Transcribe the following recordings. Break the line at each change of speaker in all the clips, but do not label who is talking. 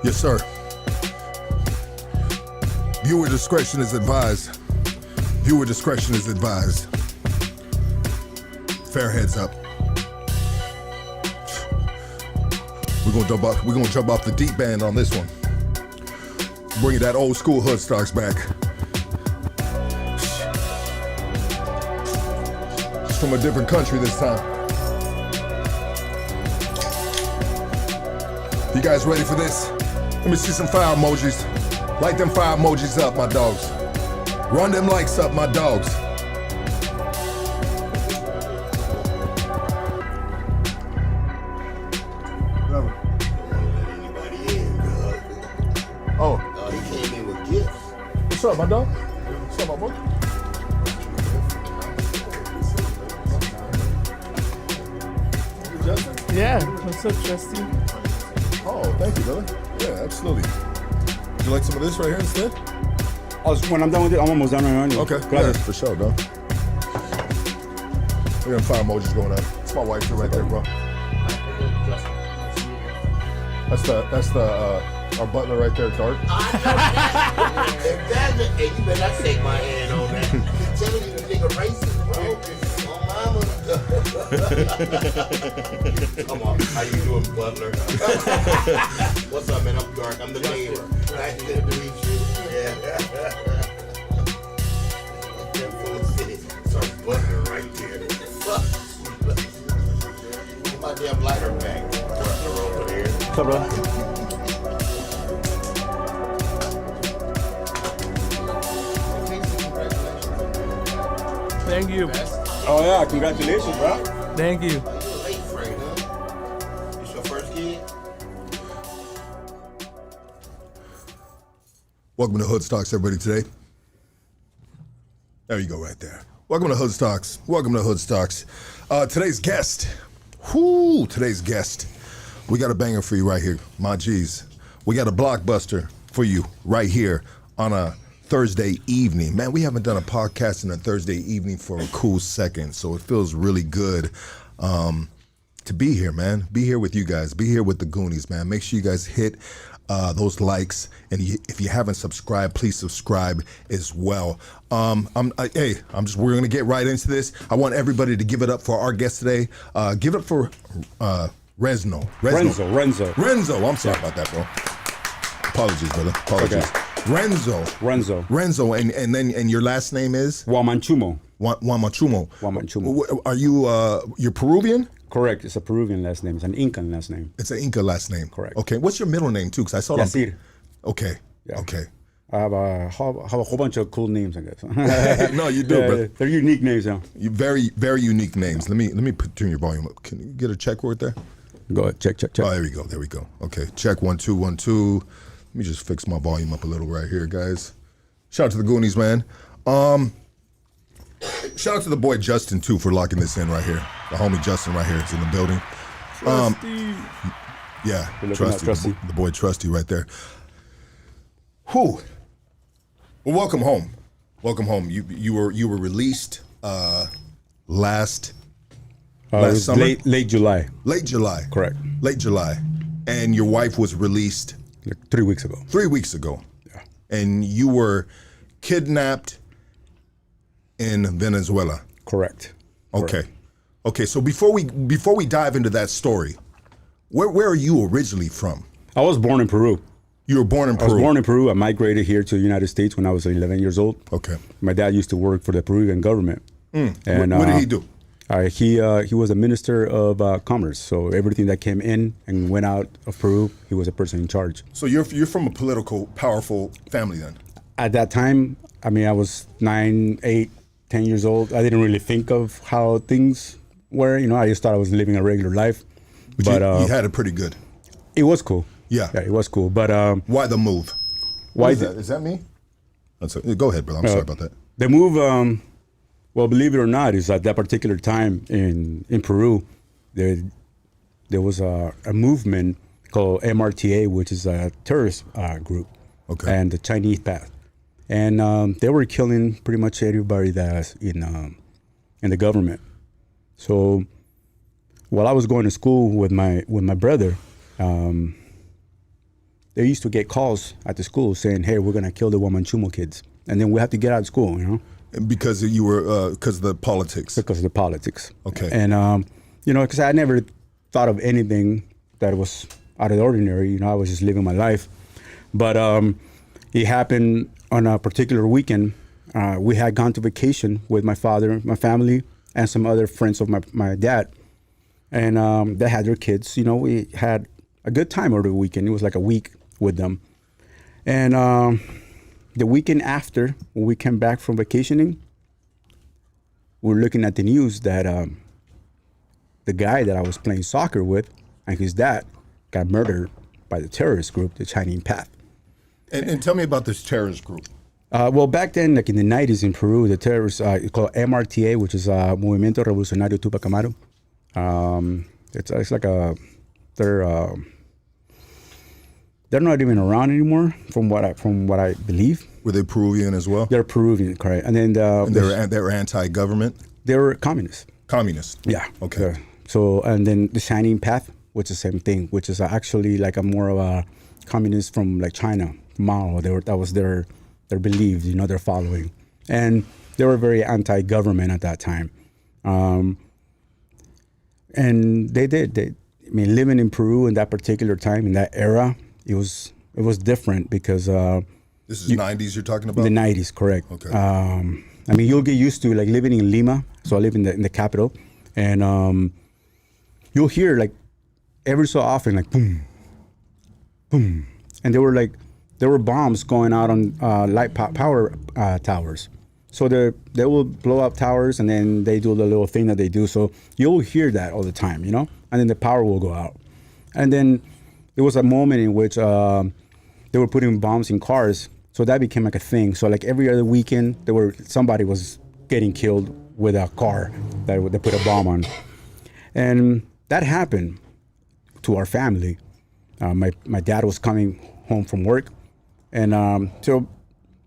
Yes, sir. Viewer discretion is advised. Viewer discretion is advised. Fair heads up. We're gonna jump off the deep end on this one. Bringing that old school hood stocks back. It's from a different country this time. You guys ready for this? Let me see some fire emojis. Light them fire emojis up, my dogs. Run them likes up, my dogs. Oh.
He came in with gifts.
What's up, my dog? What's up, my boy? Justin?
Yeah, what's up, Justin?
Oh, thank you, brother. Yeah, absolutely. Would you like some of this right here instead?
When I'm done with it, I'm almost done right now.
Okay, yeah, for sure, dog. We got fire emojis going up. It's my wife right there, bro. That's the our butler right there, Dark.
Hey, you better not shake my hand on that. You're telling you the nigga racist, bro. Oh, mama. Come on, how you doing, butler? What's up, man? I'm Dark. I'm the neighbor. Nice to meet you. Yeah. Some butler right there. Get my damn lighter back. Butler over there.
What's up, bro?
Thank you.
Oh, yeah. Congratulations, bro.
Thank you.
You were late, Frank, huh? This your first kid?
Welcome to Hood Stocks, everybody, today. There you go, right there. Welcome to Hood Stocks. Welcome to Hood Stocks. Today's guest. Today's guest. We got a banger for you right here, my G's. We got a blockbuster for you right here on a Thursday evening. Man, we haven't done a podcast on a Thursday evening for a cool second, so it feels really good to be here, man. Be here with you guys. Be here with the Goonies, man. Make sure you guys hit those likes, and if you haven't subscribed, please subscribe as well. We're gonna get right into this. I want everybody to give it up for our guest today. Give it up for Renzo. I'm sorry about that, bro. Apologies, brother. Apologies.
Okay.
Renzo, and your last name is
Wamanchumo.
Are you you're Peruvian?
Correct. It's a Peruvian last name. It's an Incan last name.
It's an Inca last name.
Correct.
Okay. What's your middle name too? Because I saw
Yasir.
Okay.
Yeah.
Okay.
I have a whole bunch of cool names, I guess.
No, you do, bro.
They're unique names, yeah.
You very, very unique names. Let me turn your volume up. Can you get a check word there?
Go ahead. Check.
Oh, there we go. Okay. Check 1 2 1 2. Let me just fix my volume up a little right here, guys. Shout out to the Goonies, man. Shout out to the boy Justin too for locking this in right here. The homie Justin right here is in the building. Yeah, Trusty. The boy Trusty right there. Whew. Well, welcome home. Welcome home. You were released last summer?
Late July.
Late July.
Correct.
Late July. And your wife was released
Like 3 weeks ago.
3 weeks ago.
Yeah.
And you were kidnapped in Venezuela.
Correct.
Okay. So before we dive into that story, where are you originally from?
I was born in Peru.
You were born in Peru.
I was born in Peru. I migrated here to the United States when I was 11 years old.
Okay.
My dad used to work for the Peruvian government.
And what did he do?
He was a minister of commerce. So everything that came in and went out of Peru, he was a person in charge.
So you're from a political, powerful family then?
At that time, I mean, I was 9, 8, 10 years old. I didn't really think of how things were. You know, I just thought I was living a regular life.
But you had it pretty good.
It was cool.
Yeah,
it was cool. But
why the move?
Why
is that? Is that me? Go ahead, brother. I'm sorry about that.
The move, well, believe it or not, is at that particular time in Peru, there was a movement called MRTA, which is a terrorist group, and the Chinese path, and they were killing pretty much everybody that's in the government. So while I was going to school with my brother, they used to get calls at the school saying, "Hey, we're gonna kill the Womanchumo kids," and then we have to get out of school, you know,
Because you were because of the politics.
because of the politics.
Okay.
And you know, because I never thought of anything that was out of the ordinary. You know, I was just living my life. But it happened on a particular weekend. We had gone to vacation with my father, my family, and some other friends of my dad. And they had their kids. You know, we had a good time over the weekend. It was like a week with them. And the weekend after, when we came back from vacationing, we were looking at the news that the guy that I was playing soccer with and his dad got murdered by the terrorist group, the Chinese Path.
And tell me about this terrorist group.
Well, back then, like in the 90s in Peru, the terrorists called MRTA, which is Movimiento Revolucionario Tupac Amaru. It's like they're not even around anymore, from what I believe.
Were they Peruvian as well?
They're Peruvian, correct? And then
They were anti-government.
they were communists.
Communist.
Yeah.
Okay.
So, and then the Shining Path, which is the same thing, which is actually like a more of a communist from like China, Mao. That was their beliefs, you know, their following, and they were very anti-government at that time. And they did. I mean, living in Peru in that particular time, in that era, it was different because
This is 90s you're talking about?
the 90s, correct.
Okay.
I mean, you'll get used to like living in Lima. So I live in the capital, and you'll hear like every so often like boom, boom, and there were bombs going out on power towers. So they will blow up towers, and then they do the little thing that they do. So you'll hear that all the time, you know, and then the power will go out. And then there was a moment in which they were putting bombs in cars. So that became like a thing. So like every other weekend, somebody was getting killed with a car that they put a bomb on. And that happened to our family. My dad was coming home from work. And so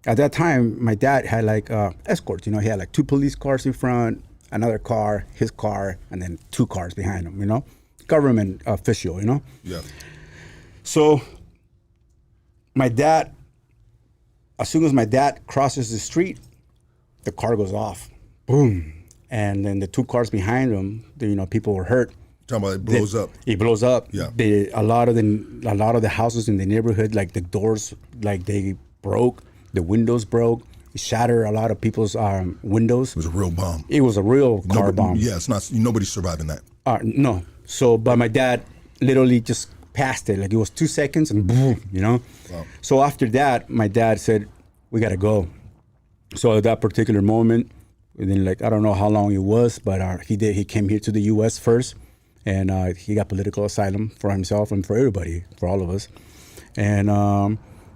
at that time, my dad had like escorts. You know, he had like 2 police cars in front, another car, his car, and then 2 cars behind him, you know, government official, you know.
Yeah.
So my dad, as soon as my dad crosses the street, the car goes off, boom. And then the 2 cars behind him, you know, people were hurt.
Talking about it blows up.
It blows up.
Yeah.
A lot of the houses in the neighborhood, like the doors, like they broke, the windows broke, it shattered a lot of people's windows.
It was a real bomb.
It was a real car bomb.
Yeah, it's not. Nobody's surviving that.
No. So, but my dad literally just passed it. Like it was 2 seconds and boom, you know?
Wow.
So after that, my dad said, we got to go. So at that particular moment, within like, I don't know how long it was, but he came here to the U.S. first, and he got political asylum for himself and for everybody, for all of us. And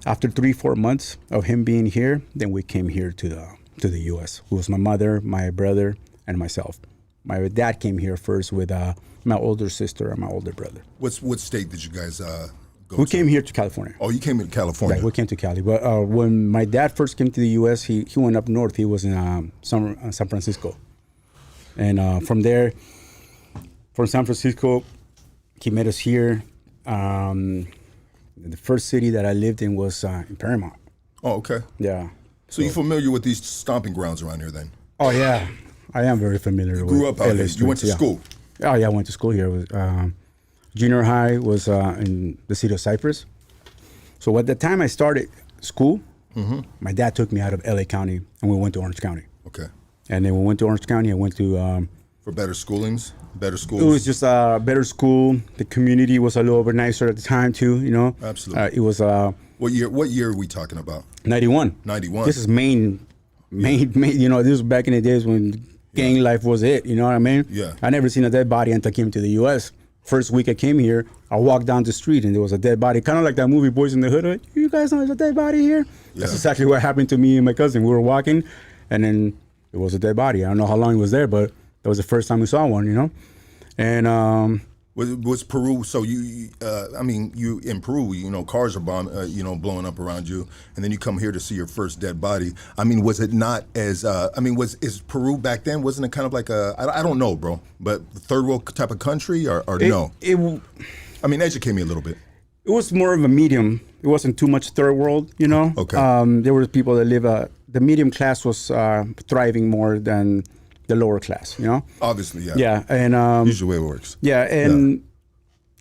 after 3-4 months of him being here, then we came here to the U.S. It was my mother, my brother, and myself. My dad came here first with my older sister and my older brother.
What state did you guys go
We
to?
came here to California.
Oh, you came to California.
Right, we came to Cali. But when my dad first came to the U.S., he went up north. He was in San Francisco. And from there, from San Francisco, he met us here. The first city that I lived in was in Paramount.
Oh, okay.
Yeah.
So you're familiar with these stomping grounds around here then?
Oh, yeah. I am very familiar with
Grew up out
LA
here. You went to
streets, yeah.
school?
Oh, yeah, I went to school here. Junior high was in the city of Cypress. So at the time I started school, my dad took me out of LA County and we went to Orange County.
Okay.
And then we went to Orange County. I went to...
For better schoolings? Better schools?
it was just a better school. The community was a little bit nicer at the time too, you know?
Absolutely.
It was
What year are we talking about?
91.
91.
This is main, you know, this was back in the days when gang life was it, you know what I mean?
Yeah.
I never seen a dead body until I came to the U.S. First week I came here, I walked down the street and there was a dead body, kind of like that movie Boys in the Hood. Like, you guys know there's a dead body here?
Yeah. That's
exactly what happened to me and my cousin. We were walking and then it was a dead body. I don't know how long it was there, but that was the first time we saw one, you know? And
was Peru? So you in Peru, you know, cars are blowing up around you, and then you come here to see your first dead body. I mean, was it not as? Is Peru back then? Wasn't it kind of like I don't know, bro, but third world type of country or no?
It
I mean, educate me a little bit.
was more of a medium it wasn't too much third world, you know.
Okay.
There were people that live. The medium class was thriving more than the lower class, you know.
Obviously, yeah.
Yeah, and
Usually the way it works.
yeah, and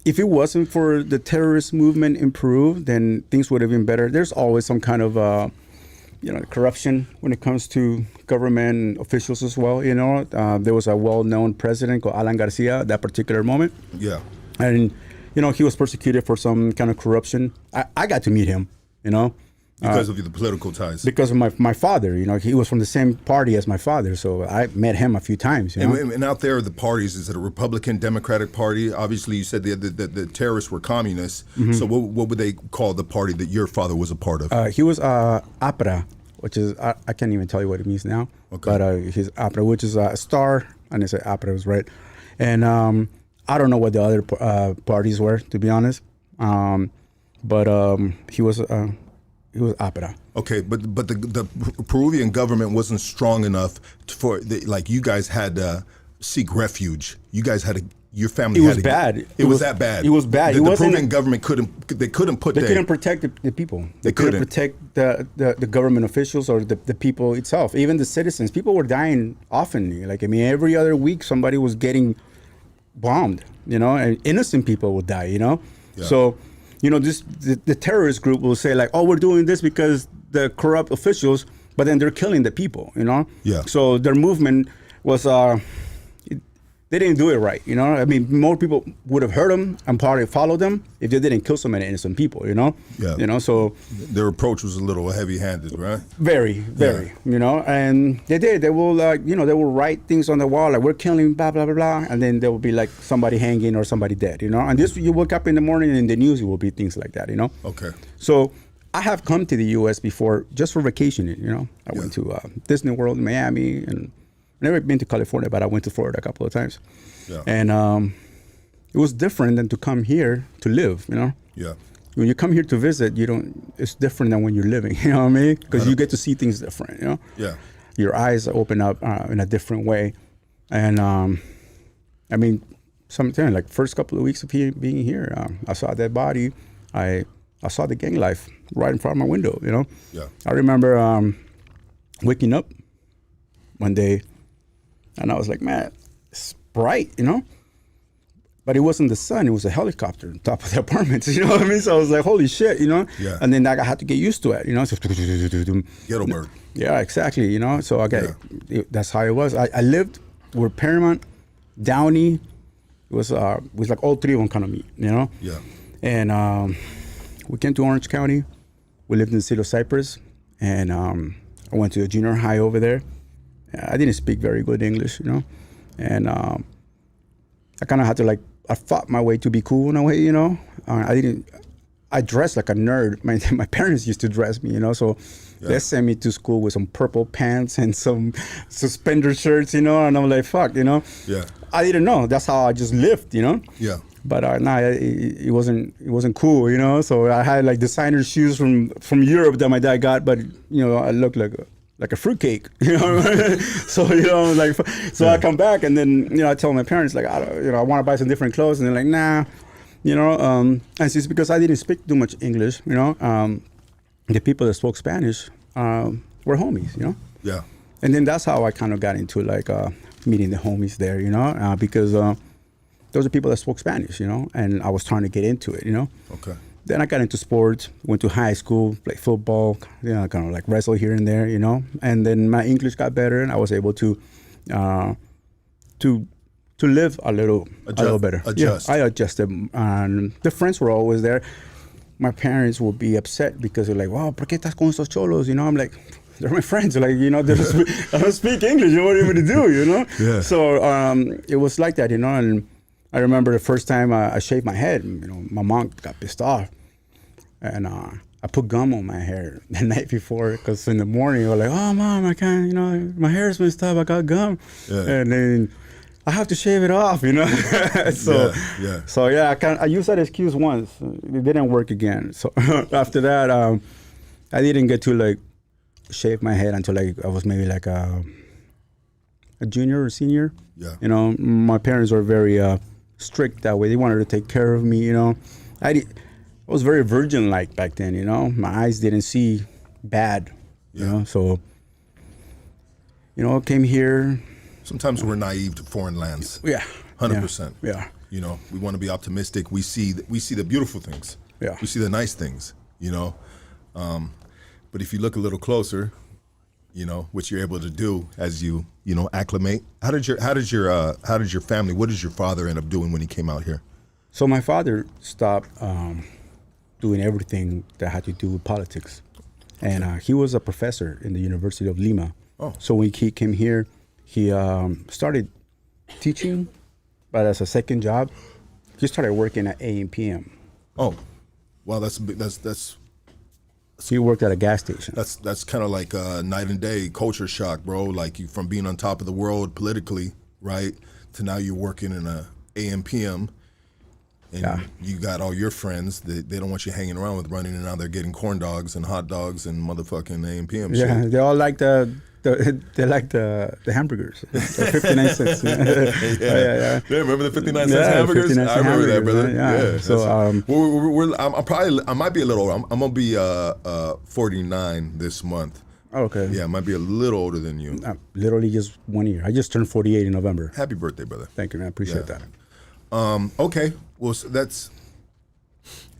if it wasn't for the terrorist movement in Peru, then things would have been better. There's always some kind of corruption when it comes to government officials as well. You know, there was a well-known president called Alan Garcia at that particular moment.
Yeah.
And, you know, he was persecuted for some kind of corruption. I got to meet him, you know.
Because of the political ties.
Because of my father, you know, he was from the same party as my father. So I met him a few times, you know.
And out there, the parties, is it a Republican, Democratic party? Obviously, you said the terrorists were communists.
Mm-hmm.
So what would they call the party that your father was a part of?
He was APRA, which is, I can't even tell you what it means now.
Okay.
But he's APRA, which is a star, and I say APRA was right. And I don't know what the other parties were, to be honest. But he was APRA.
Okay, but the Peruvian government wasn't strong enough like you guys had to seek refuge. You guys had to. Your family.
It
had
was
to
bad.
It was that bad.
It was bad.
The Peruvian government couldn't
protect the people. They couldn't protect the government officials or the people itself. Even the citizens. People were dying often. Like, I mean, every other week somebody was getting bombed, you know, and innocent people would die, you know.
Yeah.
So, you know, the terrorist group will say like, oh, we're doing this because the corrupt officials, but then they're killing the people, you know.
Yeah.
So their movement was they didn't do it right, you know. I mean, more people would have heard them and probably followed them if they didn't kill so many innocent people, you know.
Yeah.
You know, so
their approach was a little heavy-handed, right?
Very, you know. And they did. They will, you know, they will write things on the wall like, we're killing blah blah blah blah, and then there will be like somebody hanging or somebody dead, you know. And this, you wake up in the morning and in the news, it will be things like that, you know.
Okay.
So I have come to the U.S. before just for vacationing, you know. I went to Disney World in Miami, and I've never been to California, but I went to Florida a couple of times.
Yeah.
And it was different than to come here to live, you know.
Yeah.
When you come here to visit, it's different than when you're living, you know what I mean? Because you get to see things different, you know.
Yeah.
Your eyes open up in a different way. And I mean, sometimes like first couple of weeks of being here, I saw a dead body. I saw the gang life right in front of my window, you know.
Yeah.
I remember waking up one day, and I was like, man, it's bright, you know? But it wasn't the sun, it was a helicopter on top of the apartments, you know what I mean? So I was like, holy shit, you know?
Yeah.
And then I had to get used to it, you know? So,
Ghetto bird.
yeah, exactly, you know? So that's how it was. I lived where Paramount, Downey, it was like all three of them kind of meet, you know?
Yeah.
And we came to Orange County. We lived in the city of Cypress. And I went to a junior high over there. I didn't speak very good English, you know, and I kind of had to I fought my way to be cool in a way, you know. I dressed like a nerd. My parents used to dress me, you know, so they sent me to school with some purple pants and some suspender shirts, you know, and I'm like, fuck, you know.
Yeah.
I didn't know. That's how I just lived, you know.
Yeah.
But it wasn't cool, you know. So I had like designer shoes from Europe that my dad got, but you know, I looked like a fruitcake, you know. So you know, I come back and then you know I tell my parents like I want to buy some different clothes, and they're like, nah, you know. And it's because I didn't speak too much English, you know. The people that spoke Spanish were homies, you know.
Yeah.
And then that's how I kind of got into meeting the homies there, you know, because those are people that spoke Spanish, you know, and I was trying to get into it, you know.
Okay.
Then I got into sports, went to high school, played football, you know, kind of like wrestle here and there, you know. And then my English got better, and I was able to live a little better.
Adjust.
Yeah, I adjusted, and the friends were always there. My parents would be upset because they're like, "Wow, ¿por qué estás con esos cholos?" You know, I'm like, they're my friends. Like, you know, I don't speak English. You know what do you want me to do? You know.
Yeah.
So it was like that, you know, and I remember the first time I shaved my head. You know, my mom got pissed off. And I put gum on my hair the night before because in the morning I was like, oh, Mom, I can't, you know, my hair's messed up. I got gum. Yeah. And then I have to shave it off, you know. So I used that excuse once. It didn't work again. So after that, I didn't get to shave my head until I was maybe a junior or senior.
Yeah.
You know, my parents were very strict that way. They wanted to take care of me, you know. I was very virgin-like back then, you know. My eyes didn't see bad, you know. So, you know, came here.
Sometimes we're naive to foreign lands.
Yeah.
100%.
Yeah.
You know, we want to be optimistic. We see the beautiful things.
Yeah.
We see the nice things, you know. But if you look a little closer, you know, which you're able to do as you know, acclimate. How did your family, what did your father end up doing when he came out here?
So my father stopped doing everything that had to do with politics. And he was a professor in the University of Lima.
Oh.
So when he came here, he started teaching, but as a second job, he started working at AM/PM.
Oh, wow, that's
He worked at a gas station.
That's kind of like a night and day culture shock, bro. Like you from being on top of the world politically, right, to now you're working in a AM/PM, and you got all your friends that they don't want you hanging around with running, and now they're getting corn dogs and hot dogs and motherfucking AM/PM.
Yeah,
shit.
they all like the hamburgers, the 59 cents. Yeah.
Yeah, remember the 59 cents hamburgers?
59 cent
I remember that, brother.
hamburgers, yeah. So
I might be a little older. I'm gonna be 49 this month.
Okay.
Yeah, I might be a little older than you.
Literally just 1 year. I just turned 48 in November.
Happy birthday, brother.
Thank you, man. I appreciate
Yeah.
that.
Okay, well that's,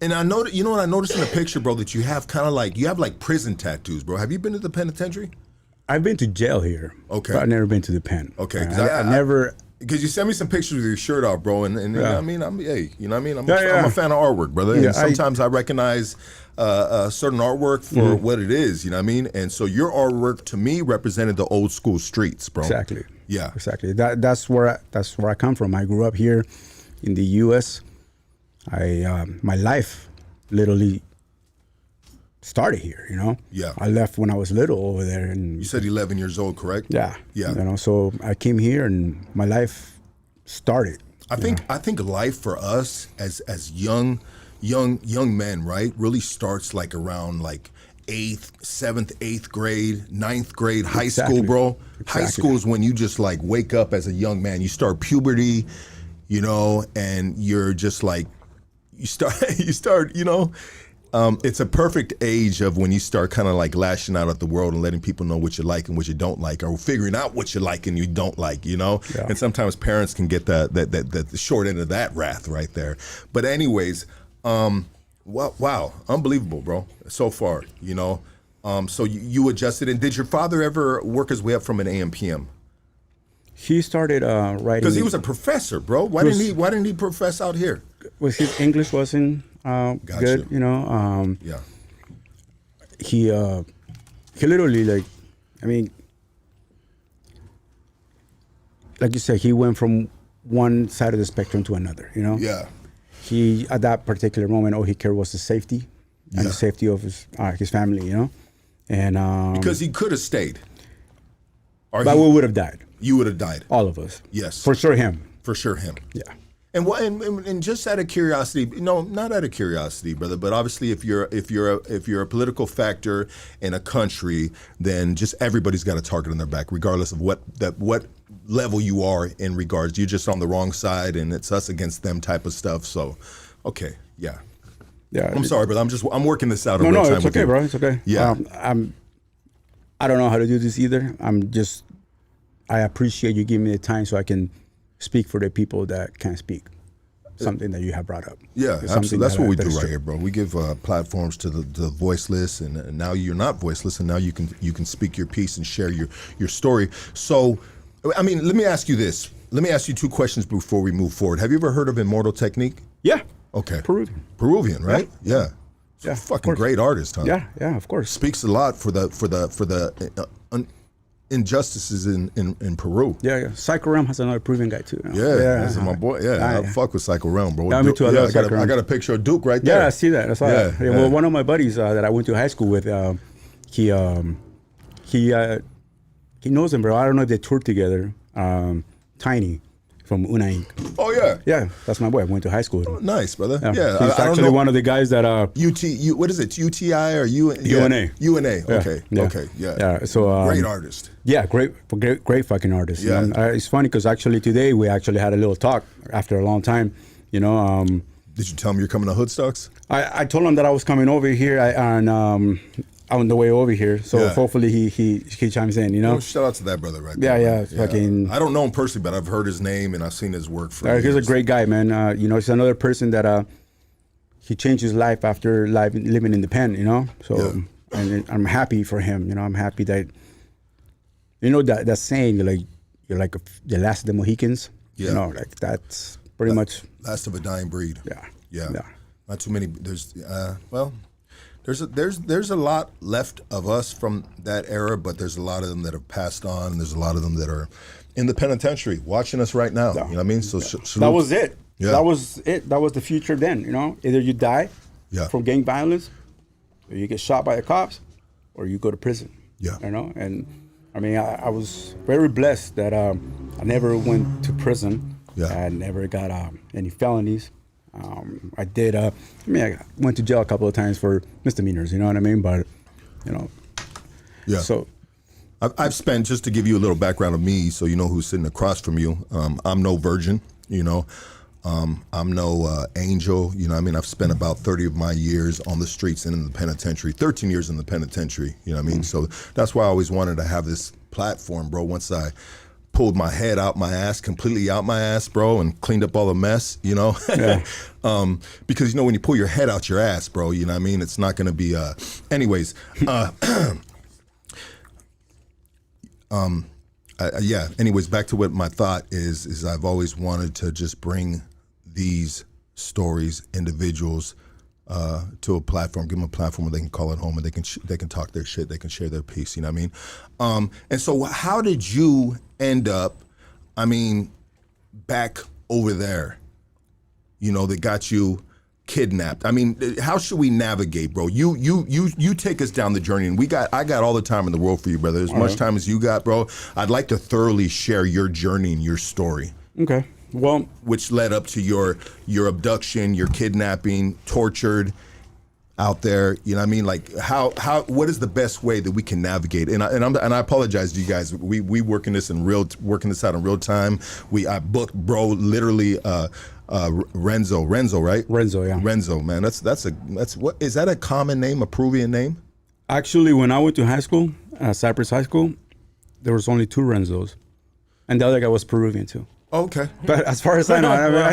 and I know you know what I noticed in the picture, bro, that you have kind of like prison tattoos, bro. Have you been to the penitentiary?
I've been to jail here.
Okay.
But I've never been to the pen.
Okay,
I never.
Because you sent me some pictures with your shirt off, bro, and you know what I mean, I'm
Yeah.
a fan of artwork, brother.
Yeah,
And sometimes I recognize certain artwork for what it is, you know what I mean. And so your artwork to me represented the old school streets, bro.
Exactly.
Yeah.
Exactly. That's where I come from. I grew up here in the U.S. My life literally started here. You know.
Yeah.
I left when I was little over there, and
You said 11 years old, correct?
yeah.
Yeah.
You know, so I came here, and my life started.
I think life for us as young men, right, really starts like around like 7th, 8th grade, 9th grade, high school, bro.
Exactly.
High school is when you just like wake up as a young man. You start puberty, you know, and you're just like, you start, you know. It's a perfect age of when you start kind of like lashing out at the world and letting people know what you like and what you don't like, or figuring out what you like and you don't like, you know?
Yeah.
And sometimes parents can get the short end of that wrath right there. But anyways, wow, unbelievable, bro, so far, you know? So you adjusted, and did your father ever work his way up from an AM/PM?
He started writing
Because he was a professor, bro. Why didn't he profess out here?
Was his English wasn't good, you know.
Yeah.
He literally, like, I mean, like you said, he went from one side of the spectrum to another, you know.
Yeah.
He, at that particular moment, all he cared was the safety and the safety of his family, you know. And
Because he could have stayed. Or
but we would have died,
you would have died.
all of us.
Yes.
For sure, him.
For sure, him.
Yeah.
And just out of curiosity, no, not out of curiosity, brother, but obviously if you're a political factor in a country, then just everybody's got a target on their back, regardless of what level you are in regards. You're just on the wrong side, and it's us against them type of stuff. So, okay, yeah.
Yeah.
I'm sorry, brother. I'm working this out.
No,
in real
no,
time
it's
with
okay,
you.
bro. It's okay.
Yeah.
I don't know how to do this either. I appreciate you giving me the time so I can speak for the people that can't speak. Something that you have brought up.
Yeah,
It's
absolutely.
something
That's what we
that
do
is
right
true.
here, bro. We give platforms to the voiceless, and now you're not voiceless, and now you can speak your piece and share your story. So, I mean, let me ask you this. Let me ask you two questions before we move forward. Have you ever heard of Immortal Technique?
Yeah.
Okay.
Peruvian,
right? Yeah.
Yeah, of
Fucking
course.
great artist, huh?
Yeah, of course.
Speaks a lot for the injustices in Peru.
Yeah. Psycho Realm has another Peruvian guy too. You know?
Yeah, this is my boy. Yeah, I fuck with Psycho Realm, bro.
Yeah, me too. I love Psycho
I
Realm.
got a picture of Duke right there.
Yeah, I see that. I saw that.
Yeah.
Well, one of my buddies that I went to high school with, he knows him, bro. I don't know if they toured together. Tiny from Una Inc.
Oh yeah.
Yeah, that's my boy. I went to high school with him.
Nice, brother. Yeah,
He's
I don't
actually
know.
one of the guys that
What is it? UTI or UNA?
UNA.
UNA.
Yeah,
Okay.
yeah.
Okay. Yeah.
Yeah, so
great artist.
Yeah, great fucking artist.
Yeah.
It's funny because actually today we actually had a little talk after a long time. You know,
Did you tell him you're coming to Hoodstocks?
I told him that I was coming over here on the way over here. So
Yeah.
hopefully he chimes in, you know?
Oh, shout out to that brother right
Yeah,
there.
yeah, fucking-
I don't know him personally, but I've heard his name and I've seen his work for years.
He's a great guy, man. You know, he's another person that he changed his life after living independent, you know? So,
Yeah.
and I'm happy for him, you know? I'm happy that, you know, that saying, you're like the last of the Mohicans.
Yeah.
You know, like that's pretty much,
Last of a dying breed.
yeah.
Yeah.
Yeah.
Not too many. There's a lot left of us from that era, but there's a lot of them that have passed on, and there's a lot of them that are in the penitentiary watching us right now.
Yeah.
You know what I mean? So
That was it.
Yeah.
That was it. That was the future then, you know? Either you die
Yeah.
from gang violence, or you get shot by the cops, or you go to prison.
Yeah.
You know? And I mean, I was very blessed that I never went to prison.
Yeah.
I never got any felonies. I did, I went to jail a couple of times for misdemeanors, you know what I mean? But, you know,
Yeah.
so.
I've spent, just to give you a little background of me, so you know who's sitting across from you. I'm no virgin, you know. I'm no angel, you know what I mean? I've spent about 30 of my years on the streets and in the penitentiary, 13 years in the penitentiary, you know what I mean? So that's why I always wanted to have this platform, bro. Once I pulled my head out my ass, completely out my ass, bro, and cleaned up all the mess, you know?
Yeah.
Because, you know, when you pull your head out your ass, bro, you know what I mean? It's not going to be, anyways. Anyways, back to what my thought is I've always wanted to just bring these stories, individuals, to a platform, give them a platform where they can call it home and they can talk their shit, they can share their piece, you know what I mean? And so how did you end up, I mean, back over there, you know, that got you kidnapped? I mean, how should we navigate, bro? You take us down the journey, and I got all the time in the world for you, brother. As much time as you got, bro. I'd like to thoroughly share your journey and your story.
Okay. Well,
which led up to your abduction, your kidnapping, tortured out there. You know what I mean? Like what is the best way that we can navigate? And I apologize to you guys. We working this out in real time. I booked bro literally Renzo, right?
Renzo, yeah.
Renzo, man. That's what is that a common name, a Peruvian name?
Actually, when I went to high school, Cypress High School, there was only 2 Renzos, and the other guy was Peruvian too.
Okay.
But as far as I know, I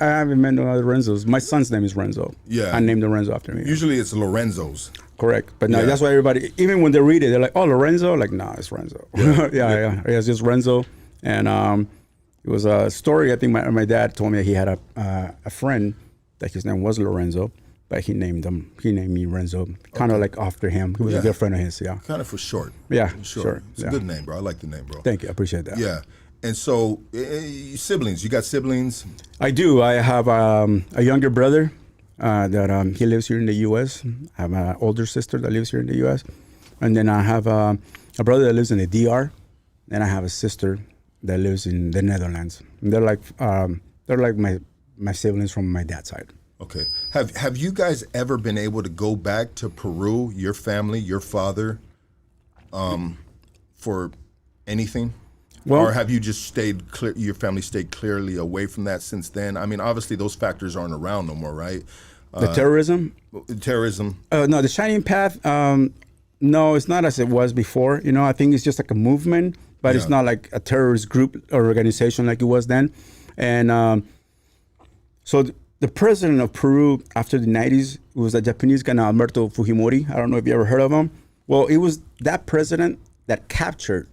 haven't met no other Renzos. My son's name is Renzo.
Yeah.
I named him Renzo after me.
Usually it's Lorenzo's.
Correct. But no,
Yeah.
that's why everybody, even when they read it, they're like, oh, Lorenzo? Like, nah, it's Renzo. Yeah. It's just Renzo. And it was a story, I think my dad told me that he had a friend that his name was Lorenzo, but he named me Renzo, kind of like after him. He was a good friend of his, yeah.
Kind of for short.
Yeah,
Sure.
sure.
It's a good name, bro. I like the name, bro.
Thank you. I appreciate that.
Yeah. And so, siblings, you got siblings?
I do. I have a younger brother that he lives here in the U.S. I have an older sister that lives here in the U.S. And then I have a brother that lives in the D.R. And I have a sister that lives in the Netherlands. And they're like my siblings from my dad's side.
Okay. Have you guys ever been able to go back to Peru, your family, your father, for anything?
Well,
or have you just stayed clear? Your family stayed clearly away from that since then? I mean, obviously those factors aren't around no more, right?
the terrorism?
Terrorism.
No, the Shining Path. No, it's not as it was before. You know, I think it's just like a movement, but it's
Yeah.
not like a terrorist group or organization like it was then. And so the president of Peru after the 90s was a Japanese guy named Alberto Fujimori. I don't know if you ever heard of him. Well, it was that president that captured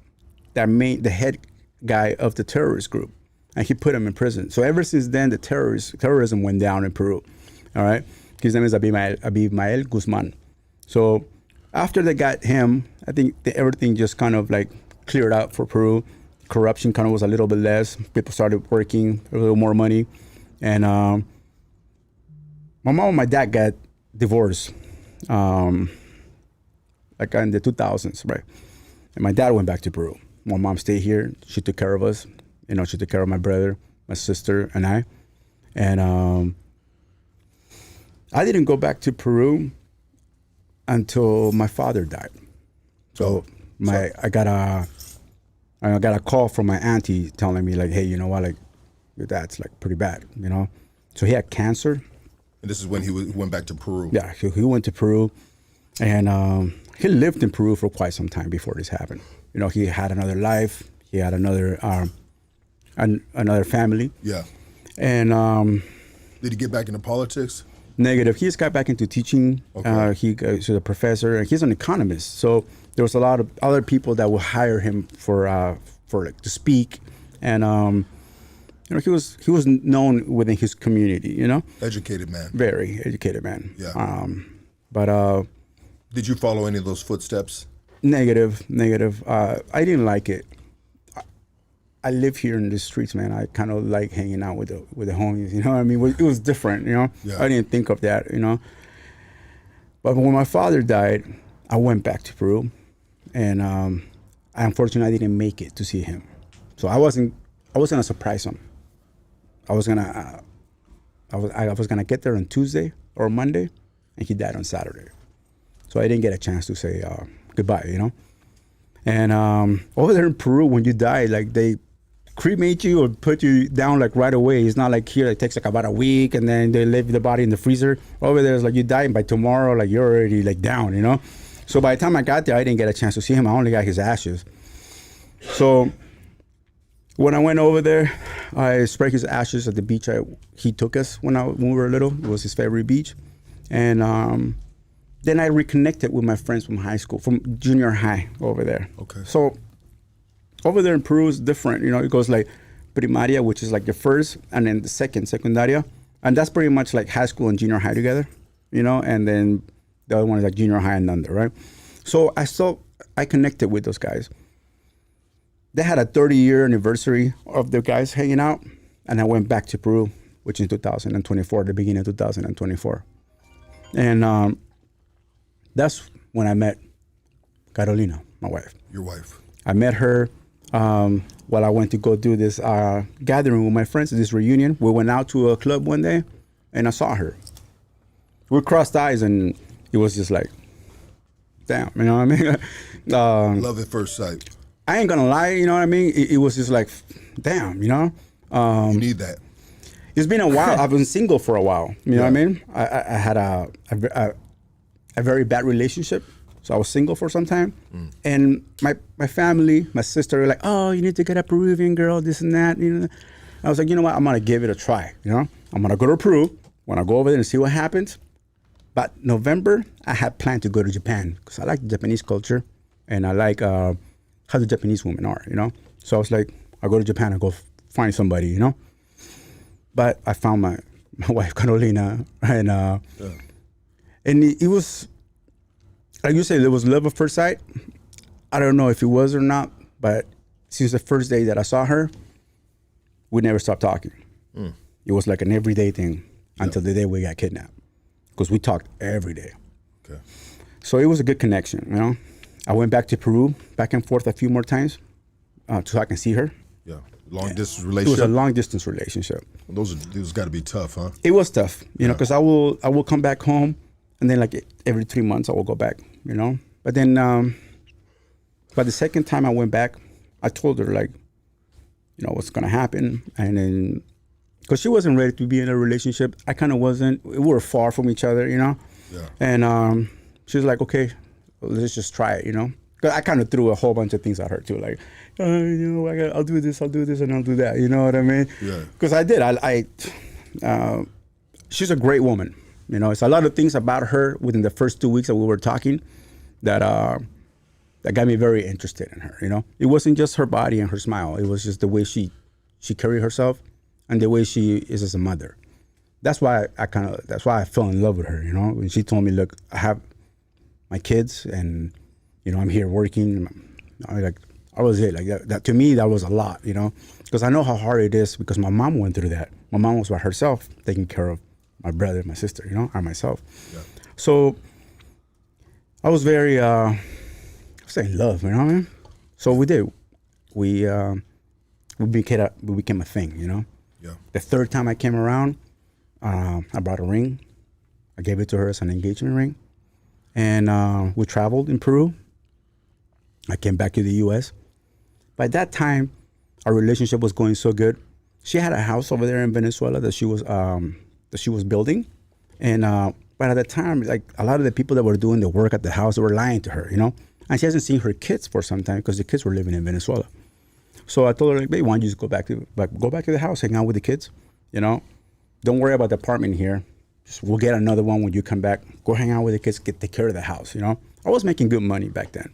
the head guy of the terrorist group, and he put him in prison. So ever since then, the terrorism went down in Peru. All right, his name is Abimael Guzman. So after they got him, I think everything just kind of like cleared out for Peru. Corruption kind of was a little bit less. People started working, a little more money, and my mom and my dad got divorced, like in the 2000s, right? And my dad went back to Peru. My mom stayed here. She took care of us. You know, she took care of my brother, my sister, and I. And I didn't go back to Peru until my father died. So I got a call from my auntie telling me like, hey, you know what, like your dad's like pretty bad, you know. So he had cancer,
And this is when he went back to Peru.
Yeah, he went to Peru, and he lived in Peru for quite some time before this happened. You know, he had another life. He had another another family.
Yeah.
And
Did he get back into politics?
negative. He just got back into teaching.
Okay.
He's a professor, and he's an economist. So there was a lot of other people that would hire him for like to speak, and you know, he was known within his community. You know,
Educated man.
very educated man.
Yeah.
But
Did you follow any of those footsteps?
negative. I didn't like it. I live here in the streets, man. I kind of like hanging out with the homies. You know what I mean? It was different. You know,
Yeah.
I didn't think of that. You know, but when my father died, I went back to Peru, and unfortunately, I didn't make it to see him. So I wasn't gonna surprise him. I was gonna get there on Tuesday or Monday, and he died on Saturday. So I didn't get a chance to say goodbye. You know, and over there in Peru, when you die, like they cremate you or put you down like right away. It's not like here it takes like about a week and then they leave the body in the freezer. Over there it's like you die and by tomorrow like you're already like down, you know. So by the time I got there, I didn't get a chance to see him. I only got his ashes. So when I went over there, I spread his ashes at the beach he took us when we were little. It was his favorite beach. And then I reconnected with my friends from high school, from junior high over there.
Okay.
So over there in Peru is different. You know, it goes like primaria, which is like the first, and then the second, secundaria. And that's pretty much like high school and junior high together, you know, and then the other one is like junior high and under, right? So I connected with those guys. They had a 30-year anniversary of the guys hanging out, and I went back to Peru, which is 2024, the beginning of 2024. And that's when I met Carolina, my wife.
Your wife.
I met her while I went to go do this gathering with my friends, this reunion. We went out to a club one day, and I saw her. We crossed eyes, and it was just like, damn, you know what I mean?
Love at first sight.
I ain't gonna lie, you know what I mean? It was just like, damn, you know?
You need that.
It's been a while. I've been single for a while. You know what I mean? I had a very bad relationship. So I was single for some time. And my family, my sister were like, oh, you need to get a Peruvian girl, this and that. You know? I was like, you know what? I'm going to give it a try. You know, I'm going to go to Peru. When I go over there and see what happens. But November, I had planned to go to Japan because I like the Japanese culture. And I like how the Japanese women are, you know. So I was like, I'll go to Japan and go find somebody, you know. But I found my wife, Carolina. And it was, like you said, there was love at first sight. I don't know if it was or not, but since the first day that I saw her, we never stopped talking. It was like an everyday thing until the day we got kidnapped, because we talked every day.
Okay.
So it was a good connection, you know. I went back to Peru, back and forth a few more times, so I can see her.
Yeah. Long distance
It
relationship.
was a long distance relationship.
Those got to be tough, huh?
It was tough, you know, because I will come back home, and then like every 3 months I will go back, you know. But then, but the second time I went back, I told her like, you know, what's gonna happen, and then because she wasn't ready to be in a relationship, I kind of wasn't. We were far from each other, you know.
Yeah.
And she was like, okay, let's just try it, you know. Because I kind of threw a whole bunch of things at her too, like, you know, I'll do this, and I'll do that, you know what I mean?
Yeah.
Because I did. She's a great woman. You know, it's a lot of things about her within the first 2 weeks that we were talking that got me very interested in her. You know, it wasn't just her body and her smile. It was just the way she carried herself and the way she is as a mother. That's why I fell in love with her. You know, when she told me, look, I have my kids and, you know, I'm here working. I was it. Like that to me, that was a lot, you know, because I know how hard it is because my mom went through that. My mom was by herself taking care of my brother, my sister, you know, and myself.
Yeah.
So I was very, I was in love, you know what I mean? So we did. We became a thing, you know?
Yeah.
The third time I came around, I brought a ring. I gave it to her as an engagement ring. And we traveled in Peru. I came back to the U.S. By that time, our relationship was going so good. She had a house over there in Venezuela that she was building, And but at the time, like a lot of the people that were doing the work at the house, they were lying to her, you know. And she hasn't seen her kids for some time because the kids were living in Venezuela. So I told her, like, babe, why don't you just go back to the house, hang out with the kids, you know. Don't worry about the apartment here. Just, we'll get another one when you come back. Go hang out with the kids, take care of the house, you know. I was making good money back then.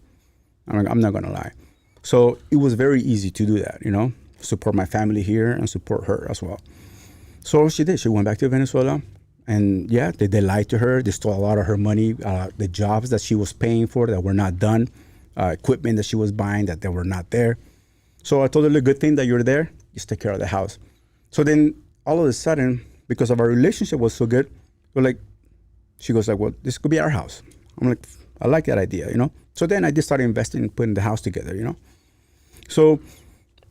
I'm not gonna lie. So it was very easy to do that, you know, support my family here and support her as well. So she did. She went back to Venezuela. And yeah, they lied to her. They stole a lot of her money, the jobs that she was paying for that were not done, equipment that she was buying that they were not there. So I told her, the good thing that you're there, just take care of the house. So then all of a sudden, because of our relationship was so good, we're like, she goes like, well, this could be our house. I'm like, I like that idea, you know? So then I just started investing in putting the house together, you know? So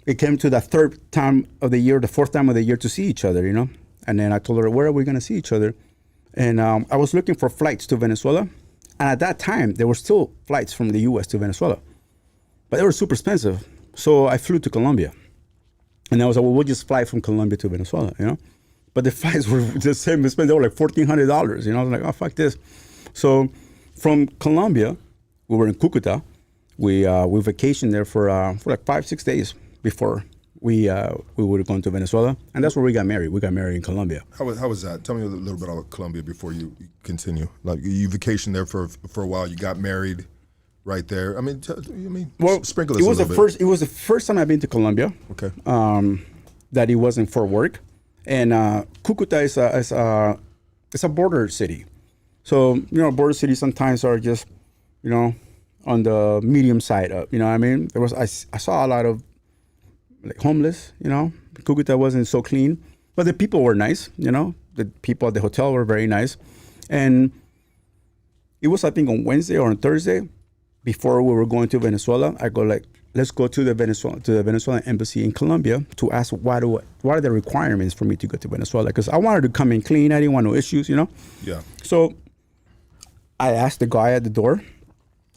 it came to the fourth time of the year to see each other, you know? And then I told her, where are we going to see each other? And I was looking for flights to Venezuela. And at that time, there were still flights from the U.S. to Venezuela. But they were super expensive. So I flew to Colombia. And I was like, well, we'll just fly from Colombia to Venezuela, you know? But the flights were the same expense. They were like $1,400, you know? I was like, oh, fuck this. So from Colombia, we were in Cucuta. We vacationed there for like 5-6 days before we would have gone to Venezuela, and that's where we got married. We got married in Colombia.
How was that? Tell me a little bit about Colombia before you continue. Like you vacationed there for a while. You got married right there. I mean, sprinkle us a little bit.
It was the first time I've been to Colombia.
Okay.
That it wasn't for work, and Cucuta is a border city. So you know, border cities sometimes are just, you know, on the medium side up. You know what I mean? I saw a lot of like homeless, you know. Cucuta wasn't so clean, but the people were nice, you know. The people at the hotel were very nice. And it was, I think, on Wednesday or on Thursday before we were going to Venezuela. I go like, let's go to the Venezuelan embassy in Colombia to ask what are the requirements for me to go to Venezuela, because I wanted to come in clean. I didn't want no issues, you know.
Yeah.
So I asked the guy at the door.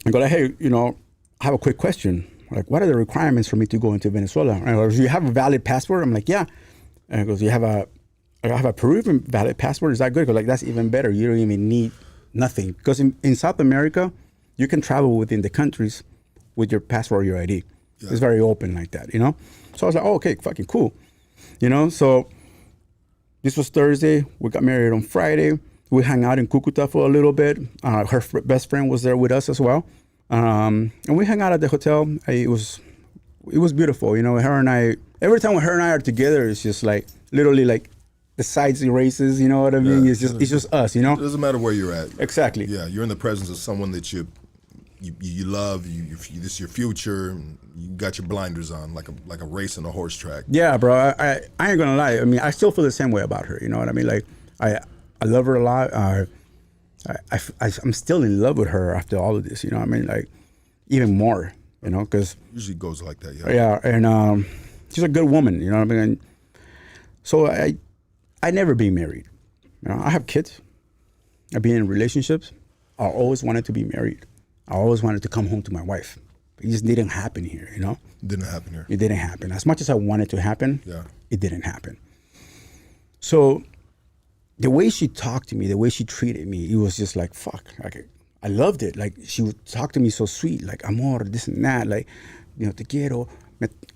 I go like, hey, you know, I have a quick question. Like, what are the requirements for me to go into Venezuela? And he goes, do you have a valid passport? I'm like, yeah. And he goes, I have a Peruvian valid passport. Is that good? I go like, that's even better. You don't even need nothing. Because in South America, you can travel within the countries with your passport or your ID. Yeah. It's very open like that, you know? So I was like, oh, okay, fucking cool. You know, so this was Thursday. We got married on Friday. We hung out in Cucuta for a little bit. Her best friend was there with us as well. And we hung out at the hotel. It was beautiful, you know. Her and I, every time her and I are together, it's just like literally like the sides erases, you know what I mean? Yeah. It's just us, you know.
It doesn't matter where you're at.
Exactly.
Yeah, you're in the presence of someone that you love. This is your future. You got your blinders on, like a race on a horse track.
Yeah, bro. I ain't gonna lie. I mean, I still feel the same way about her. You know what I mean? Like I love her a lot. I'm still in love with her after all of this, you know what I mean? Like, even more, you know, because...
Usually goes like that, yeah.
Yeah, and she's a good woman, you know what I mean? And so I never been married. You know, I have kids. I've been in relationships. I always wanted to be married. I always wanted to come home to my wife. It just didn't happen here, you know?
It didn't happen here.
It didn't happen. As much as I wanted to happen,
yeah,
it didn't happen. So... the way she talked to me, the way she treated me, it was just like, fuck. Like, I loved it. Like, she would talk to me so sweet, like, amor, this and that. Like, you know, te quiero.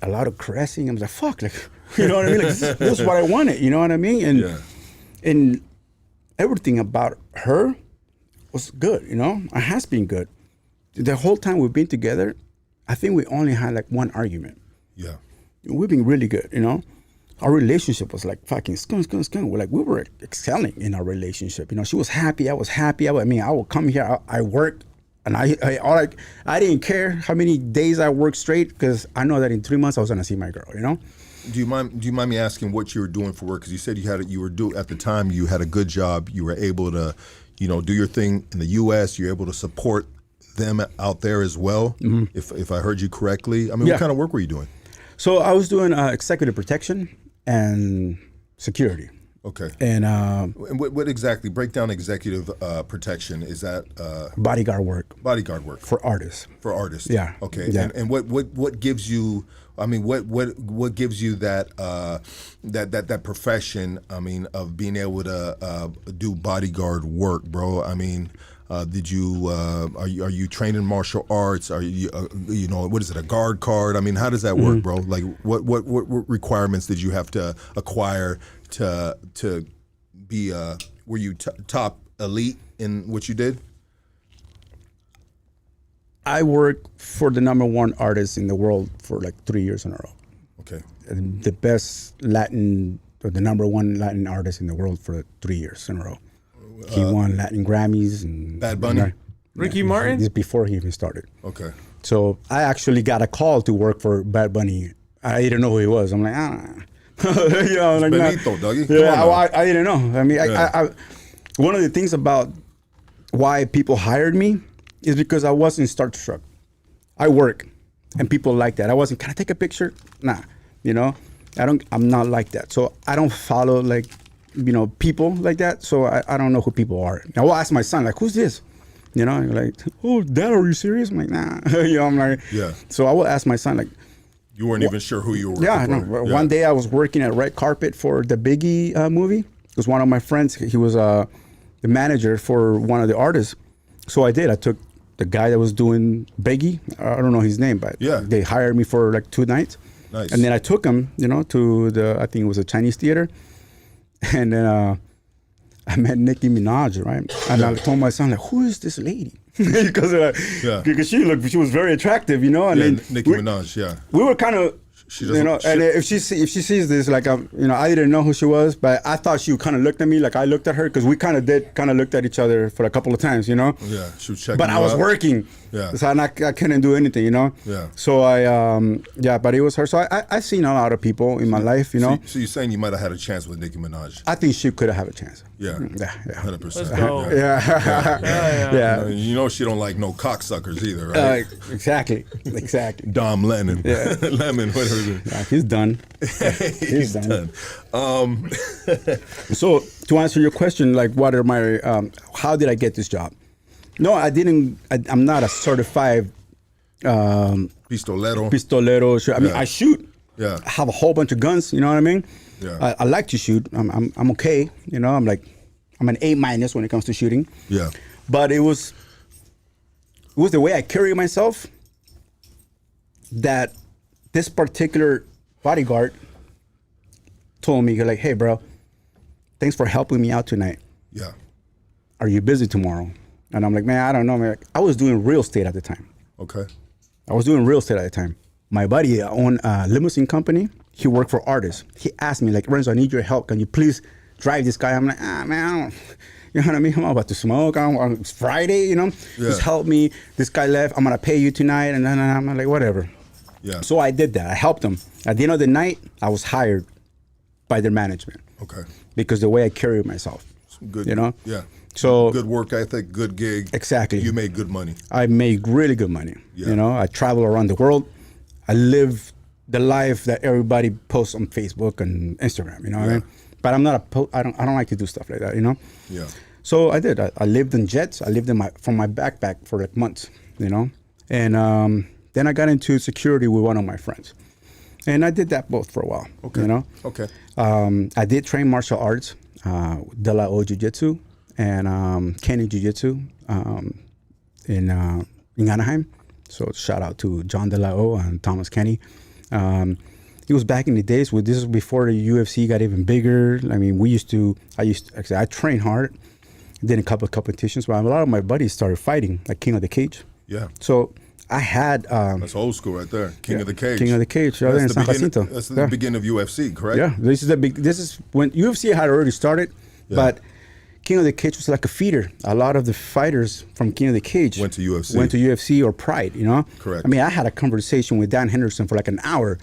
A lot of caressing. I was like, fuck. Like, you know what I mean? Like, this is what I wanted. You know what I mean? And everything about her was good, you know? It has been good. The whole time we've been together, I think we only had, like, one argument.
Yeah.
We've been really good, you know? Our relationship was like fucking skunk. We were excelling in our relationship. You know, she was happy. I was happy. I mean, I would come here. I worked, and I didn't care how many days I worked straight, because I know that in 3 months I was gonna see my girl. You know.
Do you mind me asking what you were doing for work? Because you said at the time you had a good job. You were able to, you know, do your thing in the U.S. You're able to support them out there as well. Mm-hmm. If I heard you correctly. I mean, what kind of work were you doing?
So I was doing executive protection and security.
Okay.
And
And what exactly? Break down executive protection. Is that
bodyguard work
bodyguard work
for artists.
for artists?
Yeah.
Okay.
Yeah.
And what gives you? I mean, what gives you that that profession? I mean, of being able to do bodyguard work, bro. I mean, did you are you trained in martial arts? Are you you know, what is it, a guard card? I mean, how does that work, bro? Like, what requirements did you have to acquire to be were you top elite in what you did?
I worked for the #1 artist in the world for like 3 years in a row.
Okay.
And the best Latin, or the #1 Latin artist in the world for 3 years in a row. He won Latin Grammys and
Bad Bunny?
Ricky Martin?
This before he even started.
Okay.
So I actually got a call to work for Bad Bunny. I didn't know who he was. I'm like, you know, like,
Benito, doggy. Come
yeah,
on now.
I didn't know. I mean,
Yeah.
I one of the things about why people hired me is because I wasn't starstruck. I work, and people like that. I wasn't. Can I take a picture? Nah, you know, I'm not like that. So I don't follow like, you know, people like that. So I don't know who people are. I will ask my son like, who's this? You know, like, oh, Dad, are you serious? I'm like, nah. You know, I'm like,
Yeah.
So I will ask my son like,
You weren't even sure who you were.
yeah,
working
no.
for.
One day I was working at Red Carpet for the Biggie movie. It was one of my friends. He was the manager for one of the artists. So I did. I took the guy that was doing Biggie. I don't know his name, but
Yeah.
they hired me for like 2 nights.
Nice.
And then I took him, you know, to I think it was a Chinese theater. And then I met Nicki Minaj, right? And I told my son, like, who is this lady? Because she was very attractive, you know. And
Yeah,
then
Nicki Minaj. Yeah.
we were kind of,
She
you
doesn't.
know, and if she sees this, like, you know, I didn't know who she was, but I thought she kind of looked at me like I looked at her, because we kind of looked at each other for a couple of times, you know.
Yeah, she was checking.
But I was
out.
working,
Yeah.
so I couldn't do anything, you know.
Yeah.
So but it was her. So I seen a lot of people in my life, you know.
So you're saying you might have had a chance with Nicki Minaj?
I think she could have had a chance.
Yeah.
Yeah.
100%.
Let's go.
Yeah. Yeah.
You know she don't like no cocksuckers either, right?
Exactly.
Dom Lennon.
Yeah.
Lemon, whatever it is.
Yeah, he's done.
He's done.
So to answer your question, like, what are my? How did I get this job? No, I didn't. I'm not a certified
Pistolero.
pistolero. I mean,
Yeah.
I shoot.
Yeah.
I have a whole bunch of guns. You know what I mean?
Yeah.
I like to shoot. I'm okay. You know, I'm an A- when it comes to shooting.
Yeah.
But it was the way I carry myself that this particular bodyguard told me, like, hey, bro, thanks for helping me out tonight.
Yeah.
Are you busy tomorrow? And I'm like, man, I don't know, man. I was doing real estate at the time.
Okay.
I was doing real estate at the time. My buddy owned a limousine company. He worked for artists. He asked me, like, Renzo, I need your help. Can you please drive this guy? I'm like, man, I don't, you know what I mean? I'm about to smoke. It's Friday, you know?
Yeah.
Just help me. This guy left. I'm going to pay you tonight. And then I'm like, whatever.
Yeah.
So I did that. I helped him. At the end of the night, I was hired by their management.
Okay.
Because the way I carried myself.
Good.
You know?
Yeah.
So
good work ethic, good gig.
Exactly.
You made good money.
I made really good money.
Yeah.
You know, I travel around the world. I live the life that everybody posts on Facebook and Instagram. You know what I mean? But I'm not I don't like to do stuff like that. You know?
Yeah.
So I did. I lived in jets. I lived from my backpack for like months. You know, and then I got into security with one of my friends, and I did that both for a while.
Okay.
You know.
Okay.
I did train martial arts, De La O Jiu-Jitsu and Kenny Jiu-Jitsu in Anaheim. So shout out to John De La O and Thomas Kenny. It was back in the days where this was before the UFC got even bigger. I mean, I trained hard, did a couple of competitions, but a lot of my buddies started fighting, like King of the Cage.
Yeah.
So I had
That's old school right there. King of the Cage.
King of the Cage, right there in
That's
San
the beginning,
Jacinto.
that's the beginning of UFC, correct?
Yeah, this is when UFC had already started, but King of the Cage was like a feeder. A lot of the fighters from King of the Cage
Went to UFC
or Pride, you know?
Correct.
I mean, I had a conversation with Dan Henderson for like an hour.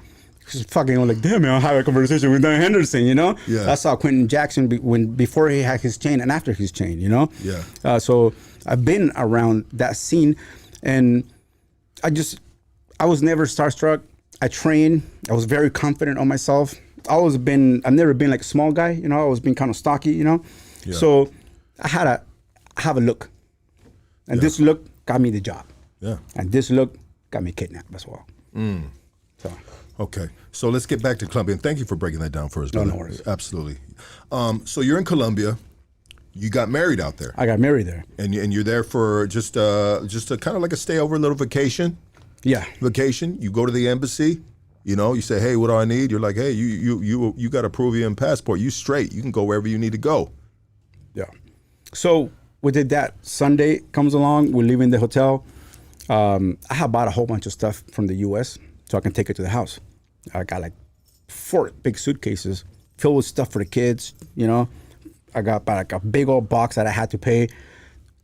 Just fucking, I'm like, damn, man, I had a conversation with Dan Henderson, you know?
Yeah.
I saw Quentin Jackson before he had his chain and after his chain, you know?
Yeah.
So I've been around that scene, and I was never starstruck. I trained. I was very confident on myself. I've never been like a small guy, you know. I always been kind of stocky, you know.
Yeah.
So I have a look, and this look got me the job.
Yeah.
And this look got me kidnapped as well. So
Okay, so let's get back to Colombia, and thank you for breaking that down for us.
No
brother.
worries.
Absolutely. So you're in Colombia. You got married out there,
I got married there.
and you're there for just a kind of like a stayover, little vacation.
Yeah.
Vacation. You go to the embassy. You know, you say, "Hey, what do I need?" You're like, "Hey, you got a Peruvian passport. You straight. You can go wherever you need to go."
Yeah. So we did that. Sunday comes along. We're leaving the hotel. I have bought a whole bunch of stuff from the U.S. so I can take it to the house. I got like 4 big suitcases filled with stuff for the kids. You know, I got like a big old box that I had to pay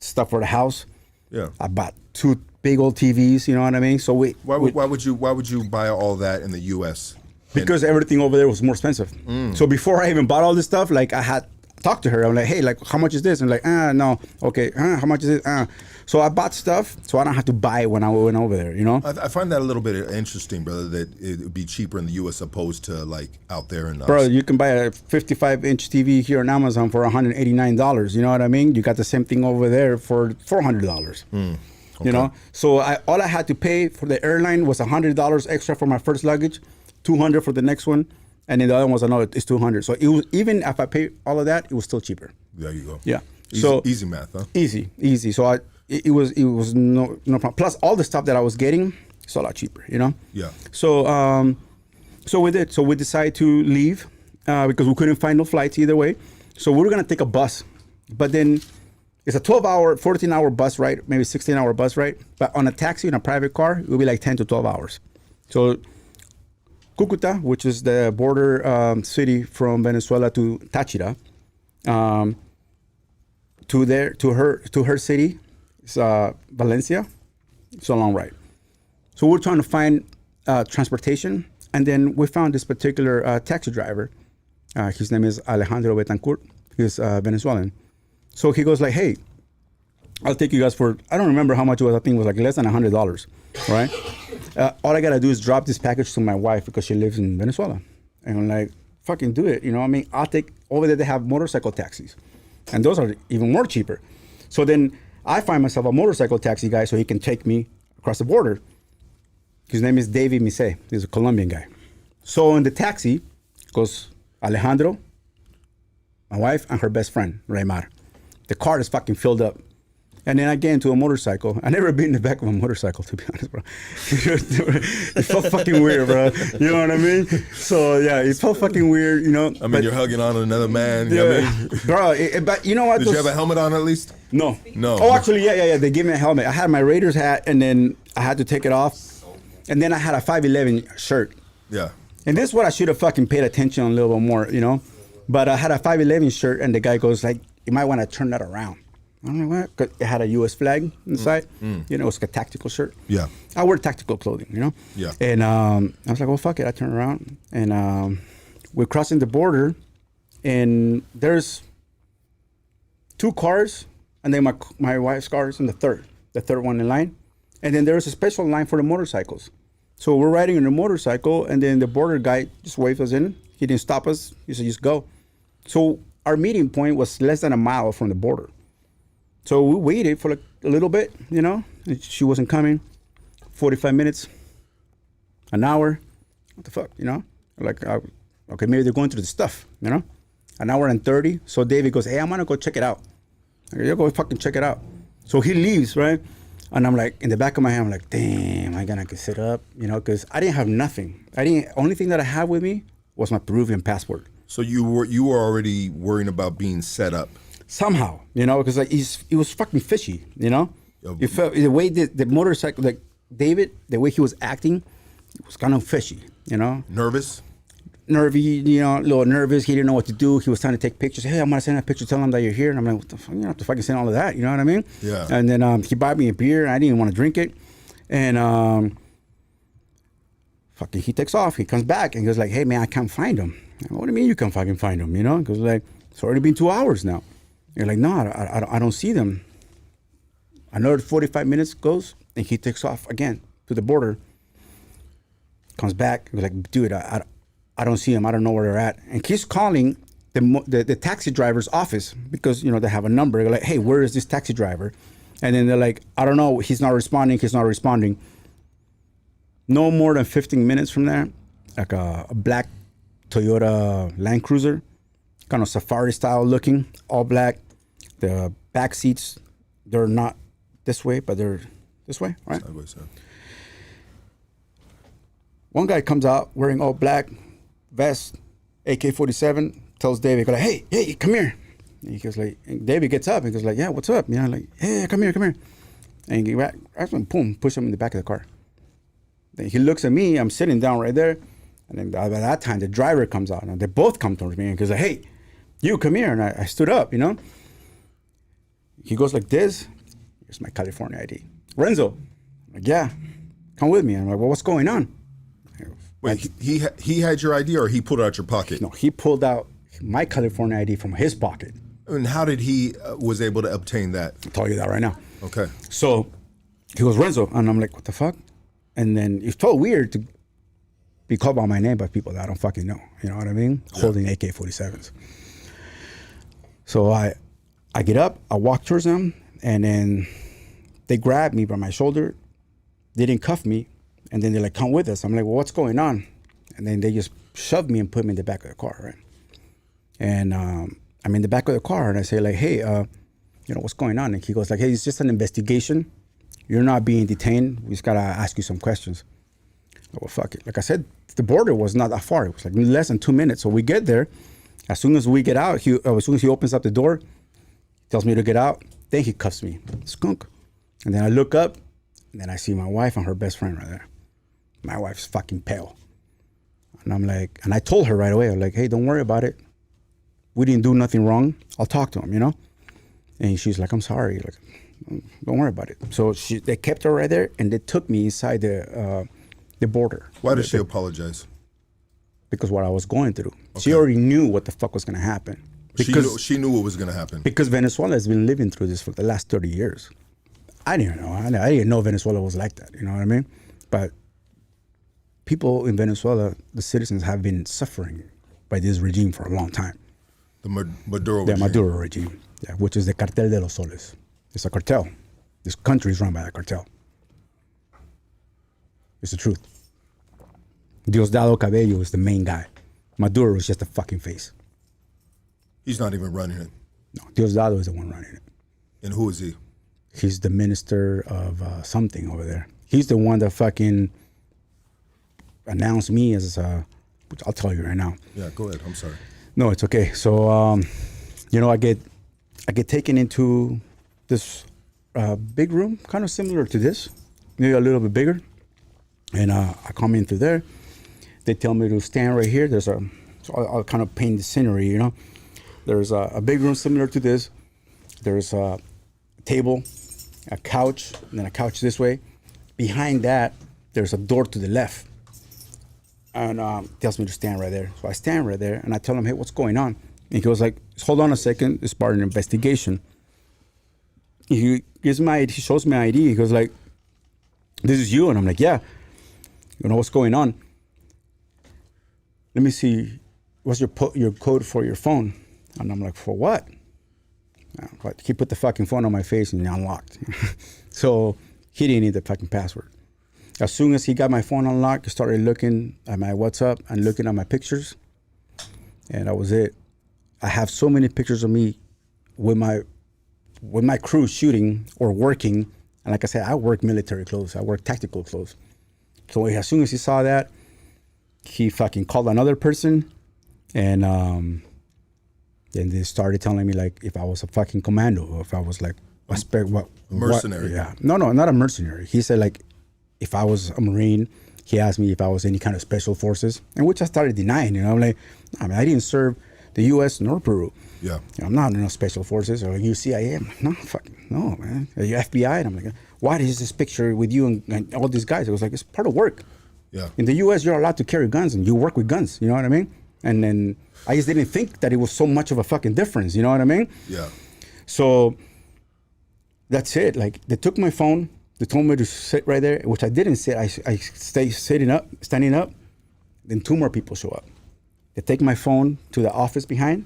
stuff for the house.
Yeah.
I bought 2 big old TVs. You know what I mean? So
Why would you buy all that in the U.S.?
because everything over there was more expensive. So before I even bought all this stuff, like I had talked to her. I'm like, hey, like how much is this? And like, no, okay, how much is it? So I bought stuff so I don't have to buy it when I went over there. You know?
I find that a little bit interesting, brother. That it would be cheaper in the U.S. opposed to like out there in.
Bro, you can buy a 55-inch TV here on Amazon for $189. You know what I mean? You got the same thing over there for $400. You know? So all I had to pay for the airline was $100 extra for my first luggage, $200 for the next one, and then the other one was another. It's $200. So it was, even if I pay all of that, it was still cheaper.
There you go.
Yeah.
Easy,
So
easy math, huh?
Easy. So it was no problem. Plus all the stuff that I was getting, it's a lot cheaper. You know?
Yeah.
So so we did. So we decided to leave because we couldn't find no flights either way. So we were gonna take a bus, but then it's a 12-hour, 14-hour bus ride, maybe 16-hour bus ride. But on a taxi in a private car, it would be like 10 to 12 hours. So Cucuta, which is the border city from Venezuela to Táchira, to her city, it's Valencia. It's a long ride. So we're trying to find transportation, and then we found this particular taxi driver. His name is Alejandro Betancourt. He's Venezuelan. So he goes like, hey, I'll take you guys for, I don't remember how much it was. I think it was like less than $100, right? All I got to do is drop this package to my wife because she lives in Venezuela. And I'm like, fucking do it. You know what I mean? I'll take, over there they have motorcycle taxis. And those are even more cheaper. So then I find myself a motorcycle taxi guy so he can take me across the border. His name is David Mise. He's a Colombian guy. So in the taxi goes Alejandro, my wife, and her best friend, Raymar. The car is fucking filled up. And then I get into a motorcycle. I never been in the back of a motorcycle, to be honest, bro. It felt fucking weird, bro. You know what I mean? So, yeah, it felt fucking weird, you know.
I mean, you're hugging on another man. You know what I mean?
Bro, but you know what?
Did you have a helmet on at least?
No.
No.
Oh, actually, yeah. They gave me a helmet. I had my Raiders hat, and then I had to take it off. And then I had a 5'11" shirt.
Yeah.
And this is what I should have fucking paid attention on a little bit more, you know? But I had a 5'11" shirt, and the guy goes like, you might want to turn that around. I'm like, what? 'Cause it had a U.S. flag inside. You know, it was like a tactical shirt.
Yeah.
I wear tactical clothing, you know?
Yeah.
And I was like, well, fuck it. I turned around. And we're crossing the border, and there's 2 cars, and then my wife's car is in the third one in line. And then there's a special line for the motorcycles. So we're riding on a motorcycle, and then the border guy just waved us in. He didn't stop us. He said, just go. So our meeting point was less than a mile from the border. So we waited for like a little bit, you know. She wasn't coming. 45 minutes, an hour. What the fuck, you know? Like, okay, maybe they're going through the stuff, you know? An hour and 30. So David goes, hey, I'm going to go check it out. I go, you go fucking check it out. So he leaves, right? And I'm like, in the back of my head, I'm like, damn, I gotta sit up, you know, because I didn't have nothing. Only thing that I had with me was my Peruvian passport.
So you were already worrying about being set up.
Somehow, you know, because like it was fucking fishy, you know. You felt the way the motorcycle, like David, the way he was acting, it was kind of fishy, you know. Nervy, you know, a little nervous. He didn't know what to do. He was trying to take pictures. Hey, I'm gonna send a picture, tell him that you're here. And I'm like, what the fuck? You don't have to fucking send all of that. You know what I mean?
Yeah.
And then he bought me a beer. I didn't even want to drink it. And fucking, he takes off. He comes back and goes like, hey man, I can't find him. I go, what do you mean you can't fucking find him? You know? Because like, it's already been 2 hours now. You're like, no, I don't see them. Another 45 minutes goes, and he takes off again to the border. Comes back, goes like, dude, I I don't see them. I don't know where they're at. And keeps calling the taxi driver's office because, you know, they have a number. They're like, hey, where is this taxi driver? And then they're like, I don't know. He's not responding. He's not responding. No more than 15 minutes from there, like a black Toyota Land Cruiser, kind of safari style looking, all black. The back seats, they're not this way, but they're this way, right?
Sideways, yeah.
One guy comes out wearing all black, vest, AK-47, tells David, like, hey, come here. And he goes like, and David gets up and goes like, yeah, what's up? You know, like, hey, come here. And he grabs him, boom, push him in the back of the car. Then he looks at me, I'm sitting down right there. And then by that time, the driver comes out and they both come towards me and goes like, hey, you come here. And I stood up, you know. He goes like this. Here's my California ID. Renzo. I'm like, yeah, come with me. I'm like, well, what's going on?
Wait, he had your ID or he pulled it out your pocket?
No, he pulled out my California ID from his pocket.
And how did he was able to obtain that?
I'll tell you that right now.
Okay.
So he goes, Renzo. And I'm like, what the fuck? And then it's so weird to be called by my name by people that I don't fucking know. You know what I mean? Yeah. Holding AK-47s. So I get up, I walk towards them, and then they grab me by my shoulder. They didn't cuff me. And then they're like, come with us. I'm like, well, what's going on? And then they just shoved me and put me in the back of the car, right? And I'm in the back of the car, and I say like, hey, you know, what's going on? And he goes like, hey, it's just an investigation. You're not being detained. We just got to ask you some questions. Well, fuck it. Like I said, the border was not that far. It was like less than 2 minutes. So we get there. As soon as we get out, as soon as he opens up the door, tells me to get out. Then he cuffs me, skunk. And then I look up, and then I see my wife and her best friend right there. My wife's fucking pale. And I'm like, and I told her right away, I'm like, hey, don't worry about it. We didn't do nothing wrong. I'll talk to him, you know? And she's like, I'm sorry. Like, don't worry about it. So they kept her right there, and they took me inside the border.
Why did she apologize?
Because what I was going through.
Okay.
She already knew what the fuck was going to happen. Because
she knew what was going to happen.
Because Venezuela has been living through this for the last 30 years. I didn't know. I didn't know Venezuela was like that. You know what I mean? But people in Venezuela, the citizens, have been suffering by this regime for a long time.
The Maduro regime.
The Maduro regime, yeah, which is the Cartel de los Soles. It's a cartel. This country is run by a cartel. It's the truth. Diosdado Cabello is the main guy. Maduro is just a fucking face.
He's not even running it.
No, Diosdado is the one running it.
And who is he?
He's the minister of something over there. He's the one that fucking announced me as which I'll tell you right now.
Yeah, go ahead. I'm sorry.
No, it's okay. So, you know, I get taken into this big room, kind of similar to this, maybe a little bit bigger. And I come in through there. They tell me to stand right here. So I'll kind of paint the scenery, you know. There's a big room similar to this. There's a table, a couch, and then a couch this way. Behind that, there's a door to the left. And tells me to stand right there. So I stand right there, and I tell him, hey, what's going on? And he goes like, hold on a second. It's part of an investigation. He shows me ID. He goes like, this is you? And I'm like, yeah. You know, what's going on? Let me see. What's your code for your phone? And I'm like, for what? He put the fucking phone on my face and unlocked. So he didn't need the fucking password. As soon as he got my phone unlocked, I started looking at my WhatsApp and looking at my pictures. And that was it. I have so many pictures of me with my crew shooting or working. And like I said, I work military clothes. I work tactical clothes. So as soon as he saw that, he fucking called another person. And then they started telling me like if I was a fucking commando or if I was like a
mercenary.
Yeah. No, not a mercenary. He said like if I was a Marine, he asked me if I was any kind of special forces, and which I started denying. You know, I'm like, I didn't serve the U.S. nor Peru.
Yeah.
You know, I'm not in no special forces or UCIA. I'm like, no, fucking no, man. Are you FBI? And I'm like, why is this picture with you and all these guys? It was like, it's part of work.
Yeah.
In the U.S., you're allowed to carry guns and you work with guns. You know what I mean? And then I just didn't think that it was so much of a fucking difference. You know what I mean?
Yeah.
So that's it. Like they took my phone. They told me to sit right there, which I didn't sit. I stay standing up. Then two more people show up. They take my phone to the office behind,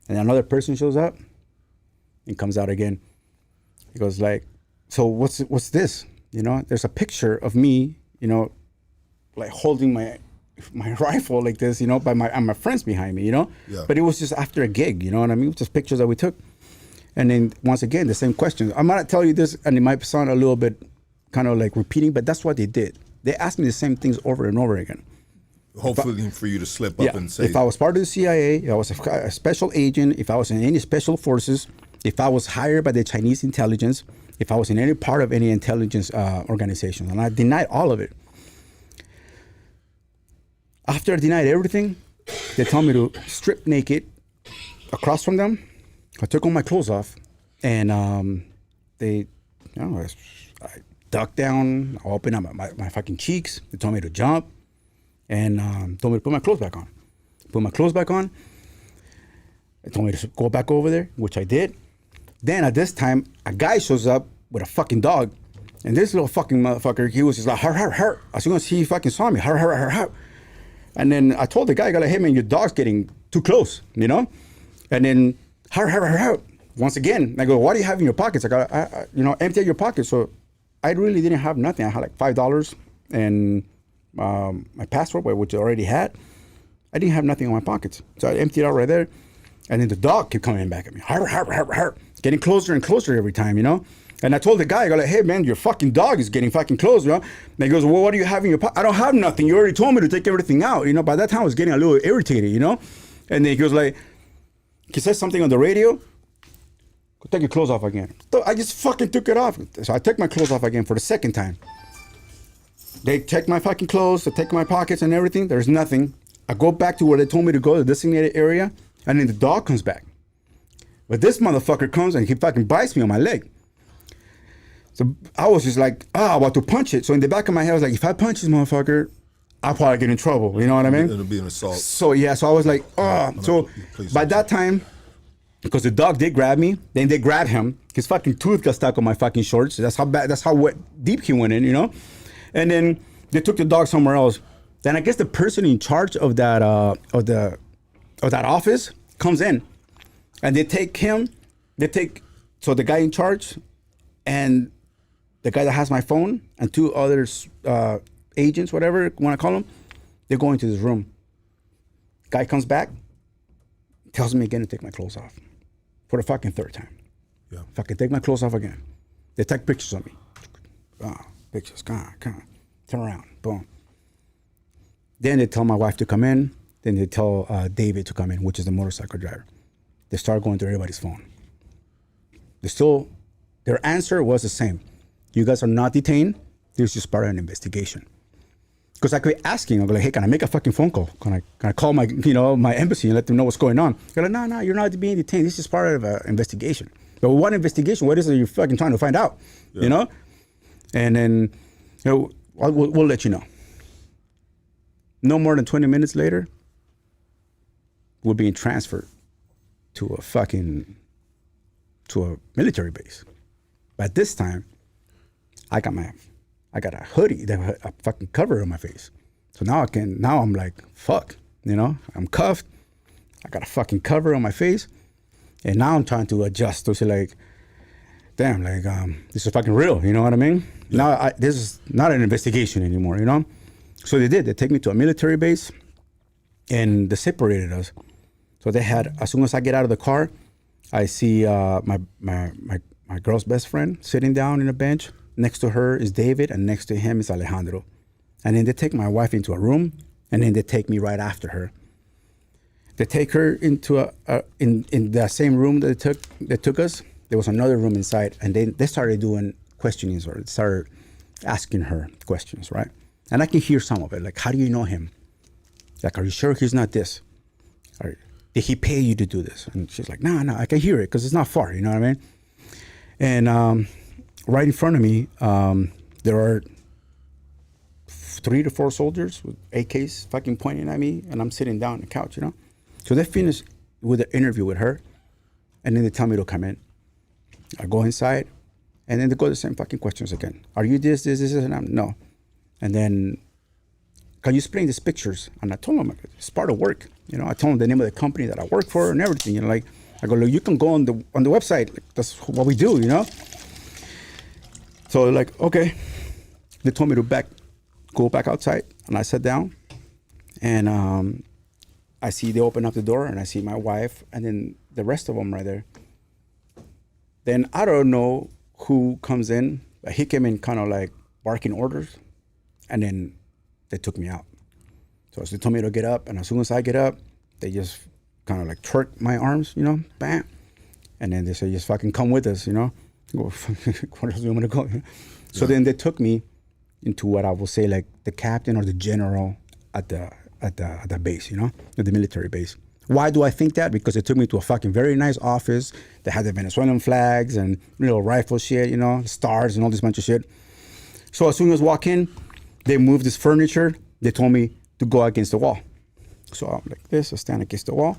and another person shows up and comes out again. He goes like, so what's this? You know, there's a picture of me, you know, like holding my rifle like this, you know, and my friends behind me, you know.
Yeah.
But it was just after a gig, you know what I mean? Just pictures that we took. And then once again, the same questions. I'm gonna tell you this, and it might sound a little bit kind of like repeating, but that's what they did. They asked me the same things over and over again.
Hopefully for you to slip up and say,
if I was part of the CIA, if I was a special agent, if I was in any special forces, if I was hired by the Chinese intelligence, if I was in any part of any intelligence organization, and I denied all of it. After I denied everything, they told me to strip naked across from them. I took all my clothes off, and I ducked down, I opened up my fucking cheeks. They told me to jump, and told me to put my clothes back on. Put my clothes back on. They told me to go back over there, which I did. Then at this time, a guy shows up with a fucking dog, and this little fucking motherfucker, he was just like, har. As soon as he fucking saw me, har. And then I told the guy, I go like, hey man, your dog's getting too close, you know? And then, har. Once again, I go, what do you have in your pockets? I go, empty out your pockets. So I really didn't have nothing. I had like $5 and my passport, which I already had. I didn't have nothing in my pockets. So I emptied it out right there. And then the dog kept coming back at me, har. Getting closer and closer every time, you know? And I told the guy, I go like, hey man, your fucking dog is getting fucking close, you know? And he goes, well, what do you have in your pocket? I don't have nothing. You already told me to take everything out. You know, by that time I was getting a little irritated, you know? And then he goes like, he says something on the radio, go take your clothes off again. So I just fucking took it off. So I took my clothes off again for the second time. They check my fucking clothes, they take my pockets and everything. There's nothing. I go back to where they told me to go, the designated area, and then the dog comes back. But this motherfucker comes and he fucking bites me on my leg. So I was just like, about to punch it. So in the back of my head, I was like, if I punch this motherfucker, I'll probably get in trouble. You know what I mean?
it'll be an assault.
So yeah, so I was like, So by that time, because the dog did grab me, then they grabbed him. His fucking tooth got stuck on my fucking shorts. That's how bad, that's how deep he went in, you know? And then they took the dog somewhere else. Then I guess the person in charge of that that office comes in. And they take so the guy in charge and the guy that has my phone and two other agents, whatever you want to call them, they go into this room. Guy comes back, tells me again to take my clothes off for the fucking third time.
Yeah.
Fucking take my clothes off again. They take pictures of me. Pictures, come on. Turn around, boom. Then they tell my wife to come in. Then they tell David to come in, which is the motorcycle driver. They start going through everybody's phone. Their answer was the same. You guys are not detained. This is just part of an investigation. Because I kept asking, I'm like, hey, can I make a fucking phone call? Can I call my embassy and let them know what's going on? They're like, no, you're not being detained. This is part of an investigation. But what investigation? What is it you're fucking trying to find out? Yeah. You know? And then, we'll let you know. No more than 20 minutes later, we're being transferred to a military base. But this time, I got a hoodie, a fucking cover on my face. So now I'm like, fuck, you know, I'm cuffed. I got a fucking cover on my face. And now I'm trying to adjust to say like, damn, like, this is fucking real, you know what I mean? Yeah. Now this is not an investigation anymore, you know? So they take me to a military base and they separated us. So they had, as soon as I get out of the car, I see my girl's best friend sitting down in a bench. Next to her is David, and next to him is Alejandro. And then they take my wife into a room, and then they take me right after her. They take her into in the same room that they took us. There was another room inside, and they started doing questionings, or they started asking her questions, right? And I can hear some of it, like, how do you know him? Like, are you sure he's not this? Or, did he pay you to do this? And she's like, no, I can hear it because it's not far, you know what I mean? And right in front of me, there are 3 to 4 soldiers with AKs fucking pointing at me, and I'm sitting down on the couch, you know? So they finish with the interview with her, and then they tell me to come in. I go inside, and then they go the same fucking questions again. Are you this, and I'm no. And then, can you explain these pictures? And I told them, it's part of work. You know, I told him the name of the company that I work for and everything. You know, like I go, look, you can go on the website. Like, that's what we do. You know. So they're like, okay. They told me to go back outside, and I sat down, and I see they open up the door, and I see my wife, and then the rest of them right there. Then I don't know who comes in, but he came in kind of like barking orders, and then they took me out. So they told me to get up, and as soon as I get up, they just kind of like twerk my arms, you know, bam. And then they say, just fucking come with us, you know. I go, where else do you want to go? So then they took me into what I will say like the captain or the general at the base, you know, at the military base. Why do I think that? Because they took me to a fucking very nice office that had the Venezuelan flags and little rifle shit, you know, stars and all this bunch of shit. So as soon as I walk in, they moved this furniture. They told me to go against the wall. So I'm like this, I stand against the wall.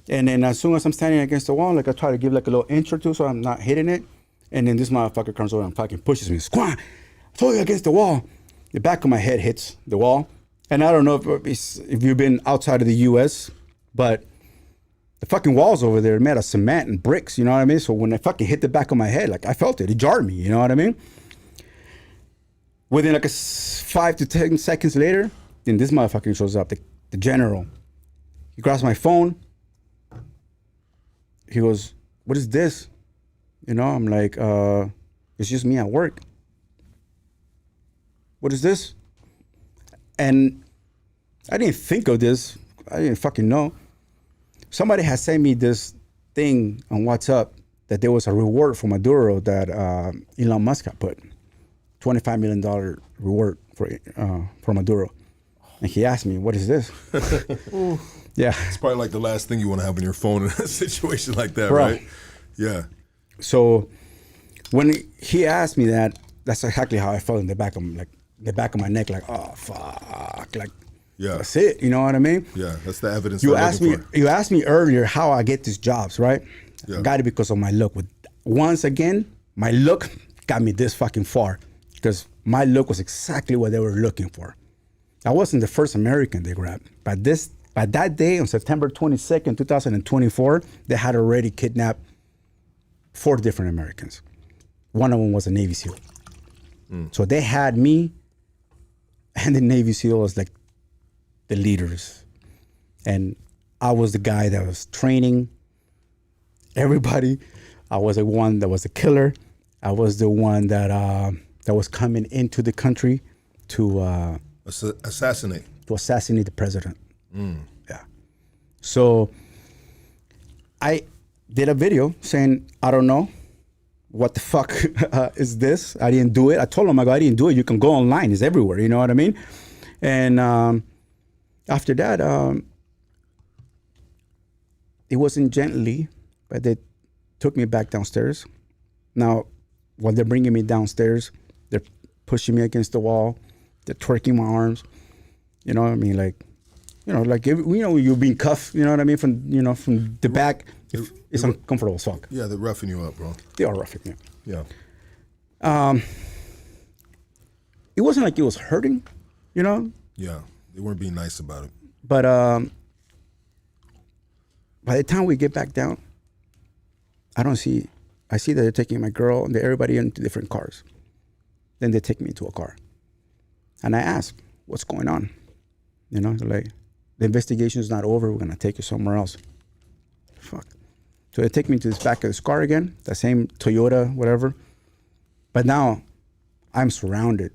And then as soon as I'm standing against the wall, like I try to give like a little inch or two so I'm not hitting it. And then this motherfucker comes over and fucking pushes me. Squat! I told you against the wall. The back of my head hits the wall. And I don't know if you've been outside of the U.S., but the fucking walls over there are made of cement and bricks, you know what I mean? So when I fucking hit the back of my head, like I felt it. It jarred me, you know what I mean? Within like 5 to 10 seconds later, then this motherfucker shows up, the general. He grabs my phone. He goes, what is this? You know, I'm like, it's just me at work. What is this? And I didn't think of this. I didn't fucking know. Somebody had sent me this thing on WhatsApp that there was a reward for Maduro that Elon Musk had put. $25 million reward for Maduro. And he asked me, what is this? Yeah.
It's probably like the last thing you want to have on your phone in a situation like that,
Bro.
right? Yeah.
So when he asked me that, that's exactly how I felt in the back of my neck, like, oh fuck, like,
Yeah.
that's it. You know what I mean?
Yeah, that's the evidence.
You
they're
asked me.
looking for.
You asked me earlier how I get these jobs, right?
Yeah.
I got it because of my look. Once again, my look got me this fucking far because my look was exactly what they were looking for. I wasn't the first American they grabbed, but that day on September 22nd, 2024, they had already kidnapped 4 different Americans. One of them was a Navy SEAL. So they had me and the Navy SEAL as like the leaders. And I was the guy that was training everybody. I was the one that was the killer. I was the one that was coming into the country to
Assassinate.
assassinate the president. Yeah. So I did a video saying, I don't know what the fuck is this. I didn't do it. I told him, I didn't do it. You can go online. It's everywhere. You know what I mean? And after that, it wasn't gently, but they took me back downstairs. Now, while they're bringing me downstairs, they're pushing me against the wall. They're twerking my arms. You know what I mean? Like, like, you're being cuffed, you know what I mean? From the back. It's uncomfortable as fuck.
Yeah, they're roughing you up, bro.
They are roughing me.
Yeah.
It wasn't like it was hurting, you know?
Yeah, they weren't being nice about it.
But by the time we get back down, I see that they're taking my girl and everybody into different cars. Then they take me into a car. And I ask, what's going on? You know, they're like, the investigation is not over. We're going to take you somewhere else. Fuck. So they take me to this back of this car again, the same Toyota, whatever. But now I'm surrounded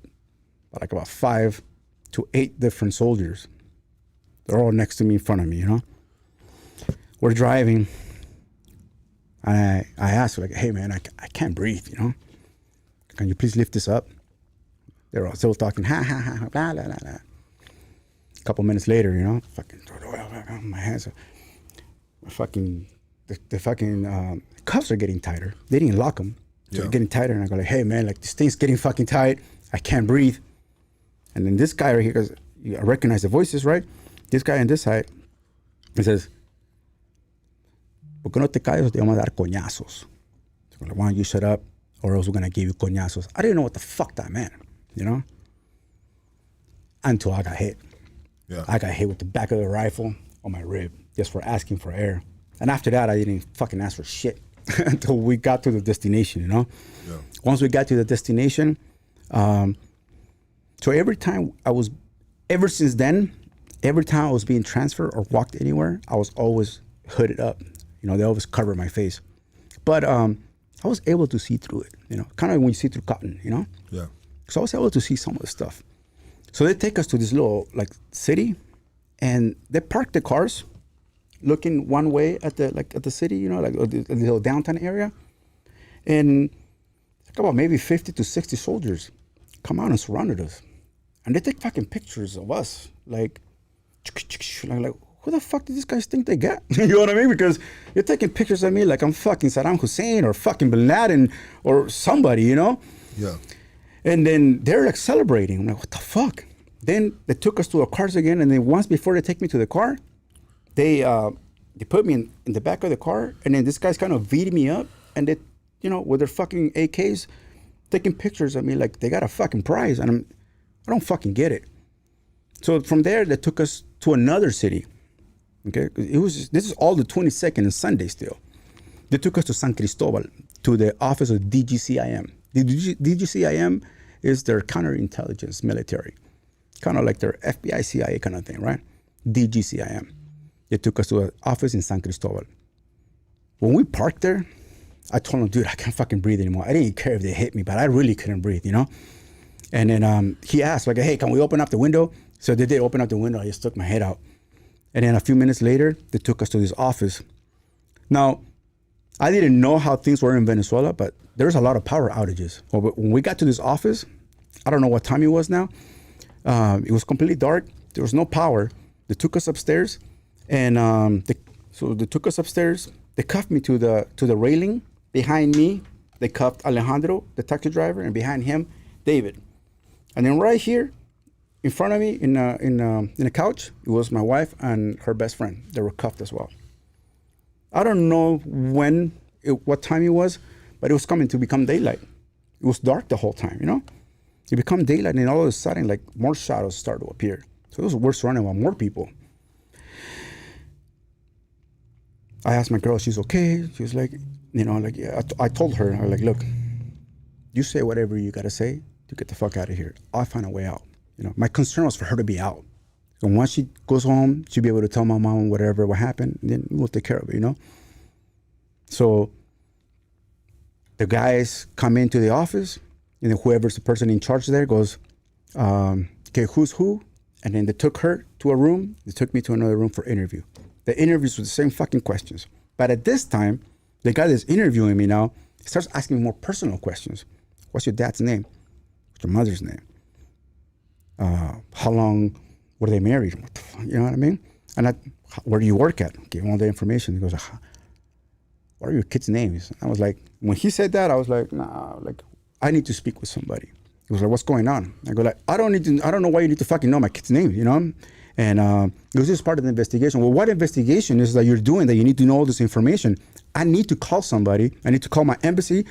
by like about 5 to 8 different soldiers. They're all next to me, in front of me, you know? We're driving. And I asked, like, hey, man, I can't breathe, you know? Can you please lift this up? They're all still talking, ha, ha, ha, blah, blah, blah, blah. A couple minutes later, you know, fucking, my hands are, the fucking cuffs are getting tighter. They didn't lock them. So they're getting tighter. And I go like, hey, man, like, this thing's getting fucking tight. I can't breathe. And then this guy right here goes, I recognize the voices, right? This guy on this side, he says, ¿por qué no te callas? Te vamos a dar coñazos. So like, why don't you shut up or else we're going to give you coñazos. I didn't know what the fuck that meant, you know? Until I got hit.
Yeah.
I got hit with the back of the rifle on my rib just for asking for air. And after that, I didn't fucking ask for shit until we got to the destination, you know?
Yeah.
Once we got to the destination, so every time ever since then, every time I was being transferred or walked anywhere, I was always hooded up. You know, they always covered my face. But I was able to see through it, you know, kind of like when you see through cotton, you know?
Yeah.
So I was able to see some of the stuff. So they take us to this little like city, and they park the cars looking one way at the city, you know, like the little downtown area. And like about maybe 50 to 60 soldiers come out and surrounded us. And they take fucking pictures of us. Like who the fuck did these guys think they get? You know what I mean? Because you're taking pictures of me like I'm fucking Saddam Hussein or fucking Bin Laden or somebody, you know?
Yeah.
And then they're like celebrating. I'm like, what the fuck? Then they took us to our cars again. And then once before they take me to the car, they put me in the back of the car. And then this guy's kind of beating me up. And they, you know, with their fucking AKs, taking pictures of me like they got a fucking prize. And I don't fucking get it. So from there, they took us to another city. Okay, this is all the 22nd and Sunday still. They took us to San Cristobal, to the office of DGCIM. The DGCIM is their counterintelligence military, kind of like their FBI, CIA kind of thing, right? DGCIM. They took us to an office in San Cristobal. When we parked there, I told them, dude, I can't fucking breathe anymore. I didn't care if they hit me, but I really couldn't breathe, you know? And then he asked, like, hey, can we open up the window? So they did open up the window. I just stuck my head out. And then a few minutes later, they took us to this office. Now, I didn't know how things were in Venezuela, but there's a lot of power outages. When we got to this office, I don't know what time it was now. It was completely dark. There was no power. They took us upstairs, and they took us upstairs. They cuffed me to the railing. Behind me, they cuffed Alejandro, the taxi driver, and behind him, David. And then right here, in front of me, in a couch, it was my wife and her best friend. They were cuffed as well. I don't know what time it was, but it was coming to become daylight. It was dark the whole time, you know? It became daylight, and all of a sudden, like, more shadows started to appear. So we're surrounded by more people. I asked my girl, she's okay. She was like, you know, like, yeah. I told her, I was like, look, you say whatever you gotta say to get the fuck out of here. I'll find a way out. You know, my concern was for her to be out. And once she goes home, she'll be able to tell my mom what happened, and then we'll take care of it, you know? So the guys come into the office, and then whoever's the person in charge there goes, okay, who's who? And then they took her to a room. They took me to another room for interview. The interviews were the same fucking questions. But at this time, the guy that's interviewing me now starts asking me more personal questions. What's your dad's name? What's your mother's name? How long were they married? What the fuck, you know what I mean? And where do you work at? Give him all the information. He goes, what are your kids' names? I was like, when he said that, I was like, nah, like, I need to speak with somebody. He was like, what's going on? I go like, I don't know why you need to fucking know my kid's name, you know? And it was just part of the investigation. Well, what investigation is that you're doing that you need to know all this information? I need to call somebody. I need to call my embassy.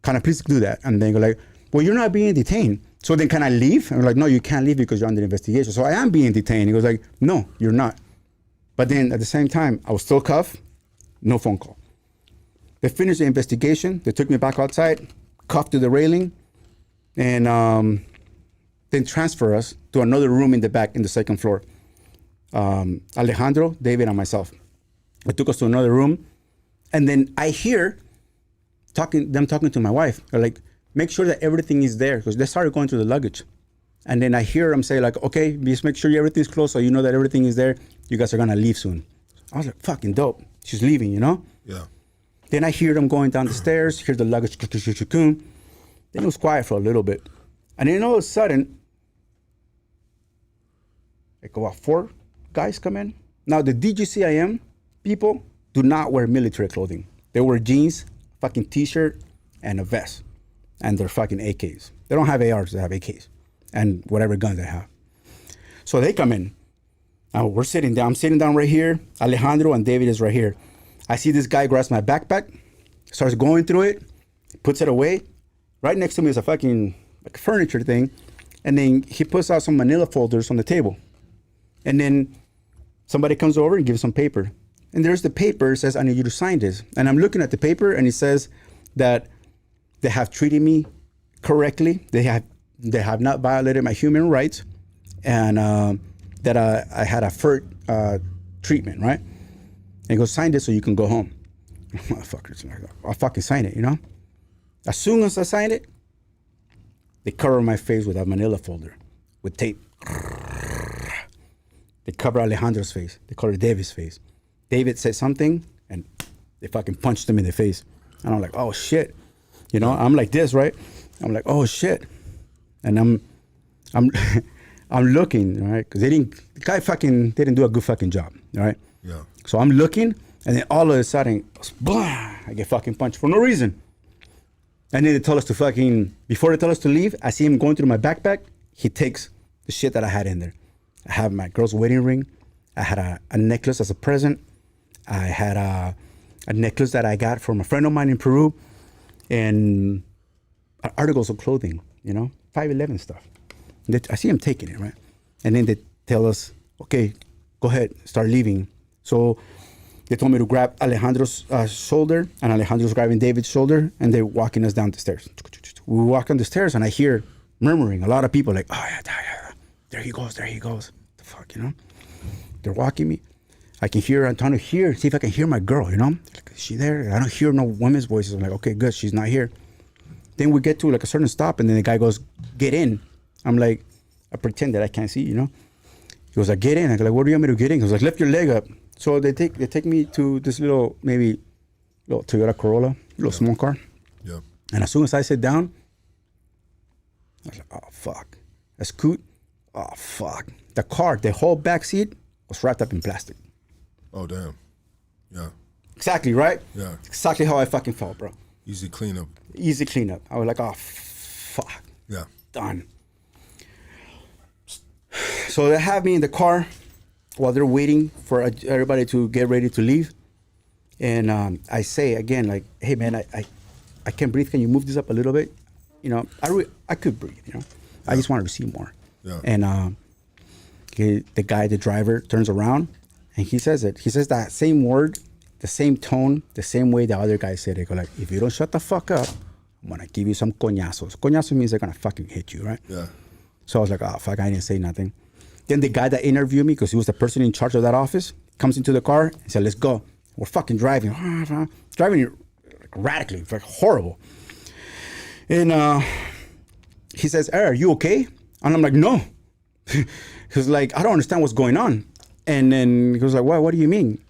Can I please do that? And they go like, well, you're not being detained. So then can I leave? And I'm like, no, you can't leave because you're under investigation. So I am being detained. He goes like, no, you're not. But then at the same time, I was still cuffed, no phone call. They finished the investigation. They took me back outside, cuffed to the railing, and then transfer us to another room in the back in the second floor. Alejandro, David, and myself. They took us to another room. And then I hear them talking to my wife. They're like, make sure that everything is there, because they started going through the luggage. And then I hear them say like, okay, just make sure everything's closed so you know that everything is there. You guys are gonna leave soon. I was like, fucking dope. She's leaving, you know?
Yeah.
Then I hear them going down the stairs, hear the luggage. Then it was quiet for a little bit. And then all of a sudden, like about 4 guys come in. Now the DGCIM people do not wear military clothing. They wear jeans, fucking t-shirt, and a vest. And they're fucking AKs. They don't have ARs, they have AKs. And whatever guns they have. So they come in. Now we're sitting down. I'm sitting down right here. Alejandro and David is right here. I see this guy grabs my backpack, starts going through it, puts it away. Right next to me is a fucking like furniture thing. And then he puts out some manila folders on the table. And then somebody comes over and gives some paper. And there's the paper, it says, I need you to sign this. And I'm looking at the paper and it says that they have treated me correctly. They have not violated my human rights, and that I had a fair treatment, right? And he goes, sign this so you can go home. Motherfuckers, I'll fucking sign it, you know? As soon as I sign it, they cover my face with a manila folder with tape. They cover Alejandro's face. They cover David's face. David said something, and they fucking punched him in the face. And I'm like, oh shit. You know, I'm like this, right? I'm like, oh shit. And I'm I'm looking, right? Because the guy fucking didn't do a good fucking job, right?
Yeah.
So I'm looking, and then all of a sudden, blah, I get fucking punched for no reason. And then they tell us to fucking, before they tell us to leave, I see him going through my backpack. He takes the shit that I had in there. I have my girl's wedding ring. I had a necklace as a present. I had a necklace that I got from a friend of mine in Peru, and articles of clothing, you know, 511 stuff. I see him taking it, right? And then they tell us, okay, go ahead, start leaving. So they told me to grab Alejandro's shoulder, and Alejandro's grabbing David's shoulder, and they're walking us down the stairs. We walk on the stairs, and I hear murmuring. A lot of people like, oh, yeah, there he goes. The fuck, you know? They're walking me. I can hear, I'm trying to hear, see if I can hear my girl, you know? Like, is she there? I don't hear no women's voices. I'm like, okay, good, she's not here. Then we get to like a certain stop, and then the guy goes, get in. I'm like, I pretend that I can't see, you know? He goes, like, get in. I go, like, what do you want me to get in? He goes, like, lift your leg up. So they take me to this little Toyota Corolla, little small car.
Yeah.
And as soon as I sit down, I was like, oh, fuck. I scoot. Oh, fuck. The car, the whole back seat was wrapped up in plastic.
Oh, damn. Yeah.
Exactly, right?
Yeah.
Exactly how I fucking felt, bro.
Easy cleanup.
Easy cleanup. I was like, oh, fuck.
Yeah.
Done. So they have me in the car while they're waiting for everybody to get ready to leave. And I say again, like, hey, man, I can't breathe. Can you move this up a little bit? You know, I could breathe, you know. I just wanted to see more.
Yeah.
And the driver turns around and he says it. He says that same word, the same tone, the same way the other guy said it. Go like, if you don't shut the fuck up, I'm going to give you some coñazos. Coñazos means they're going to fucking hit you, right?
Yeah.
So I was like, oh, fuck, I didn't say nothing. Then the guy that interviewed me, because he was the person in charge of that office, comes into the car and said, let's go. We're fucking driving. Driving radically, like horrible. And he says, hey, are you okay? And I'm like, no. He was like, I don't understand what's going on. And then he goes like, what do you mean?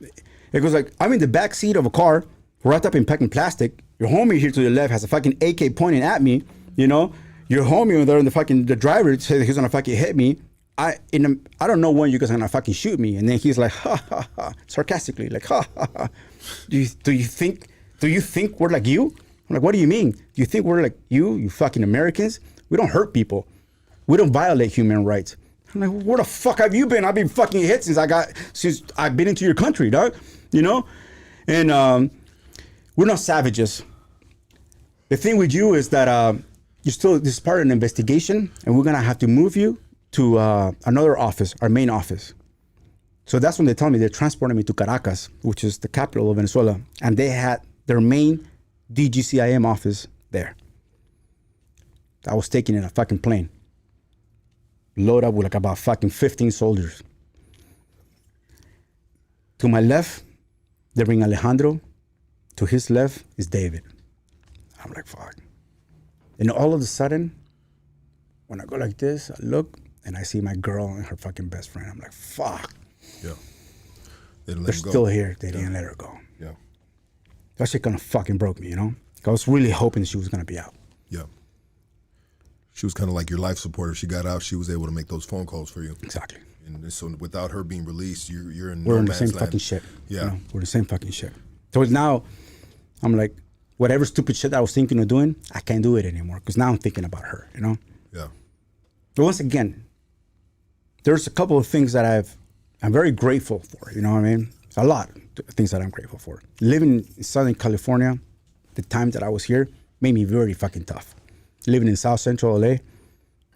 He goes like, I'm in the back seat of a car, wrapped up in packing plastic. Your homie here to the left has a fucking AK pointing at me, you know? Your homie over there in the driver said he's gonna fucking hit me. I don't know when you guys are gonna fucking shoot me. And then he's like, ha ha ha, sarcastically, like, ha ha ha. Do you think we're like you? I'm like, what do you mean? Do you think we're like you fucking Americans? We don't hurt people. We don't violate human rights. I'm like, where the fuck have you been? I've been fucking hit since I've been into your country, dog. You know? And we're not savages. The thing with you is that this is part of an investigation, and we're gonna have to move you to another office, our main office. So that's when they tell me they're transporting me to Caracas, which is the capital of Venezuela, and they had their main DGCIM office there. I was taken in a fucking plane, loaded up with like about fucking 15 soldiers. To my left, they bring Alejandro. To his left is David. I'm like, fuck. And all of a sudden, when I go like this, I look and I see my girl and her fucking best friend. I'm like, fuck.
Yeah. They're
still here. They didn't let her go.
Yeah.
That shit kind of fucking broke me, you know? I was really hoping she was going to be out.
Yeah. She was kind of like your life support. If she got out, she was able to make those phone calls for you.
Exactly.
And so without her being released, you're in
We're
no
in the
man's
same
land.
fucking shit.
Yeah.
You know? We're the same fucking shit. So now, I'm like, whatever stupid shit I was thinking of doing, I can't do it anymore. Because now I'm thinking about her, you know?
Yeah.
But once again, there's a couple of things that I'm very grateful for, you know what I mean? A lot of things that I'm grateful for. Living in Southern California, the time that I was here, made me very fucking tough. Living in South Central LA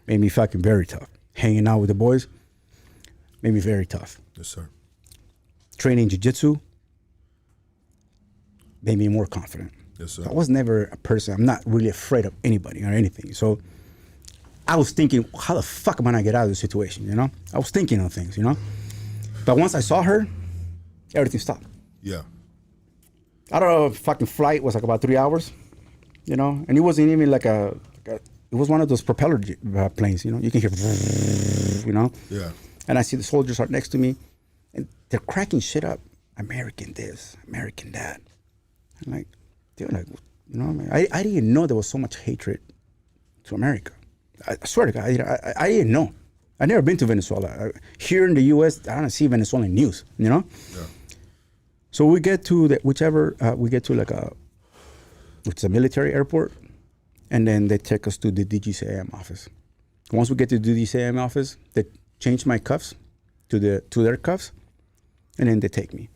made me fucking very tough. Hanging out with the boys made me very tough.
Yes, sir.
training jiu-jitsu made me more confident.
Yes, sir.
I was never a person, I'm not really afraid of anybody or anything. So I was thinking, how the fuck am I gonna get out of this situation, you know? I was thinking of things, you know? But once I saw her, everything stopped.
Yeah.
I don't know, fucking flight was like about 3 hours, you know? And it wasn't even like it was one of those propeller planes, you know? You can hear, you know?
Yeah.
And I see the soldiers are next to me, and they're cracking shit up. American this, American that. I'm like, dude, like, you know, I didn't know there was so much hatred to America. I swear to God, I didn't know. I never been to Venezuela. Here in the U.S., I don't see Venezuelan news, you know?
Yeah.
So we get to which is a military airport, and then they take us to the DGCAM office. Once we get to the DGCAM office, they change my cuffs to their cuffs, and then they take me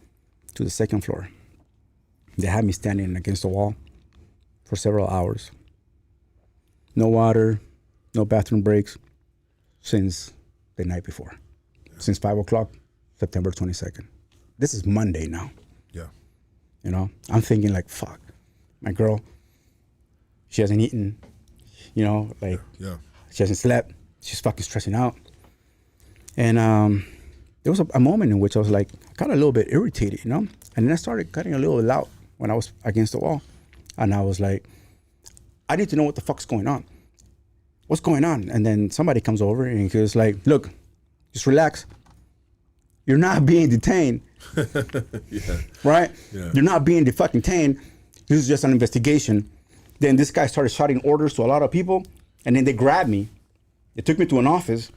to the second floor. They had me standing against the wall for several hours. No water, no bathroom breaks since the night before. Since 5 o'clock, September 22nd. This is Monday now.
Yeah.
You know, I'm thinking like, fuck, my girl, she hasn't eaten, you know, like
Yeah.
she hasn't slept. She's fucking stressing out. And there was a moment in which I was like, kind of a little bit irritated, you know? And then I started cutting a little loud when I was against the wall. And I was like, I need to know what the fuck's going on. What's going on? And then somebody comes over and he was like, look, just relax. You're not being detained.
Yeah.
Right?
Yeah.
You're not being fucking detained. This is just an investigation. Then this guy started shouting orders to a lot of people. And then they grabbed me. They took me to an office.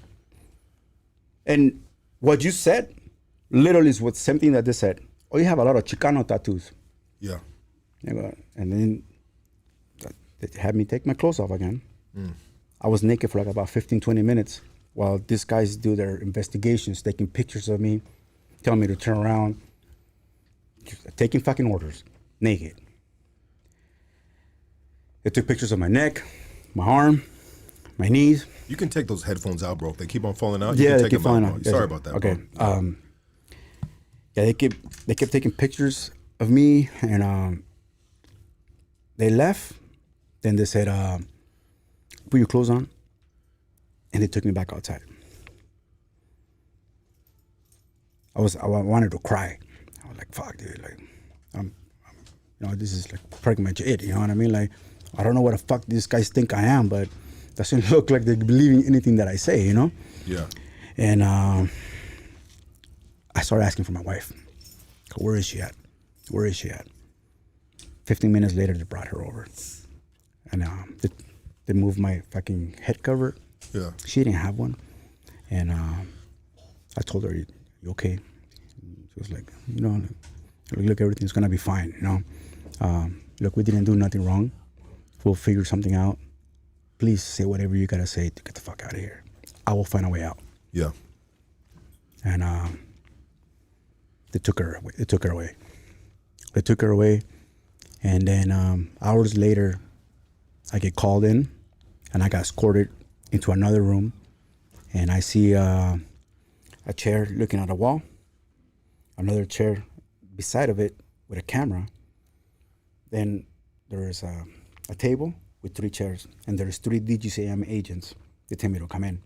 And what you said literally is what's something that they said. Oh, you have a lot of Chicano tattoos.
Yeah.
And then they had me take my clothes off again. I was naked for like about 15, 20 minutes while these guys do their investigations, taking pictures of me, telling me to turn around, taking fucking orders, naked. They took pictures of my neck, my arm, my knees.
You can take those headphones out, bro. If they keep on falling out, you
Yeah,
can
they
take
keep
them
falling
out,
out.
bro. Sorry about that,
Okay.
bro.
Yeah, they kept taking pictures of me, and they left. Then they said, put your clothes on, and they took me back outside. I wanted to cry. I was like, fuck, dude, like, this is like pretty much it, you know what I mean? Like, I don't know what the fuck these guys think I am, but doesn't look like they believe in anything that I say, you know?
Yeah.
And I started asking for my wife. Where is she at? Where is she at? 15 minutes later, they brought her over. And they moved my fucking head cover.
Yeah.
She didn't have one. And I told her, you okay? She was like, look, everything's going to be fine, you know? Look, we didn't do nothing wrong. We'll figure something out. Please say whatever you got to say to get the fuck out of here. I will find a way out.
Yeah.
And they took her away. And then hours later, I get called in, and I got escorted into another room, and I see a chair looking at a wall, another chair beside of it with a camera. Then there is a table with 3 chairs, and there's 3 DGCAM agents. They tell me to come in,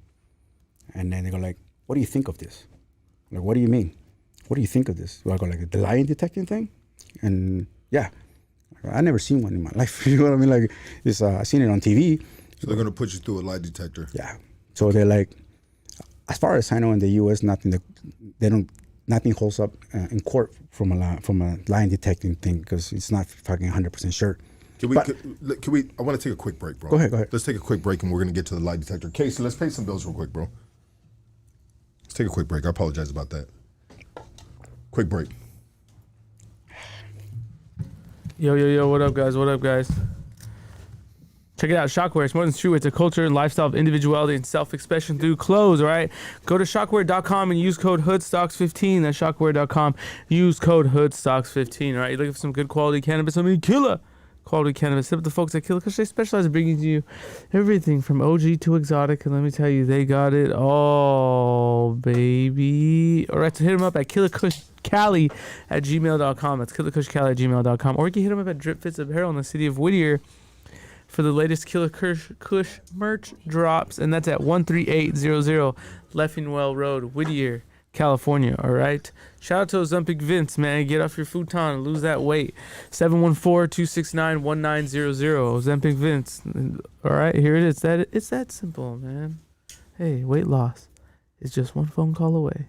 and then they go like, "What do you think of this?" I'm like, "What do you mean? What do you think of this?" Well, I go like, "The lie detecting thing?" And yeah, I never seen one in my life. You know what I mean? Like, I seen it on TV.
So they're gonna put you through a lie detector.
Yeah. So they're like, as far as I know, in the U.S., nothing holds up in court from a lie detecting thing because it's not fucking 100% sure.
Can we? I want to take a quick break, bro.
Go ahead.
Let's take a quick break, and we're gonna get to the lie detector. Casey, let's pay some bills real quick, bro. Let's take a quick break. I apologize about that. Quick break.
Yo, what up, guys? Check it out, Shockware. It's more than true. It's a culture and lifestyle of individuality and self-expression through clothes, all right? Go to shockware.com and use code HOODSTOCKS15. That's shockware.com. Use code HOODSTOCKS15, all right? You're looking for some good quality cannabis? I mean, killer. quality cannabis. Hit up the folks at Killakush. They specialize in bringing you everything from OG to exotic. And let me tell you, they got it all, baby. All right, so hit them up at Killakushcali@gmail.com. That's Killakushcali@gmail.com. Or you can hit them up at Drip Fits Apparel in the city of Whittier for the latest Killakush merch drops. And that's at 13800 Leffingwell Road, Whittier, California. All right. Shout out to Ozempic Vince, man. Get off your futon and lose that weight. 714-269-1900. Ozempic Vince. All right, here it is. It's that simple, man. Hey, weight loss is just one phone call away.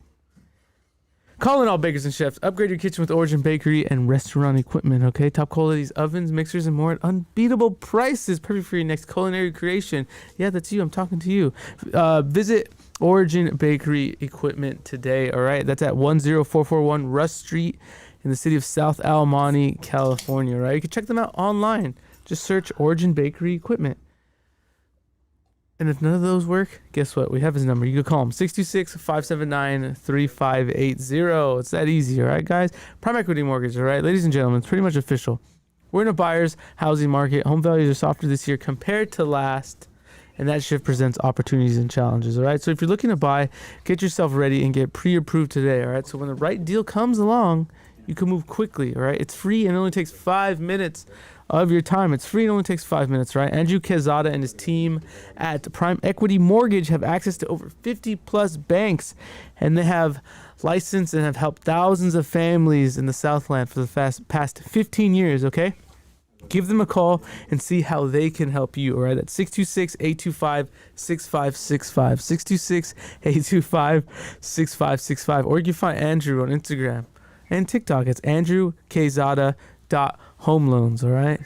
Calling all bakers and chefs. Upgrade your kitchen with Origin Bakery and restaurant equipment, okay? Top qualities, ovens, mixers, and more at unbeatable prices. Perfect for your next culinary creation. Yeah, that's you. I'm talking to you. Visit Origin Bakery Equipment today, all right? That's at 10441 Russ Street in the city of South Almonte, California, all right? You can check them out online. Just search Origin Bakery Equipment. And if none of those work, guess what? We have his number. You can call him 626-579-3580. It's that easy, all right, guys? Prime Equity Mortgage, all right? Ladies and gentlemen, it's pretty much official. We're in a buyer's housing market. Home values are softer this year compared to last, and that shift presents opportunities and challenges, all right? So if you're looking to buy, get yourself ready and get pre-approved today, all right? So when the right deal comes along, you can move quickly, all right? It's free and it only takes 5 minutes of your time. It's free and only takes 5 minutes, right? Andrew Quezada and his team at Prime Equity Mortgage have access to over 50 plus banks, and they have licensed and have helped thousands of families in the Southland for the past 15 years, okay? Give them a call and see how they can help you, all right? That's 626-825-6565, 626-825-6565, or you can find Andrew on Instagram and TikTok. It's andrewquezada.homeloans, all right?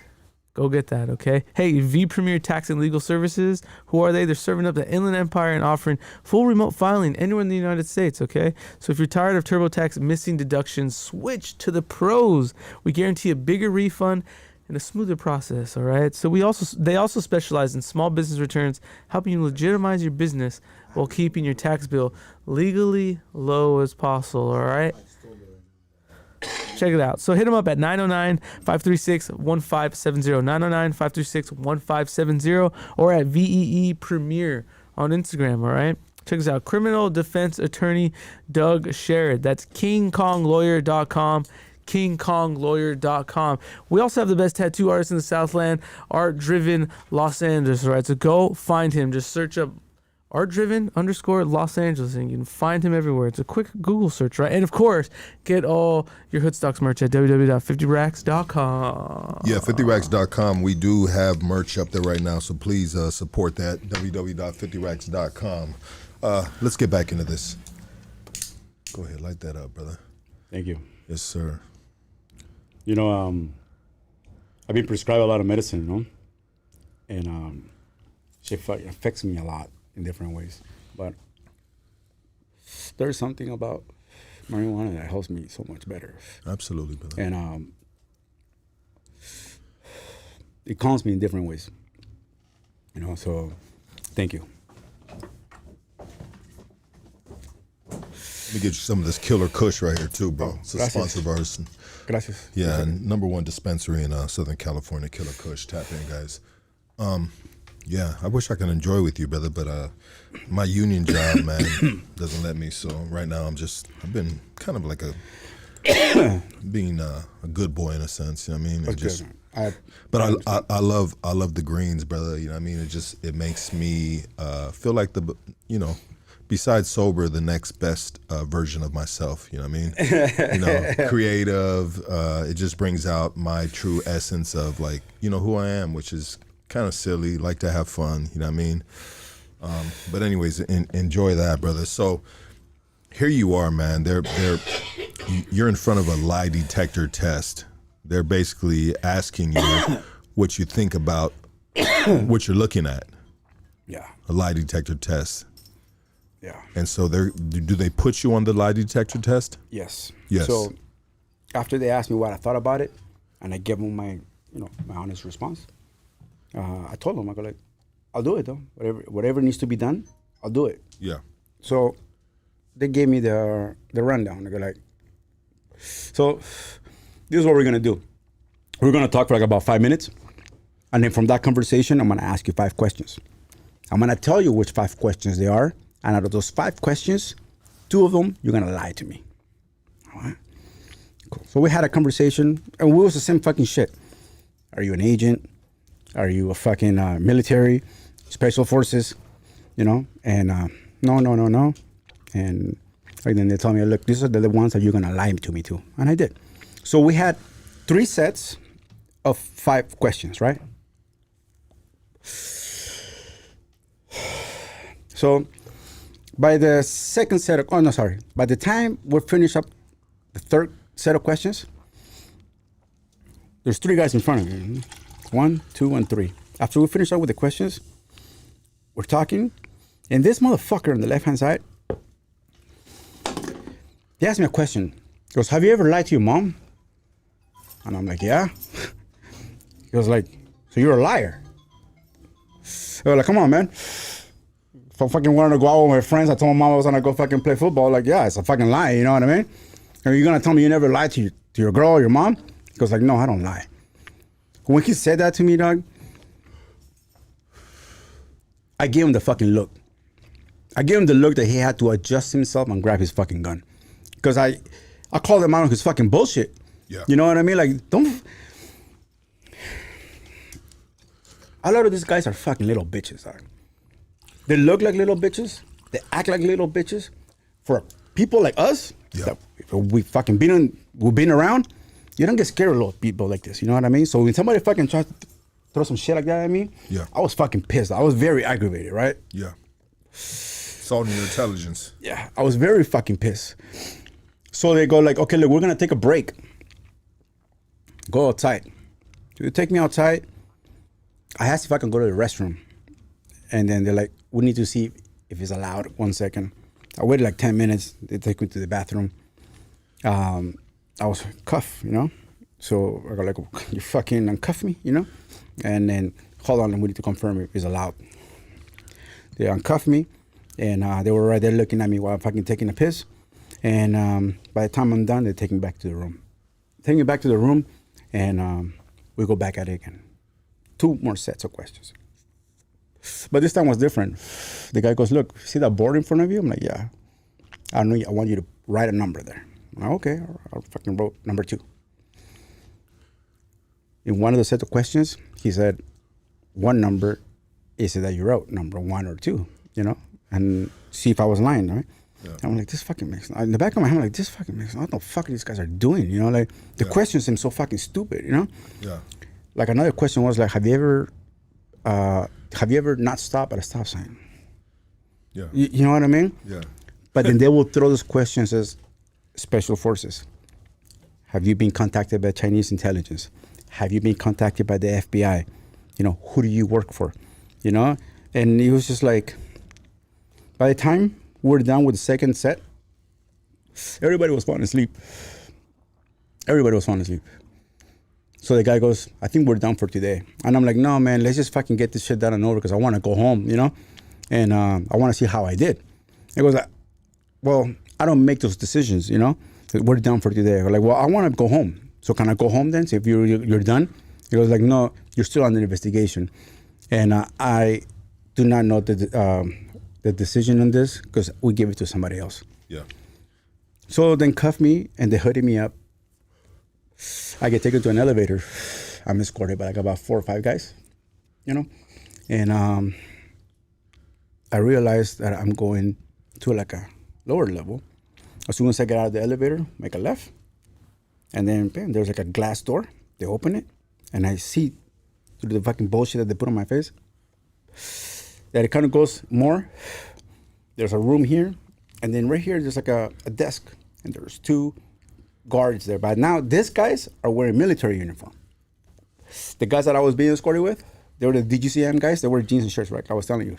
Go get that, okay? Hey, V Premier Tax and Legal Services, who are they? They're serving up the Inland Empire and offering full remote filing anywhere in the United States, okay? So if you're tired of TurboTax missing deductions, switch to the pros. We guarantee a bigger refund and a smoother process, all right? So they also specialize in small business returns, helping you legitimize your business while keeping your tax bill legally low as possible, all right? Check it out. So hit them up at 909-536-1570, 909-536-1570, or at VEE Premier on Instagram, all right? Check us out. Criminal Defense Attorney Doug Sherrod. That's KingKongLawyer.com. KingKongLawyer.com. We also have the best tattoo artist in the Southland, Art Driven Los Angeles, all right? So go find him. Just search up art_Los Angeles, and you can find him everywhere. It's a quick Google search, right? And of course, get all your Hoodstocks merch at www.50racks.com.
Yeah, 50racks.com. We do have merch up there right now, so please support that. www.50racks.com. Let's get back into this. Go ahead, light that up, brother.
Thank you.
Yes, sir.
You know, I've been prescribed a lot of medicine, you know, and it affects me a lot in different ways. But there's something about marijuana that helps me so much better.
Absolutely, brother.
And it calms me in different ways. You know, so thank you.
Let me get you some of this Killer Kush right here too, bro. It's a
Gracias.
sponsor of ours.
Gracias.
Yeah, and #1 dispensary in Southern California, Killer Kush. Tap in, guys. Yeah, I wish I could enjoy with you, brother, but my union job, man, doesn't let me. So right now I've been kind of like being a good boy in a sense, you know what I mean? I love the greens, brother, you know what I mean? It makes me feel like besides sober, the next best version of myself, you know what I mean? You know, creative, it just brings out my true essence of like, you know, who I am, which is kind of silly, like to have fun, you know what I mean? But anyways, enjoy that, brother. So here you are, man. You're in front of a lie detector test. They're basically asking you what you think about what you're looking at.
Yeah.
A lie detector test.
Yeah.
And so do they put you on the lie detector test?
Yes.
Yes.
So after they asked me what I thought about it, and I gave them my honest response, I told them, I go like, I'll do it though. Whatever needs to be done, I'll do it.
Yeah.
So they gave me the rundown. They go like, so this is what we're gonna do. We're going to talk for like about 5 minutes. And then from that conversation, I'm going to ask you 5 questions. I'm going to tell you which 5 questions they are. And out of those 5 questions, 2 of them, you're going to lie to me. All right? Cool. So we had a conversation, and we was the same fucking shit. Are you an agent? Are you a fucking military, special forces? You know? And no. And then they told me, look, these are the ones that you're going to lie to me to. And I did. So we had 3 sets of 5 questions, right? So by the second set of, by the time we finish up the 3rd set of questions, there's 3 guys in front of me. 1, 2, and 3. After we finish up with the questions, we're talking, and this motherfucker on the left-hand side, he asked me a question. He goes, have you ever lied to your mom? And I'm like, yeah. He was like, so you're a liar? I was like, come on, man. If I fucking wanted to go out with my friends, I told my mom I was gonna go fucking play football. Like, yeah, it's a fucking lie, you know what I mean? Are you gonna tell me you never lied to your girl or your mom? He goes like, no, I don't lie. When he said that to me, dog, I gave him the fucking look. I gave him the look that he had to adjust himself and grab his fucking gun. Because I called him out on his fucking bullshit.
Yeah.
You know what I mean? Like, don't. A lot of these guys are fucking little bitches, dog. They look like little bitches. They act like little bitches. For people like us, that we've been around, you don't get scared of little people like this. You know what I mean? So when somebody fucking tries to throw some shit like that at me, I was fucking pissed. I was very aggravated, right?
Yeah. It's all in your intelligence.
Yeah, I was very fucking pissed. So they go like, okay, look, we're gonna take a break. Go outside. They take me outside. I asked if I can go to the restroom. And then they're like, we need to see if it's allowed. 1 second. I waited like 10 minutes. They take me to the bathroom. I was cuffed, you know? So I go like, you fucking uncuff me, you know? And then, hold on, we need to confirm if it's allowed. They uncuffed me. And they were right there looking at me while I'm fucking taking a piss. And by the time I'm done, they take me back to the room. Take me back to the room, and we go back at it again. 2 more sets of questions. But this time was different. The guy goes, look, see that board in front of you? I'm like, yeah. I want you to write a number there. I'm like, okay, I fucking wrote number 2. In one of the sets of questions, he said, what number is it that you wrote? Number 1 or 2, you know? And see if I was lying, right? Yeah. I'm like, this fucking makes sense. In the back of my head, I'm like, this fucking makes sense. What the fuck these guys are doing, you know? Like, the questions seem so fucking stupid, you know? Yeah. Like, another question was like, have you ever not stopped at a stop sign? Yeah. You know what I mean? Yeah. But then they will throw those questions as special forces. Have you been contacted by Chinese intelligence? Have you been contacted by the FBI? You know, who do you work for? You know? And it was just like, by the time we're done with the second set, everybody was falling asleep. Everybody was falling asleep. So the guy goes, I think we're done for today. And I'm like, no, man, let's just fucking get this shit done and over because I want to go home, you know? And I want to see how I did. He goes, well, I don't make those decisions, you know? We're done for today. I'm like, well, I want to go home. So can I go home then? See if you're done? He goes like, no, you're still under investigation. And I do not know the decision on this because we give it to somebody else. Yeah. So then cuff me and they hooded me up. I get taken to an elevator. I'm escorted by like about 4 or 5 guys, you know? And I realized that I'm going to like a lower level. As soon as I get out of the elevator, make a left. And then bam, there's like a glass door. They open it. And I see through the fucking bullshit that they put on my face that it kind of goes more. There's a room here. And then right here, there's like a desk. And there's 2 guards there. But now these guys are wearing military uniform. The guys that I was being escorted with, they were the DGCM guys. They wear jeans and shirts, like I was telling you.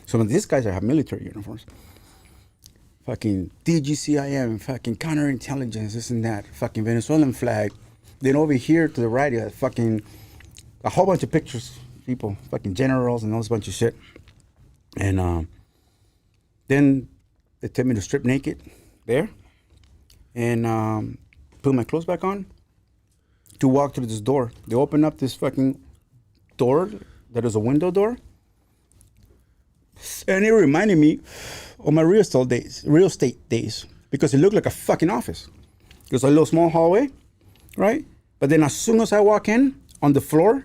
So these guys have military uniforms. Fucking DGCIM, fucking counterintelligence, this and that. Fucking Venezuelan flag. Then over here to the right, you have fucking a whole bunch of pictures, people, fucking generals and all this bunch of shit. And then they tell me to strip naked there and put my clothes back on, to walk through this door. They open up this fucking door that is a window door. And it reminded me of my real estate days, because it looked like a fucking office. There's a little small hallway, right? But then as soon as I walk in, on the floor,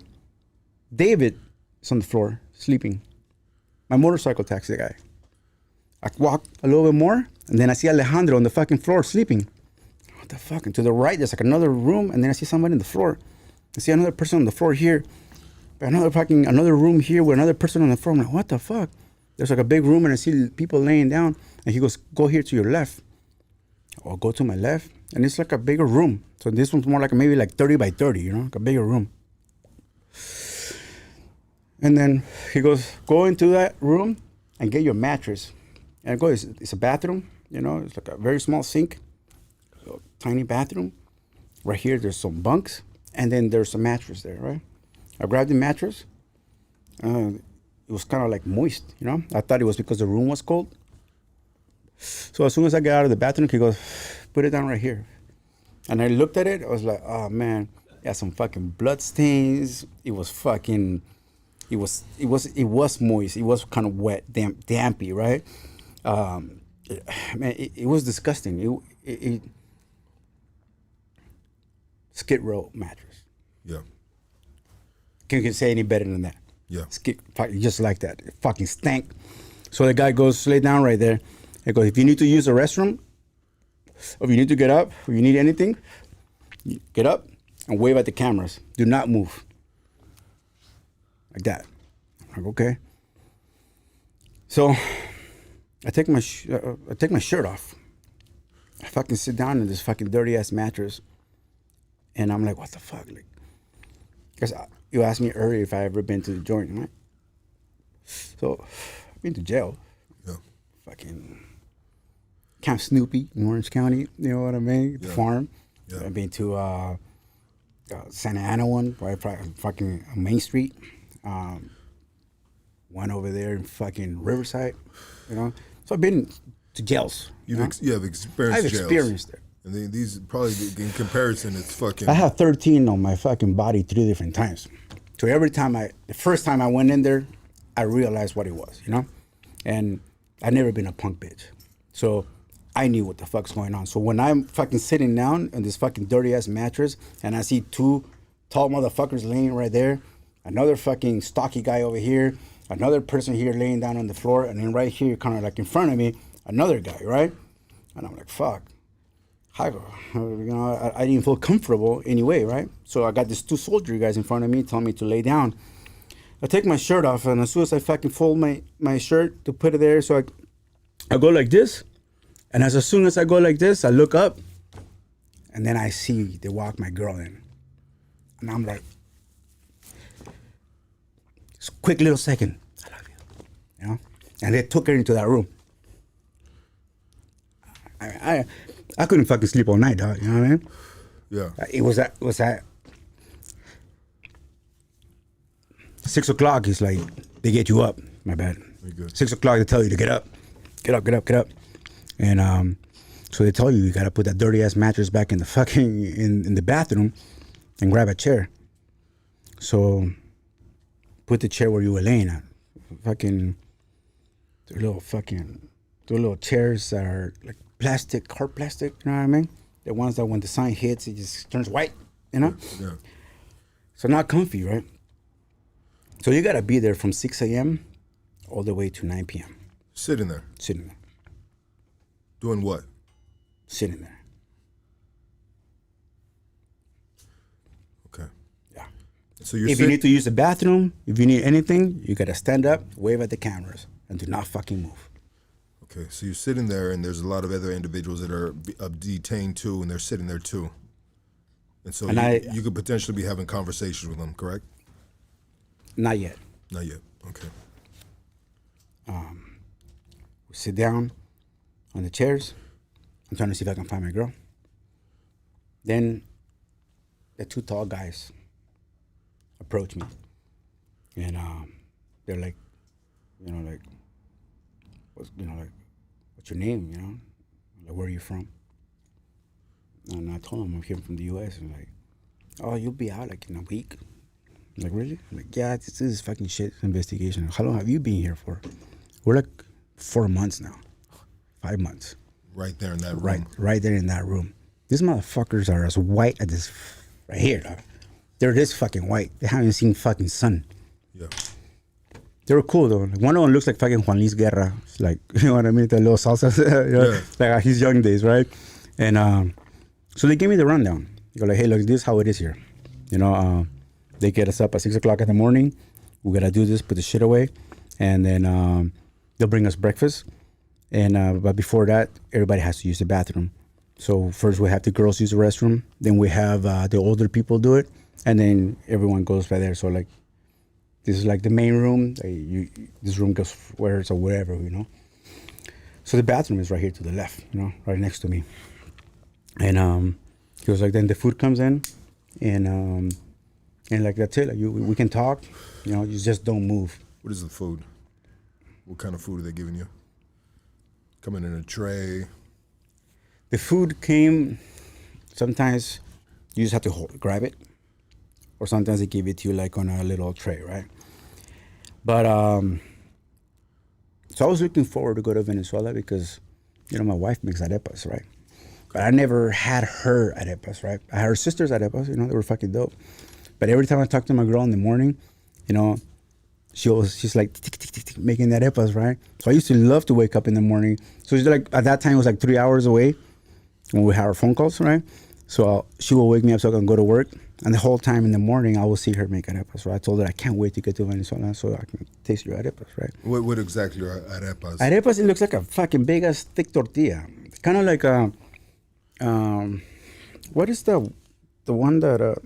David is on the floor, sleeping. My motorcycle taxi guy. I walk a little bit more, and then I see Alejandro on the fucking floor sleeping. What the fuck? And to the right, there's like another room, and then I see somebody on the floor. I see another person on the floor here. Another room here with another person on the floor. I'm like, what the fuck? There's like a big room, and I see people laying down. And he goes, go here to your left. I'll go to my left, and it's like a bigger room. So this one's more like maybe like 30 by 30, you know, like a bigger room. And then he goes, go into that room and get your mattress. And I go, it's a bathroom, you know, it's like a very small sink, a tiny bathroom. Right here, there's some bunks, and then there's a mattress there, right? I grabbed the mattress. It was kind of like moist, you know? I thought it was because the room was cold. So as soon as I get out of the bathroom, he goes, put it down right here. And I looked at it, I was like, oh man, it had some fucking blood stains. It was fucking, it was moist. It was kind of wet, dampy, right? It was disgusting. It Skid Row mattress.
Yeah.
Can you say any better than that?
Yeah.
Just like that. It fucking stank. So the guy goes, lay down right there. He goes, if you need to use the restroom, or if you need to get up, or you need anything, get up and wave at the cameras. Do not move. Like that. I'm like, okay. So I take my shirt off. I fucking sit down in this fucking dirty ass mattress, and I'm like, what the fuck? Like, because you asked me earlier if I ever been to the joint, right? So I've been to jail.
Yeah.
Fucking Camp Snoopy in Orange County. You know what I mean? The farm.
Yeah.
I've been to Santa Ana one, right? Fucking Main Street. One over there in fucking Riverside. You know. So I've been to jails.
You have experienced
I've
jails.
experienced it.
And these probably, in comparison, it's fucking...
I have 13 on my fucking body 3 different times. So every time the first time I went in there, I realized what it was, you know? And I've never been a punk bitch. So I knew what the fuck's going on. So when I'm fucking sitting down on this fucking dirty ass mattress and I see 2 tall motherfuckers laying right there, another fucking stocky guy over here, another person here laying down on the floor, and then right here, kind of like in front of me, another guy, right? And I'm like, fuck. I didn't feel comfortable anyway, right? So I got these 2 soldier guys in front of me telling me to lay down. I take my shirt off, and as soon as I fucking fold my shirt to put it there, so I go like this, and as soon as I go like this, I look up, and then I see they walk my girl in. And I'm like, just a quick little second, I love you know? And they took her into that room. I couldn't fucking sleep all night, dog. You know what I mean?
Yeah.
It was at 6 o'clock. It's like they get you up. My bad. 6 o'clock they tell you to get up, get up. And so they tell you gotta put that dirty ass mattress back in the fucking in the bathroom and grab a chair. So put the chair where you were laying at. Fucking the little chairs that are like plastic, hard plastic, you know what I mean? The ones that when the sun hits, it just turns white, you know?
Yeah.
So not comfy, right? So you gotta be there from 6 a.m. all the way to 9 p.m.
Sitting there.
Sitting there.
Doing what?
Sitting there.
Okay.
Yeah.
So you're
If you need to use the bathroom, if you need anything, you gotta stand up, wave at the cameras, and do not fucking move.
Okay, so you're sitting there, and there's a lot of other individuals that are detained too, and they're sitting there too. And so you could potentially be having conversations with them, correct?
Not yet.
Not yet. Okay.
We sit down on the chairs. I'm trying to see if I can find my girl. Then the 2 tall guys approach me, and they're like, what's your name? You know, like, where are you from? And I told them I'm here from the U.S. And like, oh, you'll be out like in a week. I'm like, really? I'm like, yeah, this is fucking shit investigation. How long have you been here for? We're like 4 months now. 5 months.
Right there in that room.
Right there in that room. These motherfuckers are as white as this right here, dog. They're this fucking white. They haven't seen fucking sun.
Yeah.
They were cool though. Like, one of them looks like fucking Juan Luis Guerra. It's like, you know what I mean? The little salsa, you know?
Yeah.
Like his young days, right? And so they gave me the rundown. They go like, hey, look, this is how it is here. You know, they get us up at 6 o'clock in the morning. We gotta do this, put the shit away, and then they'll bring us breakfast. And but before that, everybody has to use the bathroom. So first we have the girls use the restroom, then we have the older people do it, and then everyone goes by there. So like, this is like the main room. This room goes where it's or wherever, you know. So the bathroom is right here to the left, you know, right next to me. And he was like, then the food comes in, and like that's it. Like we can talk, you know. You just don't move.
What is the food? What kind of food are they giving you? Coming in a tray.
The food came. Sometimes you just have to grab it, or sometimes they give it to you like on a little tray, right? But so I was looking forward to go to Venezuela because, you know, my wife makes arepas, right? But I never had her arepas, right? I had her sister's arepas, you know, they were fucking dope. But every time I talk to my girl in the morning, you know, she's like tick, tick, tick, tick, making the arepas, right? So I used to love to wake up in the morning. So it's like at that time it was like 3 hours away when we had our phone calls, right? So she will wake me up so I can go to work. And the whole time in the morning, I will see her make arepas. Right? I told her I can't wait to get to Venezuela so I can taste your arepas, right?
What exactly are arepas?
Arepas, it looks like a fucking big ass thick tortilla. Kind of like a, what is the one that?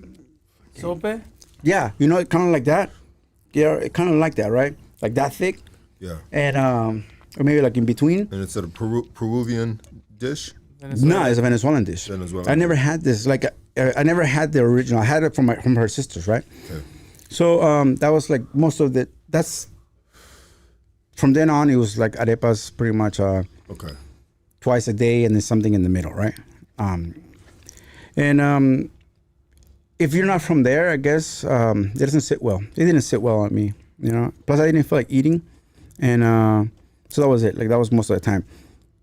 Sope?
Yeah, you know, kind of like that. Yeah, kind of like that, right? Like that thick.
Yeah.
And or maybe like in between.
And it's a Peruvian dish?
Venezuela.
No, it's a Venezuelan dish.
Venezuelan.
I never had this. Like I never had the original. I had it from her sisters, right?
Okay.
So that was like most of the. That's from then on. It was like arepas pretty much.
Okay.
Twice a day, and then something in the middle, right? If you're not from there, I guess it doesn't sit well. It didn't sit well on me, you know. Plus, I didn't feel like eating, and so that was it. Like that was most of the time.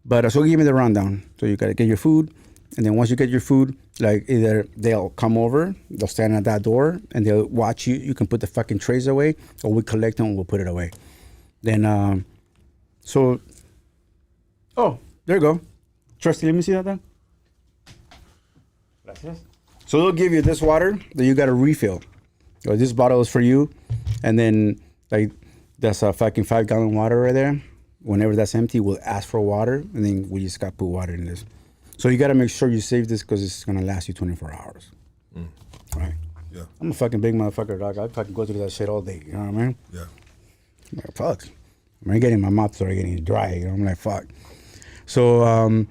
But so give me the rundown. So you gotta get your food, and then once you get your food, like either they'll come over, they'll stand at that door, and they'll watch you. You can put the fucking trays away, or we collect them and we'll put it away. Then so, oh, there you go. Trusty, let me see that then. Gracias. So they'll give you this water that you got to refill. Or this bottle is for you, and then like that's a fucking 5-gallon water right there. Whenever that's empty, we'll ask for water, and then we just got to put water in this. So you got to make sure you save this because it's gonna last you 24 hours. Right?
Yeah.
I'm a fucking big motherfucker, dog. I fucking go through that shit all day. You know what I mean?
Yeah.
I'm like, fuck. I'm getting my mouth started getting dry. You know, I'm like, fuck. So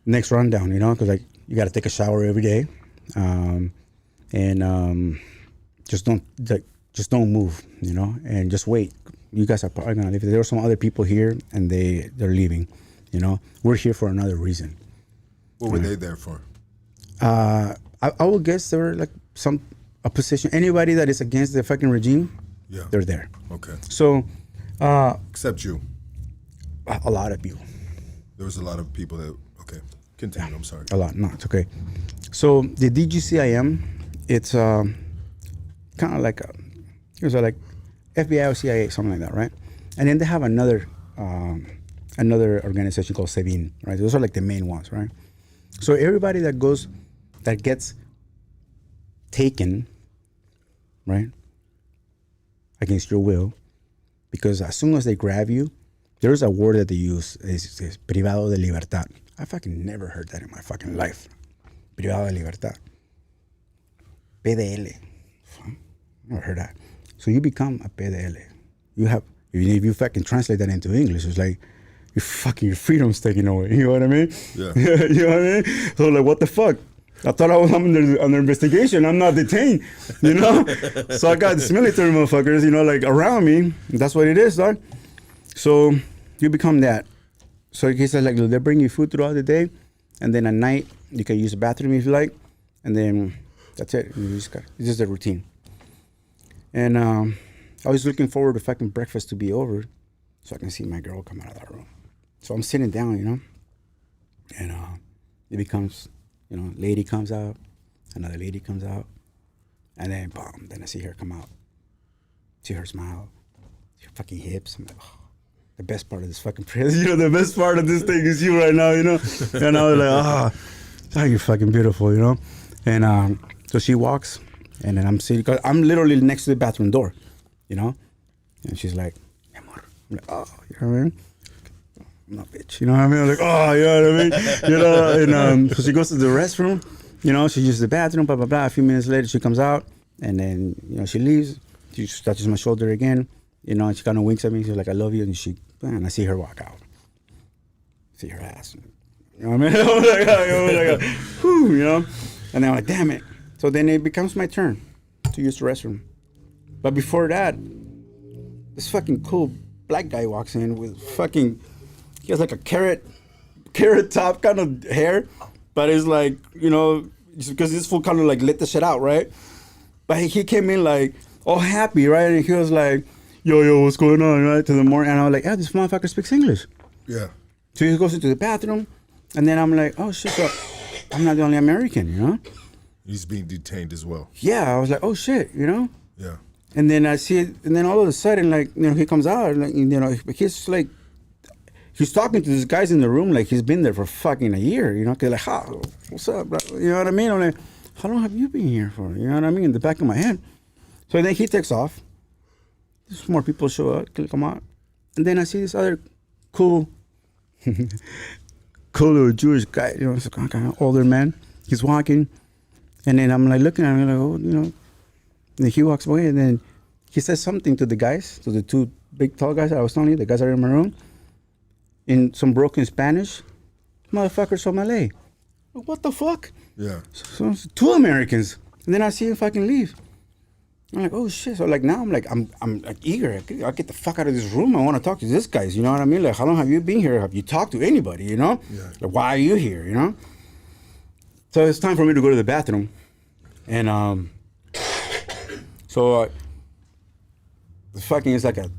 next rundown, you know, because like you got to take a shower every day, and just don't move, you know, and just wait. You guys are probably gonna leave. There are some other people here, and they're leaving. You know, we're here for another reason.
What were they there for?
I would guess they were like a position. Anybody that is against the fucking regime,
Yeah.
they're there.
Okay.
So
Except you.
a lot of people.
There was a lot of people that. Okay. Continue. I'm sorry.
A lot. No, it's okay. So the DGCIM, it's kind of like it was like FBI or CIA, something like that, right? And then they have another organization called SEBIN, right? Those are like the main ones, right? So everybody that gets taken, right, against your will, because as soon as they grab you, there's a word that they use, is privado de libertad. I fucking never heard that in my fucking life. Privado de libertad. PDL. Never heard that. So you become a PDL. If you fucking translate that into English, it's like your freedom's taken away. You know what I mean?
Yeah.
You know what I mean? So like, what the fuck? I thought I was under investigation. I'm not detained, you know? So I got this military motherfuckers, you know, like around me. That's what it is, dog. So you become that. So he said, like, they bring you food throughout the day, and then at night you can use the bathroom if you like, and then That's it. It's just a routine. And I was looking forward to fucking breakfast to be over so I can see my girl come out of that room. So I'm sitting down, you know, and it becomes, you know, lady comes out, another lady comes out, and then boom, then I see her come out. See her smile, see her fucking hips. I'm like, oh, the best part of this fucking present, you know, the best part of this thing is you right now, you know. And I was like, oh, you're fucking beautiful, you know. And so she walks, and then I'm sitting, cause I'm literally next to the bathroom door, you know. And she's like, amor. I'm like, oh, you know what I mean? I'm not bitch, you know what I mean? I'm like, oh, you know what I mean? You know, and so she goes to the restroom, you know, she uses the bathroom, blah, blah, blah. A few minutes later, she comes out, and then, you know, she leaves. She touches my shoulder again, you know, and she kind of winks at me. She's like, I love you. And I see her walk out. See her ass. You know what I mean? I was like, whew, you know? And then I'm like, damn it. So then it becomes my turn to use the restroom. But before that, this fucking cool black guy walks in with fucking, he has like a carrot top kind of hair, but it's like, you know, because this fool kind of like lit the shit out, right? But he came in like all happy, right? And he was like, yo, what's going on, right? To the morning. And I was like, this motherfucker speaks English.
Yeah.
So he goes into the bathroom, and then I'm like, oh shit, so I'm not the only American, you know?
He's being detained as well.
Yeah, I was like, oh shit, you know?
Yeah.
And then I see it, and then all of a sudden, like, you know, he comes out, and, like, you know, he's like, he's talking to these guys in the room like he's been there for fucking a year, you know? Cause like, what's up, bro? You know what I mean? I'm like, how long have you been here for? You know what I mean? In the back of my head. So then he takes off. Some more people show up, come out. And then I see this other cool little Jewish guy, you know, it's a kind of older man. He's walking. And then I'm like looking at him, like, oh, you know. And then he walks away, and then he says something to the guys, to the two big tall guys that I was telling you, the guys that are in my room, in some broken Spanish. Motherfuckers from LA. What the fuck?
Yeah.
So it's two Americans. And then I see him fucking leave. I'm like, oh shit. So like now I'm like eager. I'll get the fuck out of this room. I want to talk to these guys. You know what I mean? Like, how long have you been here? Have you talked to anybody? You know?
Yeah.
Like, why are you here? You know? So it's time for me to go to the bathroom. And so the fucking is like a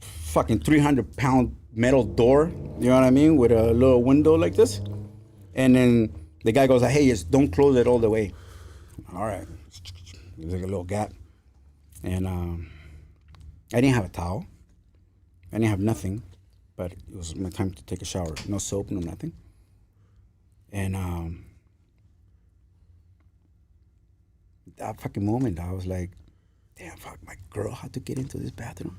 fucking 300-pound metal door. You know what I mean? With a little window like this. And then the guy goes, hey, just don't close it all the way. All right. There's like a little gap. And I didn't have a towel. I didn't have nothing. But it was my time to take a shower. No soap, no nothing. And that fucking moment, I was like, damn, fuck, my girl had to get into this bathroom.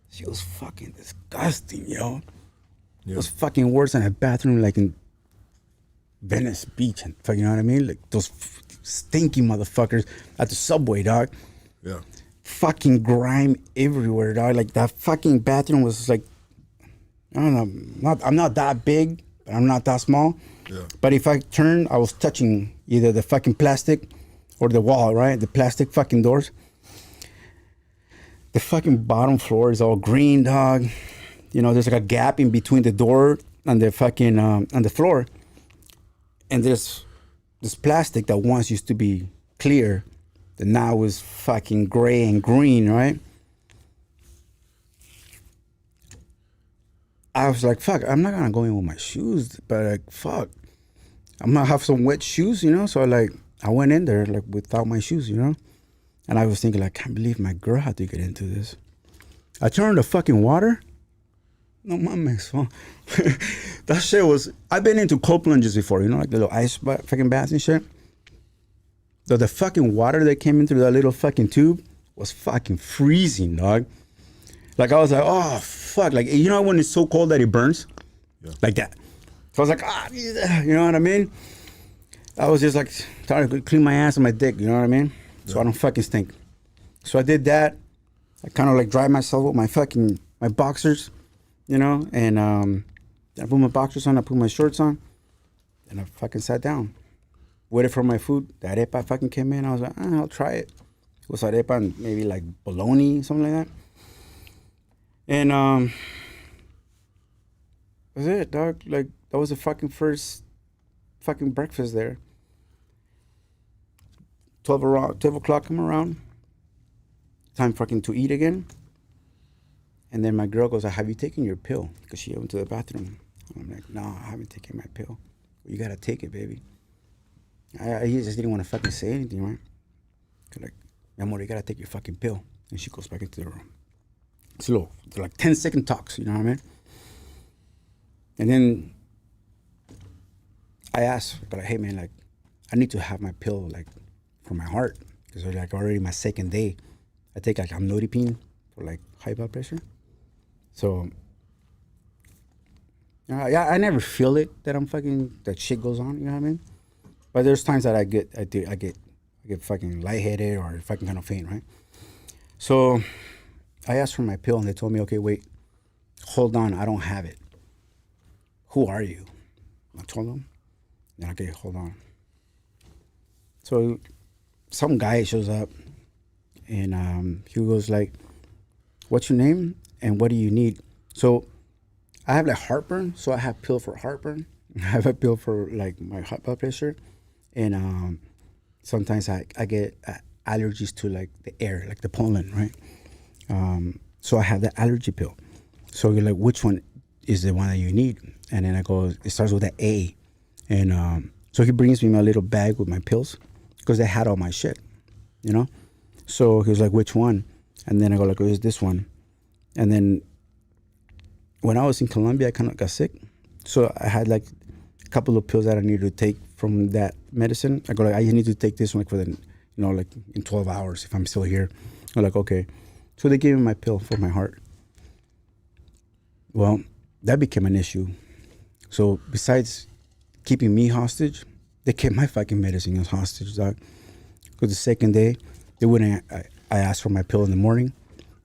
She was fucking disgusting, yo.
Yeah.
It was fucking worse than a bathroom like in Venice Beach. And you know what I mean? Like those stinky motherfuckers at the subway, dog.
Yeah.
Fucking grime everywhere, dog. Like that fucking bathroom was like, I don't know, I'm not that big, but I'm not that small.
Yeah.
But if I turned, I was touching either the fucking plastic or the wall, right? The plastic fucking doors. The fucking bottom floor is all green, dog. You know, there's like a gap in between the door and the fucking, and the floor. And there's this plastic that once used to be clear, that now is fucking gray and green, right? I was like, fuck, I'm not gonna go in with my shoes, but like, fuck, I'm gonna have some wet shoes, you know? So like, I went in there like without my shoes, you know? And I was thinking, like, I can't believe my girl had to get into this. I turned on the fucking water. No mames, huh? That shit was, I've been into cold plunges before, you know, like the little ice fucking baths and shit. The fucking water that came in through that little fucking tube was fucking freezing, dog. Like, I was like, oh, fuck. Like, you know when it's so cold that it burns?
Yeah.
Like that. So I was like, you know what I mean? I was just like trying to clean my ass and my dick, you know what I mean? So I don't fucking stink. So I did that. I kind of like dried myself with my boxers, you know? And I put my boxers on, I put my shorts on, and I fucking sat down. Waited for my food. The arepa fucking came in. I was like, I'll try it. It was arepa and maybe like bologna, something like that. And that's it, dog. Like, that was the fucking first fucking breakfast there.
12 o'clock come around, time fucking to eat again. And then my girl goes, have you taken your pill? Because she went to the bathroom. I'm like, no, I haven't taken my pill. You gotta take it, baby. I just didn't want to fucking say anything, right? Like, amor, you gotta take your fucking pill. And she goes back into the room. It's a little, like 10-second talks, you know what I mean? And then I asked, like, hey man, like, I need to have my pill, like, for my heart. Because like already my second day, I take like amlodipine for like high blood pressure. So, yeah, I never feel it that I'm fucking, that shit goes on, you know what I mean? But there's times that I get fucking lightheaded or fucking kind of faint, right? So I asked for my pill and they told me, okay, wait, hold on, I don't have it. Who are you? I told them. Then, okay, hold on. So some guy shows up and he goes like, what's your name and what do you need? So I have like heartburn, so I have pill for heartburn. I have a pill for like my high blood pressure. And sometimes I get allergies to like the air, like the pollen, right? So I have the allergy pill. So you're like, which one is the one that you need? And then I go, it starts with an A. And so he brings me my little bag with my pills because they had all my shit, you know? So he was like, which one? And then I go like, oh, it's this one. And then when I was in Colombia, I kind of got sick. So I had like a couple of pills that I needed to take from that medicine. I go like, I need to take this one like for the, like in 12 hours if I'm still here. I'm like, okay. So they gave me my pill for my heart. Well, that became an issue. So besides keeping me hostage, they kept my fucking medicine as hostage, dog. Because the second day, they wouldn't, I asked for my pill in the morning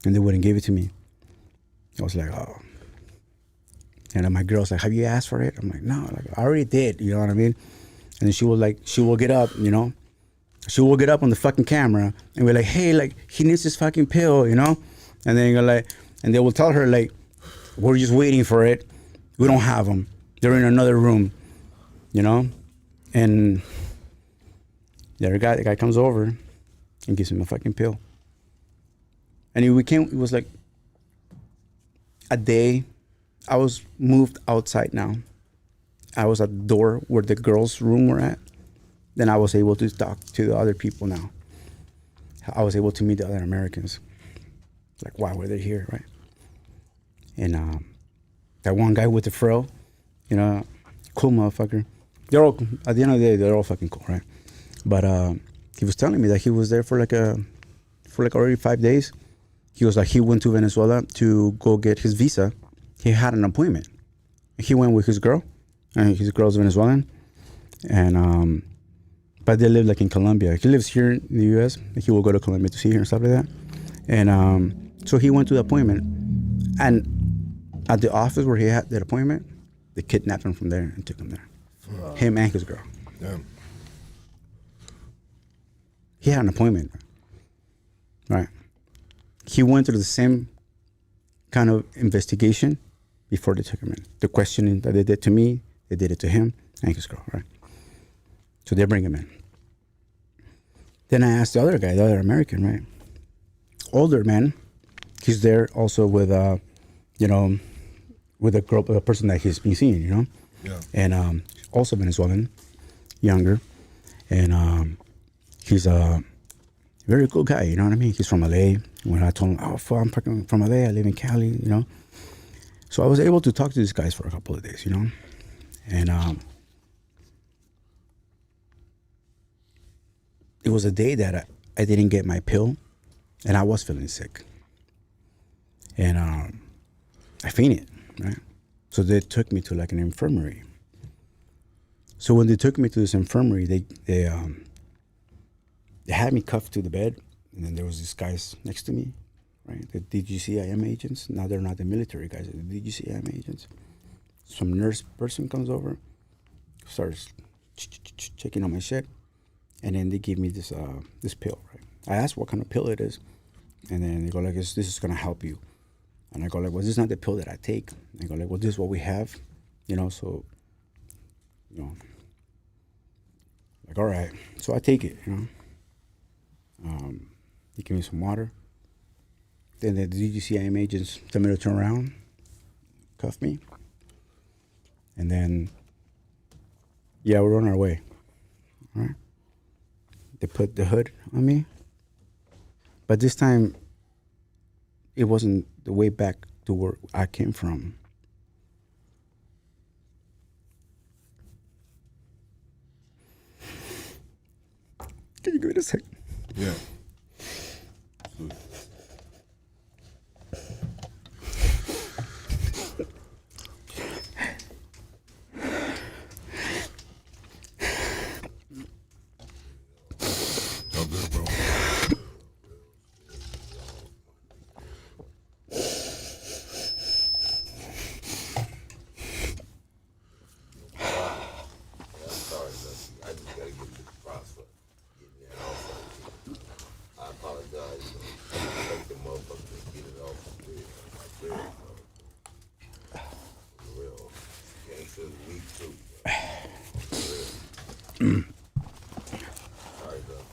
and they wouldn't give it to me. I was like, oh. And then my girl's like, have you asked for it? I'm like, no, like I already did, you know what I mean? And then she will get up, she will get up on the fucking camera and be like, hey, like he needs this fucking pill, And then you're like, and they will tell her like, we're just waiting for it. We don't have them. They're in another room, And the guy comes over and gives him a fucking pill. And it was like a day. I was moved outside now. I was at the door where the girls' room were at. Then I was able to talk to the other people now. I was able to meet the other Americans. Like, why were they here, right? And that one guy with the fro, cool motherfucker. They're all, at the end of the day, they're all fucking cool, right? But he was telling me that he was there for already 5 days. He was like, he went to Venezuela to go get his visa. He had an appointment. He went with his girl, and his girl's Venezuelan. And but they live like in Colombia. He lives here in the U.S. He will go to Colombia to see her and stuff like that. And so he went to the appointment, and at the office where he had that appointment, they kidnapped him from there and took him there. Him and his girl.
Damn.
He had an appointment, right? He went through the same kind of investigation before they took him in. The questioning that they did to me, they did it to him and his girl, right? So they bring him in. Then I asked the other guy, the other American, right? Older man. He's there also with, with a girl, a person that he's been seeing,
Yeah.
And also Venezuelan, younger. And he's a very cool guy, you know what I mean? He's from LA. When I told him, oh, fuck, I'm fucking from LA, I live in Cali, So I was able to talk to these guys for a couple of days, And it was a day that I didn't get my pill, and I was feeling sick. And I fainted, right? So they took me to like an infirmary. So when they took me to this infirmary, they had me cuffed to the bed, and then there was these guys next to me, right? The DGCIM agents. Now they're not the military guys, they're the DGCIM agents. Some nurse person comes over, starts checking on my shit, and then they give me this pill, right? I asked what kind of pill it is, and then they go like, this is gonna help you. And I go like, well, this is not the pill that I take. And they go like, well, this is what we have, so, like, all right. So I take it, He gave me some water. Then the DGCIM agents told me to turn around, cuff me. And then, yeah, we're on our way. All right. They put the hood on me. But this time, it wasn't the way back to where I came from. Can you give it a second?
Yeah. Oh, good, bro.
Sorry, Dusty. I just gotta give you the props for getting that off of you. I apologize for make the motherfucker get it off the grid. My grid, bro. For real. Gangster's weak too. For real. Sorry, Dusty.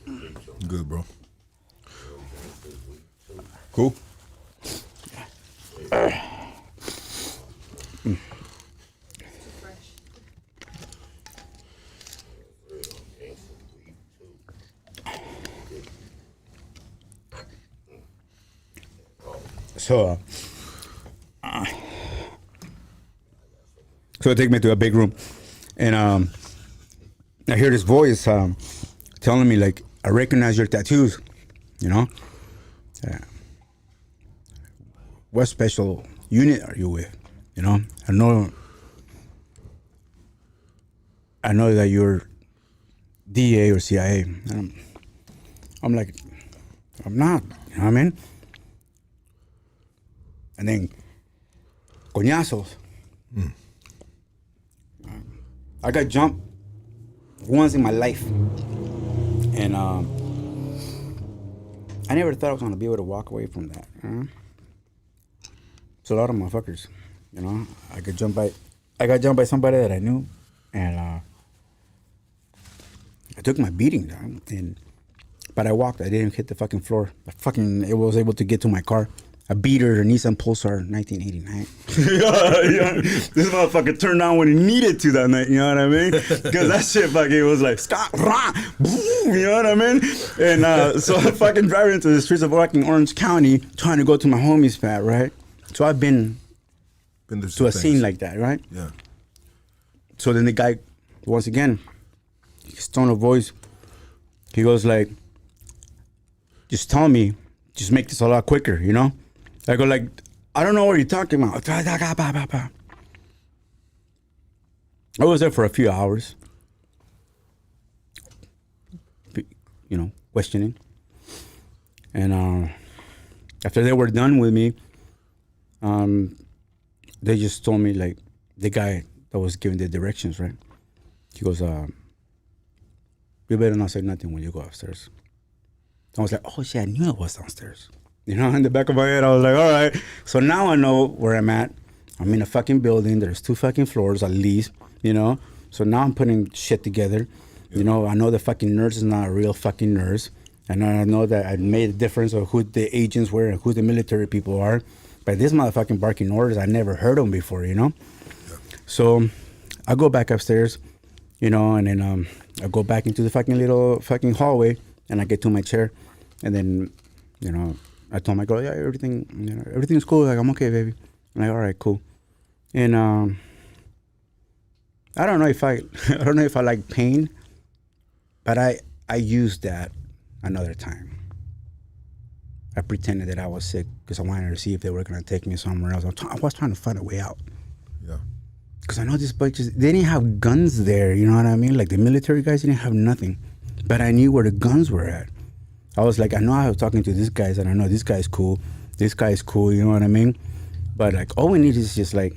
My bad.
Good, bro.
Gangster's weak too.
Cool.
Real. Gangster's weak too.
So they take me to a big room, and I hear this voice telling me, like, I recognize your tattoos, you know? What special unit are you with? You know? I know that you're DA or CIA. And I'm like, I'm not, you know what I mean? And then, coñazos. I got jumped once in my life. And I never thought I was going to be able to walk away from that. It's a lot of motherfuckers, you know? I got jumped by somebody that I knew. And I took my beating down. But I walked. I didn't hit the fucking floor. I was able to get to my car. A beater, a Nissan Pulsar, 1989. Yeah. This motherfucker turned on when he needed to that night, you know what I mean? Because that shit fucking was like, you know what I mean? And so I fucking driving into the streets of fucking Orange County trying to go to my homie's pad, right? So I've been to a scene like that, right?
Yeah.
So then the guy, once again, his tone of voice, he goes like, just tell me, just make this a lot quicker, you know? I go like, I don't know what you're talking about. I was there for a few hours, you know, questioning. And after they were done with me, they just told me, like, the guy that was giving the directions, right? He goes, you better not say nothing when you go upstairs. I was like, oh shit, I knew it was downstairs. You know, in the back of my head, I was like, all right. So now I know where I'm at. I'm in a fucking building. There's 2 fucking floors at least, you know? So now I'm putting shit together. You know, I know the fucking nurse is not a real fucking nurse. And I know that I made a difference of who the agents were and who the military people are. But this motherfucking barking orders, I never heard them before, you know? Yeah. So I go back upstairs, you know, and then I go back into the fucking little fucking hallway, and I get to my chair. And then, you know, I told my girl, yeah, everything's cool. Like, I'm okay, baby. I'm like, all right, cool. And I don't know if I like pain, but I used that another time. I pretended that I was sick because I wanted to see if they were gonna take me somewhere else. I was trying to find a way out.
Yeah.
Because I know these bitches, they didn't have guns there. You know what I mean? Like, the military guys didn't have nothing, but I knew where the guns were at. I was like, I know I was talking to these guys, and I know this guy's cool. This guy's cool, you know what I mean? But, like, all we need is just, like,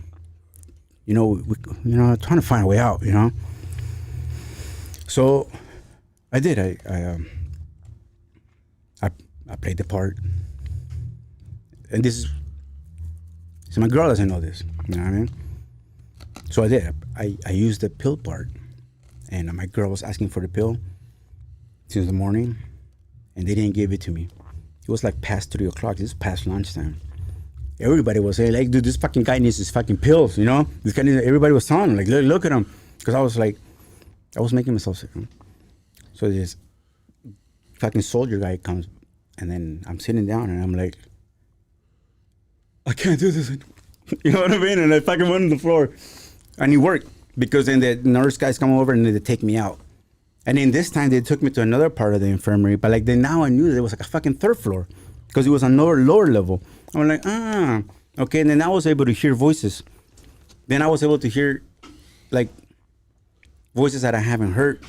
you know, trying to find a way out, you know? So I did. I played the part. And so my girl doesn't know this, you know what I mean? So I did. I used the pill part. And my girl was asking for the pill. since the morning, and they didn't give it to me. It was like past 3 o'clock. This is past lunchtime. Everybody was saying, like, dude, this fucking guy needs his fucking pills, you know? This guy needs, everybody was telling him, like, look at him. Because I was like, I was making myself sick. Huh? So this fucking soldier guy comes, and then I'm sitting down, and I'm like, I can't do this. You know what I mean? And I fucking went on the floor. And it worked, because then the nurse guys come over, and they take me out. And then this time, they took me to another part of the infirmary. But like, then now I knew there was like a fucking third floor, because it was another lower level. I'm like, okay. And then I was able to hear voices. Then I was able to hear, like, voices that I haven't heard.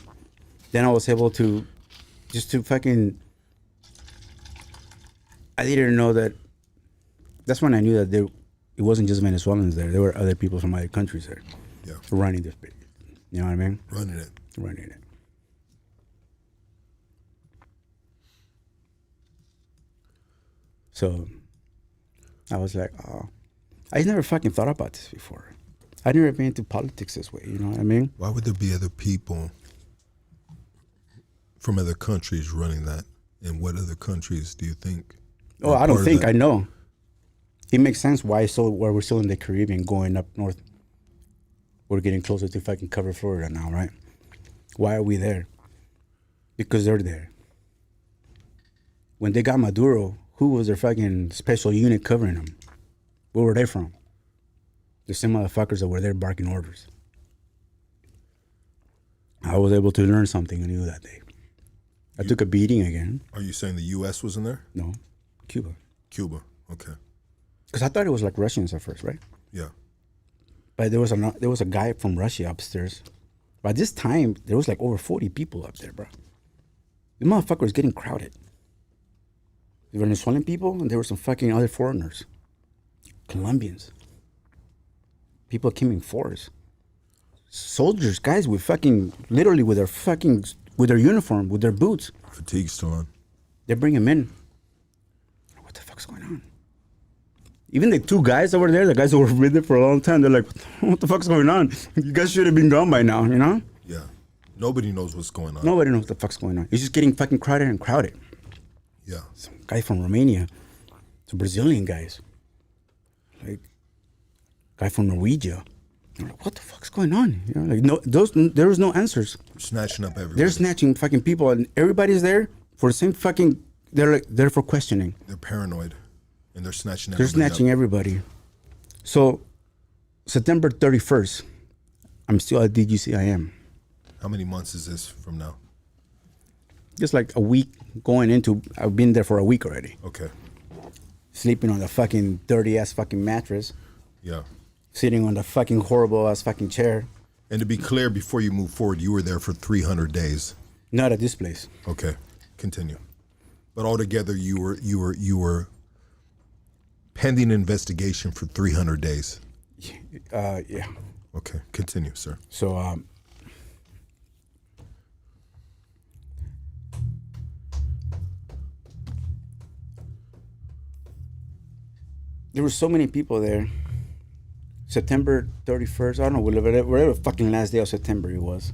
Then I was able to, just to fucking, I didn't know that. That's when I knew that it wasn't just Venezuelans there. There were other people from other countries there.
Yeah.
Running this bit. You know what I mean?
Running it.
Running it. So I was like, oh, I never fucking thought about this before. I never been into politics this way, you know what I mean?
Why would there be other people from other countries running that? And what other countries do you think?
Oh, I don't think, I know. It makes sense why where we're still in the Caribbean going up north. We're getting closer to fucking cover Florida now, right? Why are we there? Because they're there. When they got Maduro, who was their fucking special unit covering them? Where were they from? The same motherfuckers that were there barking orders. I was able to learn something new that day. I took a beating again.
Are you saying the U.S. was in there?
No, Cuba.
Cuba. Okay.
Because I thought it was like Russians at first, right?
Yeah.
But there was a guy from Russia upstairs. By this time, there was like over 40 people up there, bro. The motherfucker was getting crowded. The Venezuelan people, and there were some fucking other foreigners. Colombians. People came in force. Soldiers, guys with fucking, literally with their uniform, with their boots.
Fatigue still on.
They bring him in. What the fuck's going on? Even the two guys that were there, the guys that were with there for a long time, they're like, what the fuck's going on? You guys should have been gone by now, you know?
Yeah. Nobody knows what's going on.
Nobody knows what the fuck's going on. It's just getting fucking crowded and crowded.
Yeah.
Some guy from Romania, some Brazilian guys, like guy from Norwegia. I'm like, what the fuck's going on? You know, like there was no answers.
Snatching up everybody.
They're snatching fucking people, and everybody's there for the same fucking. They're like there for questioning.
They're paranoid, and they're snatching.
They're snatching everybody. So, September 31st, I'm still at DGCIM.
How many months is this from now?
Just like a week going into. I've been there for a week already.
Okay.
Sleeping on the fucking dirty ass fucking mattress.
Yeah.
Sitting on the fucking horrible ass fucking chair.
And to be clear, before you move forward, you were there for 300 days.
Not at this place.
Okay, continue. But altogether, you were pending investigation for 300 days.
Yeah.
Okay, continue, sir.
So there were so many people there. September 31st, I don't know, whatever fucking last day of September it was.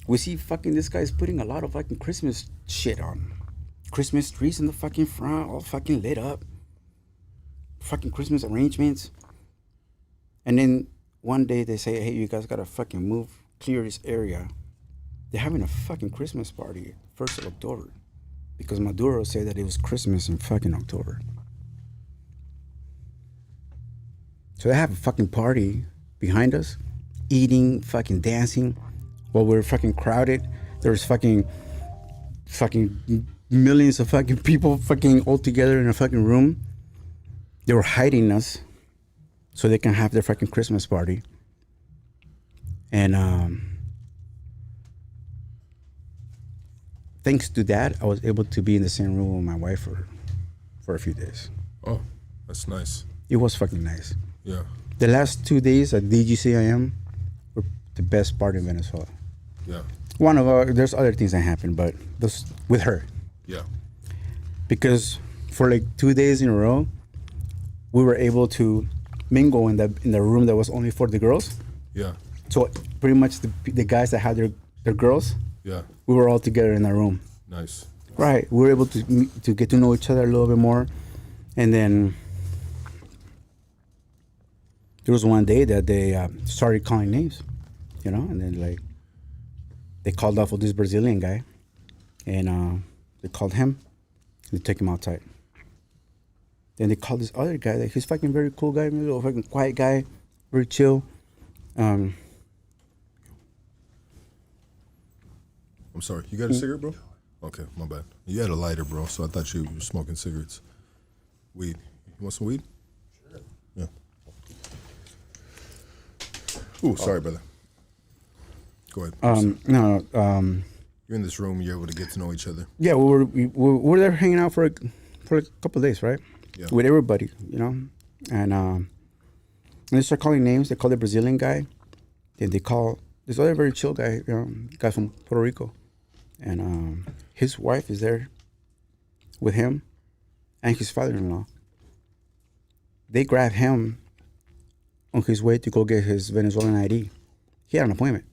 We see fucking this guy's putting a lot of fucking Christmas shit on. Christmas trees in the fucking front, all fucking lit up. Fucking Christmas arrangements. And then one day they say, hey, you guys gotta fucking clear this area. They're having a fucking Christmas party, 1st of October. Because Maduro said that it was Christmas in fucking October. So they have a fucking party behind us, eating, fucking dancing, while we're fucking crowded. There's fucking millions of fucking people fucking all together in a fucking room. They were hiding us so they can have their fucking Christmas party. And thanks to that, I was able to be in the same room with my wife for a few days.
Oh, that's nice.
It was fucking nice.
Yeah.
The last 2 days at DGCIM were the best part in Venezuela.
Yeah.
There's other things that happened, but those with her.
Yeah.
Because for like 2 days in a row, we were able to mingle in the room that was only for the girls.
Yeah.
So pretty much the guys that had their girls,
Yeah.
We were all together in that room.
Nice.
Right. We were able to get to know each other a little bit more. And then there was one day that they started calling names, and then like they called off with this Brazilian guy, and they called him. They took him outside. Then they called this other guy. He's fucking very cool guy, little fucking quiet guy, very chill.
I'm sorry. You got a cigarette, bro? Okay, my bad. You had a lighter, bro, so I thought you were smoking cigarettes. Weed. You want some weed? Sure. Yeah. Ooh, sorry, brother. Go ahead.
No.
You're in this room. You're able to get to know each other.
Yeah, we were there hanging out for a couple of days, right?
Yeah.
With everybody, and they start calling names. They call the Brazilian guy. Then they call this other very chill guy, guy from Puerto Rico, and his wife is there with him, and his father-in-law. They grab him on his way to go get his Venezuelan ID. He had an appointment.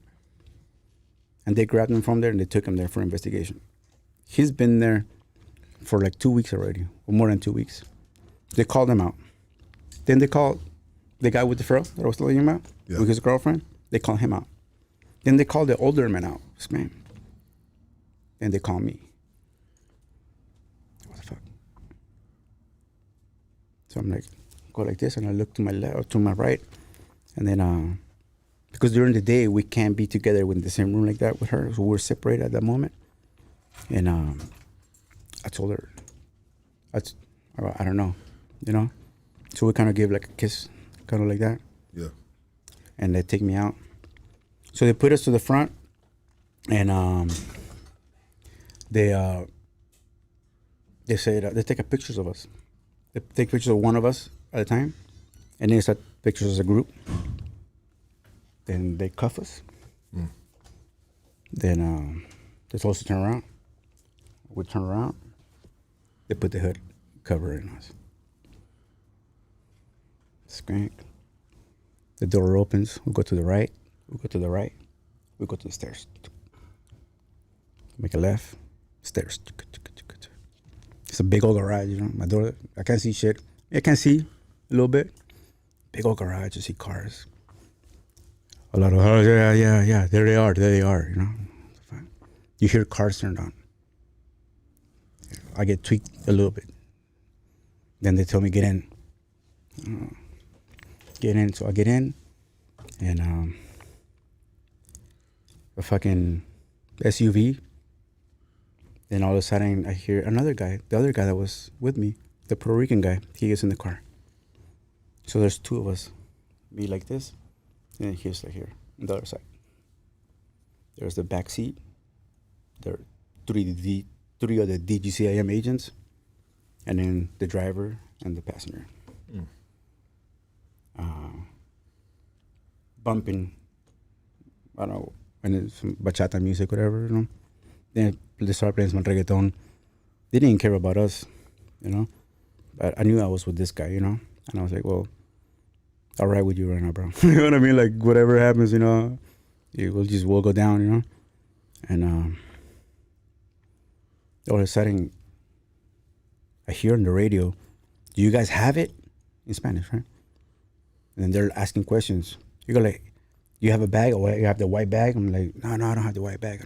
And they grabbed him from there and they took him there for investigation. He's been there for like 2 weeks already, or more than 2 weeks. They called him out. Then they called the guy with the fro that I was telling you about, with his girlfriend. They called him out. Then they called the older man out, this man. And they called me. What the fuck? So I'm like, go like this, and I look to my left or to my right, and then because during the day we can't be together in the same room like that with her, so we're separated at that moment. And I told her, I don't know, So we kind of gave like a kiss, kind of like that.
Yeah.
And they take me out. So they put us to the front, and they said they take pictures of us. They take pictures of one of us at a time, and then they start pictures as a group. Then they cuff us. Then they're supposed to turn around. We turn around. They put the hood cover in us. Skank. The door opens. We go to the right. We go to the right. We go to the stairs. Make a left. Stairs. It's a big old garage, My door, I can't see shit. I can see a little bit. Big old garage. You see cars. A lot of, yeah. There they are, You hear cars turned on. I get tweaked a little bit. Then they tell me, get in. Get in. So I get in, and a fucking SUV. Then all of a sudden I hear another guy, the other guy that was with me, the Puerto Rican guy, he gets in the car. So there's two of us, me like this, and he's like here on the other side. There's the back seat. There are three of the DGCIM agents, and then the driver and the passenger. Bumping, I don't know, and it's some bachata music, whatever, Then they started playing some reggaeton. They didn't care about us, But I knew I was with this guy, And I was like, well, I'll ride with you right now, bro. You know what I mean? Like, whatever happens, we'll go down, And all of a sudden, I hear on the radio, do you guys have it? In Spanish, right? And then they're asking questions. You go like, you have a bag, or you have the white bag? I'm like, no, I don't have the white bag.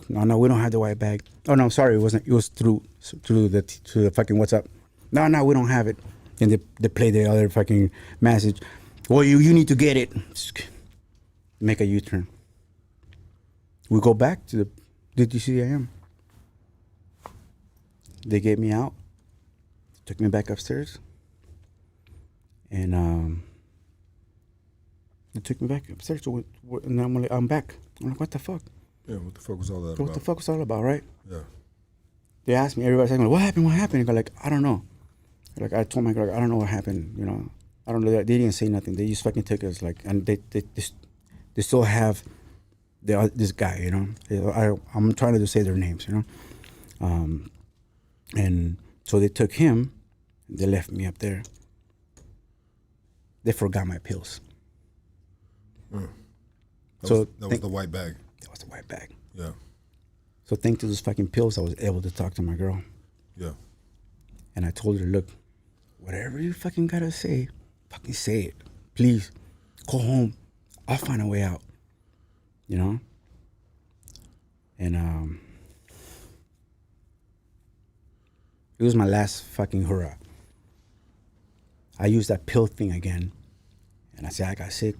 No, we don't have the white bag. Oh no, sorry, it wasn't. It was through the fucking WhatsApp. No, we don't have it. And they play the other fucking message. Well, you need to get it. Make a U-turn. We go back to the DCIM. They get me out, took me back upstairs, and they took me back upstairs. So and I'm like, I'm back. I'm like, what the fuck?
Yeah, what the fuck was all that
What
about?
the fuck was all about, right?
Yeah.
They asked me, everybody's like, what happened? I go like, I don't know. Like, I told my girl, I don't know what happened, I don't know. They didn't say nothing. They just fucking took us, and they still have this guy, I'm trying to say their names, and so they took him, and they left me up there. They forgot my pills.
That
So
was the white bag.
That was the white bag.
Yeah.
So thanks to those fucking pills, I was able to talk to my girl.
Yeah.
And I told her, look, whatever you fucking gotta say, fucking say it. Please, go home. I'll find a way out. You know? And it was my last fucking hurrah. I used that pill thing again. And I said, I got sick.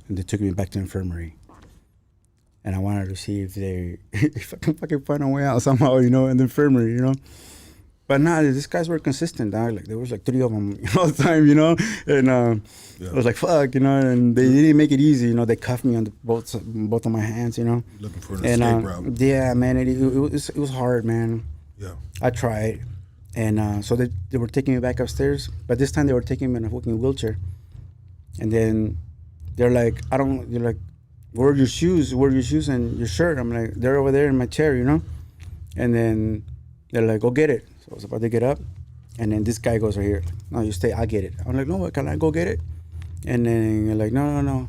And they took me back to the infirmary. And I wanted to see if they if I can fucking find a way out somehow, you know, in the infirmary, you know? But nah, these guys were consistent, dog. Like, there was like 3 of them all the time, you know? And I was like, fuck, you know? And they didn't make it easy, you know? They cuffed me on both of my hands, you know?
Looking for an escape route.
Yeah, man, it was hard, man.
Yeah.
I tried. And so they were taking me back upstairs. But this time they were taking me in a fucking wheelchair. And then they're like, they're like, where are your shoes? Where are your shoes and your shirt? I'm like, they're over there in my chair, you know? And then they're like, go get it. So I was about to get up. And then this guy goes right here. No, you stay, I'll get it. I'm like, no, can I go get it? And then they're like, no,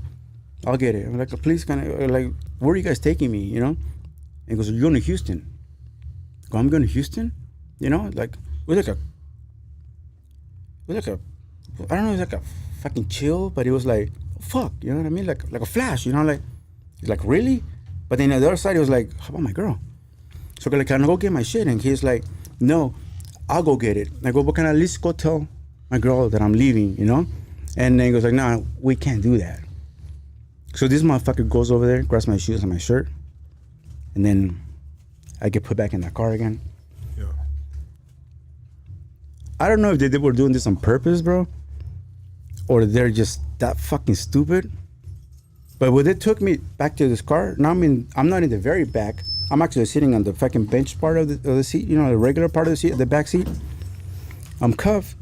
I'll get it. I'm like, please, can I, like, where are you guys taking me, you know? And he goes, you're going to Houston. I go, I'm going to Houston? You know, like, it was like a, I don't know, it was like a fucking chill, but it was like, fuck, you know what I mean? Like a flash, you know, like, he's like, really? But then on the other side, he was like, how about my girl? So like, can I go get my shit? And he's like, no, I'll go get it. I go, but can I at least go tell my girl that I'm leaving, you know? And then he goes like, nah, we can't do that. So this motherfucker goes over there, grabs my shoes and my shirt, and then I get put back in that car again.
Yeah.
I don't know if they were doing this on purpose, bro, or they're just that fucking stupid. But when they took me back to this car, now I'm not in the very back. I'm actually sitting on the fucking bench part of the seat, you know, the regular part of the seat, the back seat. I'm cuffed.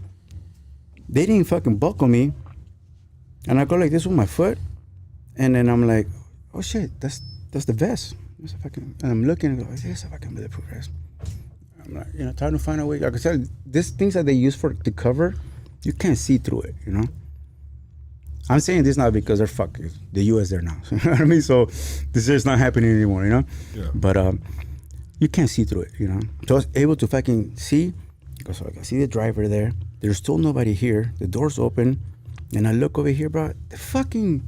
They didn't fucking buckle me. And I go like this with my foot. And then I'm like, oh shit, that's the vest. And I'm looking and go, this is a fucking bulletproof vest. I'm like, you know, trying to find a way. Like I said, these things that they use to cover, you can't see through it, you know? I'm saying this now because they're fucking the U.S. there now. You know what I mean? So this is not happening anymore, you know?
Yeah.
But you can't see through it, you know? So I was able to fucking see, because I see the driver there. There's still nobody here. The door's open. And I look over here, bro. The fucking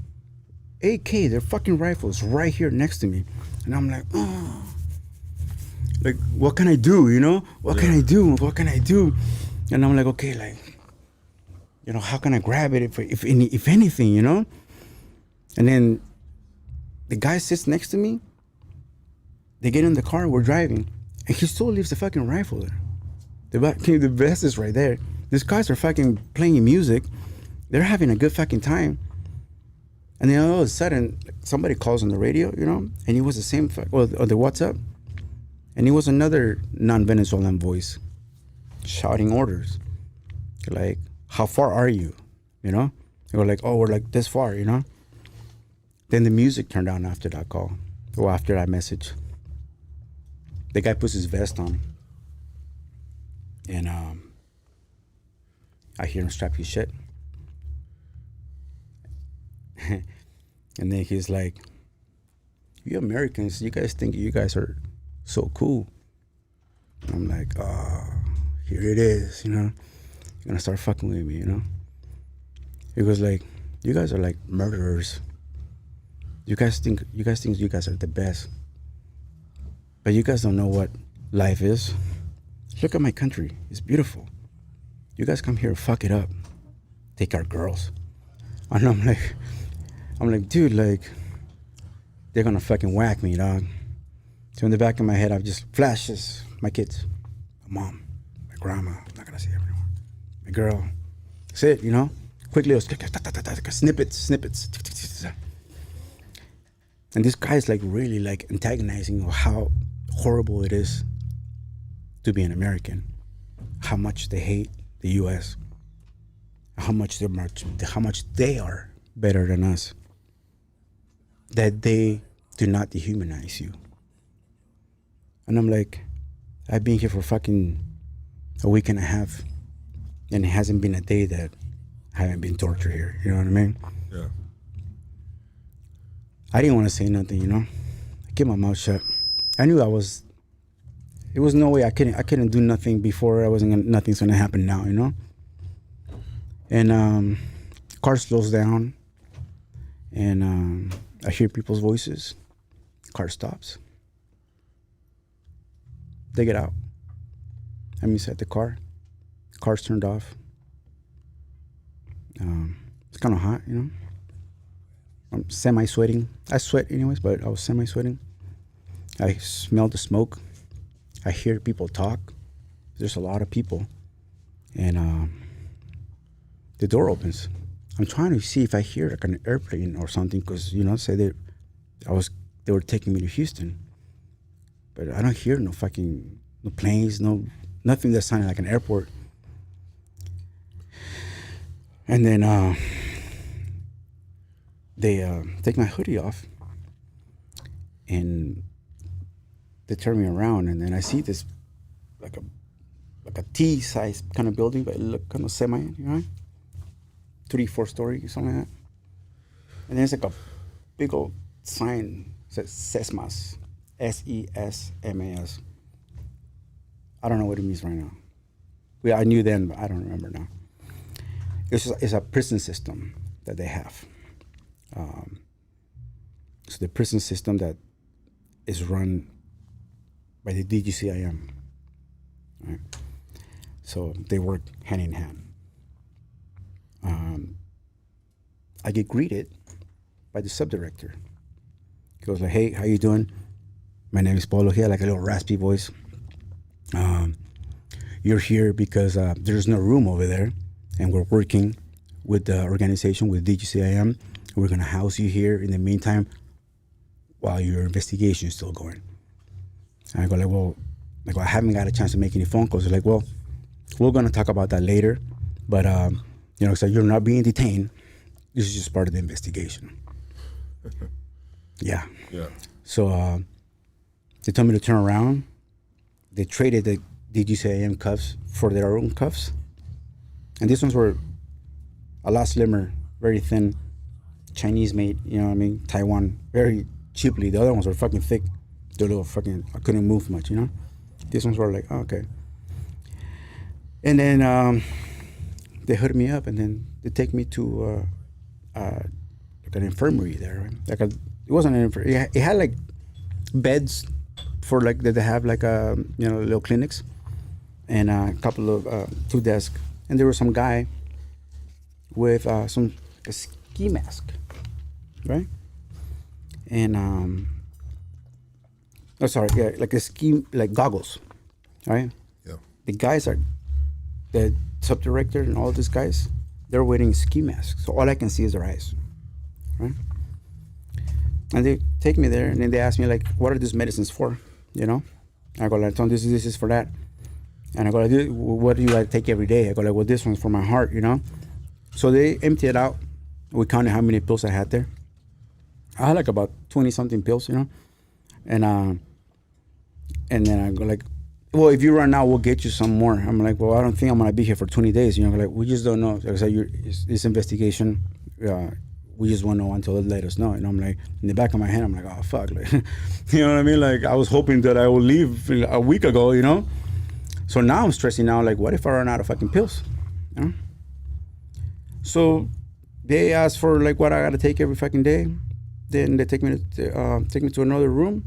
AK, their fucking rifles right here next to me. And I'm like, oh. Like, what can I do, you know? What can I do? What can I do? And I'm like, okay, like, you know, how can I grab it if anything, you know? And then the guy sits next to me. They get in the car, we're driving, and he still leaves the fucking rifle there. The vest is right there. These guys are fucking playing music. They're having a good fucking time. And then all of a sudden, somebody calls on the radio, you know, and it was the same, or the WhatsApp, and it was another non-Venezuelan voice shouting orders, like, how far are you, you know? They were like, oh, we're like this far, you know? Then the music turned on after that call, or after that message. The guy puts his vest on, and I hear him strap his shit. And then he's like, you Americans, you guys think you guys are so cool. And I'm like, oh, here it is, you know? You're gonna start fucking with me, you know? He goes like, you guys are like murderers. You guys think you guys are the best. But you guys don't know what life is. Look at my country. It's beautiful. You guys come here and fuck it up. Take our girls. And I'm like, dude, like, they're gonna fucking whack me, dog. So in the back of my head, I've just flashes my kids, my mom, my grandma. I'm not gonna see her anymore. My girl. That's it, you know. Quickly, snippets. And this guy is like really like antagonizing how horrible it is to be an American, how much they hate the U.S., how much they are better than us, that they do not dehumanize you. And I'm like, I've been here for fucking a week and a half, and it hasn't been a day that I haven't been tortured here. You know what I mean?
Yeah.
I didn't want to say nothing, you know. I keep my mouth shut. I knew I was. There was no way I couldn't do nothing before. Nothing's gonna happen now, you know. And car slows down, and I hear people's voices. Car stops. They get out. I'm inside the car. Car's turned off. It's kind of hot, you know. I'm semi-sweating. I sweat anyways, but I was semi-sweating. I smell the smoke. I hear people talk. There's a lot of people. And the door opens. I'm trying to see if I hear like an airplane or something, because, you know, say they were taking me to Houston. But I don't hear no planes, nothing that sounded like an airport. And then they take my hoodie off, and they turn me around, and then I see this like a T-size kind of building, but it looked kind of semi, you know, 3-4 story, something like that. And there's like a big old sign that says SESMAS, SESMAS. I don't know what it means right now. I knew then, but I don't remember now. It's a prison system that they have. So the prison system that is run by the DGCIM. Right? So they work hand in hand. I get greeted by the subdirector. He goes like, "Hey, how you doing? My name is Paulo here," like a little raspy voice. You're here because there's no room over there, and we're working with the organization, with DGCIM. We're gonna house you here in the meantime while your investigation is still going. And I go like, well, I haven't got a chance to make any phone calls. They're like, well, we're gonna talk about that later, but you know, so you're not being detained. This is just part of the investigation. Yeah. So they told me to turn around. They traded the DGCIM cuffs for their own cuffs, and these ones were a lot slimmer, very thin, Chinese made, you know what I mean, Taiwan, very cheaply. The other ones were fucking thick. They're little fucking, I couldn't move much, you know. These ones were like, oh, okay. And then they hooked me up, and then they take me to like an infirmary there. Right? It wasn't an infirmary. It had like beds for like that they have like you know, little clinics, and a couple of 2 desks. And there was some guy with a ski mask, right? And like a ski, like goggles, right?
Yeah.
The guys are the subdirector and all these guys. They're wearing ski masks, so all I can see is their eyes, right? And they take me there, and then they ask me like, "What are these medicines for?" You know? I go like, "Tom, this is for that." And I go like, "What do you like take every day?" I go like, "Well, this one's for my heart," you know? So they empty it out. We counted how many pills I had there. I had like about 20 something pills, you know? And then I go like, "Well, if you run out, we'll get you some more." I'm like, "Well, I don't think I'm gonna be here for 20 days." You know, like, we just don't know. Like I said, it's investigation. We just won't know until they let us know. And I'm like, in the back of my head, I'm like, oh fuck, like, you know what I mean? Like, I was hoping that I would leave a week ago, you know. So now I'm stressing out. Like, what if I run out of fucking pills? You know. So they ask for like what I gotta take every fucking day. Then they take me to another room.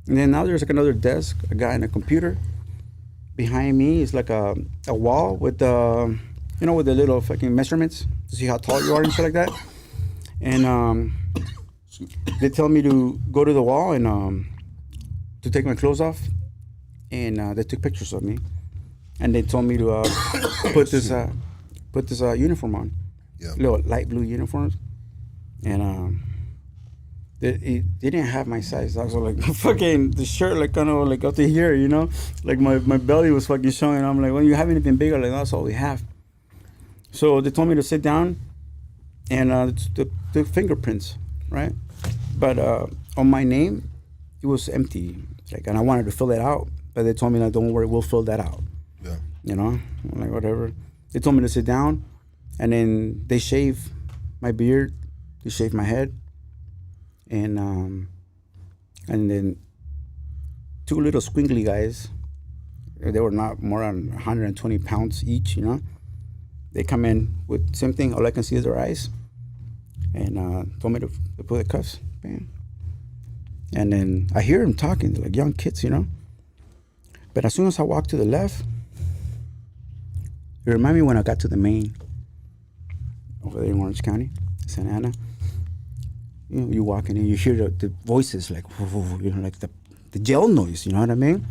And then now there's like another desk, a guy and a computer. Behind me is like a wall with the, you know, with the little fucking measurements to see how tall you are and shit like that. And they tell me to go to the wall and to take my clothes off. And they took pictures of me. And they told me to put this uniform on.
Yeah.
Little light blue uniforms. And they didn't have my size. I was like, fucking, the shirt, like, kind of, like, up to here, you know? Like, my belly was fucking showing. I'm like, well, you have anything bigger? Like, that's all we have. So they told me to sit down and the fingerprints, right? But on my name, it was empty. Like, and I wanted to fill it out. But they told me, like, don't worry, we'll fill that out.
Yeah.
You know? I'm like, whatever. They told me to sit down. And then they shave my beard. They shave my head. And And then two little squiggly guys, they were not more than 120 pounds each, you know. They come in with same thing, all I can see is their eyes. And told me to put the cuffs, bam. And then I hear them talking, they're like young kids, you know. But as soon as I walk to the left, it reminded me when I got to the main, over there in Orange County, Santa Ana. You know, you walk in and you hear the voices like, you know, like the jail noise, you know what I mean?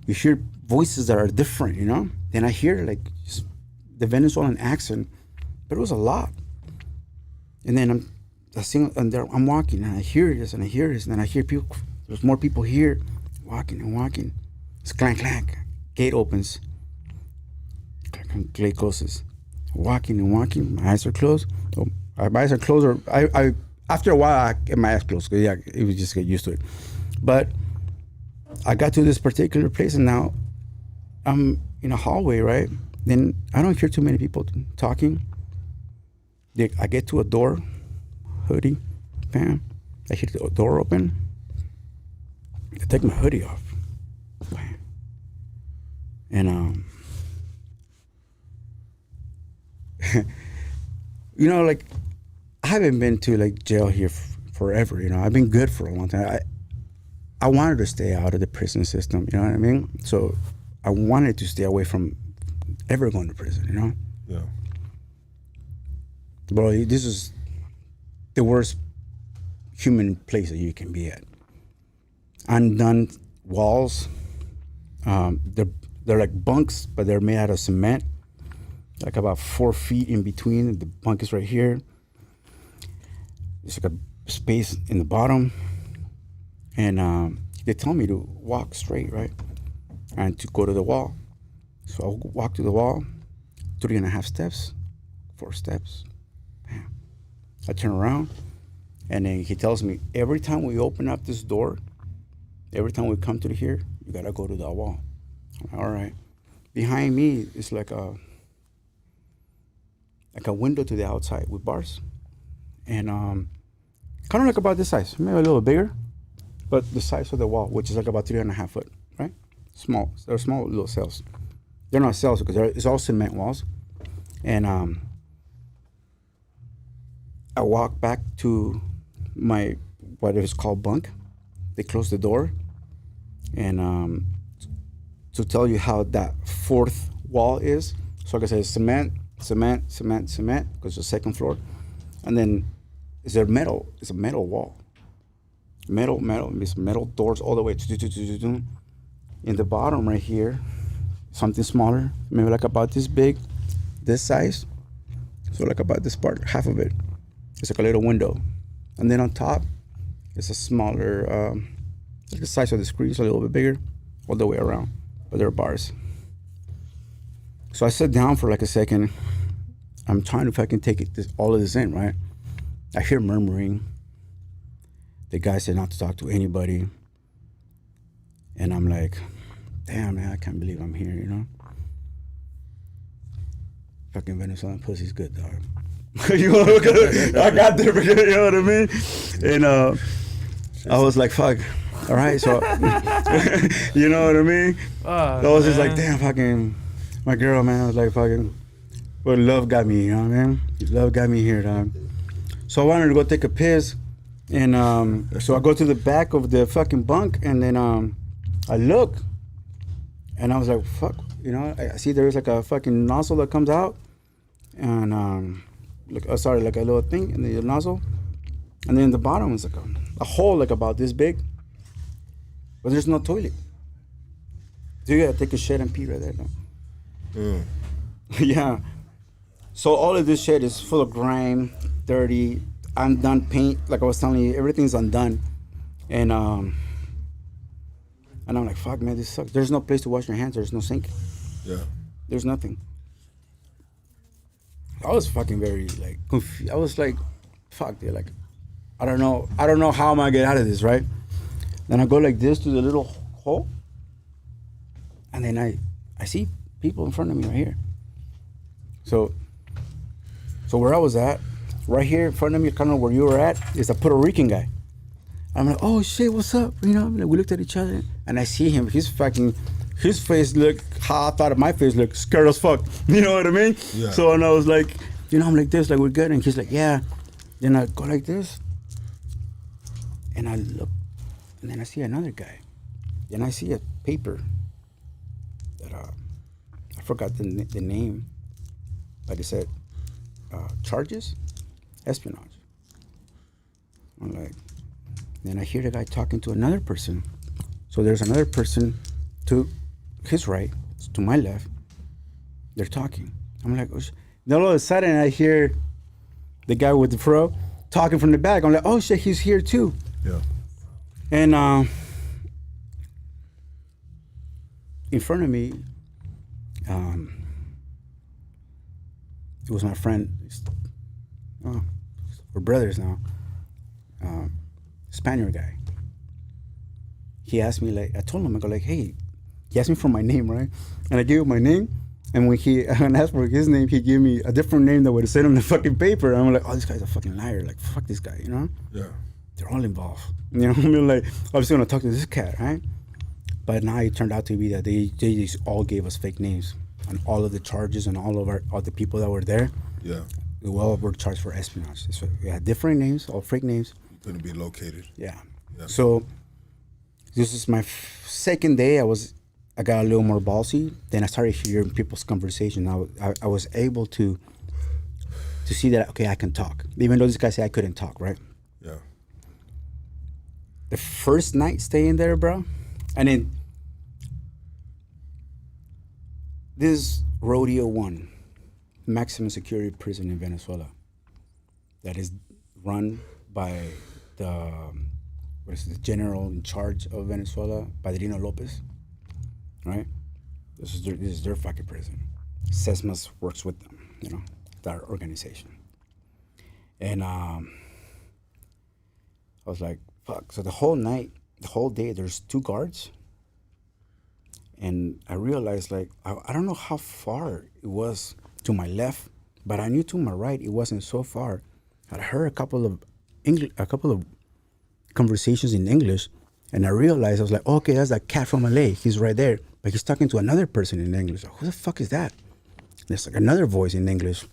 You hear voices that are different, you know? Then I hear like just the Venezuelan accent, but it was a lot. And then I'm walking and I hear this and I hear this, and then I hear people, there's more people here, walking and walking. It's clank, clank. Gate opens. Gate closes. Walking and walking. My eyes are closed. Oh, my eyes are closed. Or I after a while, I get my eyes closed. Yeah, it was just get used to it. But I got to this particular place, and now I'm in a hallway, right? Then I don't hear too many people talking. I get to a door, hoodie, bam. I hear the door open. I take my hoodie off. And you know, like I haven't been to like jail here forever. You know, I've been good for a long time. I wanted to stay out of the prison system. You know what I mean? So I wanted to stay away from ever going to prison. You know?
Yeah.
Bro, this is the worst human place that you can be at. Undone walls. They're like bunks, but they're made out of cement. Like about 4 feet in between. The bunk is right here. There's like a space in the bottom. And they tell me to walk straight, right? And to go to the wall. So I'll walk to the wall, 3.5 steps, 4 steps. Bam. I turn around, and then he tells me, every time we open up this door, every time we come to here, you gotta go to the wall. All right. Behind me is like a window to the outside with bars. And kind of like about this size, maybe a little bigger, but the size of the wall, which is like about 3.5 foot, right? Small. They're small little cells. They're not cells because it's all cement walls. And I walk back to my, what is called bunk. They close the door. And to tell you how that 4th wall is, so like I said, cement, because it's the 2nd floor. And then it's a metal wall. Metal, it's metal doors all the way. In the bottom right here, something smaller, maybe like about this big, this size. So like about this part, half of it. It's like a little window. And then on top, it's a smaller, like the size of the screen, a little bit bigger, all the way around. But there are bars. So I sit down for like a second. I'm trying to if I can take all of this in, right? I hear murmuring. The guy said not to talk to anybody. And I'm like, damn, man, I can't believe I'm here, you know? Fucking Venezuelan pussy's good, dog. You know, I got there, you know what I mean? And I was like, fuck. All right, so, you know what I mean? I was just like, damn, fucking, my girl, man. I was like, fucking, but love got me, you know what I mean? Love got me here, dog. So I wanted to go take a piss. And so I go to the back of the fucking bunk, and then I look, and I was like, fuck, you know, I see there's like a fucking nozzle that comes out, and like a little thing in the nozzle, and then the bottom is like a hole like about this big, but there's no toilet. So you gotta take a shit and pee right there. Yeah. So all of this shit is full of grime, dirty, undone paint. Like I was telling you, everything's undone. And I'm like, fuck, man, this sucks. There's no place to wash your hands. There's no sink.
Yeah.
There's nothing. I was fucking very like confused. I was like, fuck, dude. Like, I don't know how I'm gonna get out of this, right? Then I go like this to the little hole, and then I see people in front of me right here. So where I was at, right here in front of me, kind of where you were at, is a Puerto Rican guy. I'm like, oh shit, what's up? You know, like, we looked at each other, and I see him. His face looked how I thought my face looked, scared as fuck. You know what I mean?
Yeah.
So and I was like, you know, I'm like this, like we're good, and he's like, yeah. Then I go like this, and I look, and then I see another guy, and I see a paper that I forgot the name, like I said, charges, espionage. I'm like, then I hear the guy talking to another person. So there's another person to his right, to my left. They're talking. I'm like, oh, then all of a sudden I hear the guy with the fro talking from the back. I'm like, oh shit, he's here too.
Yeah.
And in front of me, it was my friend. We're brothers now. Spaniard guy. He asked me, like, I told him, I go like, hey, he asked me for my name, right? And I gave him my name. And when I asked for his name, he gave me a different name that would have said on the fucking paper. And I'm like, oh, this guy's a fucking liar. Like, fuck this guy, you know?
Yeah.
They're all involved. You know, I mean, like, I was going to talk to this cat, right? But now it turned out to be that they just all gave us fake names on all of the charges and all the people that were there.
Yeah.
We all were charged for espionage. So we had different names, all fake names.
Couldn't be located.
Yeah.
Yeah.
So this is my second day. I got a little more ballsy. Then I started hearing people's conversation. I was able to see that, okay, I can talk. Even though this guy said I couldn't talk, right?
Yeah.
The first night staying there, bro, and then this Rodeo 1, maximum security prison in Venezuela, that is run by the general in charge of Venezuela, Padrino Lopez, right? This is their fucking prison. SESMAS works with them, you know, that organization. And I was like, fuck. So the whole night, the whole day, there's 2 guards. And I realized, like, I don't know how far it was to my left, but I knew to my right it wasn't so far. I heard a couple of conversations in English, and I realized, I was like, okay, that's that cat from LA. He's right there, but he's talking to another person in English. Like, who the fuck is that? There's like another voice in English.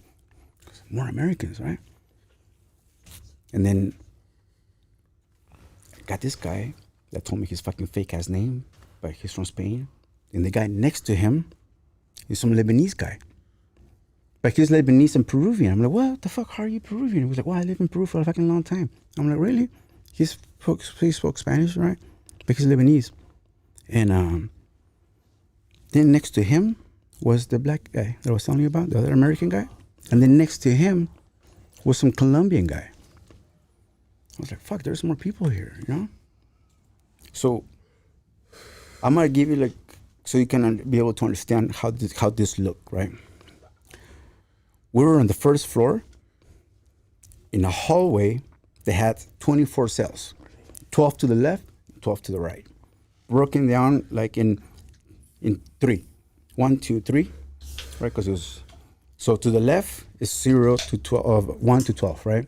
More Americans, right? And then I got this guy that told me his fucking fake ass name, but he's from Spain. And the guy next to him is some Lebanese guy. But he's Lebanese and Peruvian. I'm like, what the fuck, how are you Peruvian? He was like, well, I lived in Peru for a fucking long time. I'm like, really? He spoke Spanish, right? But he's Lebanese. And then next to him was the black guy that I was telling you about, the other American guy. And then next to him was some Colombian guy. I was like, fuck, there's more people here, you know? So I'm gonna give you, like, so you can be able to understand how this looked, right? We were on the first floor in a hallway that had 24 cells, 12 to the left, 12 to the right, broken down like in 3, 1, 2, 3, right? Because it was, so to the left is 0 to 12, 1 to 12, right?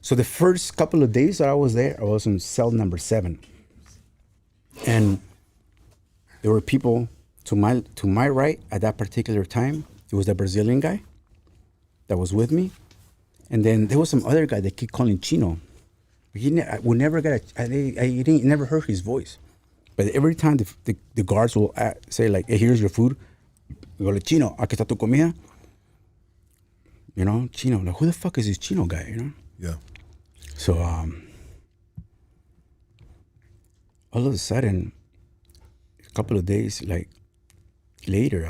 So the first couple of days that I was there, I was in cell number 7, and there were people to my right at that particular time. It was the Brazilian guy that was with me, and then there was some other guy that kept calling Chino. We never never heard his voice, but every time the guards will say, like, hey, here's your food, we go like, Chino, aquí está tu comida. You know, Chino. Like, who the fuck is this Chino guy? You know?
Yeah.
So all of a sudden, a couple of days later,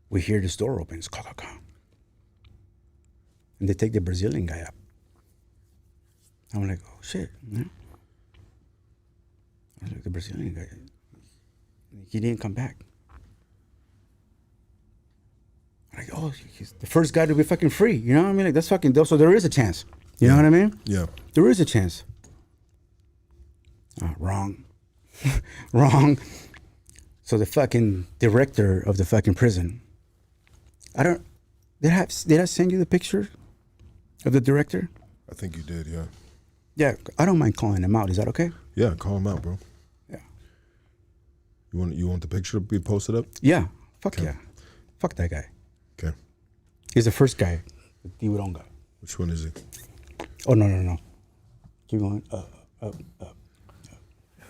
we hear this door opens, and they take the Brazilian guy up. I'm like, oh shit, you know? I was like, the Brazilian guy, he didn't come back. I'm like, oh, he's the first guy to be fucking free, you know what I mean? Like, that's fucking dope. So there is a chance, you know what I mean?
Yeah.
There is a chance. Wrong. Wrong. So the fucking director of the fucking prison, did I send you the picture of the director?
I think you did, yeah.
Yeah, I don't mind calling him out. Is that okay?
Yeah, call him out, bro.
Yeah.
You want the picture to be posted up?
Yeah. Fuck
Okay.
yeah. Fuck that guy.
Okay.
He's the first guy. The tiburón guy.
Which one is he?
Oh, no. Keep going.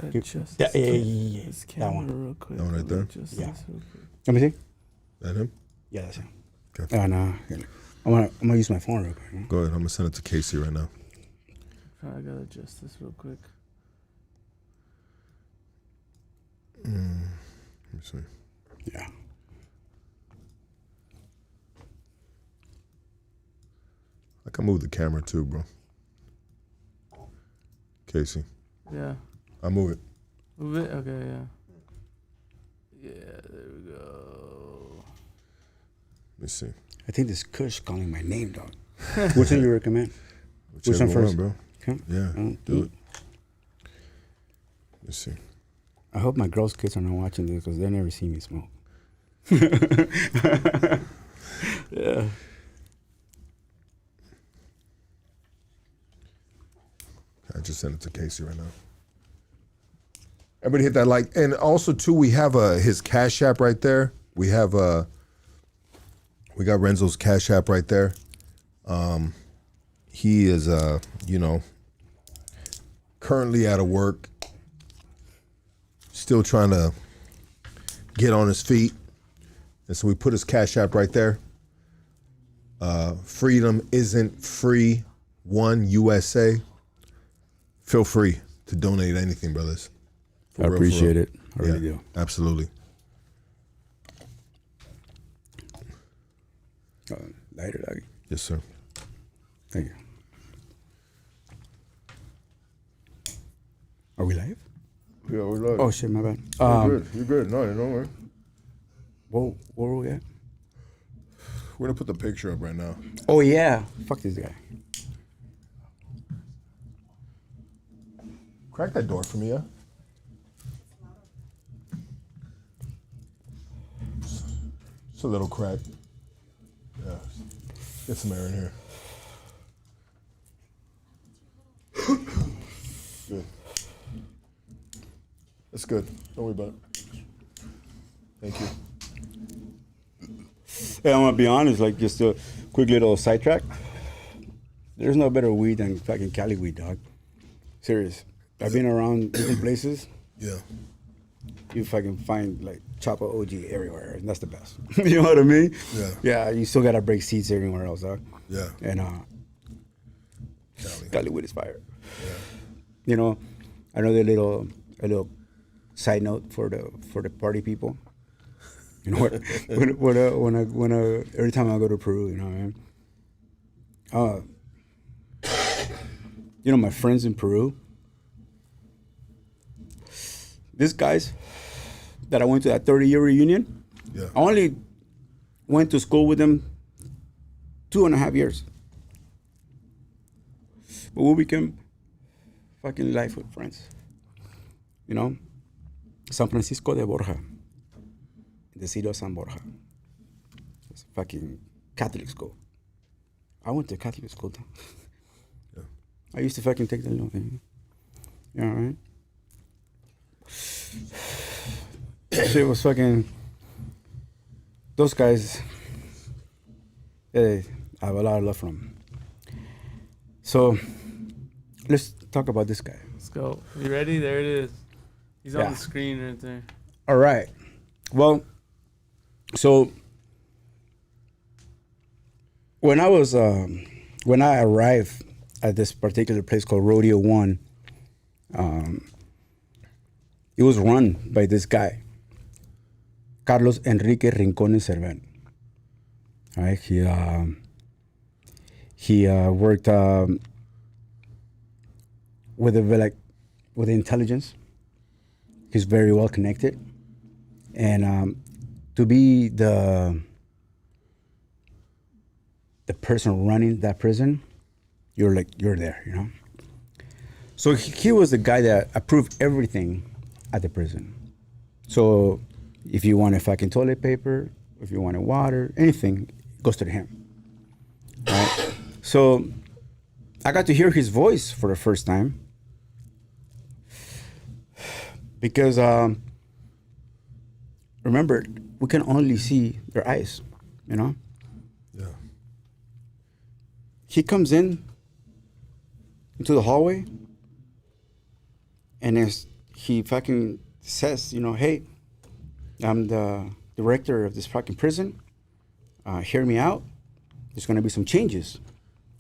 Adjust
Yeah,
this
that
camera
one.
real quick.
That one right there?
Adjust
Yeah.
this real quick.
Let me see.
That him?
Yeah, that's him.
Okay.
No. I'm gonna use my phone real quick. Huh?
Go ahead. I'm gonna send it to Casey right now.
I gotta adjust this real quick.
Let me see.
Yeah.
I can move the camera too, bro. Casey,
Yeah.
I move it.
Move it? Okay, yeah. Yeah, there we go.
Let me see.
I think this Kush calling my name, dog. Which one you recommend? Which one
Whichever
first?
bro?
Okay.
Yeah, do it. Let me see.
I hope my girls' kids are not watching this because they never see me smoke. Yeah.
I just sent it to Casey right now. Everybody hit that like, and also too, we have his Cash App right there. We have we got Renzo's Cash App right there. He is currently out of work, still trying to get on his feet, and so we put his Cash App right there. Freedom isn't free. One USA. Feel free to donate anything, brothers.
I appreciate it. I really do.
Absolutely.
Later, doggy.
Yes, sir.
Thank you. Are we live?
Yeah, we're live.
Oh shit, my bad.
You're good. No, don't worry.
Where were we at?
We're gonna put the picture up right now.
Oh yeah. Fuck this guy.
Crack that door for me, yeah? It's a little crack. Yeah. Get some air in here. Good. That's good. Don't worry about it. Thank you.
Yeah, I'm gonna be honest. Like, just a quick little sidetrack. There's no better weed than fucking Cali weed, dog. Serious. I've been around different places.
Yeah.
You fucking find like Chapa OG everywhere, and that's the best. You know what I mean?
Yeah.
Yeah, you still gotta break seats everywhere else, dog.
Yeah.
And
Cali.
Cali weed is fire.
Yeah.
You know, another a little side note for the party people. You know what? when I every time I go to Peru, you know what I mean? You know my friends in Peru. These guys that I went to that 30-year reunion,
Yeah.
I only went to school with them 2.5 years. But we became fucking lifelong friends. You know? San Francisco de Borja. The city of San Borja. It's a fucking Catholic school. I went to Catholic school too.
Yeah.
I used to fucking take that little thing. You know what I mean? Shit was fucking. Those guys, I have a lot of love for them. So, let's talk about this guy.
Let's go. You ready? There it is. He's
Yeah.
on the screen right there.
All right. Well, so when I arrived at this particular place called Rodeo One, it was run by this guy, Carlos Enrique Rincón Cervel. All right, he worked with with intelligence. He's very well connected, and to be the person running that prison, you're there, you know. So he was the guy that approved everything at the prison. So if you wanted fucking toilet paper, if you wanted water, anything, goes to him. Right? So I got to hear his voice for the first time. Because, remember, we can only see their eyes, you know?
Yeah.
He comes into the hallway, and as he fucking says, you know, hey, I'm the director of this fucking prison. Hear me out. There's gonna be some changes.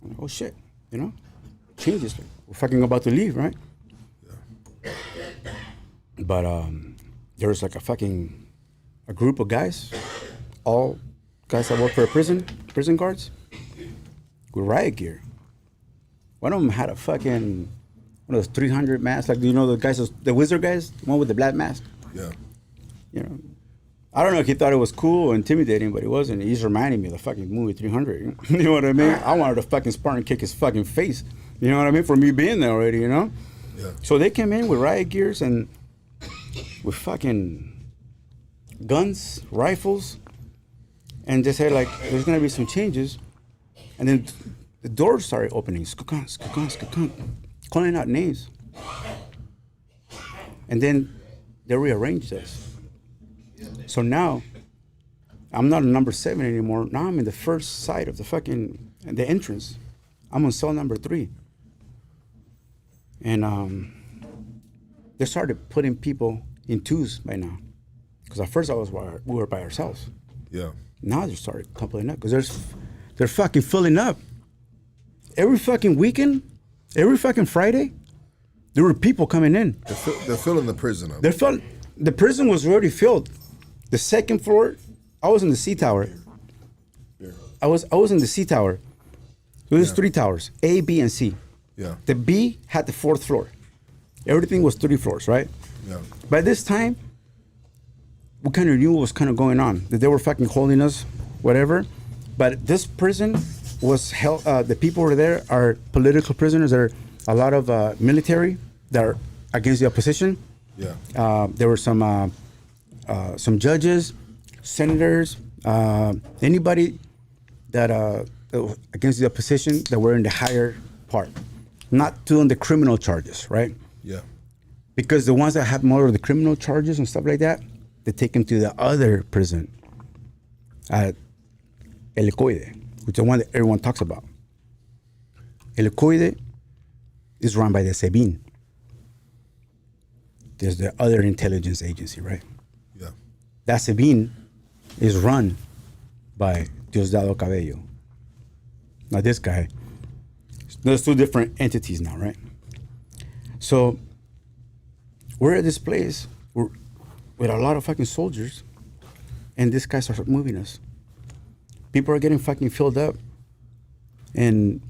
I'm like, oh shit, you know? Changes. We're fucking about to leave, right?
Yeah.
But there was like a group of guys, all guys that work for a prison guards, with riot gear. One of them had a fucking one of those 300 masks, like, you know, the guys, the wizard guys, the one with the black mask.
Yeah.
You know, I don't know if he thought it was cool or intimidating, but it wasn't. He's reminding me of the fucking movie 300. You know what I mean? I wanted to fucking Spartan kick his fucking face. You know what I mean? For me being there already, you know?
Yeah.
So they came in with riot gears and with fucking guns, rifles, and they said, like, there's gonna be some changes. And then the doors started opening, calling out names. And then they rearranged us. So now, I'm not in number 7 anymore. Now I'm in the first side of the entrance. I'm on cell number 3. And they started putting people in twos by now. Because at first we were by ourselves.
Yeah.
Now they started coupling up because they're fucking filling up. Every fucking weekend, every fucking Friday, there were people coming in.
They're filling the prison up.
The prison was already filled. The second floor, I was in the C tower. I was in the C tower. So there's 3 towers, A, B, and C.
Yeah.
The B had the 4th floor. Everything was 3 floors, right?
Yeah.
By this time, we kind of knew what was kind of going on. That they were fucking holding us, whatever. But this prison was held. The people who were there are political prisoners. There are a lot of military that are against the opposition.
Yeah.
There were some judges, senators, anybody that was against the opposition that were in the higher part, not doing the criminal charges, right?
Yeah.
Because the ones that have more of the criminal charges and stuff like that, they take them to the other prison, Helicoide, which is the one that everyone talks about. Helicoide is run by the SEBIN. There's the other intelligence agency, right?
Yeah.
That SEBIN is run by Diosdado Cabello. Now this guy, there's 2 different entities now, right? So we're at this place with a lot of fucking soldiers, and this guy starts moving us. People are getting fucking filled up, and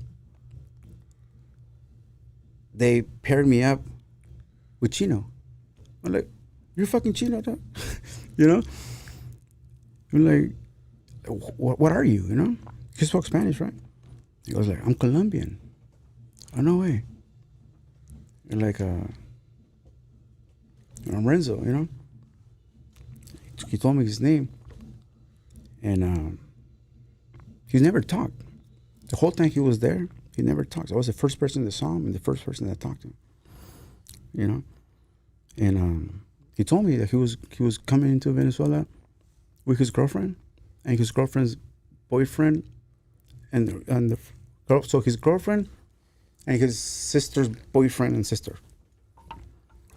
they paired me up with Chino. I'm like, you're fucking Chino, dog? You know? I'm like, what are you, you know? He spoke Spanish, right? He goes like, I'm Colombian. Oh, no way. And like, I'm Renzo, you know? He told me his name. And he's never talked. The whole time he was there, he never talked. I was the first person that saw him and the first person that talked to him. You know? And he told me that he was coming into Venezuela with his girlfriend and his girlfriend's boyfriend so his girlfriend and his sister's boyfriend and sister.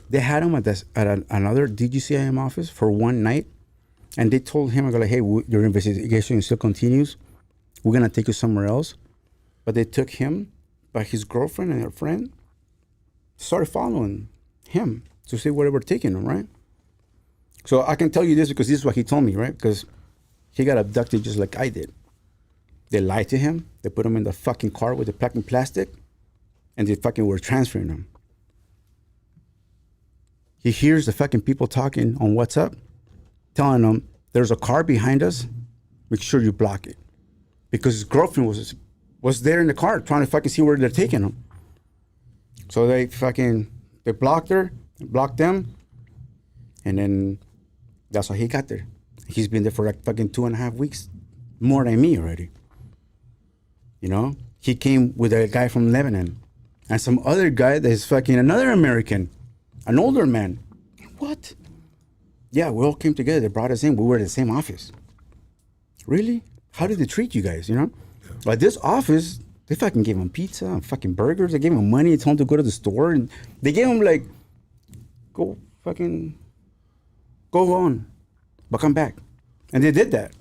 They had him at another DGCIM office for one night, and they told him, like, hey, your investigation still continues. We're going to take you somewhere else. But they took him, but his girlfriend and her friend started following him to see where they were taking him, right? So I can tell you this because this is what he told me, right? Because he got abducted just like I did. They lied to him. They put him in the fucking car with the fucking plastic, and they fucking were transferring him. He hears the fucking people talking on WhatsApp, telling him, there's a car behind us, make sure you block it. Because his girlfriend was there in the car trying to fucking see where they're taking him. So they blocked her, blocked them, and then that's how he got there. He's been there for like fucking 2.5 weeks, more than me already. You know? he came with a guy from Lebanon and some other guy that is fucking another American, an older man. What? Yeah, we all came together. They brought us in. We were in the same office. Really? How did they treat you guys, you know? Like this office, they fucking gave him pizza and fucking burgers. They gave him money. Told him to go to the store. And they gave him like, go on, but come back. And they did that.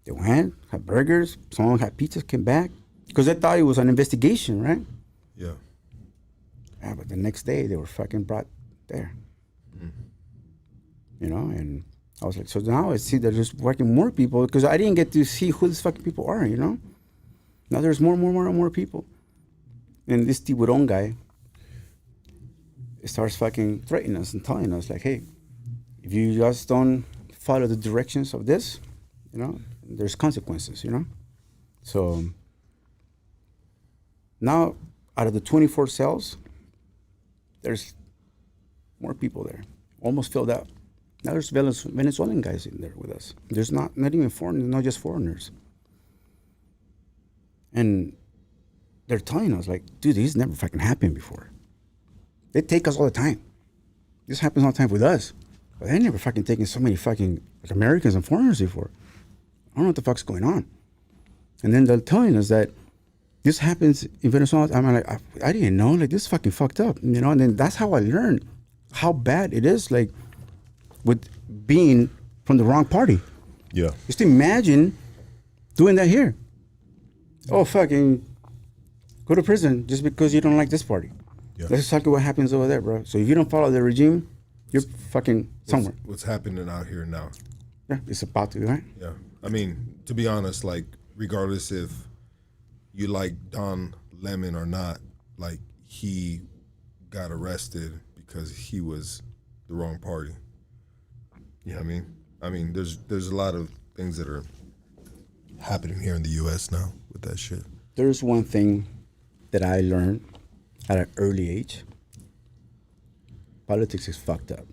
They went, had burgers. Someone had pizza, came back. Because they thought it was an investigation, right?
Yeah.
Yeah, but the next day they were fucking brought there. You know, and I was like, so now I see they're just working more people because I didn't get to see who these fucking people are, you know? Now there's more people. And this Tiburon guy starts fucking threatening us and telling us, like, hey, if you just don't follow the directions of this, you know, there's consequences, you know? So now out of the 24 cells, there's more people there, almost filled out. Now there's Venezuelan guys in there with us. There's not even foreigners, not just foreigners. And they're telling us, like, dude, this never fucking happened before. They take us all the time. This happens all the time with us. But they never fucking taken so many fucking like Americans and foreigners before. I don't know what the fuck's going on. And then they're telling us that this happens in Venezuela. I'm like, I didn't know. Like, this is fucking fucked up, you know? And then that's how I learned how bad it is, like, with being from the wrong party.
Yeah.
Just imagine doing that here. Oh, fucking go to prison just because you don't like this party.
Yeah.
That's exactly what happens over there, bro. So if you don't follow the regime, you're fucking somewhere.
What's happening out here now?
Yeah, it's about to, right?
Yeah. I mean, to be honest, like, regardless if you like Don Lemon or not, like, he got arrested because he was the wrong party. You know what I mean? I mean, there's a lot of things that are happening here in the U.S. now with that shit.
There's one thing that I learned at an early age. Politics is fucked up.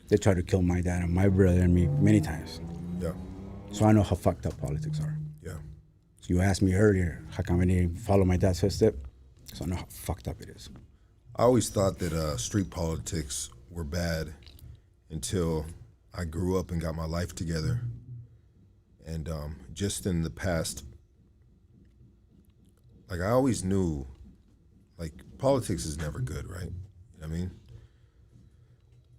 They tried to kill my dad and my brother and me many times.
Yeah.
So I know how fucked up politics are.
Yeah.
So you asked me earlier, how come I didn't follow my dad's footstep? So I know how fucked up it is.
I always thought that street politics were bad until I grew up and got my life together. And just in the past, like, I always knew, like, politics is never good, right? You know what I mean?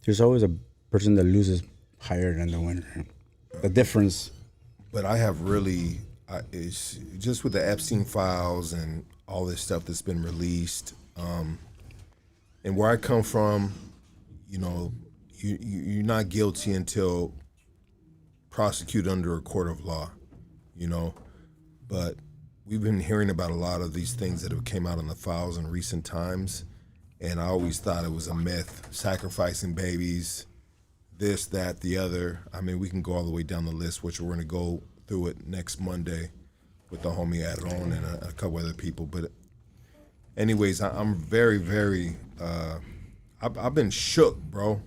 There's always a person that loses higher than the winner. The difference.
But I have really, it's just with the Epstein files and all this stuff that's been released, and where I come from, you know, you're not guilty until prosecuted under a court of law, you know. But we've been hearing about a lot of these things that have came out in the files in recent times, and I always thought it was a myth, sacrificing babies, this, that, the other. I mean, we can go all the way down the list, which we're going to go through it next Monday with the homie Adon and a couple other people. But anyways, I'm very, very, I've been shook, bro,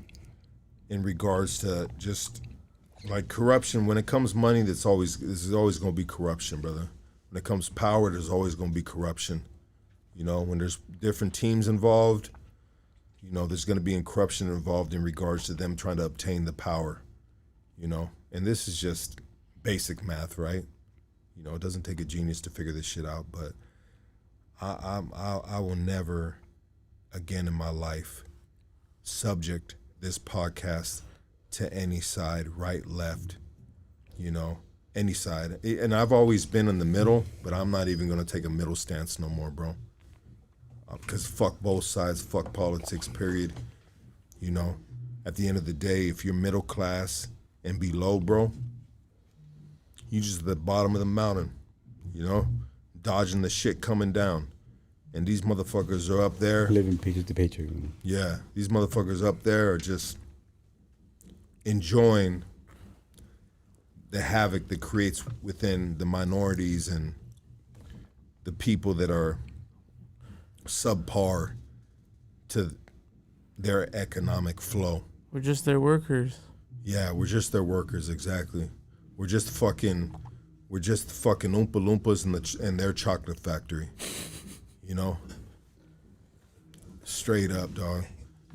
in regards to just, like, corruption. When it comes money, there's always going to be corruption, brother. When it comes power, there's always going to be corruption. You know, when there's different teams involved, you know, there's going to be corruption involved in regards to them trying to obtain the power, you know. And this is just basic math, right? You know, it doesn't take a genius to figure this shit out, but I will never again in my life subject this podcast to any side, right, left, you know, any side. And I've always been in the middle, but I'm not even going to take a middle stance no more, bro. Because fuck both sides, fuck politics, period. You know, at the end of the day, if you're middle class and below, bro, you just at the bottom of the mountain, you know, dodging the shit coming down. And these motherfuckers are up there.
Living paycheck to paycheck.
Yeah, these motherfuckers up there are just enjoying the havoc that creates within the minorities and the people that are subpar to their economic flow.
We're just their workers.
Yeah, we're just their workers, exactly. We're just fucking We're just fucking Oompa Loompas in their chocolate factory. You know? Straight up, dog.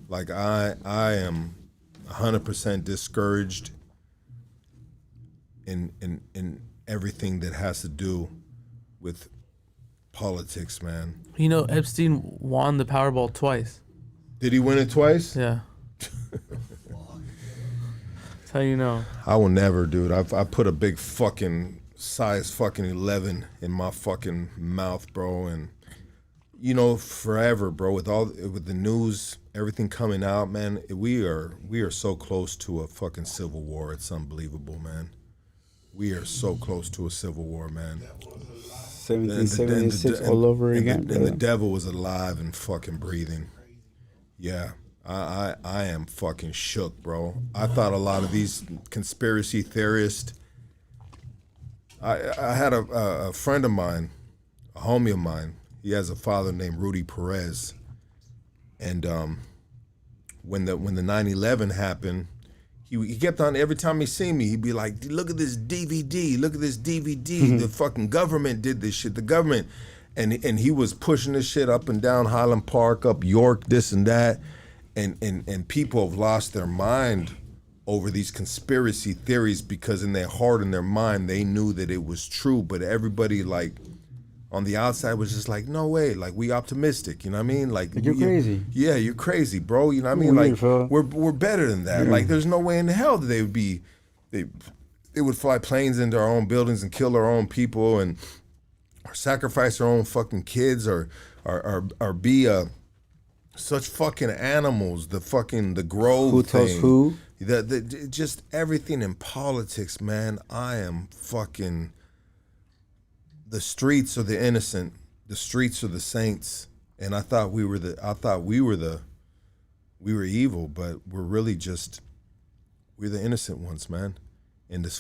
Like, I am 100% discouraged in everything that has to do with politics, man.
You know, Epstein won the Powerball twice.
Did he win it twice?
Yeah. That's how you know.
I will never, dude. I put a big fucking size fucking 11 in my fucking mouth, bro, and you know, forever, bro. With the news, everything coming out, man, we are so close to a fucking civil war. It's unbelievable, man. We are so close to a civil war, man.
1776 all over again.
And the devil was alive and fucking breathing. Yeah, I am fucking shook, bro. I thought a lot of these conspiracy theorists. I had a friend of mine, a homie of mine. He has a father named Rudy Perez, and when the 9/11 happened, he kept on, every time he seen me, he'd be like, "Look at this DVD! Look at this DVD! The fucking government did this shit. The government," and he was pushing this shit up and down Highland Park, up York, this and that, and people have lost their mind over these conspiracy theories because in their heart and their mind they knew that it was true, but everybody like on the outside was just like, no way, like we optimistic, you know what I mean? Like
you're crazy.
Yeah, you're crazy, bro. You know what I mean?
Weird,
like we're better than that.
Yeah.
Like there's no way in the hell that they would fly planes into our own buildings and kill our own people and or sacrifice our own fucking kids or be such fucking animals. The Grove
Who tells
thing.
who?
Just everything in politics, man. I am fucking. The streets are the innocent. The streets are the saints. And I thought we were evil, but we're really just, we're the innocent ones, man. In this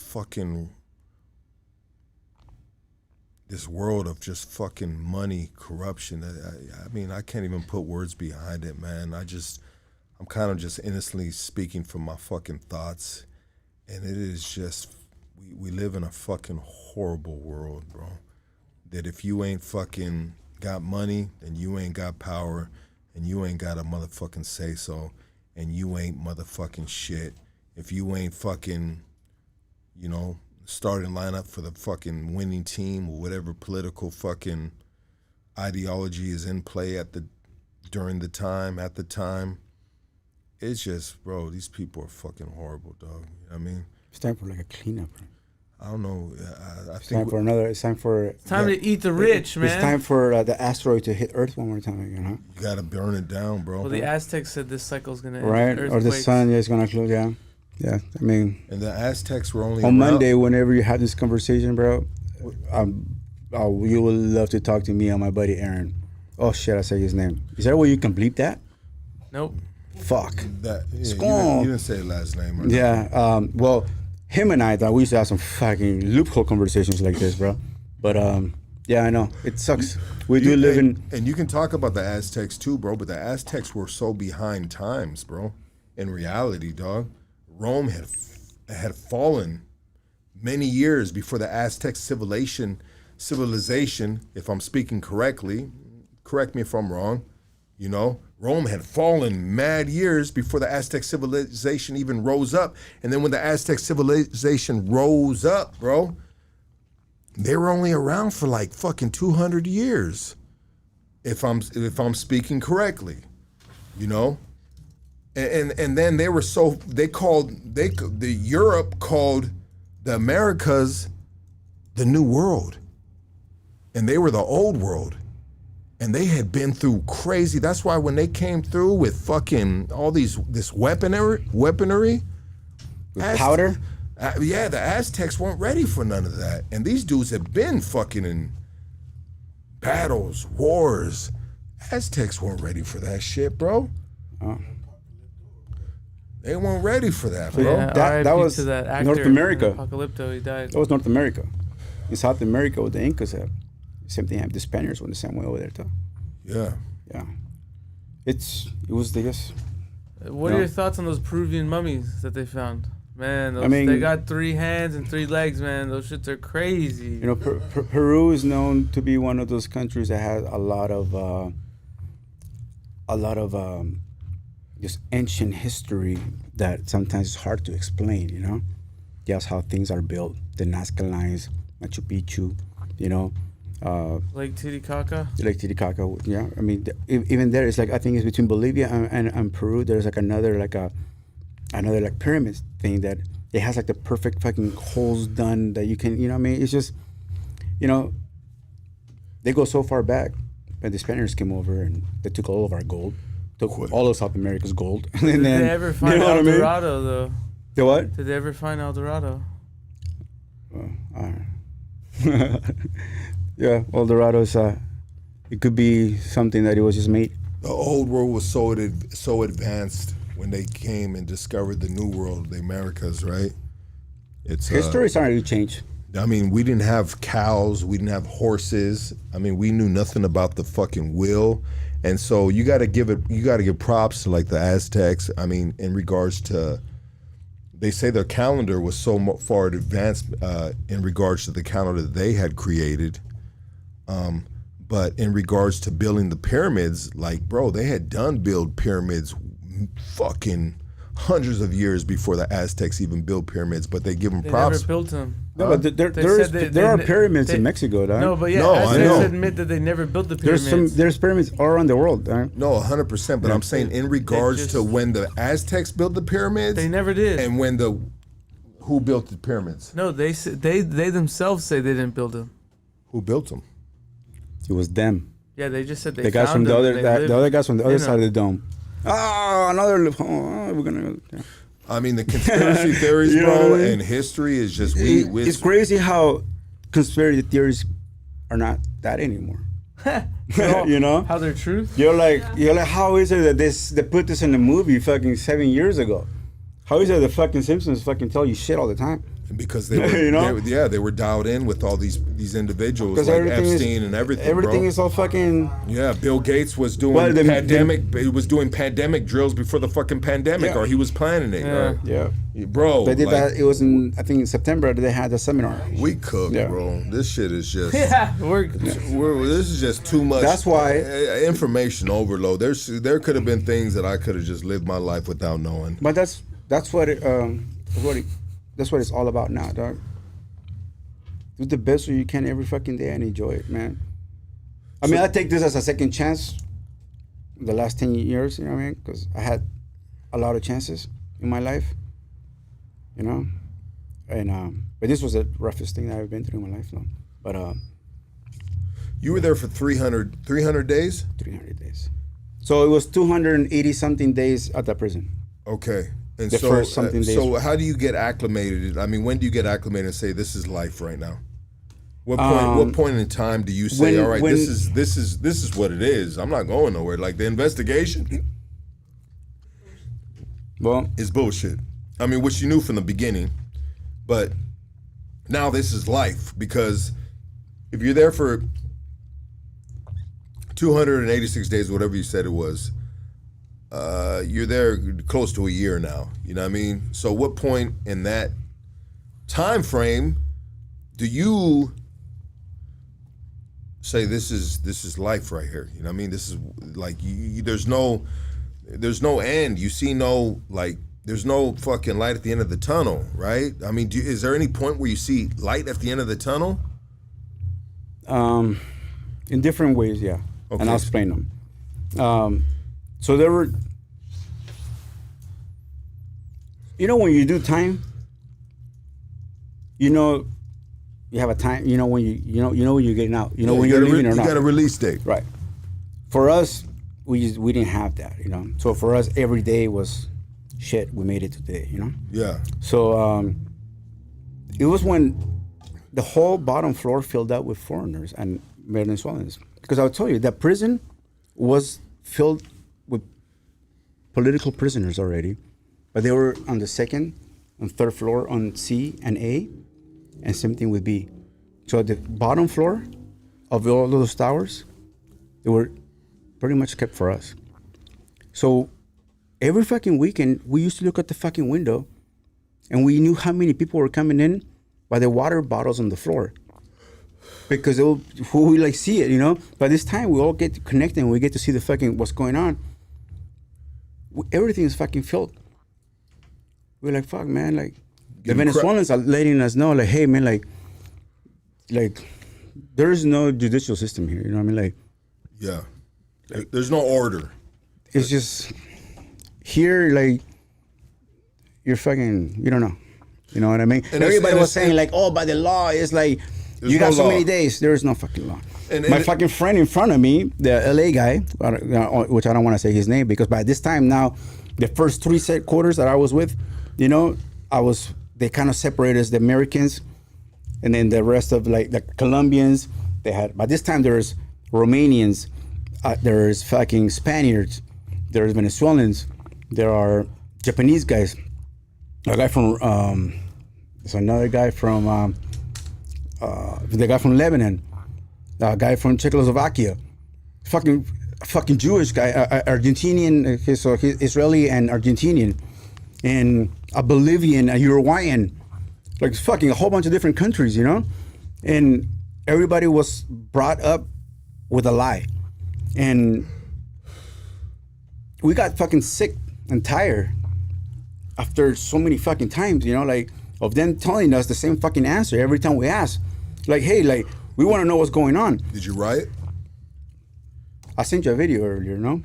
world of just fucking money, corruption. I mean, I can't even put words behind it, man. I'm kind of just innocently speaking from my fucking thoughts. And it is just, we live in a fucking horrible world, bro. That if you ain't fucking got money, then you ain't got power, and you ain't got a motherfucking say-so, and you ain't motherfucking shit. If you ain't fucking, you know, starting lineup for the fucking winning team or whatever political fucking ideology is in play at the time, it's just, bro, these people are fucking horrible, dog. You know what I mean?
It's time for like a cleanup, bro.
I don't know.
It's time for another. It's time for.
It's time to eat the rich, man.
It's time for the asteroid to hit Earth one more time again, huh?
You gotta burn it down, bro.
Well, the Aztecs said this cycle's gonna end.
Right, or the sun is gonna close down. Yeah, I mean.
And the Aztecs were only
on
around.
Monday. Whenever you have this conversation, bro, you will love to talk to me and my buddy Aaron. Oh shit, I say his name. Is there a way you can bleep that?
Nope.
Fuck.
You didn't say his last name. Or
yeah. Well. Him and I thought we used to have some fucking loophole conversations like this, bro. But yeah, I know it sucks. We do live in,
and you can talk about the Aztecs too, bro. But the Aztecs were so behind times, bro. In reality, dog, Rome had fallen many years before the Aztec civilization. If I'm speaking correctly, correct me if I'm wrong. You know, Rome had fallen mad years before the Aztec civilization even rose up. And then when the Aztec civilization rose up, bro, they were only around for like fucking 200 years. If I'm speaking correctly, you know? And then they were Europe called the Americas the New World. And they were the Old World. And they had been through crazy. That's why when they came through with fucking all this weaponry,
powder.
Yeah, the Aztecs weren't ready for none of that. And these dudes had been fucking in battles, wars. Aztecs weren't ready for that shit, bro.
Oh.
They weren't ready for that, bro.
Yeah,
that was
to that actor
North America.
Apocalypto, he died.
That was North America. In South America, what the Incas have. Same thing happened. The Spaniards went the same way over there too.
Yeah.
Yeah. It was, I guess.
What are your thoughts on those Peruvian mummies that they found? Man, those,
I mean-
they got 3 hands and 3 legs, man. Those shits are crazy.
You know, Peru is known to be one of those countries that has a lot of just ancient history that sometimes is hard to explain. You know, just how things are built, the Nazca lines, Machu Picchu. You know,
Lake Titicaca.
Lake Titicaca. Yeah, I mean, even there, it's like I think it's between Bolivia and Peru. There's like another pyramid thing that it has like the perfect fucking holes done that you can, you know what I mean? It's just, you know, they go so far back, but the Spaniards came over and they took all of our gold, took all of South America's gold. And
Did
then,
they ever find
you know what
El
I mean?
Dorado, though?
The what?
Did they ever find El Dorado?
Yeah, El Dorado's, it could be something that it was just made.
The old world was so advanced when they came and discovered the new world, the Americas, right? It's
History started to change.
I mean, we didn't have cows, we didn't have horses. I mean, we knew nothing about the fucking wheel, and so you got to give props to like the Aztecs. I mean, in regards to, they say their calendar was so far advanced in regards to the calendar that they had created. But in regards to building the pyramids, like, bro, they had done build pyramids fucking hundreds of years before the Aztecs even built pyramids, but they give them
They
props.
never built them.
No, but there are pyramids in Mexico, dog.
No, but yeah,
No, I
Aztecs
know.
admit that they never built the pyramids.
There's pyramids all around the world, dog.
No, 100%, but I'm saying in regards
just-
to when the Aztecs built the pyramids,
They never did.
and who built the pyramids?
No, they themselves say they didn't build them.
Who built them?
It was them.
Yeah, they just said they
The guys
found
from the
them
other,
and they lived
the other guys from the other
in
side of
them.
the dome. Oh, another. Oh, we're gonna. Yeah.
I mean, the conspiracy theories,
You know
bro,
what I mean?
and history is just
It's crazy how conspiracy theories are not that anymore. You know,
How they're truth?
you're like, how is it that they put this in the movie fucking 7 years ago? How is it the fucking Simpsons fucking tell you shit all the time?
because they were,
You know?
they were dialed in with all these individuals
Because
like
everything
Epstein and everything,
everything
bro.
is all fucking.
Yeah, Bill Gates was doing
Well,
he was doing pandemic drills before the fucking pandemic,
Yeah.
or he was planning it.
Yeah.
Bro,
They did
like,
that. It was in, I think, in September. They had a seminar.
we cook,
Yeah.
bro. This shit is just.
Yeah,
This is just too much.
That's why-
information overload. There could have been things that I could have just lived my life without knowing.
But that's what that's what it's all about now, dog. Do the best you can every fucking day and enjoy it, man. I mean, I take this as a second chance. The last 10 years, you know what I mean? Because I had a lot of chances in my life, you know. And but this was the roughest thing that I've been through in my life, no. But
You were there for 300 days.
300 days. So it was 280 something days at the prison.
Okay. And
The
so,
first something days.
so how do you get acclimated? I mean, when do you get acclimated and say this is life right now? What point in time do you say, all right, this is what it is. I'm not going nowhere. Like the investigation
Well,
is bullshit. I mean, which you knew from the beginning, but now this is life, because if you're there for 286 days, whatever you said it was, you're there close to a year now. You know what I mean? So what point in that time frame do you say this is life right here? You know what I mean? This is like there's no end. You see no, like, there's no fucking light at the end of the tunnel, right? I mean, is there any point where you see light at the end of the tunnel?
in different ways, yeah.
Okay.
And I'll explain them. So there were, you know, when you do time, you know, you have a time. You know when you know when you're getting out. You know when you're leaving or
you
not.
got a release date.
Right. For us, we didn't have that. You know. So for us, every day was shit. We made it today. You know.
Yeah.
So it was when the whole bottom floor filled up with foreigners and Venezuelans. Because I'll tell you, that prison was filled with political prisoners already, but they were on the second and third floor on C and A, and same thing with B. So the bottom floor of all those towers, they were pretty much kept for us. So every fucking weekend, we used to look at the fucking window And we knew how many people were coming in by the water bottles on the floor. Because we like see it, you know. By this time, we all get to connect and we get to see the fucking what's going on. Everything is fucking filled. We're like, fuck, man. Like, the Venezuelans are letting us know, like, hey, man, like, there is no judicial system here. You know what I mean? Like,
yeah, there's no order.
It's just here, like, you're fucking, you don't know. You know what I mean? And everybody was saying, like, oh, by the law, it's like, you got so many days. There is no fucking law. My fucking friend in front of me, the LA guy, which I don't want to say his name, because by this time now, the first 3 set quarters that I was with, you know, they kind of separated us, the Americans, and then the rest of like the Colombians. They had, by this time, there's Romanians, there's fucking Spaniards, there's Venezuelans, there are Japanese guys. A guy from, there's another guy from, the guy from Lebanon, a guy from Czechoslovakia, fucking Jewish guy, Argentinian, he's Israeli and Argentinian, and a Bolivian, a Uruguayan, like fucking a whole bunch of different countries, you know? And everybody was brought up with a lie. And we got fucking sick and tired after so many fucking times, you know, like, of them telling us the same fucking answer every time we ask. Like, hey, like, we want to know what's going on.
Did you write?
I sent you a video earlier, no?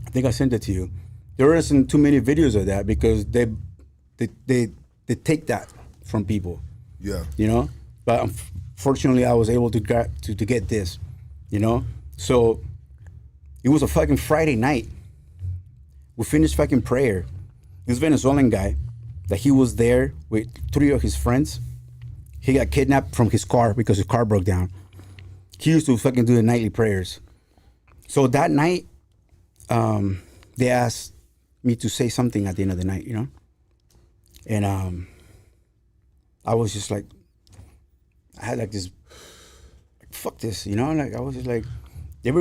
I think I sent it to you. There isn't too many videos of that because they take that from people.
Yeah.
You know? But unfortunately, I was able to get this, you know? So it was a fucking Friday night. We finished fucking prayer. This Venezuelan guy, that he was there with 3 of his friends. He got kidnapped from his car because his car broke down. He used to fucking do the nightly prayers. So that night, they asked me to say something at the end of the night, you know? And I was just like, I had like this, like, fuck this, you know? Like, I was just like, we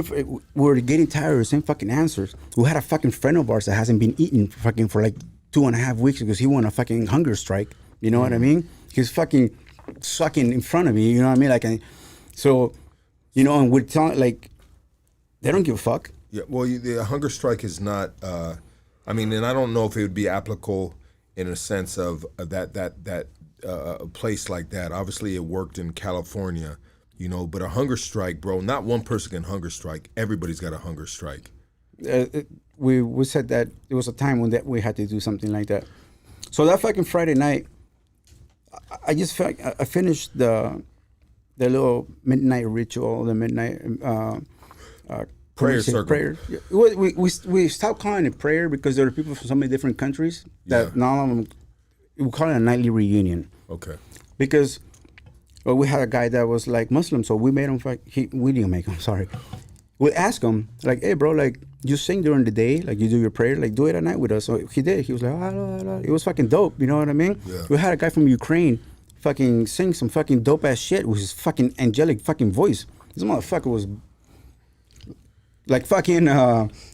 were getting tired of the same fucking answers. We had a fucking friend of ours that hasn't been eating for like 2.5 weeks because he won a fucking hunger strike. You know what I mean? He's fucking sucking in front of me. You know what I mean? Like, so, you know, and we're telling, like, they don't give a fuck.
Yeah. Well, the hunger strike is not. I mean, and I don't know if it would be applicable in a sense of that place like that. Obviously, it worked in California, you know. But a hunger strike, bro. Not one person can hunger strike. Everybody's got a hunger strike.
We said that it was a time when that we had to do something like that. So that fucking Friday night, I just felt I finished the little midnight ritual, the midnight
prayer circle.
Prayer. We stopped calling it prayer because there were people from so many different countries that none of them. We call it a nightly reunion.
Okay.
Because we had a guy that was like Muslim, so we made him. We didn't make him. Sorry. We asked him like, "Hey, bro, like you sing during the day, like you do your prayer, like do it at night with us." So he did. He was like, It was fucking dope. You know what I mean?
Yeah.
We had a guy from Ukraine fucking sing some fucking dope ass shit with his fucking angelic fucking voice. This motherfucker was like fucking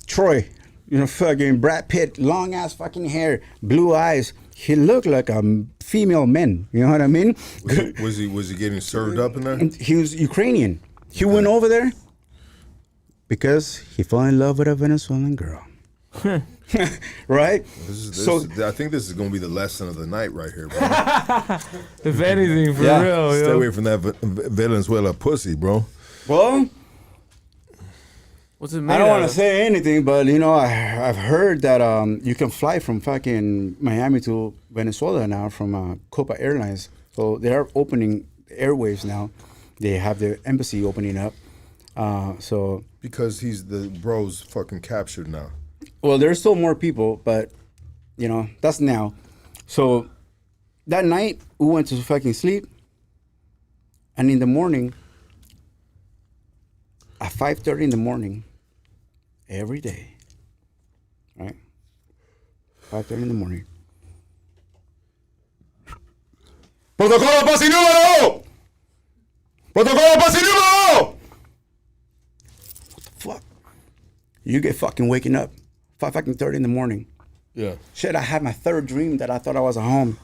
Troy, you know, fucking Brad Pitt, long ass fucking hair, blue eyes. He looked like a female man. You know what I mean?
Was he getting served up in there?
He was Ukrainian. He went over there because he fell in love with a Venezuelan girl. Right?
I think this is going to be the lesson of the night right here, bro.
If anything, for real.
Stay
yo.
away from that Venezuela pussy, bro.
Well,
What's it made
I don't
out
want to
of?
say anything, but you know, I've heard that you can fly from fucking Miami to Venezuela now from Copa Airlines. So they are opening airwaves now. They have their embassy opening up. So
Because the bro's fucking captured now.
well, there's still more people, but you know, that's now. So that night we went to fucking sleep, and in the morning, at 5:30 in the morning, every day, right? 5:30 in the morning.
Protocolo pase número! Protocolo pase número!
Fuck. You get fucking waking up 5:30 in the morning
Yeah.
Shit, I had my third dream that I thought I was at home.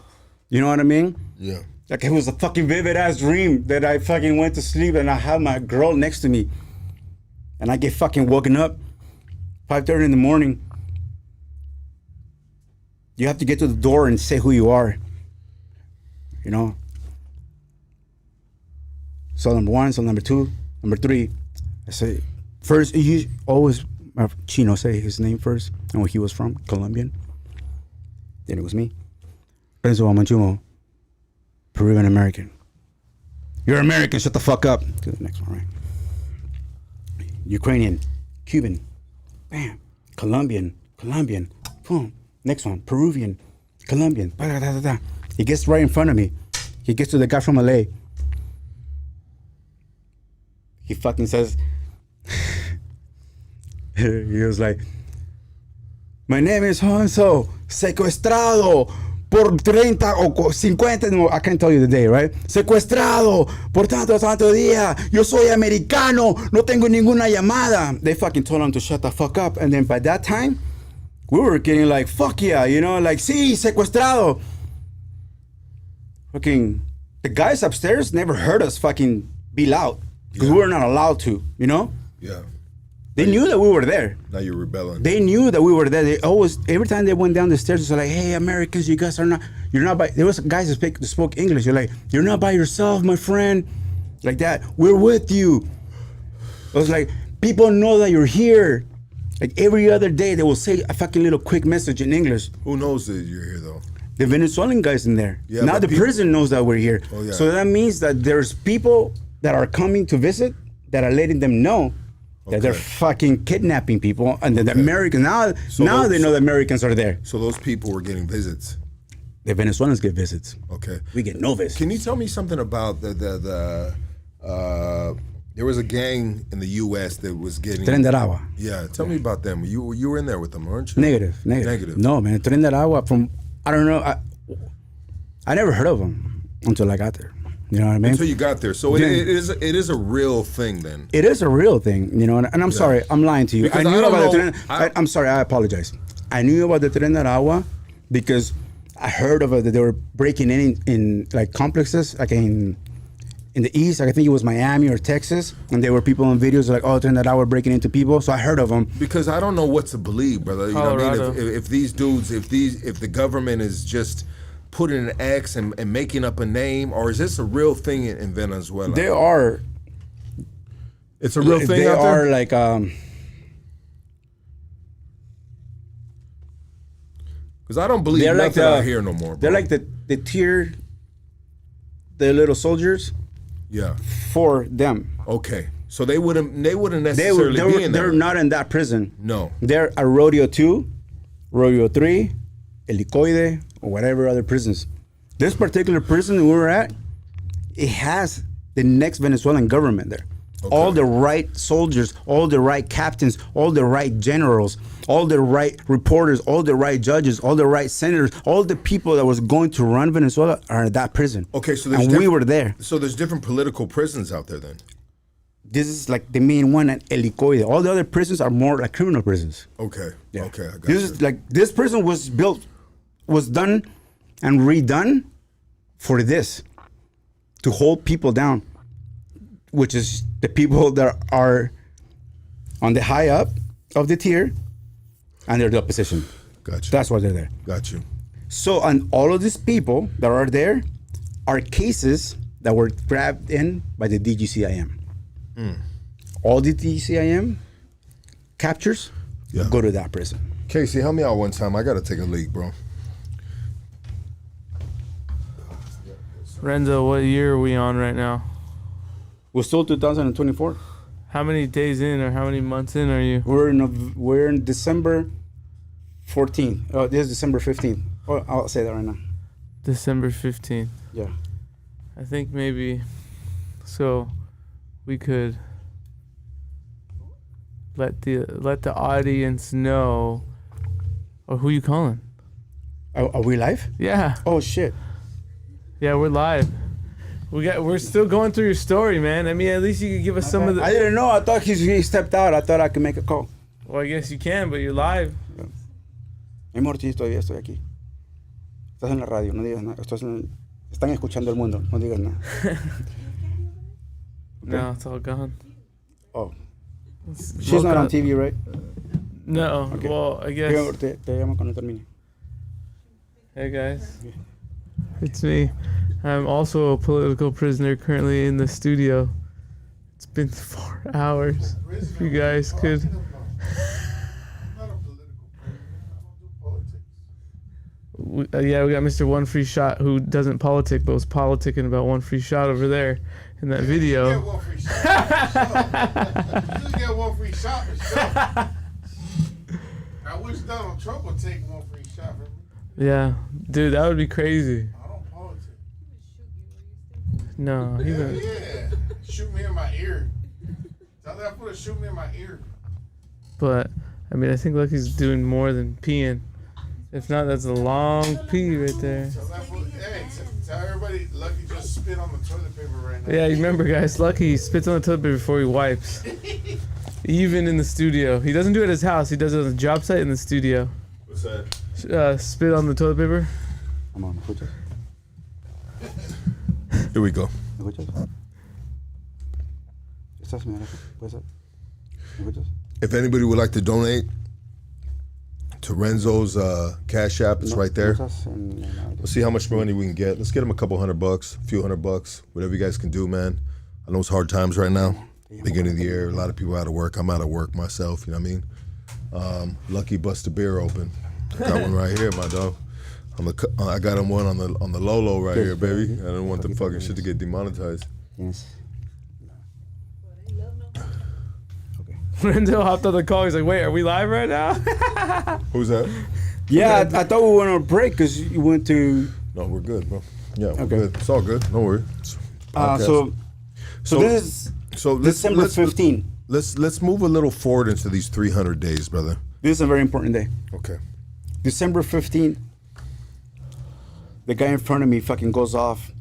You know what I mean?
Yeah.
Like it was a fucking vivid ass dream that I fucking went to sleep and I had my girl next to me. And I get fucking woken up 5:30 in the morning. You have to get to the door and say who you are. You know? So number one, so number two, number three. I say, first, you always, Chino say his name first and where he was from, Colombian. Then it was me. Renzo Amanchumo, Peruvian American. You're American, shut the fuck up. To the next one, right? Ukrainian, Cuban, bam. Colombian, boom. Next one, Peruvian, Colombian, da-da-da-da-da. He gets right in front of me. He gets to the guy from LA. He fucking says, he was like, my name is so secuestrado por 30 o 50, no, I can't tell you the day, right? Secuestrado por tanto día, yo soy americano, no tengo ninguna llamada. They fucking told him to shut the fuck up. And then by that time, we were getting like, fuck yeah, you know, like, sí, secuestrado. Fucking, the guys upstairs never heard us fucking be loud. Because we were not allowed to, you know?
Yeah.
They knew that we were there.
Now you're rebelling.
They knew that we were there. They always, every time they went down the stairs, they were like, hey, Americans, you guys are not, you're not by, there was guys that spoke English. You're like, you're not by yourself, my friend. Like that. We're with you. I was like, people know that you're here. Like every other day, they will say a fucking little quick message in English.
Who knows that you're here though?
The Venezuelan guys in there.
Yeah,
now
but
the
people-
prison knows that we're here.
Oh, yeah.
So that means that there's people that are coming to visit that are letting them know that they're
Okay.
fucking kidnapping people, and that the Americans now
So
they know the Americans are there.
So those people were getting visits.
The Venezuelans get visits.
Okay.
We get no visits.
Can you tell me something about there was a gang in the U.S. that was getting.
Tren de Aragua.
Yeah, tell me about them. You were in there with them, weren't you?
Negative. No, man. Tren de Aragua from, I don't know. I never heard of them until I got there. You know what I mean?
Until you got there. So
Yeah.
it is a real thing then.
It is a real thing, you know, and I'm sorry, I'm lying to you.
Because
I knew
I don't
about the
know-
Tren. I'm sorry, I apologize. I knew about the Tren de Aragua because I heard of it that they were breaking in like complexes, like in the east. Like I think it was Miami or Texas, and there were people on videos like, "Oh, Tren de Aragua breaking into people." So I heard of them.
Because I don't know what to believe, brother. You know what I
Colorado.
mean? If these dudes, if the government is just putting an X and making up a name, or is this a real thing in Venezuela?
They are.
It's a real thing
They
out
are
there?
like
Because I don't believe
they're
nothing
like
out here no more, bro.
They're like the tier, the little soldiers
Yeah.
for them.
Okay. So they wouldn't
They
necessarily be in there.
they're not in that prison.
No.
They're at Rodeo 2, Rodeo 3, Helicoide, or whatever other prisons. This particular prison we were at, it has the next Venezuelan government there.
Okay.
All the right soldiers, all the right captains, all the right generals, all the right reporters, all the right judges, all the right senators, all the people that was going to run Venezuela are at that prison.
Okay, so
and we were there.
So there's different political prisons out there then.
This is like the main one at Helicoide. All the other prisons are more like criminal prisons.
Okay.
Yeah.
Okay, I got
This
you.
is like this prison was done and redone for this, to hold people down, which is the people that are on the high up of the tier and they're the opposition.
Got you.
That's why they're there.
Got you.
So, and all of these people that are there are cases that were grabbed in by the DGCIM. All the DGCIM captures go to that prison.
Casey, help me out one time. I got to take a leak, bro.
Renzo, what year are we on right now?
We're still 2024.
How many days in or how many months in are you?
We're in December 14th. Oh, this is December 15th. Oh, I'll say that right now.
December 15th.
Yeah.
I think maybe so we could let the audience know. Or who you calling?
Are we live?
Yeah.
Oh shit.
Yeah, we're live. We're still going through your story, man. I mean, at least you could give us some of the.
I didn't know. I thought he stepped out. I thought I could make a call.
Well, I guess you can, but you're live.
Mi amor, sí, todavía estoy aquí. Estás en la radio, no digas nada. Están escuchando el mundo, no digas nada.
No, it's all gone.
Oh. She's not on TV, right?
No,
Okay.
well, I guess.
Te llamo cuando termine.
Hey guys, it's me. I'm also a political prisoner currently in the studio. It's been 4 hours. If you guys could.
I'm not a political prisoner. I don't do politics.
Yeah, we got Mr. One Free Shot who doesn't politic but was politicking about one free shot over there in that
You
video.
get one free shot. You just get one free shot for sure. I wish Donald Trump would take one free shot from me.
Yeah, dude, that would be crazy.
I don't politic.
No, he would.
Yeah. Shoot me in my ear. Tell that fool to shoot me in my ear.
But I mean, I think Lucky's doing more than peeing. If not, that's a long pee right there.
Tell that fool, hey, tell everybody Lucky just spit on the toilet paper right now.
Yeah, you remember, guys, Lucky spits on the toilet paper before he wipes. Even in the studio. He doesn't do it at his house. He does it on the job site in the studio.
What's that?
Spit on the toilet paper.
Come on, ¿me escuchas?
Here we go.
¿Me escuchas? ¿Estás, mi araca? ¿Puede ser? ¿Me escuchas?
If anybody would like to donate to Renzo's Cash App, it's right there.
¿Estás en la-
Let's see how much money we can get. Let's get him a couple $100, a few $100, whatever you guys can do, man. I know it's hard times right now. Beginning of the year, a lot of people out of work. I'm out of work myself, you know what I mean? Lucky bust a beer open. I got one right here, my dog. I got him one on the Lolo right here, baby. I don't want the fucking shit to get demonetized.
Yes.
Renzo hopped on the call. He's like, wait, are we live right now?
Who's that?
Yeah, I thought we went on a break because you went to.
No, we're good, bro. Yeah, we're
Okay.
good. It's all good. Don't worry. It's podcast.
So this is
so
December 15.
Let's move a little forward into these 300 days, brother.
This is a very important day.
Okay.
December 15. The guy in front of me fucking goes off.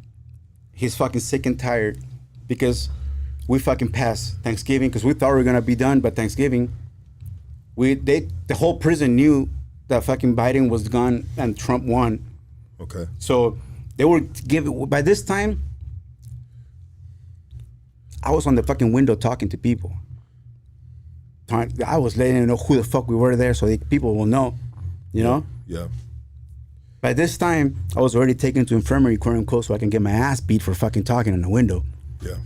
He's fucking sick and tired because we fucking passed Thanksgiving because we thought we were gonna be done by Thanksgiving. The whole prison knew that fucking Biden was gone and Trump won.
Okay.
So they were giving. By this time, I was on the fucking window talking to people. I was letting them know who the fuck we were there, so people will know. You know.
Yeah.
By this time, I was already taken to infirmary, quote unquote, so I can get my ass beat for fucking talking in the window.
Yeah.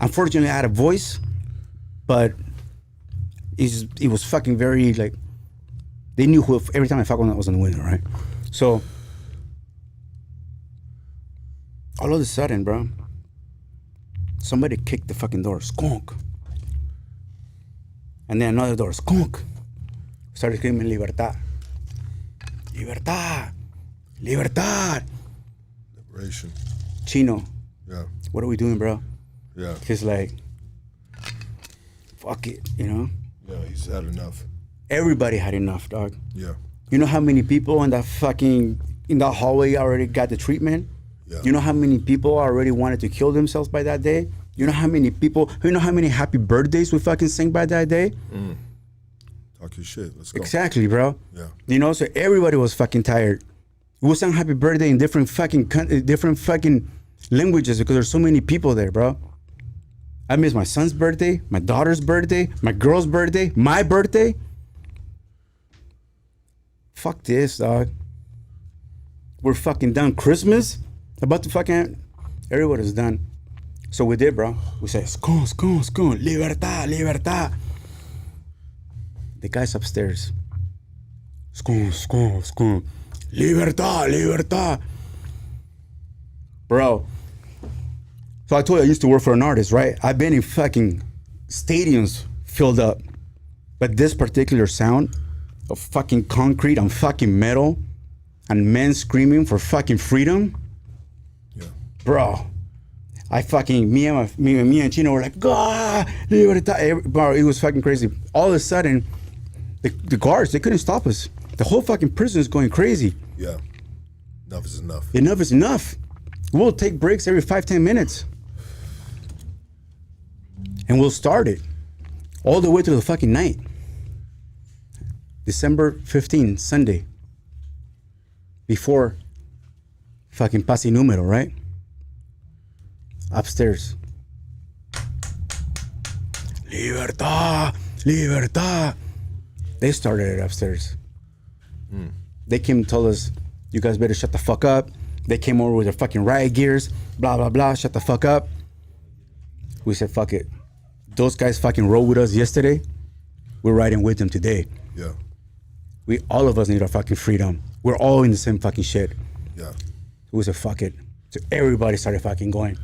Unfortunately, I had a voice, but it was fucking very like. They knew who every time I fuck when I was in the window, right? So all of a sudden, bro, somebody kicked the fucking door, skunk, and then another door, skunk. Started screaming, "Libertad, libertad, libertad."
Liberation.
Chino,
Yeah.
what are we doing, bro?
Yeah.
He's like, fuck it, you know?
Yeah. He's had enough.
Everybody had enough, dog.
Yeah.
You know how many people in that hallway already got the treatment?
Yeah.
You know how many people already wanted to kill themselves by that day? You know how many happy birthdays we fucking sang by that day?
Talk your shit. Let's go.
Exactly, bro.
Yeah.
You know, so everybody was fucking tired. We sang happy birthday in different fucking languages because there's so many people there, bro. I missed my son's birthday, my daughter's birthday, my girl's birthday, my birthday. Fuck this, dog. We're fucking done. Christmas? About to fucking... Everybody's done. So we did, bro. We said, skun, skun, skun, libertad, libertad. The guy's upstairs. Skun, skun, skun. Libertad, libertad. Bro. So I told you I used to work for an artist, right? I've been in fucking stadiums filled up. But this particular sound of fucking concrete and fucking metal and men screaming for fucking freedom.
Yeah.
Bro. Me and Chino were like, ah, libertad. Bro, it was fucking crazy. All of a sudden, the guards, they couldn't stop us. The whole fucking prison is going crazy.
Yeah. Enough is enough.
Enough is enough. We'll take breaks every 5-10 minutes. And we'll start it all the way to the fucking night. December 15, Sunday. Before fucking Pasi Numero, right? Upstairs. Libertad, libertad. They started it upstairs. They came and told us, you guys better shut the fuck up. They came over with their fucking riot gears, blah, blah, blah, shut the fuck up. We said, fuck it. Those guys fucking rode with us yesterday. We're riding with them today.
Yeah.
All of us need our fucking freedom. We're all in the same fucking shit.
Yeah.
We said, fuck it. So everybody started fucking going.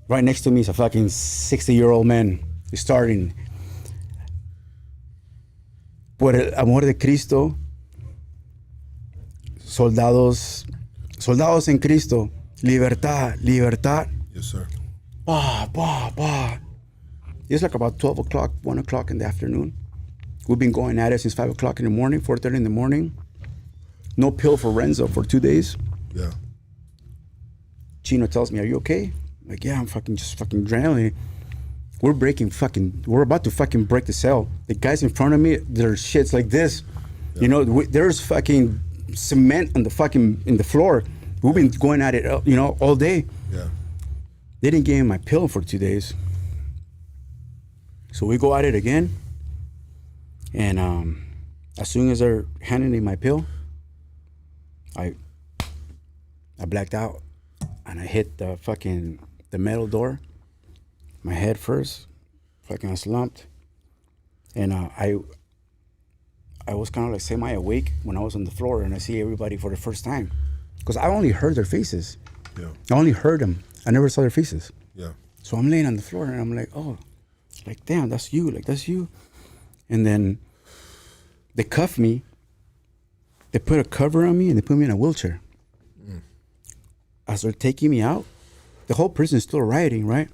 Right next to me is a fucking 60-year-old man. He's starting. Por el amor de Cristo, soldados en Cristo, libertad, libertad.
Yes, sir.
Bah, bah, bah. It's like about 12 o'clock, 1 o'clock in the afternoon. We've been going at it since 5 o'clock in the morning, 4:30 in the morning. No pill for Renzo for 2 days.
Yeah.
Chino tells me, are you okay? I'm like, yeah, I'm just fucking adrenaline. We're about to fucking break the cell. The guys in front of me, their shit's like this.
Yeah.
You know, there's fucking cement in the floor. We've been going at it, all day.
Yeah.
They didn't give me my pill for 2 days. So we go at it again. And as soon as they're handing me my pill, I blacked out. And I hit the metal door. My head first. Fucking slumped. And I was kind of like semi-awake when I was on the floor and I see everybody for the first time. Because I only heard their faces.
Yeah.
I only heard them. I never saw their faces.
Yeah.
So I'm laying on the floor and I'm like, oh, like, damn, that's you. Like, that's you. And then they cuff me. They put a cover on me and they put me in a wheelchair. As they're taking me out, the whole prison is still rioting, right?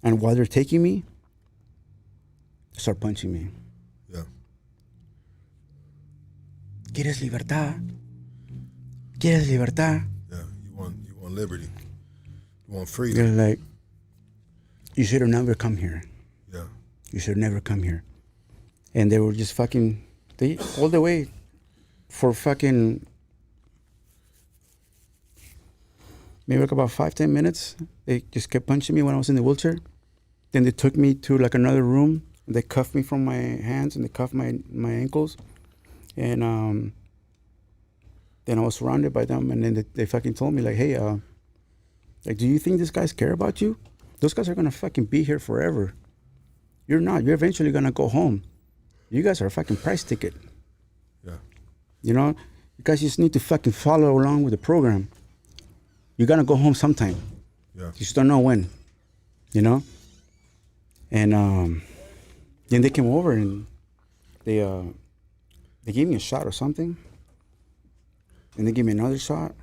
And while they're taking me, they start punching me.
Yeah.
¿Quieres libertad? ¿Quieres libertad?
Yeah. You want liberty. You want freedom.
They're like, you should have never come here.
Yeah.
You should have never come here. And they were just fucking, all the way for fucking, maybe like about 5-10 minutes. They just kept punching me when I was in the wheelchair. Then they took me to like another room. They cuffed me from my hands and they cuffed my ankles. And then I was surrounded by them. And then they fucking told me like, hey, like, do you think these guys care about you? Those guys are going to fucking be here forever. You're not. You're eventually going to go home. You guys are a fucking price ticket.
Yeah.
You know, you guys just need to fucking follow along with the program. You're going to go home sometime.
Yeah.
You just don't know when, you know? And then they came over and they gave me a shot or something. And they gave me another shot.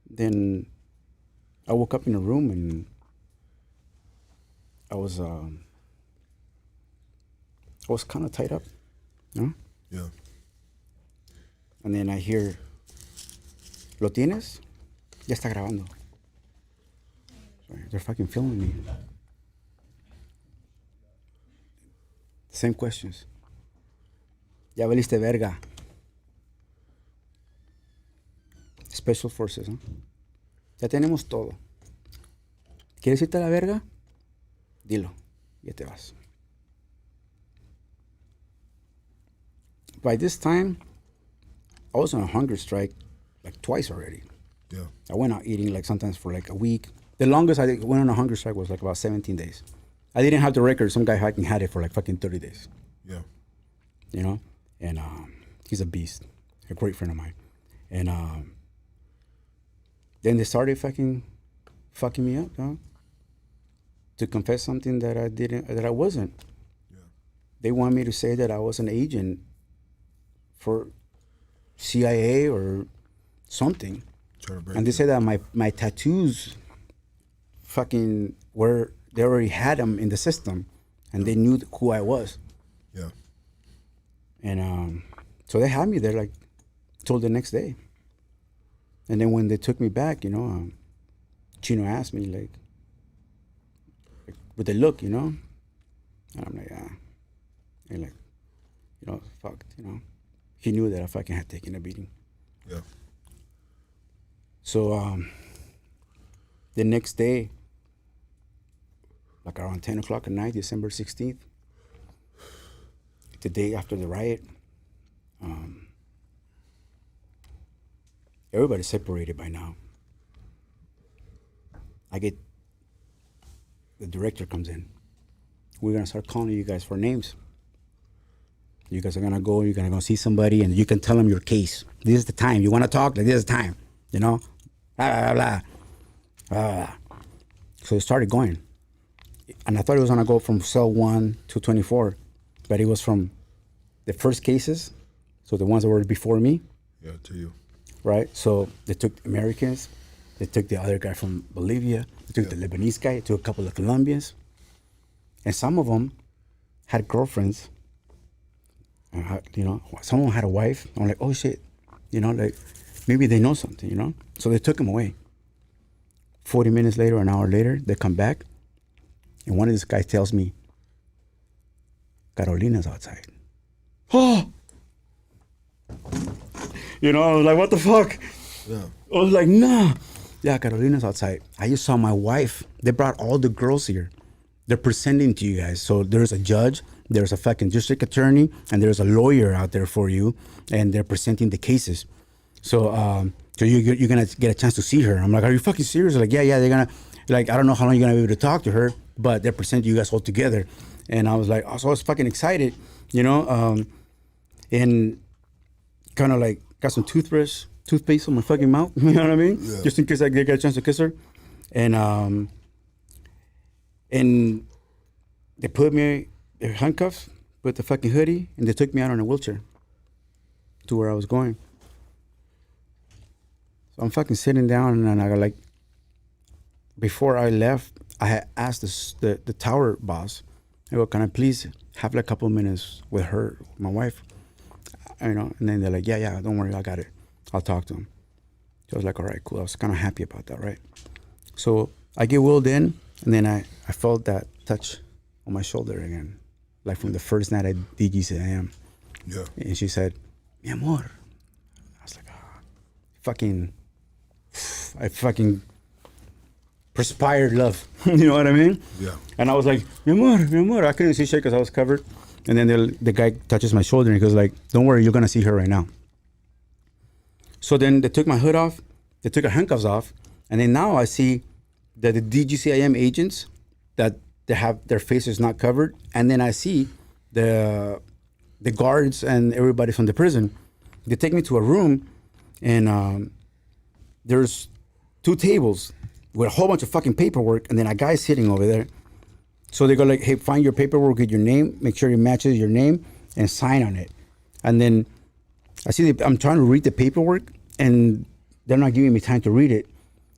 Then I woke up in a room and I was kind of tied up, you know?
Yeah.
And then I hear, ¿Lo tienes? Ya está grabando. Sorry, they're fucking filming me. Same questions. Ya valiste verga. Special Forces, ¿no? Ya tenemos todo. ¿Quieres irte a la verga? Dilo. Ya te vas. By this time, I was on a hunger strike like twice already.
Yeah.
I went out eating like sometimes for like a week. The longest I went on a hunger strike was like about 17 days. I didn't have the record. Some guy fucking had it for like fucking 30 days.
Yeah.
You know? And he's a beast. A great friend of mine. And then they started fucking me up, huh? To confess something that I wasn't.
Yeah.
They want me to say that I was an agent for CIA or something. And they said that my tattoos fucking they already had them in the system and they knew who I was.
Yeah.
And so they had me there like till the next day. And then when they took me back, you know, Chino asked me like with a look, you know, And I'm like, yeah. And like, fuck, he knew that I fucking had taken a beating.
Yeah.
So the next day, like around 10 o'clock at night, December 16th, the day after the riot, everybody's separated by now. The director comes in. We're gonna start calling you guys for names. You guys are gonna go see somebody, and you can tell them your case. This is the time. You wanna talk? Like, this is the time. Blah, blah, blah. So it started going. And I thought it was gonna go from cell 1 to 24, but it was from the first cases, so the ones that were before me.
Yeah, to you.
Right? So they took Americans, they took the other guy from Bolivia, they took the Lebanese guy, they took a couple of Colombians, and some of them had girlfriends. Some of them had a wife. I'm like, oh shit, like maybe they know something, So they took him away. 40 minutes later, an hour later, they come back, and one of these guys tells me, Carolina's outside. Oh! I was like, what the fuck?
Yeah.
I was like, nah. Yeah, Carolina's outside. I just saw my wife. They brought all the girls here. They're presenting to you guys. So there's a judge, there's a fucking district attorney, and there's a lawyer out there for you, and they're presenting the cases. So you're going to get a chance to see her. I'm like, are you fucking serious? They're like, yeah, they're going to, like, I don't know how long you're going to be able to talk to her, but they're presenting you guys all together. And I was like, so I was fucking excited, and kind of like got some toothpaste on my fucking mouth, you know what I mean?
Yeah.
Just in case I get a chance to kiss her. And they put me in handcuffs, put the fucking hoodie, and they took me out on a wheelchair to where I was going. So I'm fucking sitting down, and I got like, before I left, I had asked the tower boss, I go, can I please have like a couple of minutes with her, my wife? And then they're like, yeah, don't worry, I got it. I'll talk to him. So I was like, all right, cool. I was kind of happy about that, right? So I get wheeled in, and then I felt that touch on my shoulder again, like from the first night at DGCIM.
Yeah.
And she said, mi amor. I was like, I fucking perspired love. You know what I mean?
Yeah.
And I was like, mi amor. I couldn't see shit because I was covered. And then the guy touches my shoulder, and he goes like, don't worry, you're going to see her right now. So then they took my hood off, they took the handcuffs off, and then now I see that the DGCIM agents, that they have their faces not covered, and then I see the guards and everybody from the prison. They take me to a room, and there's 2 tables with a whole bunch of fucking paperwork, and then a guy sitting over there. So they go like, hey, find your paperwork with your name, make sure it matches your name, and sign on it. And then I see I'm trying to read the paperwork, and they're not giving me time to read it.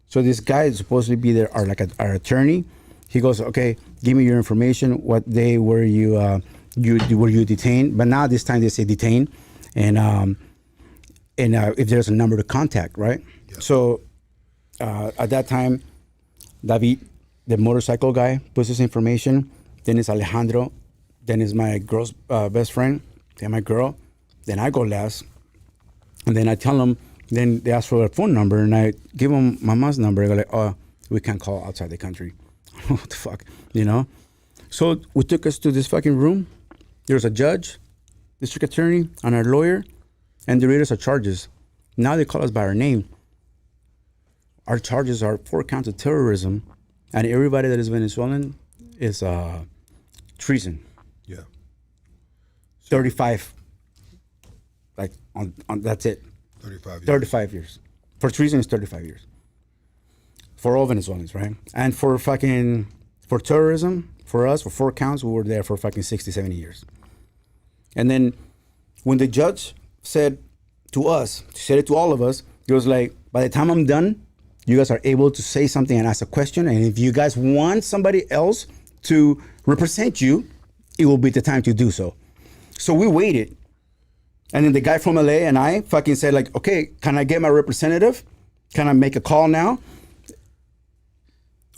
So this guy is supposed to be our attorney. He goes, okay, give me your information. What day were you detained? But now this time they say detained, and if there's a number to contact, right? Yeah. So at that time, David, the motorcycle guy, puts his information. Then it's Alejandro. Then it's my girl's best friend. Then my girl. Then I go last. And then I tell them, then they ask for a phone number, and I give them my mom's number. They're like, oh, we can't call outside the country. What the fuck, So we took us to this fucking room. There's a judge, district attorney, and our lawyer, and they read us our charges. Now they call us by our name. Our charges are 4 counts of terrorism, and everybody that is Venezuelan is treason.
Yeah.
35. Like on that's it.
35 years.
35 years. For treason is 35 years. For all Venezuelans, right? And for terrorism, for us, for 4 counts, we were there for fucking 60, 70 years. And then when the judge said to us, said it to all of us, he was like, by the time I'm done, you guys are able to say something and ask a question. And if you guys want somebody else to represent you, it will be the time to do so. So we waited. And then the guy from LA and I fucking said like, okay, can I get my representative? Can I make a call now?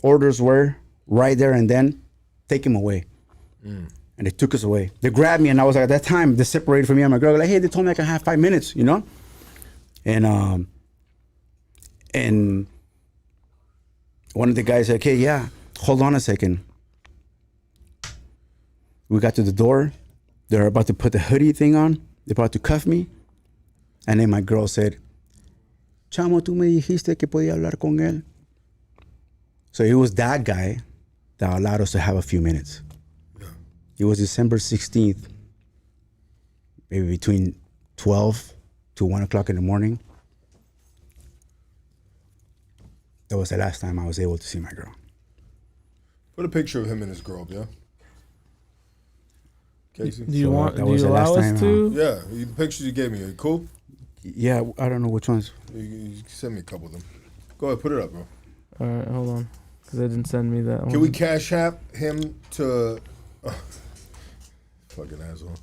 Orders were right there and then, take him away. and they took us away. They grabbed me, and I was like, at that time, they separated from me and my girl. Like, hey, they told me I can have 5 minutes, you know? And one of the guys said, okay, yeah, hold on a second. We got to the door. They're about to put the hoodie thing on. They're about to cuff me. And then my girl said, Chamo, tú me dijiste que podía hablar con él. So it was that guy that allowed us to have a few minutes.
Yeah.
It was December 16th, maybe between 12 to 1 o'clock in the morning. That was the last time I was able to see my girl.
Put a picture of him and his girl, yeah? Casey?
Do you
So
want?
that
Do
was
you
the
allow
last
us
time,
to?
Yeah, the pictures you gave me, are you cool?
Yeah, I don't know which ones.
You send me a couple of them. Go ahead, put it up, bro.
All right, hold on, because they didn't send me that one.
Can we cash app him to... fucking asshole.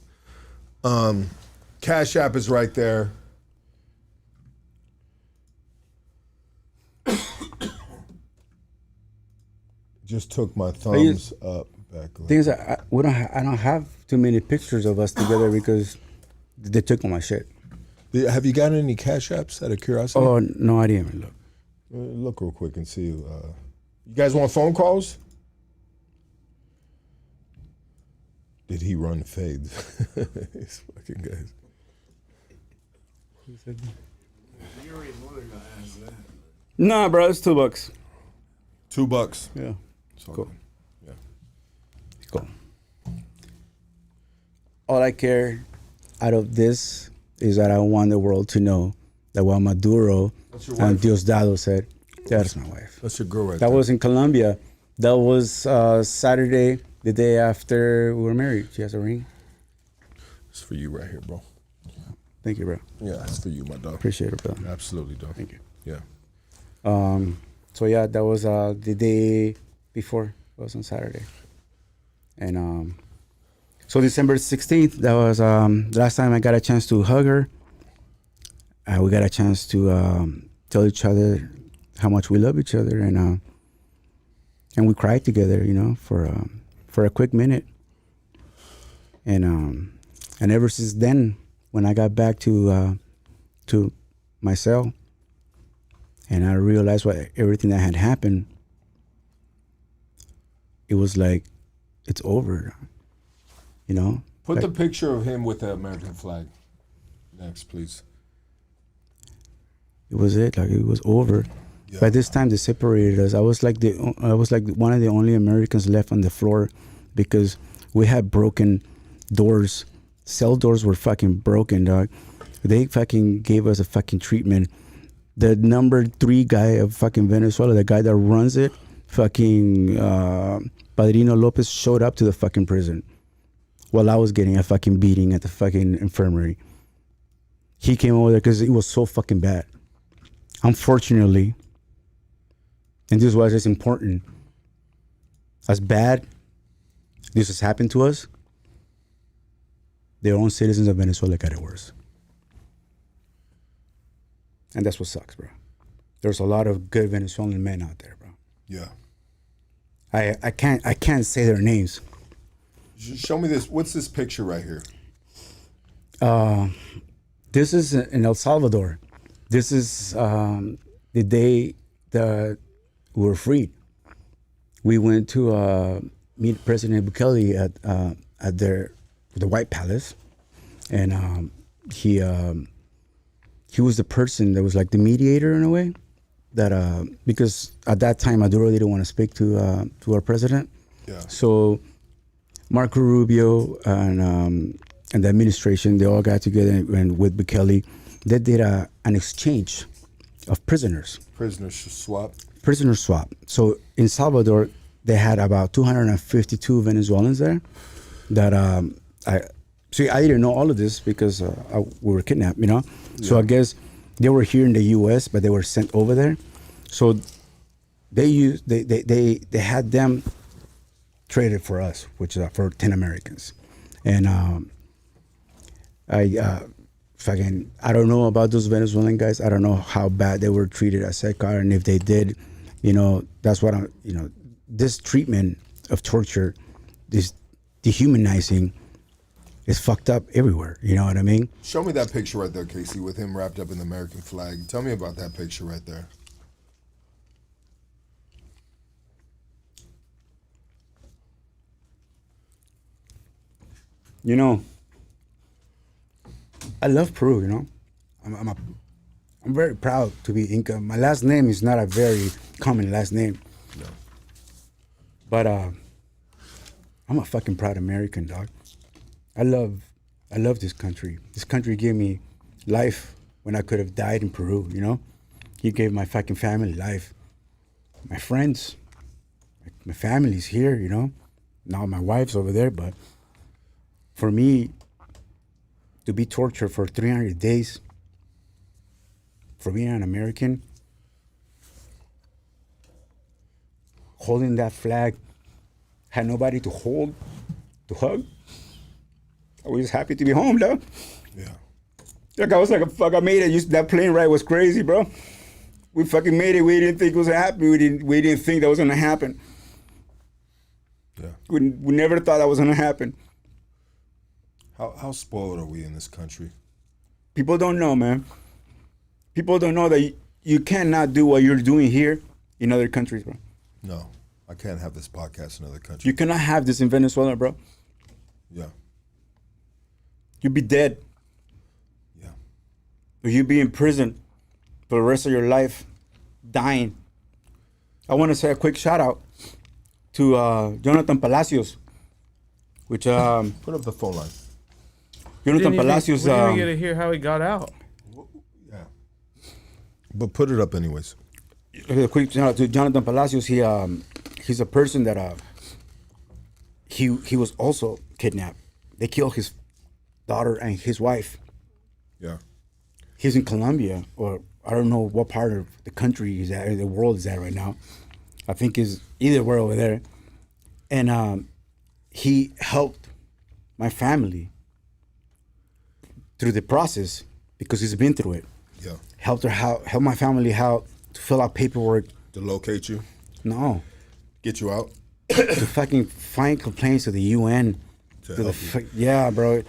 Cash app is right there. Just took my thumbs up back.
Thing is, I don't have too many pictures of us together because they took all my shit.
Have you got any cash apps out of curiosity?
Oh, no, I didn't even look.
Look real quick and see. You guys want phone calls? Did he run fades? These fucking guys.
You already know they're gonna ask that.
Nah, bro, it's $2.
$2.
Yeah.
It's all
Cool.
good. Yeah.
Cool. All I care out of this is that I want the world to know that what Maduro
That's your
and
wife?
Diosdado said, that's my wife.
That's your girl right
That
there.
was in Colombia. That was Saturday, the day after we were married. She has a ring.
It's for you right here, bro.
Thank you, bro.
Yeah, it's for you, my dog.
Appreciate it, brother.
Absolutely, dog.
Thank you.
Yeah.
So yeah, that was the day before. It was on Saturday. And so December 16th, that was the last time I got a chance to hug her. We got a chance to tell each other how much we love each other, and we cried together, you know, for a quick minute. And ever since then, when I got back to my cell, and I realized everything that had happened, it was like, it's over, you know?
Put
Like,
the picture of him with the American flag next, please.
it was it, like it was over.
Yeah.
By this time, they separated us. I was like one of the only Americans left on the floor because we had broken doors. Cell doors were fucking broken, dog. They fucking gave us a fucking treatment. The number 3 guy of fucking Venezuela, the guy that runs it, fucking Padrino Lopez, showed up to the fucking prison while I was getting a fucking beating at the fucking infirmary. He came over there because it was so fucking bad. Unfortunately, and this is why it's important, as bad this has happened to us, their own citizens of Venezuela got it worse. And that's what sucks, bro. There's a lot of good Venezuelan men out there, bro.
Yeah.
I can't say their names.
Show me this. What's this picture right here?
This is in El Salvador. This is the day that we were freed. We went to meet President Bukele at the White Palace, and he was the person that was like the mediator in a way. That because at that time Maduro didn't want to speak to our president.
Yeah.
So Marco Rubio and the administration, they all got together and with Bukele, they did an exchange of prisoners.
Prisoner swap.
Prisoner swap. So in Salvador, they had about 252 Venezuelans there. That I didn't know all of this because we were kidnapped, you know. So I guess they were here in the U.S., but they were sent over there. So they had them traded for us, which is for 10 Americans. And I don't know about those Venezuelan guys. I don't know how bad they were treated at SECAR, and if they did, you know, that's what this treatment of torture is dehumanizing is fucked up everywhere. You know what I mean?
Show me that picture right there, Casey, with him wrapped up in the American flag. Tell me about that picture right there.
You know, I love Peru. You know, I'm very proud to be Inca. My last name is not a very common last name.
No.
But I'm a fucking proud American, dog. I love this country. This country gave me life when I could have died in Peru, you know? He gave my fucking family life. My friends, my family's here, you know? Now my wife's over there, but for me to be tortured for 300 days for being an American, holding that flag, had nobody to hold, to hug. I was happy to be home, though.
Yeah.
Like I was like, fuck, I made it. That plane ride was crazy, bro. We fucking made it. We didn't think it was gonna happen. We didn't think that was gonna happen.
Yeah.
We never thought that was gonna happen.
How spoiled are we in this country?
People don't know, man. People don't know that you cannot do what you're doing here in other countries, bro.
No, I can't have this podcast in other countries.
You cannot have this in Venezuela, bro.
Yeah.
You'd be dead.
Yeah.
Or you'd be in prison for the rest of your life, dying. I want to say a quick shout out to Jonathan Palacios, which
Put up the phone line.
Jonathan Palacios.
We didn't even get to hear how he got out.
Yeah. But put it up anyways.
A quick shout out to Jonathan Palacios. He's a person that he was also kidnapped. They killed his daughter and his wife.
Yeah.
He's in Colombia, or I don't know what part of the country he's at, or the world is at right now. I think is either way over there. And he helped my family through the process because he's been through it.
Yeah.
Help my family out to fill out paperwork.
To locate you,
No,
get you out.
to fucking find complaints to the UN.
To
To the
help you.
yeah, bro.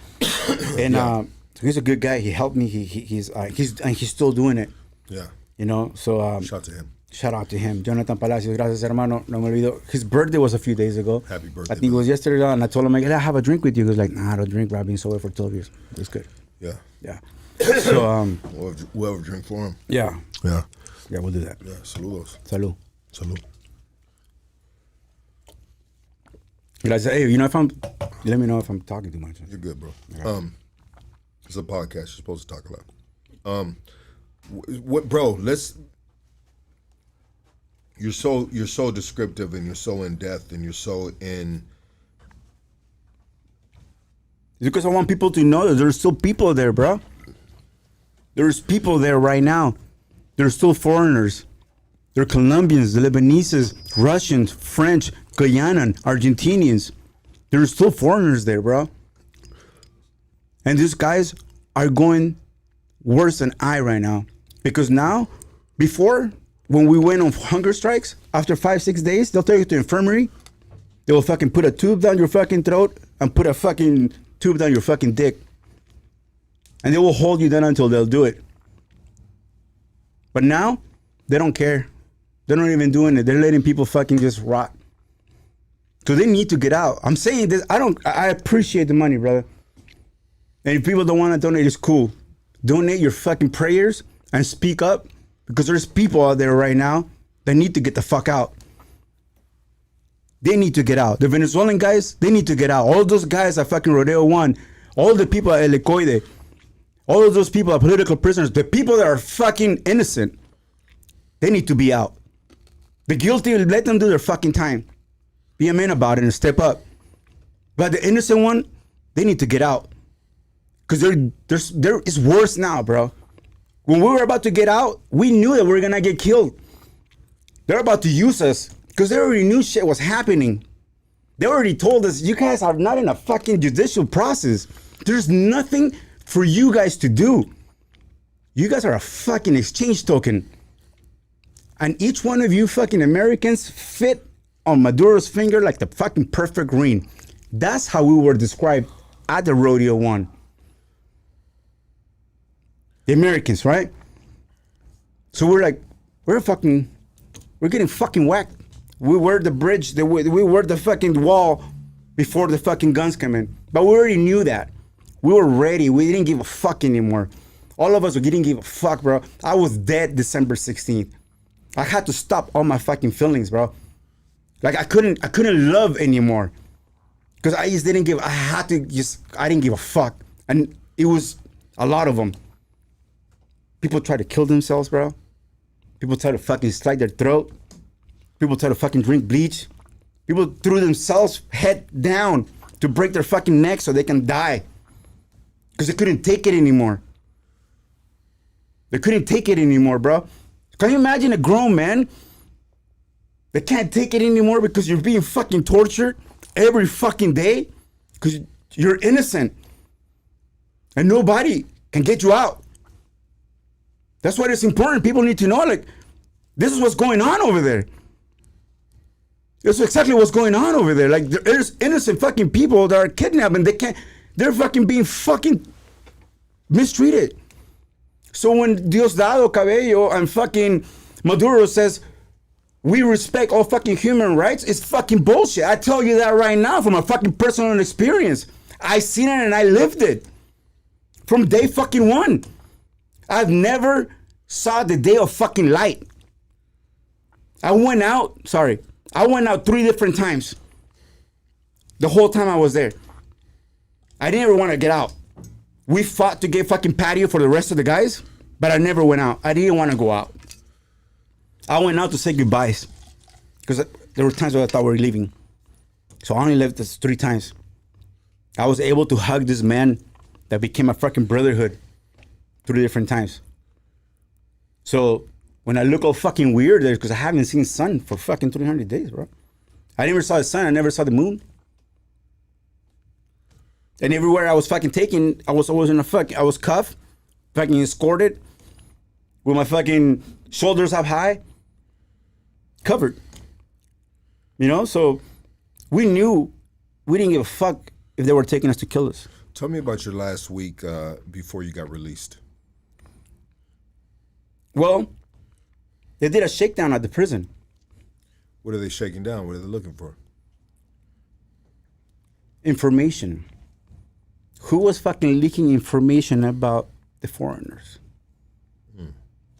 And
Yeah.
he's a good guy. He helped me. He's still doing it.
Yeah.
You know. So
Shout to him.
shout out to him, Jonathan Palacios. Gracias, hermano. No me olvido. His birthday was a few days ago.
Happy birthday,
I think it was yesterday, and I told him, like, "I have a drink with you." He was like, "Nah, I don't drink, bro. I've been sober for 12 years. It's good."
Yeah.
Yeah. So
We'll have a drink for him.
yeah,
Yeah.
we'll do that.
Yeah. Saludos.
Salud.
Salud.
Gracias. Hey, let me know if I'm talking too much.
You're good, bro. It's a podcast. You're supposed to talk a lot. What, bro? You're so descriptive, and you're so in depth, and you're so in.
It's because I want people to know that there's still people there, bro. There's people there right now. There's still foreigners. They're Colombians, the Lebanese, Russians, French, Guyanan, Argentinians. There's still foreigners there, bro. And these guys are going worse than I right now. Because now, before, when we went on hunger strikes, after 5-6 days, they'll take you to the infirmary. They will fucking put a tube down your fucking throat and put a fucking tube down your fucking dick. And they will hold you down until they'll do it. But now, they don't care. They're not even doing it. They're letting people fucking just rot. So they need to get out. I'm saying this, I appreciate the money, brother. And if people don't want to donate, it's cool. Donate your fucking prayers and speak up, because there's people out there right now that need to get the fuck out. They need to get out. The Venezuelan guys, they need to get out. All those guys at fucking Rodeo 1, all the people at El Ecoide, all of those people are political prisoners. The people that are fucking innocent, they need to be out. The guilty, let them do their fucking time. Be a man about it and step up. But the innocent one, they need to get out. Because it's worse now, bro. When we were about to get out, we knew that we were going to get killed. They're about to use us because they already knew shit was happening. They already told us, you guys are not in a fucking judicial process. There's nothing for you guys to do. You guys are a fucking exchange token. And each one of you fucking Americans fit on Maduro's finger like the fucking perfect ring. That's how we were described at the Rodeo 1. The Americans, right? So we're like, we're getting fucking whacked. We were the bridge, we were the fucking wall before the fucking guns came in. But we already knew that. We were ready. We didn't give a fuck anymore. All of us, we didn't give a fuck, bro. I was dead December 16th. I had to stop all my fucking feelings, bro. Like I couldn't love anymore. Because I just didn't I didn't give a fuck. And it was a lot of them. People try to kill themselves, bro. People try to fucking slit their throat. People try to fucking drink bleach. People threw themselves head down to break their fucking neck so they can die. Because they couldn't take it anymore. They couldn't take it anymore, bro. Can you imagine a grown man that can't take it anymore because you're being fucking tortured every fucking day? Because you're innocent. And nobody can get you out. That's why it's important. People need to know, like, this is what's going on over there. This is exactly what's going on over there. Like, there's innocent fucking people that are kidnapped and they're fucking being fucking mistreated. So when Diosdado Cabello and fucking Maduro says, we respect all fucking human rights, it's fucking bullshit. I tell you that right now from a fucking personal experience. I seen it and I lived it. From day fucking one. I've never saw the day of fucking light. I went out 3 different times. The whole time I was there. I didn't ever want to get out. We fought to get fucking patio for the rest of the guys, but I never went out. I didn't want to go out. I went out to say goodbyes because there were times where I thought we were leaving. So I only left this 3 times. I was able to hug this man that became a fucking brotherhood 3 different times. So when I look all fucking weird there, because I haven't seen sun for fucking 300 days, bro. I never saw the sun. I never saw the moon. And everywhere I was fucking taken, I was always I was cuffed, fucking escorted, with my fucking shoulders up high, covered. You know, so we knew we didn't give a fuck if they were taking us to kill us.
Tell me about your last week before you got released.
Well, they did a shakedown at the prison.
What are they shaking down? What are they looking for?
Information. Who was fucking leaking information about the foreigners?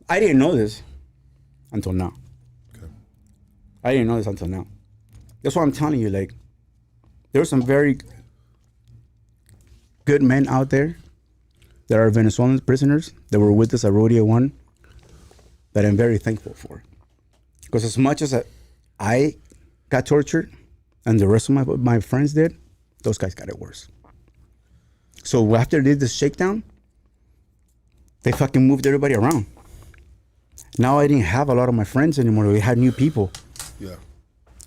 I didn't know this until now.
Okay.
I didn't know this until now. That's why I'm telling you, like, there's some very good men out there that are Venezuelan prisoners that were with us at Rodeo 1 that I'm very thankful for. Because as much as I got tortured and the rest of my friends did, those guys got it worse. So after they did this shakedown, they fucking moved everybody around. Now I didn't have a lot of my friends anymore. We had new people.
Yeah.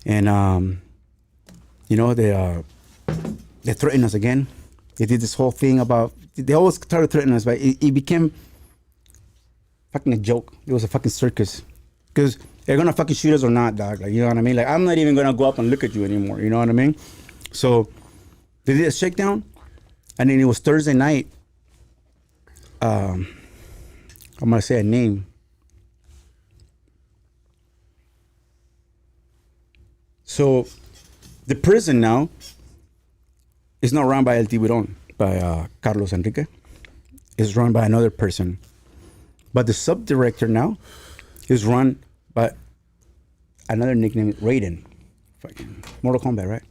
And, you know, they threatened us again. They did this whole thing about, they always try to threaten us, but it became fucking a joke. It was a fucking circus. Because they're going to fucking shoot us or not, dog. Like, you know what I mean? Like, I'm not even going to go up and look at you anymore. You know what I mean? So they did a shakedown. And then it was Thursday night. I'm going to say a name. So the prison now is not run by El Tiburón, by Carlos Enrique. It's run by another person. But the sub-director now is run by another nickname, Raiden. Fucking Mortal Kombat, right?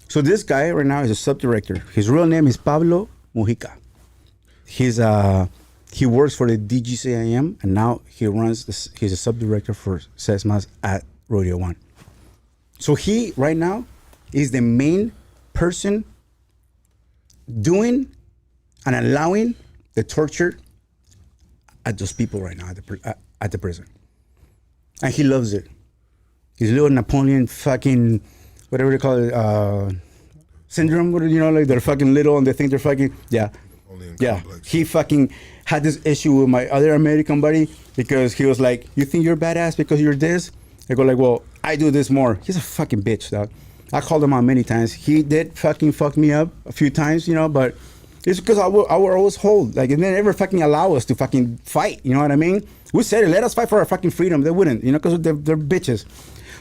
So this guy right now is a sub-director. His real name is Pablo Mujica. He works for the DGCIM, and now he's a sub-director for SESMAS at Rodeo 1. So he, right now, is the main person doing and allowing the torture at those people right now at the prison. And he loves it. His little Napoleon fucking, whatever they call it, syndrome, you know, like they're fucking little and they think they're fucking, yeah. Yeah, complex. He fucking had this issue with my other American buddy because he was like, you think you're badass because you're this? I go like, well, I do this more. He's a fucking bitch, dog. I called him out many times. He did fucking fuck me up a few times, you know, but it's because I would always hold. Like, and they never fucking allow us to fucking fight, you know what I mean? We said it, let us fight for our fucking freedom. They wouldn't, you know, because they're bitches.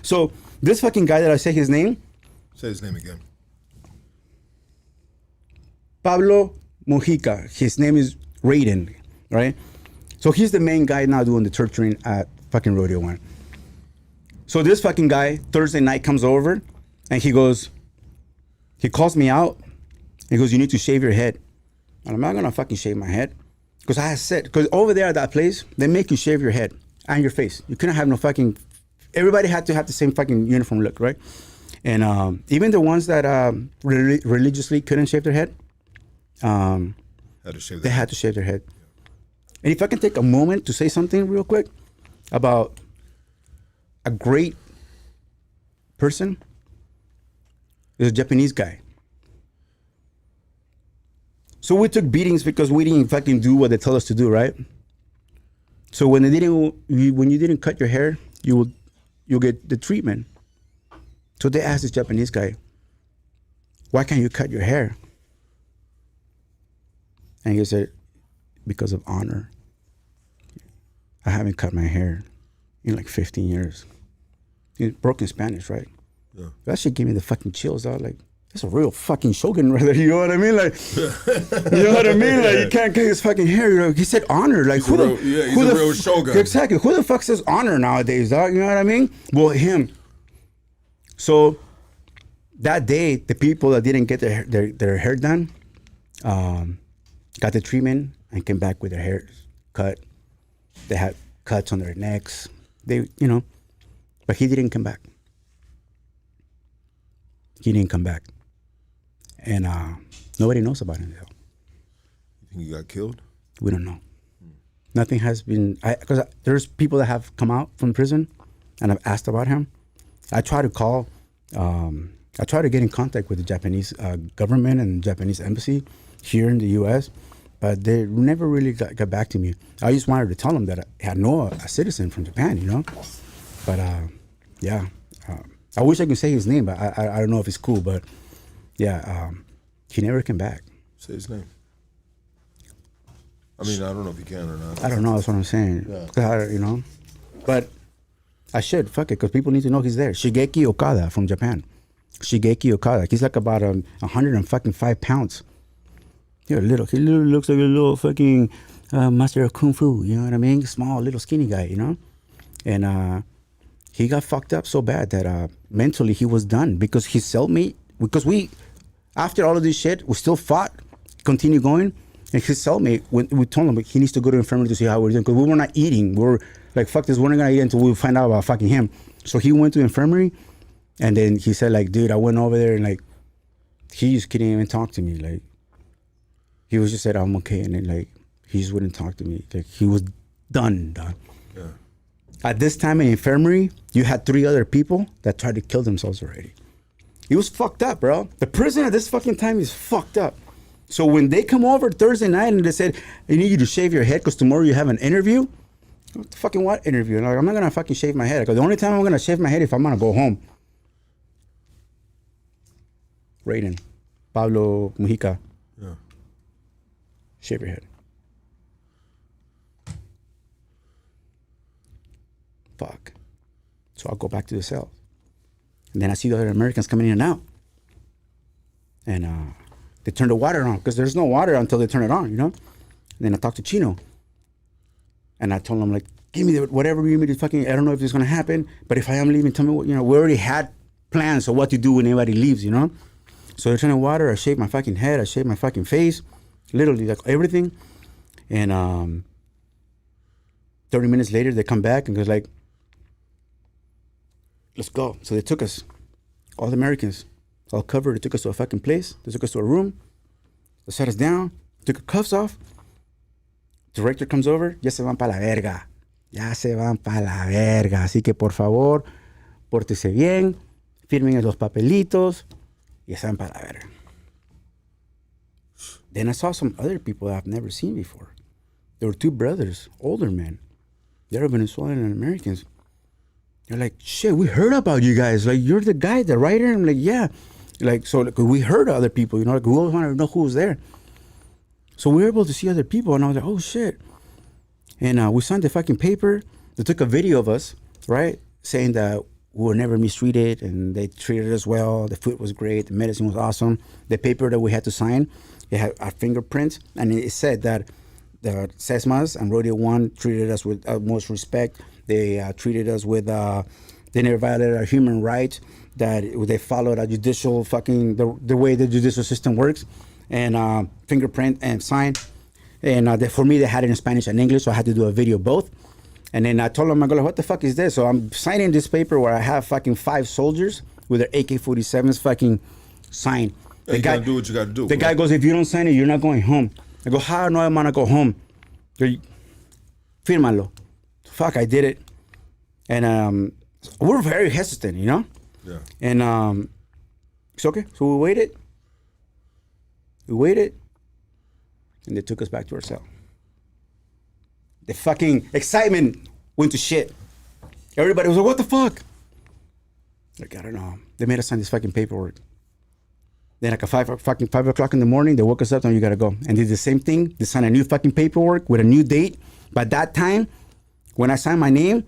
So this fucking guy that I say his name.
Say his name again.
Pablo Mujica. His name is Raiden, right? So he's the main guy now doing the torturing at fucking Rodeo 1. So this fucking guy, Thursday night, comes over and he calls me out. He goes, you need to shave your head. And I'm not gonna fucking shave my head. Because over there at that place, they make you shave your head and your face. You couldn't have no fucking, everybody had to have the same fucking uniform look, right? And even the ones that religiously couldn't shave their head,
Had to shave
they had to shave their head. And if I can take a moment to say something real quick about a great person, there's a Japanese guy. So we took beatings because we didn't fucking do what they told us to do, right? So when you didn't cut your hair, you'll get the treatment. So they asked this Japanese guy, why can't you cut your hair? And he said, because of honor. I haven't cut my hair in like 15 years. He broke in Spanish, right?
Yeah.
That shit gave me the fucking chills. I was like, that's a real fucking shogun right there. You know what I mean? Like, you know what I mean? Like, you can't cut his fucking hair. You know? He said honor. Like,
He's a real shogun.
Exactly. Who the fuck says honor nowadays, dog? You know what I mean? Well, him. So that day, the people that didn't get their hair done got the treatment and came back with their hair cut. They had cuts on their necks. They, you know, but he didn't come back. He didn't come back. And nobody knows about him, though.
You think he got killed?
We don't know. Nothing has been, because there's people that have come out from prison and I've asked about him. I try to call, I try to get in contact with the Japanese government and Japanese embassy here in the U.S., but they never really got back to me. I just wanted to tell them that I know a citizen from Japan, you know? But yeah, I wish I could say his name, but I don't know if it's cool, but yeah, he never came back.
Say his name. I mean, I don't know if you can or not.
I don't know, that's what I'm saying.
Yeah.
You know? But I should, fuck it, because people need to know he's there. Shigeki Okada from Japan. Shigeki Okada. He's like about 105 pounds. He looks like a little fucking master of kung fu, you know what I mean? Small, little skinny guy, you know? And he got fucked up so bad that mentally he was done because his cellmate, because after all of this shit, we still fought, continue going. And his cellmate, when we told him he needs to go to the infirmary to see how we're doing, because we were not eating. We were like, fuck this, we're not gonna eat until we find out about fucking him. So he went to the infirmary, and then he said, like, dude, I went over there and like, he just couldn't even talk to me. Like, he was just said, I'm okay. And then like, he just wouldn't talk to me. Like, he was done.
Yeah.
At this time in the infirmary, you had 3 other people that tried to kill themselves already. He was fucked up, bro. The prison at this fucking time is fucked up. So when they come over Thursday night and they said, I need you to shave your head because tomorrow you have an interview. What the fucking what interview? And I'm like, I'm not going to fucking shave my head. I go, the only time I'm going to shave my head if I'm going to go home. Raiden. Pablo Mujica.
Yeah.
Shave your head. Fuck. So I'll go back to the cell. And then I see the other Americans coming in and out. And they turn the water on because there's no water until they turn it on, you know? And then I talked to Chino. And I told him, like, give me whatever you need me to fucking, I don't know if this is going to happen, but if I am leaving, tell me what, you know, we already had plans of what to do when anybody leaves, you know? So they turn the water, I shave my fucking head, I shave my fucking face, literally, like, everything. And 30 minutes later, they come back and goes like, let's go. So they took us, all the Americans, all covered. They took us to a fucking place. They took us to a room. They sat us down, took our cuffs off. Director comes over, ya se van pa la verga. Ya se van pa la verga. Así que por favor, pórtese bien, firmen los papelitos, y se van pa la verga. Then I saw some other people that I've never seen before. There were 2 brothers, older men. They were Venezuelan and Americans. They're like, shit, we heard about you guys. Like, you're the guy, the writer? I'm like, yeah. Like, so like, we heard other people, you know, like, we always wanted to know who was there. So we were able to see other people, and I was like, oh, shit. And we signed the fucking paper. They took a video of us, right, saying that we were never mistreated, and they treated us well. The food was great. The medicine was awesome. The paper that we had to sign, it had our fingerprints, and it said that the SESMAs and Rodeo 1 treated us with utmost respect. They treated us with, they never violated our human rights, that they followed our judicial fucking, the way the judicial system works, and fingerprint and sign. And for me, they had it in Spanish and English, so I had to do a video both. And then I told them, I go, what the fuck is this? So I'm signing this paper where I have fucking 5 soldiers with their AK-47s fucking sign.
You gotta do what you gotta do.
The guy goes, if you don't sign it, you're not going home. I go, how no I'm gonna go home? Firmalo. Fuck, I did it. And we're very hesitant, you know?
Yeah.
And it's okay. So we waited. And they took us back to our cell. The fucking excitement went to shit. Everybody was like, what the fuck? Like, I don't know. They made us sign this fucking paperwork. Then like at 5 o'clock in the morning, they woke us up and you gotta go. And did the same thing. They signed a new fucking paperwork with a new date. But that time, when I signed my name,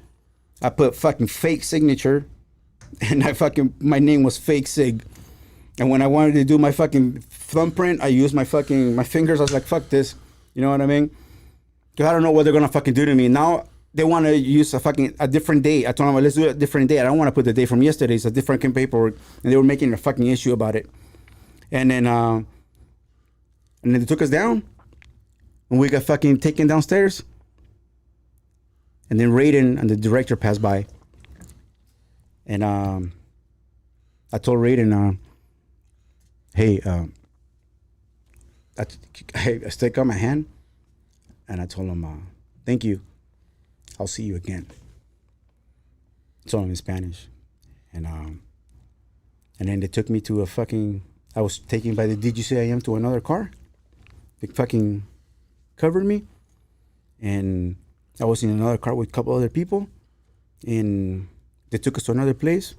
I put fucking fake signature. And my name was fake sig. And when I wanted to do my fucking thumbprint, I used my fingers. I was like, fuck this. You know what I mean? Because I don't know what they're gonna fucking do to me. Now they want to use a different day. I told them, let's do a different day. I don't want to put the day from yesterday. It's a different paperwork. And they were making a fucking issue about it. And then they took us down. And we got fucking taken downstairs. And then Raiden and the director passed by. And I told Raiden, hey, I stuck out my hand. And I told him, thank you. I'll see you again. I told him in Spanish. And then they took me to I was taken by the DGCIM to another car. They fucking covered me. And I was in another car with a couple other people. And they took us to another place.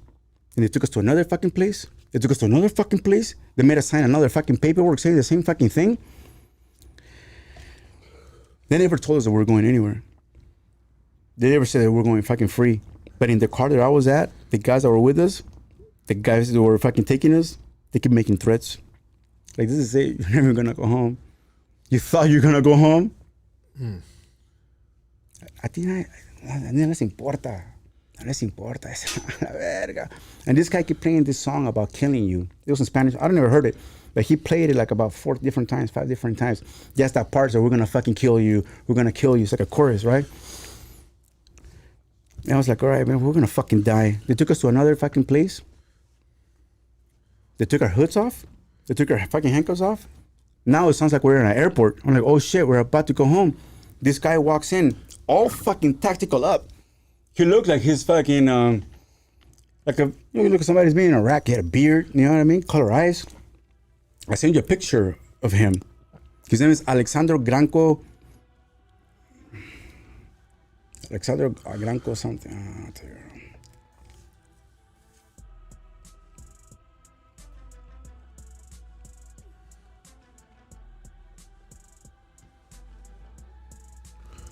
And they took us to another fucking place. They took us to another fucking place. They made us sign another fucking paperwork saying the same fucking thing. They never told us that we were going anywhere. They never said that we were going fucking free. But in the car that I was at, the guys that were with us, the guys that were fucking taking us, they kept making threats. Like, this is it. You're never going to go home. You thought you were going to go home? A ti no les importa. No les importa. La verga. And this guy kept playing this song about killing you. It was in Spanish. I never heard it. But he played it like about 5 different times. Just that part that we're going to fucking kill you. We're going to kill you. It's like a chorus, right? And I was like, all right, man, we're going to fucking die. They took us to another fucking place. They took our hoods off. They took our fucking handcuffs off. Now it sounds like we're in an airport. I'm like, oh shit, we're about to go home. This guy walks in, all fucking tactical up. He looked like his fucking, you look at somebody's being a rat. He had a beard, you know what I mean? Color eyes. I sent you a picture of him. His name is Alexandro Granco. Alexandro Granco something. I'll tell you.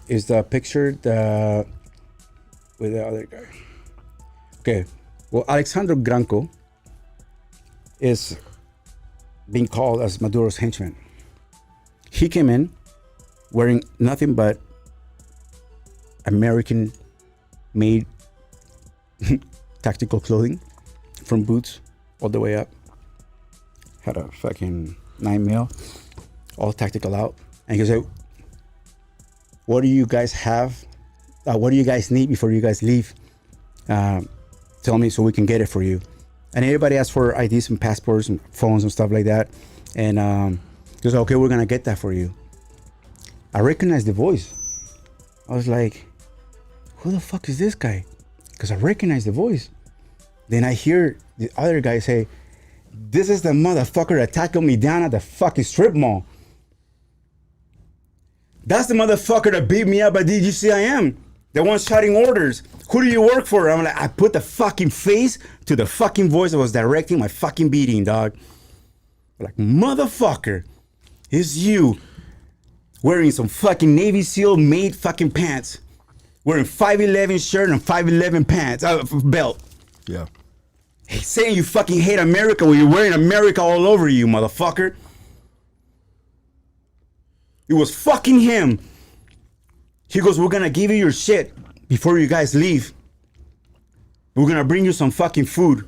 Is the picture with the other guy. Okay. Well, Alexandro Granco is being called as Maduro's henchman. He came in wearing nothing but American-made tactical clothing, from boots all the way up. Had a fucking 9mm, all tactical out. And he said, what do you guys have? What do you guys need before you guys leave? Tell me so we can get it for you. And everybody asked for IDs and passports and phones and stuff like that. And he was like, okay, we're going to get that for you. I recognized the voice. I was like, who the fuck is this guy? Because I recognize the voice. Then I hear the other guy say, this is the motherfucker that tackled me down at the fucking strip mall. That's the motherfucker that beat me up at DGCIM. The one shouting orders. Who do you work for? I'm like, I put the fucking face to the fucking voice that was directing my fucking beating, dog. Like, motherfucker, it's you wearing some fucking Navy SEAL made fucking pants, wearing 5'11" shirt and 5'11" pants, belt.
Yeah.
Saying you fucking hate America when you're wearing America all over you, motherfucker. It was fucking him. He goes, we're gonna give you your shit before you guys leave. We're gonna bring you some fucking food.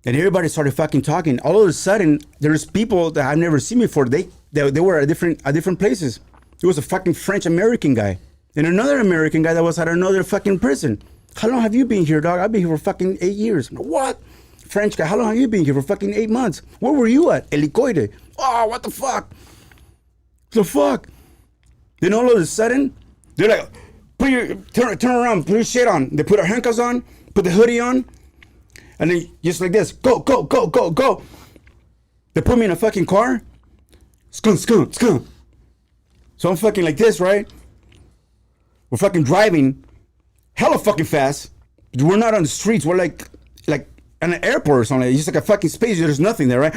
And everybody started fucking talking. All of a sudden, there's people that I've never seen before. They were at different places. There was a fucking French American guy and another American guy that was at another fucking prison. How long have you been here, dog? I've been here for fucking 8 years. What? French guy, how long have you been here? For fucking 8 months. Where were you at? Helicoide. Oh, what the fuck? The fuck? Then all of a sudden, they're like, turn around, put your shit on. They put our handcuffs on, put the hoodie on, and then just like this, go, go, go, go, go. They put me in a fucking car. Skunk, skunk, skunk. So I'm fucking like this, right? We're fucking driving hella fucking fast. We're not on the streets. We're like an airport or something. It's just like a fucking space. There's nothing there, right?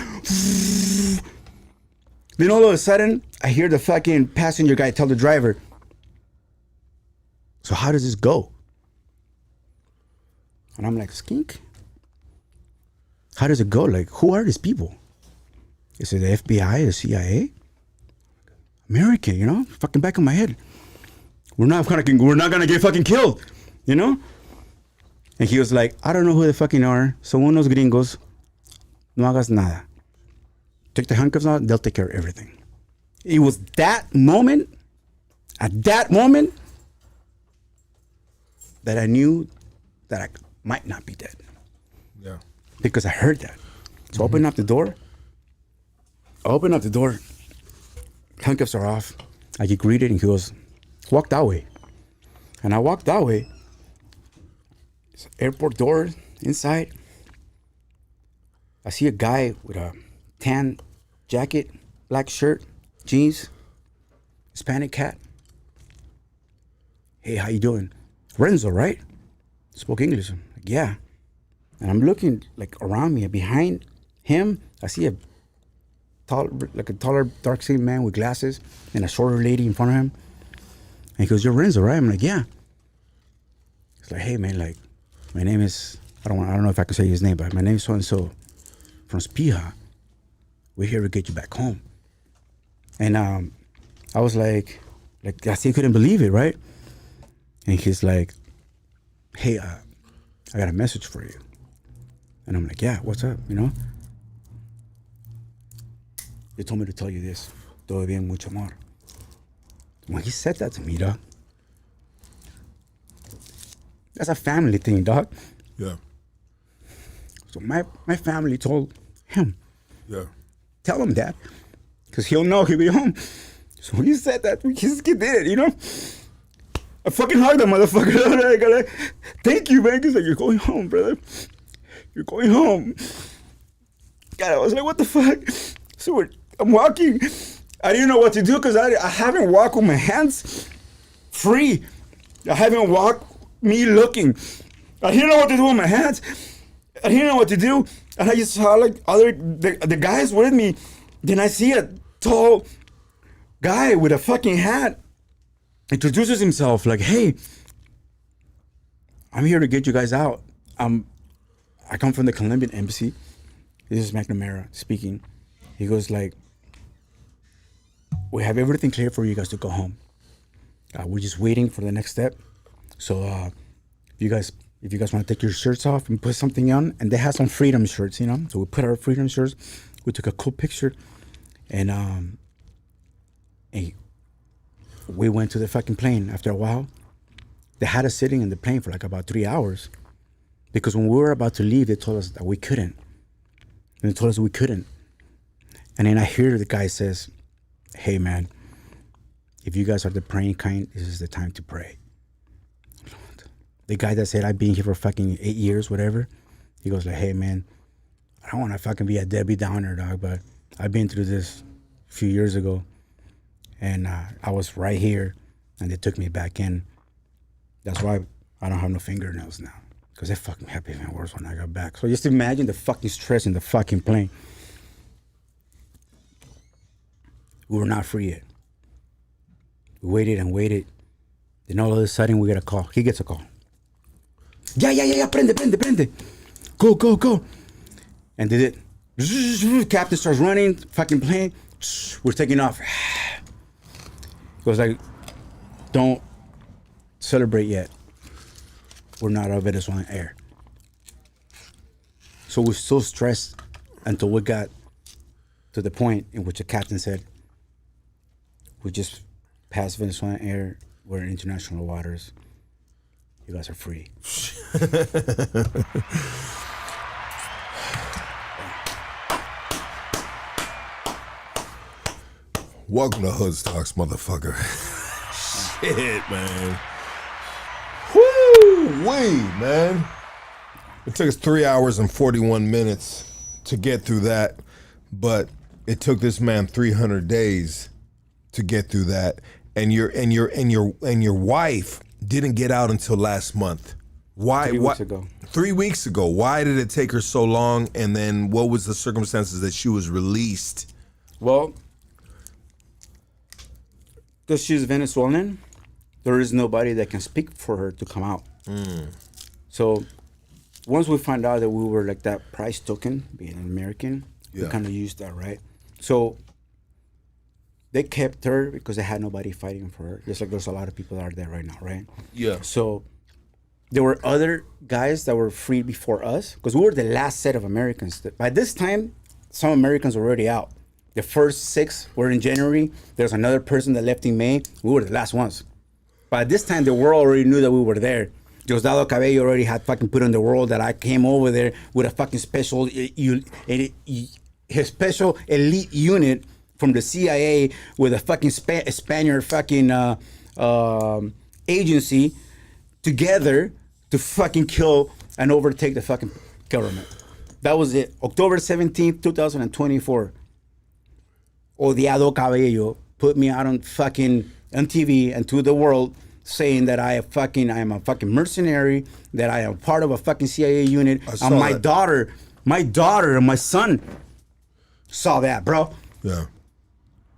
Then all of a sudden, I hear the fucking passenger guy tell the driver, so how does this go? And I'm like, skink? How does it go? Like, who are these people? Is it the FBI, the CIA? American, you know? Fucking back of my head. We're not gonna get fucking killed, you know? And he was like, I don't know who they fucking are. Son unos gringos. No hagas nada. Take the handcuffs out, they'll take care of everything. It was that moment, at that moment, that I knew that I might not be dead.
Yeah.
Because I heard that. So I open up the door. Handcuffs are off. I get greeted and he goes, walk that way. And I walked that way. It's airport door inside. I see a guy with a tan jacket, black shirt, jeans, Hispanic cat. Hey, how you doing? Renzo, right? Spoke English. I'm like, yeah. And I'm looking like around me, behind him, I see a taller, dark-skinned man with glasses and a shorter lady in front of him. And he goes, you're Renzo, right? I'm like, yeah. He's like, hey man, like, my name is, I don't know if I can say his name, but my name is so-and-so from Spija. We're here to get you back home. And I was like I still couldn't believe it, right? And he's like, hey, I got a message for you. And I'm like, yeah, what's up, you know? They told me to tell you this. Todo bien, mucho amor. When he said that to me, dog, that's a family thing, dog.
Yeah.
So my family told him,
Yeah.
tell him that, because he'll know he'll be home. So when he said that, he just did it, you know? I fucking hugged that motherfucker. Like, thank you, man. He's like, you're going home, brother. You're going home. God, I was like, what the fuck? So I'm walking. I didn't know what to do because I haven't walked with my hands free. I haven't walked me looking. I didn't know what to do with my hands. I didn't know what to do. And I just saw like the guys with me. Then I see a tall guy with a fucking hat introduces himself like, hey, I'm here to get you guys out. I come from the Colombian embassy. This is McNamara speaking. He goes like, we have everything clear for you guys to go home. We're just waiting for the next step. So if you guys want to take your shirts off and put something on, and they have some freedom shirts, you know. So we put our freedom shirts. We took a cool picture, and we went to the fucking plane. After a while, they had us sitting in the plane for like about 3 hours, because when we were about to leave, they told us that we couldn't. And they told us we couldn't. And then I hear the guy says, hey man, if you guys are the praying kind, this is the time to pray. The guy that said I've been here for fucking 8 years, whatever, he goes like, hey man, I don't want to fucking be a Debbie Downer, dog, but I've been through this a few years ago, and I was right here, and they took me back in, That's why I don't have no fingernails now. Because it fucking happened even worse when I got back. So just imagine the fucking stress in the fucking plane. We were not free yet. We waited and waited. Then all of a sudden we get a call. He gets a call. Yeah, prende. Go. And did it. Captain starts running, fucking plane. We're taking off. He was like, don't celebrate yet. We're not out of Venezuelan air. So we're so stressed until we got to the point in which the captain said, we just passed Venezuelan air. We're in international waters. You guys are free.
Welcome to Hood Stocks, motherfucker. Shit, man. Woo-wee, man. It took us 3 hours and 41 minutes to get through that, but it took this man 300 days to get through that. And your wife didn't get out until last month. Why?
3 weeks ago.
3 weeks ago. Why did it take her so long? And then what was the circumstances that she was released?
Well, because she's Venezuelan, there is nobody that can speak for her to come out. So once we found out that we were like that price token, being an American, we kind of used that, right? So they kept her because they had nobody fighting for her. Just like there's a lot of people out there right now, right?
Yeah.
So there were other guys that were freed before us because we were the last set of Americans. By this time, some Americans were already out. The first 6 were in January. There's another person that left in May. We were the last ones. By this time, the world already knew that we were there. Diosdado Cabello already had fucking put on the world that I came over there with a fucking his special elite unit from the CIA with a fucking Spaniard fucking agency together to fucking kill and overtake the fucking government. That was it. October 17th, 2024. Odiado Cabello put me out on fucking on TV and to the world saying that I am a fucking mercenary, that I am part of a fucking CIA unit. And my daughter and my son saw that, bro.
Yeah.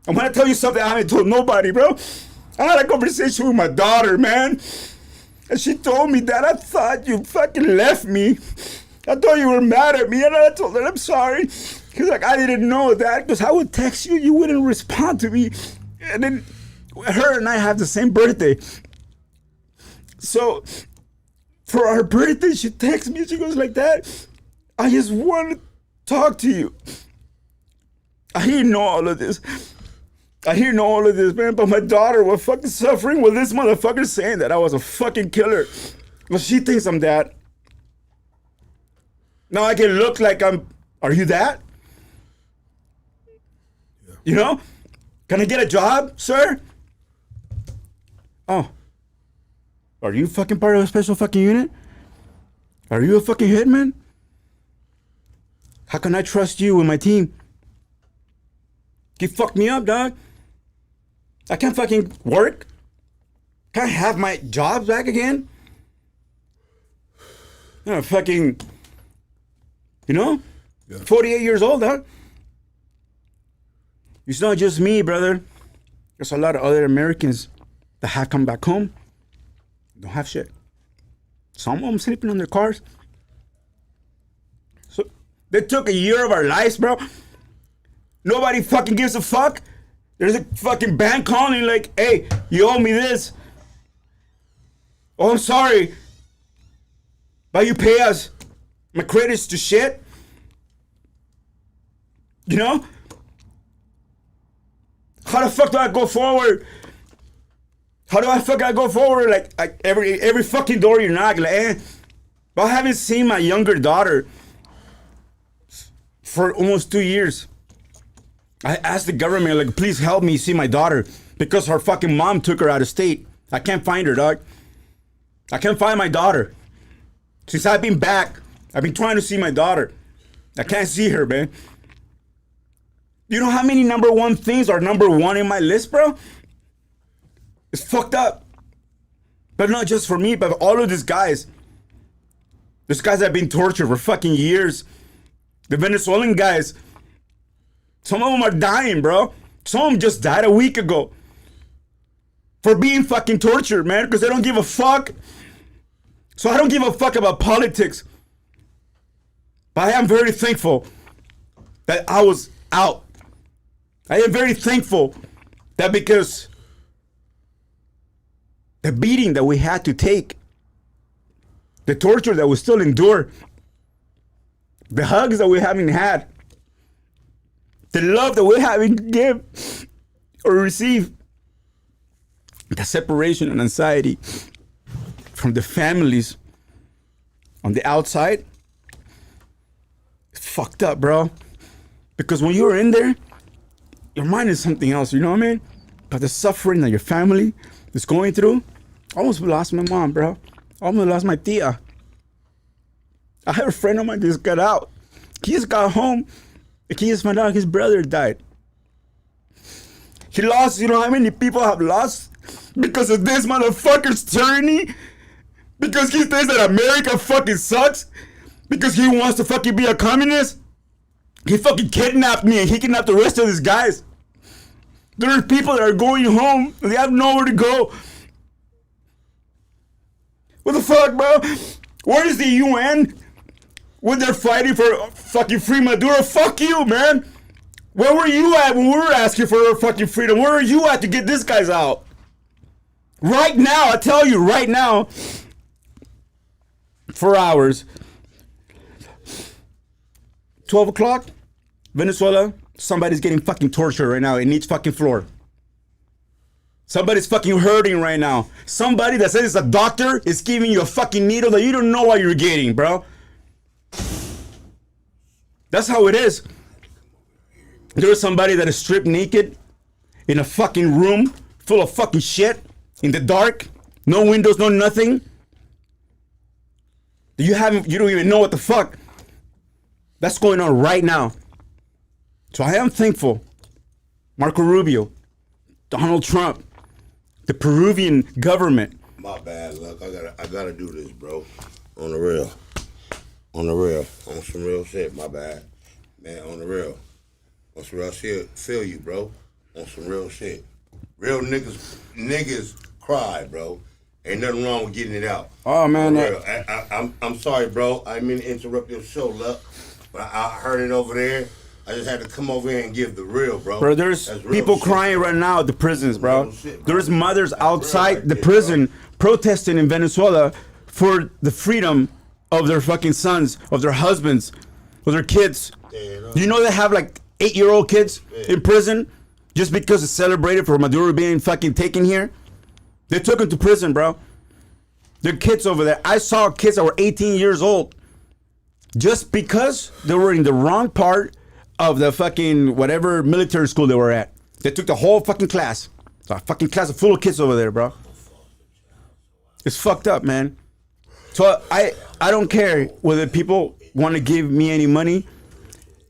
I'm gonna tell you something I haven't told nobody, bro. I had a conversation with my daughter, man. And she told me that I thought you fucking left me. I thought you were mad at me, and I told her I'm sorry. Cause like I didn't know that, because I would text you, you wouldn't respond to me. And then her and I have the same birthday. So for our birthday, she texts me, she goes like that, I just want to talk to you. I didn't know all of this. Man, but my daughter was fucking suffering with this motherfucker saying that I was a fucking killer. But she thinks I'm that. Now I can look like are you that? Yeah. You know? Can I get a job, sir? Oh. Are you fucking part of a special fucking unit? Are you a fucking hitman? How can I trust you with my team? You fucked me up, dog. I can't fucking work. Can't have my job back again. I'm fucking, 48 years old, dog. It's not just me, brother. There's a lot of other Americans that have come back home. Don't have shit. Some of them sleeping in their cars. So they took a year of our lives, bro. Nobody fucking gives a fuck. There's a fucking bank calling like, hey, you owe me this. Oh, I'm sorry. But you pay us. My credit's to shit. You know? How the fuck do I go forward? How do I fucking go forward? Like every fucking door you knock, But I haven't seen my younger daughter for almost 2 years. I asked the government, like, please help me see my daughter because her fucking mom took her out of state. I can't find her, dog. I can't find my daughter. Since I've been back, I've been trying to see my daughter. I can't see her, man. You know how many number 1 things are number 1 in my list, bro? It's fucked up. But not just for me, but all of these guys. These guys that have been tortured for fucking years. The Venezuelan guys. Some of them are dying, bro. Some of them just died a week ago. For being fucking tortured, man. Because they don't give a fuck. So I don't give a fuck about politics. But I am very thankful that I was out. I am very thankful that because the beating that we had to take, the torture that we still endure, the hugs that we haven't had, the love that we haven't give or receive, the separation and anxiety from the families on the outside, it's fucked up, bro. Because when you're in there, your mind is something else, you know what I mean? But the suffering that your family is going through, I almost lost my mom, bro. I almost lost my tia. I have a friend of mine just got out. He just got home. He just found out his brother died. He lost, you know how many people have lost? Because of this motherfucker's tyranny? Because he thinks that America fucking sucks? Because he wants to fucking be a communist? He fucking kidnapped me and he kidnapped the rest of these guys. There are people that are going home and they have nowhere to go. What the fuck, bro? Where is the UN when they're fighting for fucking free Maduro? Fuck you, man. Where were you at when we were asking for our fucking freedom? Where are you at to get these guys out? Right now, I tell you, right now, for hours, 12 o'clock, Venezuela, somebody's getting fucking tortured right now in each fucking floor. Somebody's fucking hurting right now. Somebody that says it's a doctor is giving you a fucking needle that you don't know what you're getting, bro. That's how it is. There's somebody that is stripped naked in a fucking room full of fucking shit in the dark, no windows, no nothing. You don't even know what the fuck that's going on right now. So I am thankful. Marco Rubio, Donald Trump, the Peruvian government.
My bad luck. I gotta do this, bro. On the real. On the real. On some real shit, my bad. Man, on the real. On some real shit. Feel you, bro. On some real shit. Real niggas cry, bro. Ain't nothing wrong with getting it out.
Oh man,
I'm sorry, bro. I didn't mean to interrupt your show, luck. But I heard it over there. I just had to come over here and give the real, bro.
Bro, there's people crying right now at the prisons, bro. There's mothers outside the prison protesting in Venezuela for the freedom of their fucking sons, of their husbands, of their kids. Do you know they have like 8-year-old kids in prison just because it's celebrated for Maduro being fucking taken here? They took them to prison, bro. There are kids over there. I saw kids that were 18 years old just because they were in the wrong part of the fucking whatever military school they were at. They took the whole fucking class. A fucking class full of kids over there, bro. It's fucked up, man. So I don't care whether people want to give me any money.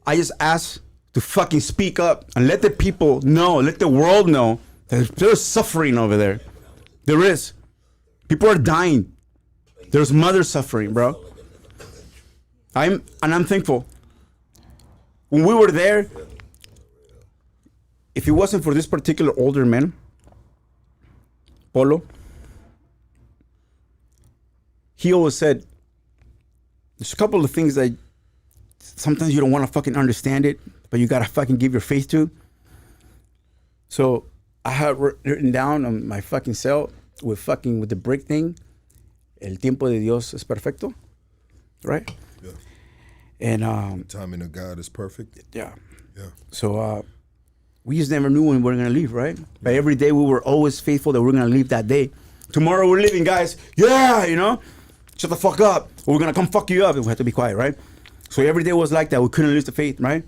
I just ask to fucking speak up and let the people know, let the world know that there's suffering over there. There is. People are dying. There's mothers suffering, bro. I'm thankful. When we were there, if it wasn't for this particular older man, Polo, he always said, there's a couple of things that sometimes you don't want to fucking understand it, but you got to fucking give your faith to. So I had written down on my fucking cell with the brick thing, El tiempo de Dios es perfecto, right?
Yeah.
And
Timing of God is perfect.
yeah.
Yeah.
So we just never knew when we were gonna leave, right? But every day we were always faithful that we're gonna leave that day. Tomorrow we're leaving, guys. Yeah, you know, shut the fuck up. We're gonna come fuck you up. And we have to be quiet, right? So every day was like that. We couldn't lose the faith, right?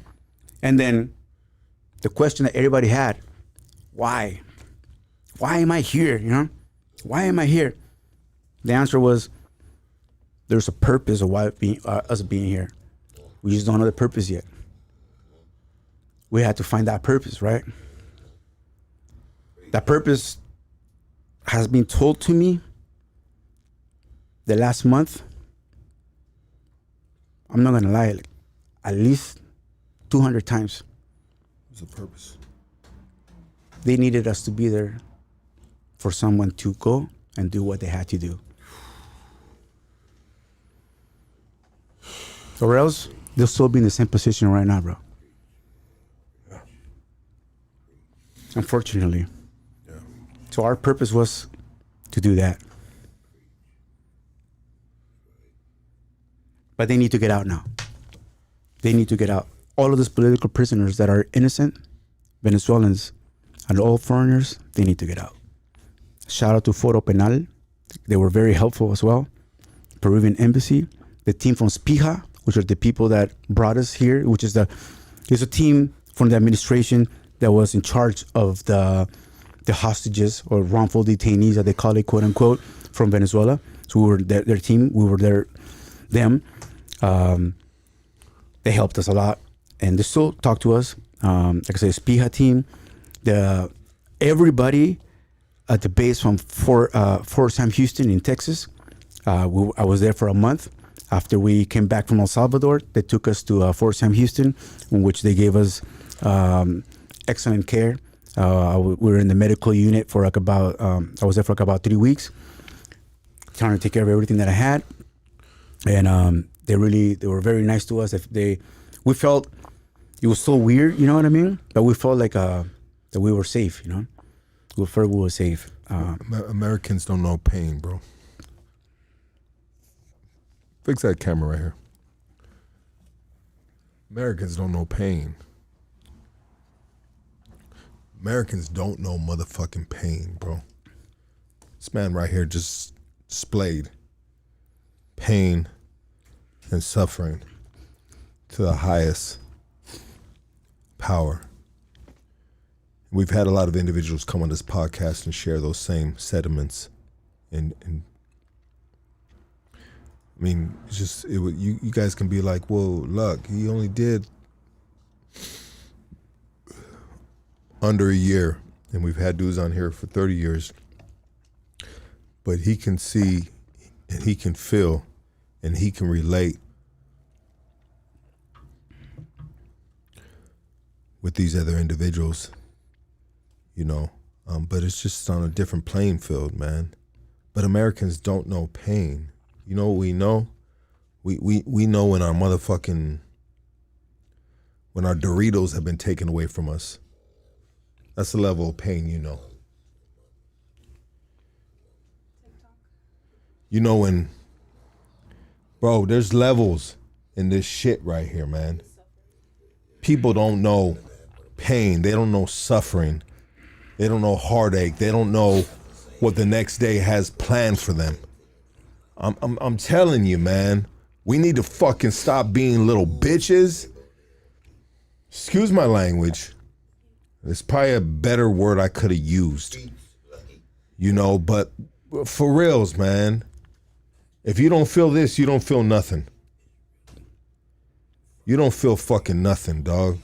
And then the question that everybody had: why? Why am I here? You know, why am I here? The answer was, there's a purpose of why us being here. We just don't know the purpose yet. We had to find that purpose, right? That purpose has been told to me the last month, I'm not gonna lie, like, at least 200 times
What's the purpose?
they needed us to be there for someone to go and do what they had to do. Or else they'll still be in the same position right now, bro. Unfortunately.
Yeah.
So our purpose was to do that. But they need to get out now. They need to get out. All of these political prisoners that are innocent, Venezuelans, and all foreigners, they need to get out. Shout out to Foro Penal. They were very helpful as well. Peruvian Embassy. The team from Spija, which are the people that brought us here, which is there's a team from the administration that was in charge of the hostages or wrongful detainees, that they call it, quote unquote, from Venezuela. So we were their team. We were them. They helped us a lot, and they still talk to us. Like I said, Spija team, everybody at the base from Fort Sam Houston in Texas. I was there for a month. After we came back from El Salvador, they took us to Fort Sam Houston, in which they gave us excellent care. We were in the medical unit for like about, I was there for like about 3 weeks, trying to take care of everything that I had. And they were very nice to us. We felt it was so weird, you know what I mean? But we felt like that we were safe, you know? We felt we were safe.
Americans don't know pain, bro. Fix that camera right here. Americans don't know pain. Americans don't know motherfucking pain, bro. This man right here just displayed pain and suffering to the highest power. We've had a lot of individuals come on this podcast and share those same sentiments, and I mean, it's just you guys can be like, well, look, he only did under a year, and we've had dudes on here for 30 years, but he can see and he can feel and he can relate with these other individuals, you know, but it's just on a different playing field, man. But Americans don't know pain. You know what we know? We know when our Doritos have been taken away from us. That's the level of pain, you know. You know when, bro, there's levels in this shit right here, man. People don't know pain. They don't know suffering. They don't know heartache. They don't know what the next day has planned for them. I'm telling you, man, we need to fucking stop being little bitches. Excuse my language. It's probably a better word I could have used. You know, but for reals, man, if you don't feel this, you don't feel nothing. You don't feel fucking nothing, dog.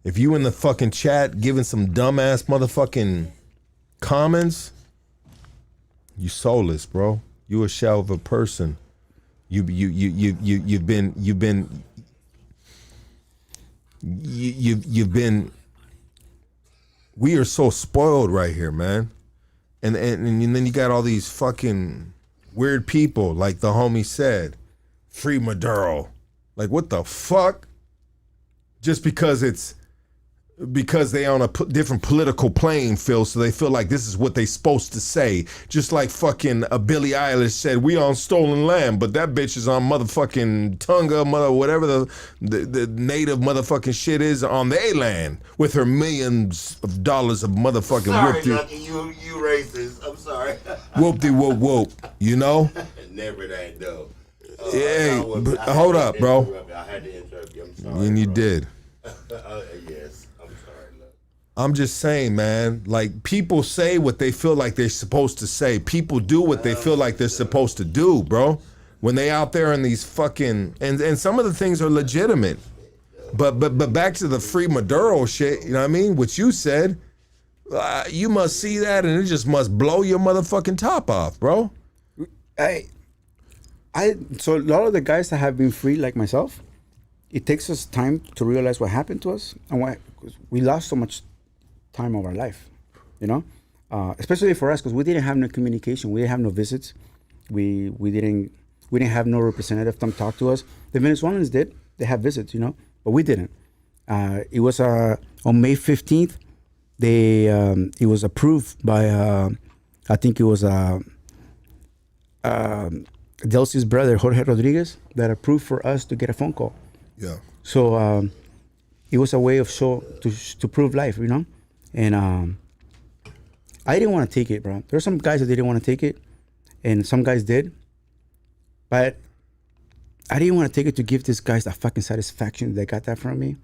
If you in the fucking chat giving some dumbass motherfucking comments, you soulless, bro. You a shell of a person. You've been. We are so spoiled right here, man. And then you got all these fucking weird people, like the homie said, free Maduro. Like, what the fuck? Just because they on a different political playing field, so they feel like this is what they supposed to say. Just like fucking Billie Eilish said, we on stolen land, but that bitch is on motherfucking Tonga, whatever the native motherfucking shit is on their land with her millions of dollars of motherfucking
sorry, Lucky, you racist. I'm sorry.
Whoop-de-whoop-whoop, you know?
Never that, though.
Hey, hold up, bro.
I had to interrupt you. I'm sorry.
And you
bro.
did.
Yes, I'm sorry. Look.
I'm just saying, man, like, people say what they feel like they're supposed to say. People do what they feel like they're supposed to do, bro. When they out there in these fucking, and some of the things are legitimate. But back to the free Maduro shit, you know what I mean? What you said, you must see that and it just must blow your motherfucking top off, bro.
Hey, So a lot of the guys that have been free, like myself, it takes us time to realize what happened to us and why we lost so much time of our life, you know, especially for us because we didn't have no communication, we didn't have no visits, we didn't have no representative come talk to us. The Venezuelans did; they have visits, you know, but we didn't. It was on May 15th. It was approved by I think it was Delcy's brother Jorge Rodriguez that approved for us to get a phone call.
Yeah.
So it was a way of to prove life, you know. And I didn't want to take it, bro. There were some guys that didn't want to take it, and some guys did. But I didn't want to take it to give these guys that fucking satisfaction they got that from me.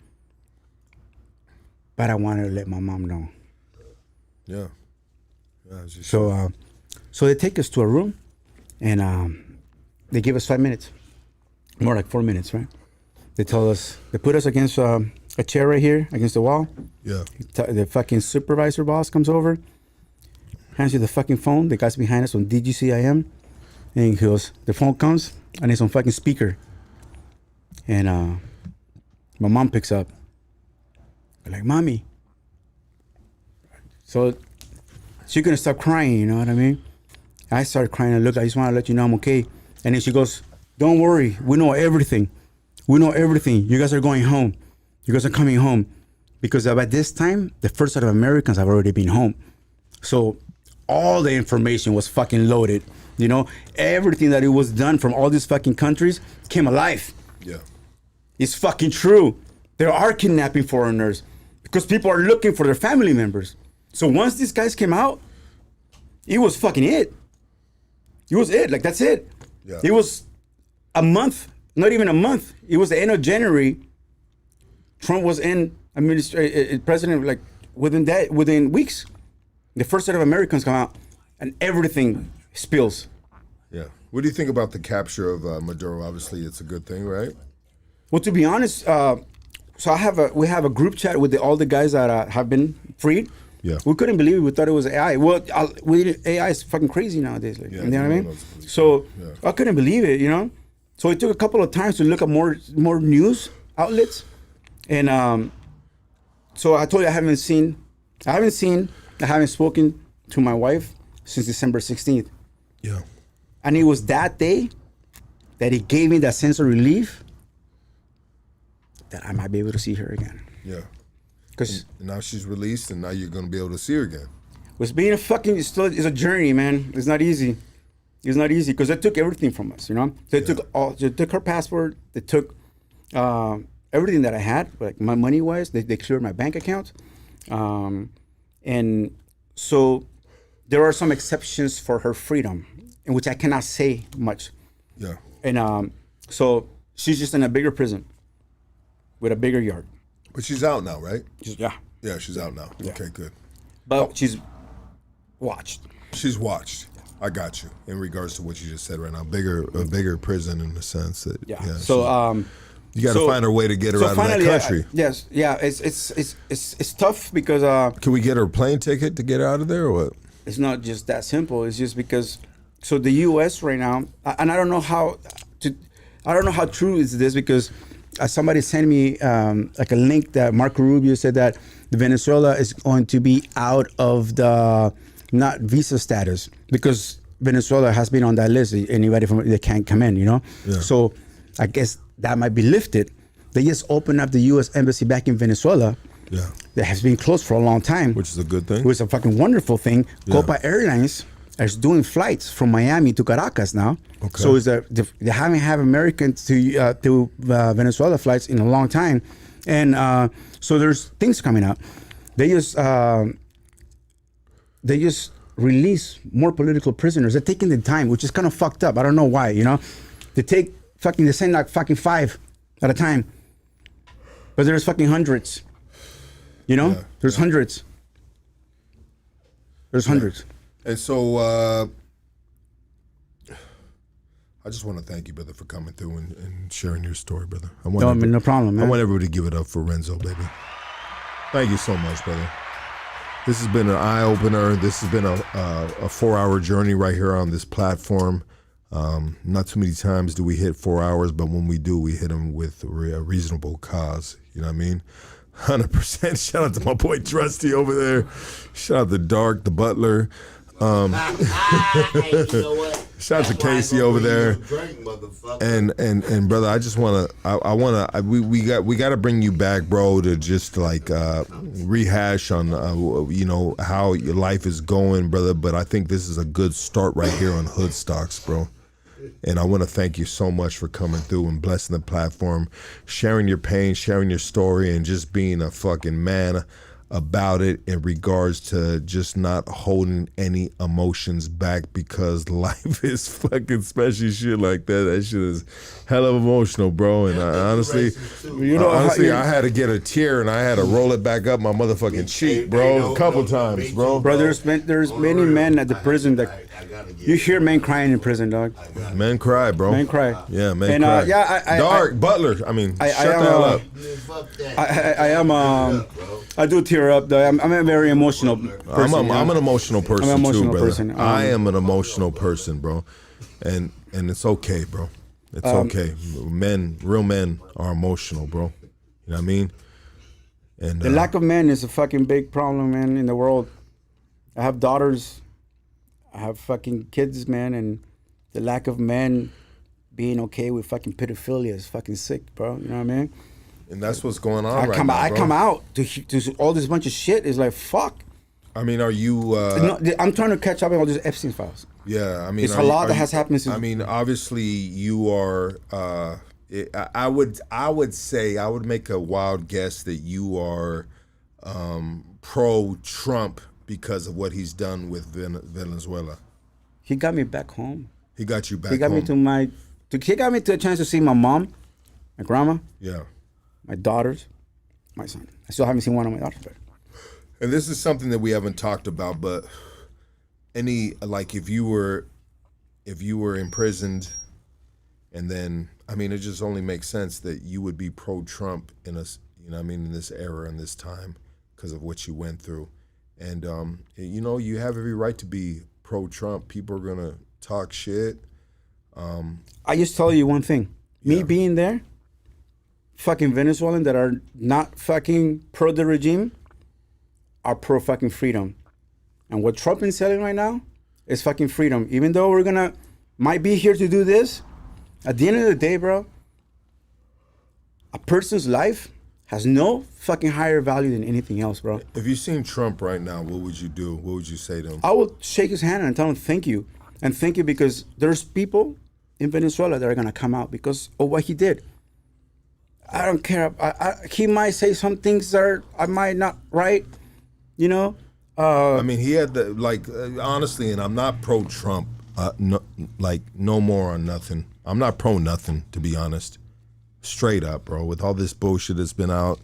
But I wanted to let my mom know.
Yeah. Yeah. It's just
So they take us to a room, and they give us 5 minutes, more like 4 minutes, right? They tell us, they put us against a chair right here, against the wall.
Yeah.
The fucking supervisor boss comes over, hands you the fucking phone. The guy's behind us on DGCIM, and he goes, the phone comes, and it's on fucking speaker. And my mom picks up. I'm like, mommy. So she's gonna stop crying, you know what I mean? I started crying and look, I just want to let you know I'm okay. And then she goes, don't worry, we know everything. We know everything. You guys are going home. You guys are coming home. Because by this time, the first set of Americans have already been home. So all the information was fucking loaded. You know, everything that it was done from all these fucking countries came alive.
Yeah.
It's fucking true. There are kidnapping foreigners because people are looking for their family members. So once these guys came out, it was fucking it. It was it. Like, that's it.
Yeah.
It was a month, not even a month. It was the end of January. Trump was in president, like within weeks. The first set of Americans come out, and everything spills.
Yeah. What do you think about the capture of Maduro? Obviously, it's a good thing, right?
Well, to be honest, so we have a group chat with all the guys that have been freed.
Yeah.
We couldn't believe it. We thought it was AI. Well, AI is fucking crazy nowadays. Like,
Yeah,
you know what I mean?
knows.
So
Yeah.
I couldn't believe it, you know? So it took a couple of times to look at more news outlets. And so I told you I haven't spoken to my wife since December 16th.
Yeah.
And it was that day that it gave me that sense of relief that I might be able to see her again.
Yeah.
Because
Now she's released, and now you're going to be able to see her again.
was being it's a journey, man. It's not easy. It's not easy because they took everything from us, you know. They took her passport. They took everything that I had, like my money wise. They cleared my bank account, and so there are some exceptions for her freedom, in which I cannot say much.
Yeah.
And so she's just in a bigger prison with a bigger yard.
But she's out now, right?
Yeah,
Yeah, she's out now. Okay, good.
but she's watched.
She's watched. I got you. In regards to what you just said right now, a bigger prison in the sense that
So
you got to find her way to get her out of that country.
Yes, yeah. It's tough because
Can we get her a plane ticket to get her out of there, or what?
it's not just that simple. It's just because so the U.S. right now, and I don't know how true is this because somebody sent me like a link that Marco Rubio said that Venezuela is going to be out of the not visa status because Venezuela has been on that list. Anybody from they can't come in, you know.
Yeah.
So I guess that might be lifted. They just opened up the U.S. embassy back in Venezuela.
Yeah.
That has been closed for a long time.
Which is a good thing.
Which is a fucking wonderful thing.
Yeah.
Copa Airlines is doing flights from Miami to Caracas now.
Okay.
So they haven't had Americans to Venezuela flights in a long time, and so there's things coming out. They just release more political prisoners. They're taking the time, which is kind of fucked up. I don't know why. You know, they send like fucking 5 at a time, but there's fucking hundreds. You know, there's hundreds. There's hundreds.
And so I just want to thank you, brother, for coming through and sharing your story, brother.
No problem, man.
I want everybody to give it up for Renzo, baby. Thank you so much, brother. This has been an eye-opener. This has been a 4-hour journey right here on this platform. Not too many times do we hit 4 hours, but when we do, we hit them with a reasonable cause. You know what I mean? 100%. Shout out to my boy Trusty over there. Shout out to Dark, the butler.
You know what?
Shout out to
That's why I
Casey
go
over
bring you
there.
a drink, motherfucker.
And brother, I just we got to bring you back, bro, to just like rehash on how your life is going, brother. But I think this is a good start right here on Hood Stocks, bro. And I want to thank you so much for coming through and blessing the platform, sharing your pain, sharing your story, and just being a fucking man about it in regards to just not holding any emotions back, because life is fucking especially shit like that. That shit is hell of emotional, bro. And I honestly, I had to get a tear and I had to roll it back up my motherfucking cheek, bro, a couple times, bro.
Bro, there's many men at the prison that you hear men crying in prison, dog.
Men cry, bro.
Men cry.
Yeah, men cry. Dark Butler. I mean, shut the hell up.
I do tear up, though. I'm a very emotional person.
I'm an emotional person
I'm an emotional
too, brother.
person.
I am an emotional person, bro, and it's okay, bro. It's okay. Real men are emotional, bro. You know what I mean? And
The lack of men is a fucking big problem, man, in the world. I have daughters. I have fucking kids, man, and the lack of men being okay with fucking pedophilia is fucking sick, bro. You know what I mean?
And that's what's going on
I
right now,
I
bro.
come out to all this bunch of shit. Is like, fuck.
I mean, are you?
No, I'm trying to catch up on all these Epstein files.
Yeah, I mean,
It's a lot that has happened since.
I mean, obviously, you are. I would say I would make a wild guess that you are pro-Trump because of what he's done with Venezuela.
He got me back home.
He got you back.
He got
home.
he got me to a chance to see my mom, my grandma,
Yeah.
my daughters, my son. I still haven't seen one of my daughters. But
And this is something that we haven't talked about, but if you were imprisoned, and then it just only makes sense that you would be pro-Trump in in this era and this time because of what you went through, and you have every right to be pro-Trump. People are gonna talk shit.
I just tell you one thing: me being there, fucking Venezuelans that are not fucking pro the regime are pro fucking freedom. And what Trump is selling right now is fucking freedom. Even though might be here to do this, at the end of the day, bro, a person's life has no fucking higher value than anything else, bro.
If you seen Trump right now, what would you do? What would you say to him?
I would shake his hand and tell him thank you. And thank you because there's people in Venezuela that are going to come out because of what he did. I don't care. He might say some things that I might not right, you know.
He had honestly, and I'm not pro-Trump. No more on nothing. I'm not pro nothing, to be honest. Straight up, bro. With all this bullshit that's been out,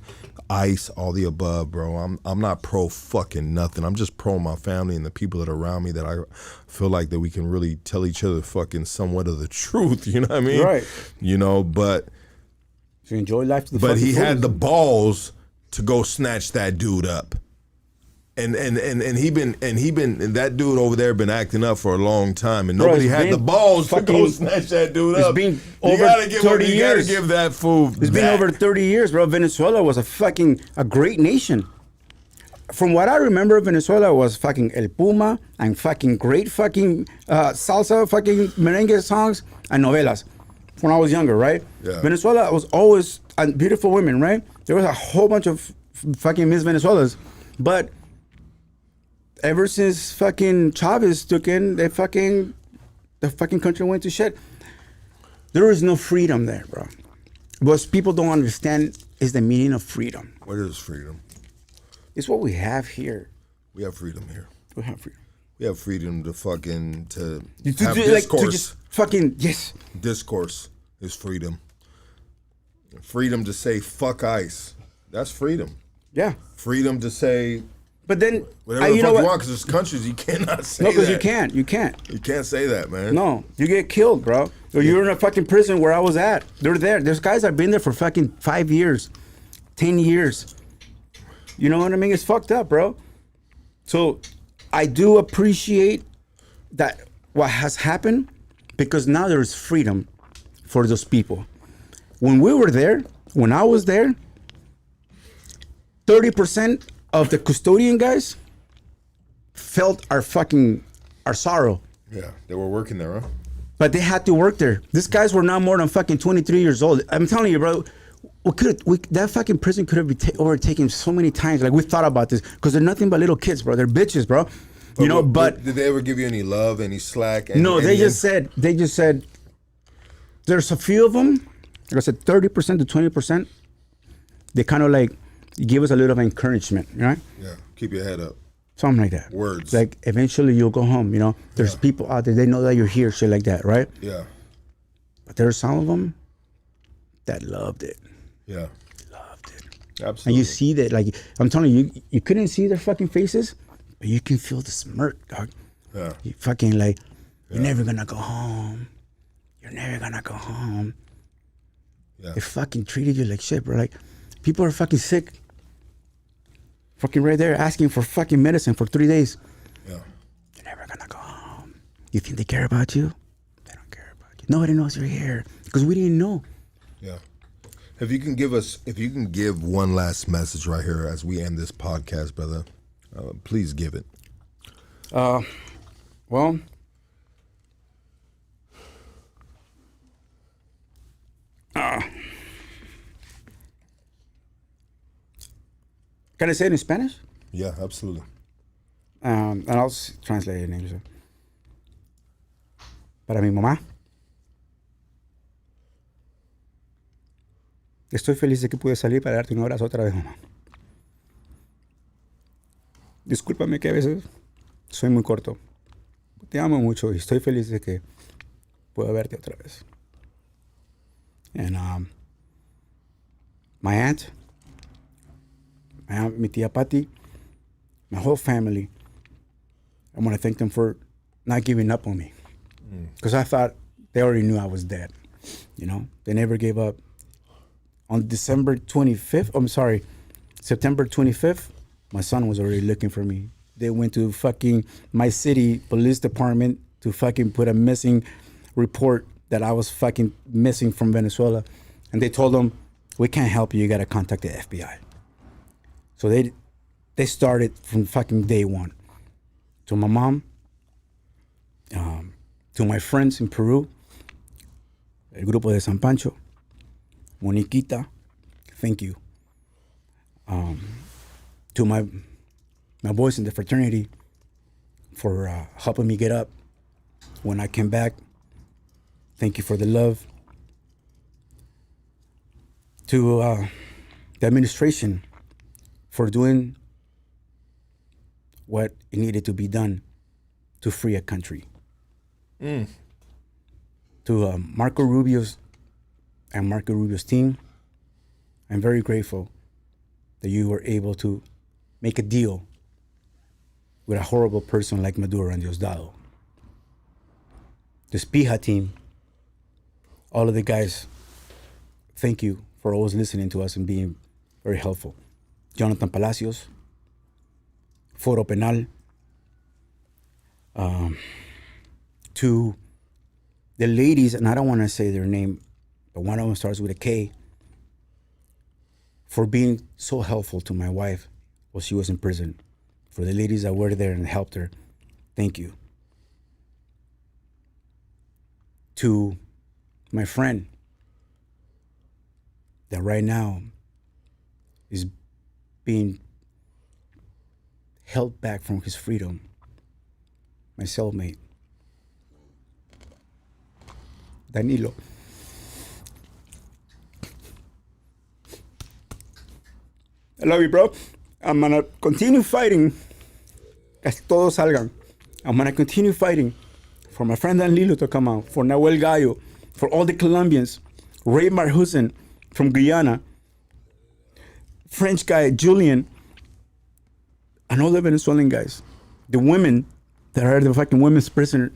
ICE, all the above, bro. I'm not pro fucking nothing. I'm just pro my family and the people that are around me that I feel like that we can really tell each other fucking somewhat of the truth. You know what I mean?
Right.
But
to enjoy life to the
but
fucking
he had
fullest.
the balls to go snatch that dude up. And that dude over there been acting up for a long time, and nobody had the balls to go snatch that dude up.
It's been
You
over
gotta give
30
You
years.
gotta give that fool.
It's been over 30 years, bro. Venezuela was a great nation. From what I remember, Venezuela was fucking El Puma and fucking great fucking salsa, fucking merengue songs and novelas. When I was younger, right?
Yeah.
Venezuela was always beautiful women, right? There was a whole bunch of fucking Miss Venezuelas, but ever since fucking Chavez took in, the fucking country went to shit. There is no freedom there, bro. What people don't understand is the meaning of freedom.
What is freedom?
It's what we have here.
We have freedom here.
We have freedom.
We have freedom to fucking
To
have
do,
discourse.
to just fucking yes.
Discourse is freedom. Freedom to say fuck ICE. That's freedom.
Yeah.
Freedom to say
But then
whatever the fuck you want, because there's countries you cannot say
No, because
that.
you can't. You can't.
You can't say that, man.
No, you get killed, bro. Or you're in a fucking prison where I was at. They're there. There's guys that have been there for fucking 5 years, 10 years. You know what I mean? It's fucked up, bro. So I do appreciate that what has happened, because now there's freedom for those people. When we were there, when I was there, 30% of the custodian guys felt our sorrow.
Yeah, they were working there, huh?
But they had to work there. These guys were not more than fucking 23 years old. I'm telling you, bro, that fucking prison could have been overtaken so many times. Like, we thought about this because they're nothing but little kids, bro. They're bitches, bro. But
did they ever give you any love, any slack?
No, they just said there's a few of them. Like I said, 30% to 20%. They kind of like give us a little of encouragement, right?
Yeah, keep your head up.
Something like that.
Words.
Like, eventually you'll go home, There's people out there, they know that you're here, shit like that, right?
Yeah.
But there's some of them that loved it.
Yeah.
Loved it.
Absolutely.
And you see that, like, I'm telling you, you couldn't see their fucking faces, but you can feel the smirk, dog.
Yeah.
You fucking like, you're never gonna go home. You're never gonna go home.
Yeah.
They fucking treated you like shit, bro. Like, people are fucking sick. Fucking right there asking for fucking medicine for 3 days.
Yeah.
You're never gonna go home. You think they care about you? They don't care about you. Nobody knows you're here because we didn't know.
Yeah. If you can give one last message right here as we end this podcast, brother, please give it.
Well, can I say it in Spanish?
Yeah, absolutely.
And I'll translate it in English. Para mi mamá. Estoy feliz de que pude salir para darte un abrazo otra vez, mamá. Discúlpame que a veces soy muy corto. Te amo mucho y estoy feliz de que puedo verte otra vez. And my aunt, mi tía Patty, my whole family, I want to thank them for not giving up on me. Because I thought they already knew I was dead. They never gave up. On September 25th, my son was already looking for me. They went to fucking my city police department to fucking put a missing report that I was fucking missing from Venezuela. And they told them, we can't help you. You got to contact the FBI. So they started from fucking day one. To my mom, to my friends in Peru, el grupo de San Pancho, Moniquita, thank you. To my boys in the fraternity for helping me get up when I came back. Thank you for the love. To the administration for doing what it needed to be done to free a country. To Marco Rubio's team, I'm very grateful that you were able to make a deal with a horrible person like Maduro and Diosdado. The Spija team, all of the guys, thank you for always listening to us and being very helpful. Jonathan Palacios, Foro Penal, to the ladies, and I don't want to say their name, but one of them starts with a K, for being so helpful to my wife while she was in prison. For the ladies that were there and helped her, thank you. To my friend that right now is being held back from his freedom, my cellmate, Danilo. I love you, bro. I'm gonna continue fighting as todos salgan. I'm gonna continue fighting for my friend Danilo to come out, for Nahuel Gallo, for all the Colombians, Ray Marhusen from Guyana, French guy Julian, and all the Venezuelan guys, the women that are the fucking women's prisoners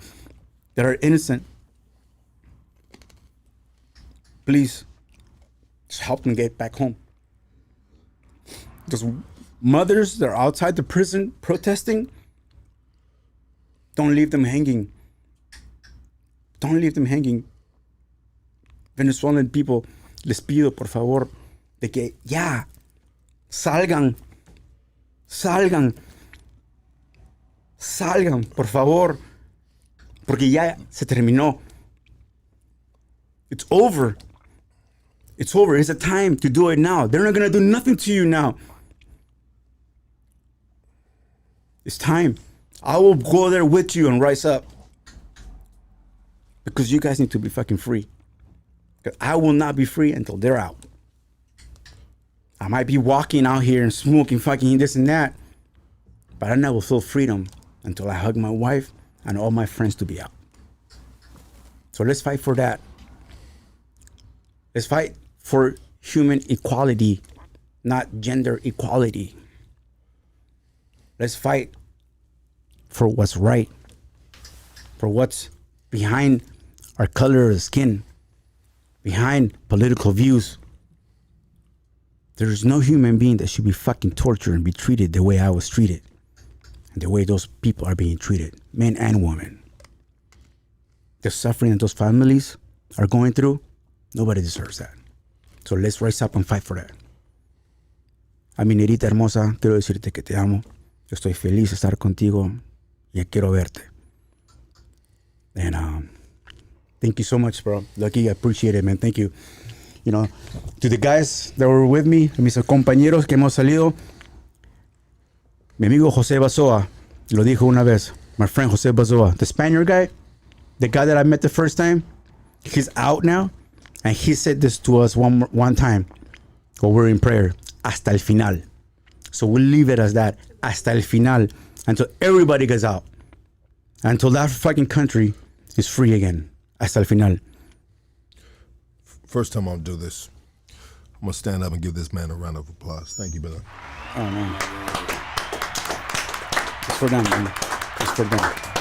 that are innocent. Please, just help them get back home. Those mothers that are outside the prison protesting, don't leave them hanging. Don't leave them hanging. Venezuelan people, les pido por favor de que ya salgan, por favor, porque ya se terminó. It's over. It's over. It's a time to do it now. They're not gonna do nothing to you now. It's time. I will go there with you and rise up. Because you guys need to be fucking free. Because I will not be free until they're out. I might be walking out here and smoking fucking this and that, but I never feel freedom until I hug my wife and all my friends to be out. So let's fight for that. Let's fight for human equality, not gender equality. Let's fight for what's right, for what's behind our color of skin, behind political views. There's no human being that should be fucking tortured and be treated the way I was treated and the way those people are being treated, men and women. The suffering that those families are going through, nobody deserves that. So let's rise up and fight for that. A mi negrita hermosa, quiero decirte que te amo. Estoy feliz de estar contigo y quiero verte. And thank you so much, bro. Lucky, I appreciate it, man. Thank you. You know, to the guys that were with me, mis compañeros que hemos salido, mi amigo José Basoa lo dijo una vez. My friend José Basoa, the Spaniard guy, the guy that I met the first time, he's out now, and he said this to us one time while we're in prayer. Hasta el final. So we'll leave it as that. Hasta el final. Until everybody gets out. Until that fucking country is free again. Hasta el final.
First time I'll do this. I'm going to stand up and give this man a round of applause. Thank you, brother.
Oh, man. It's for them, man. It's for them.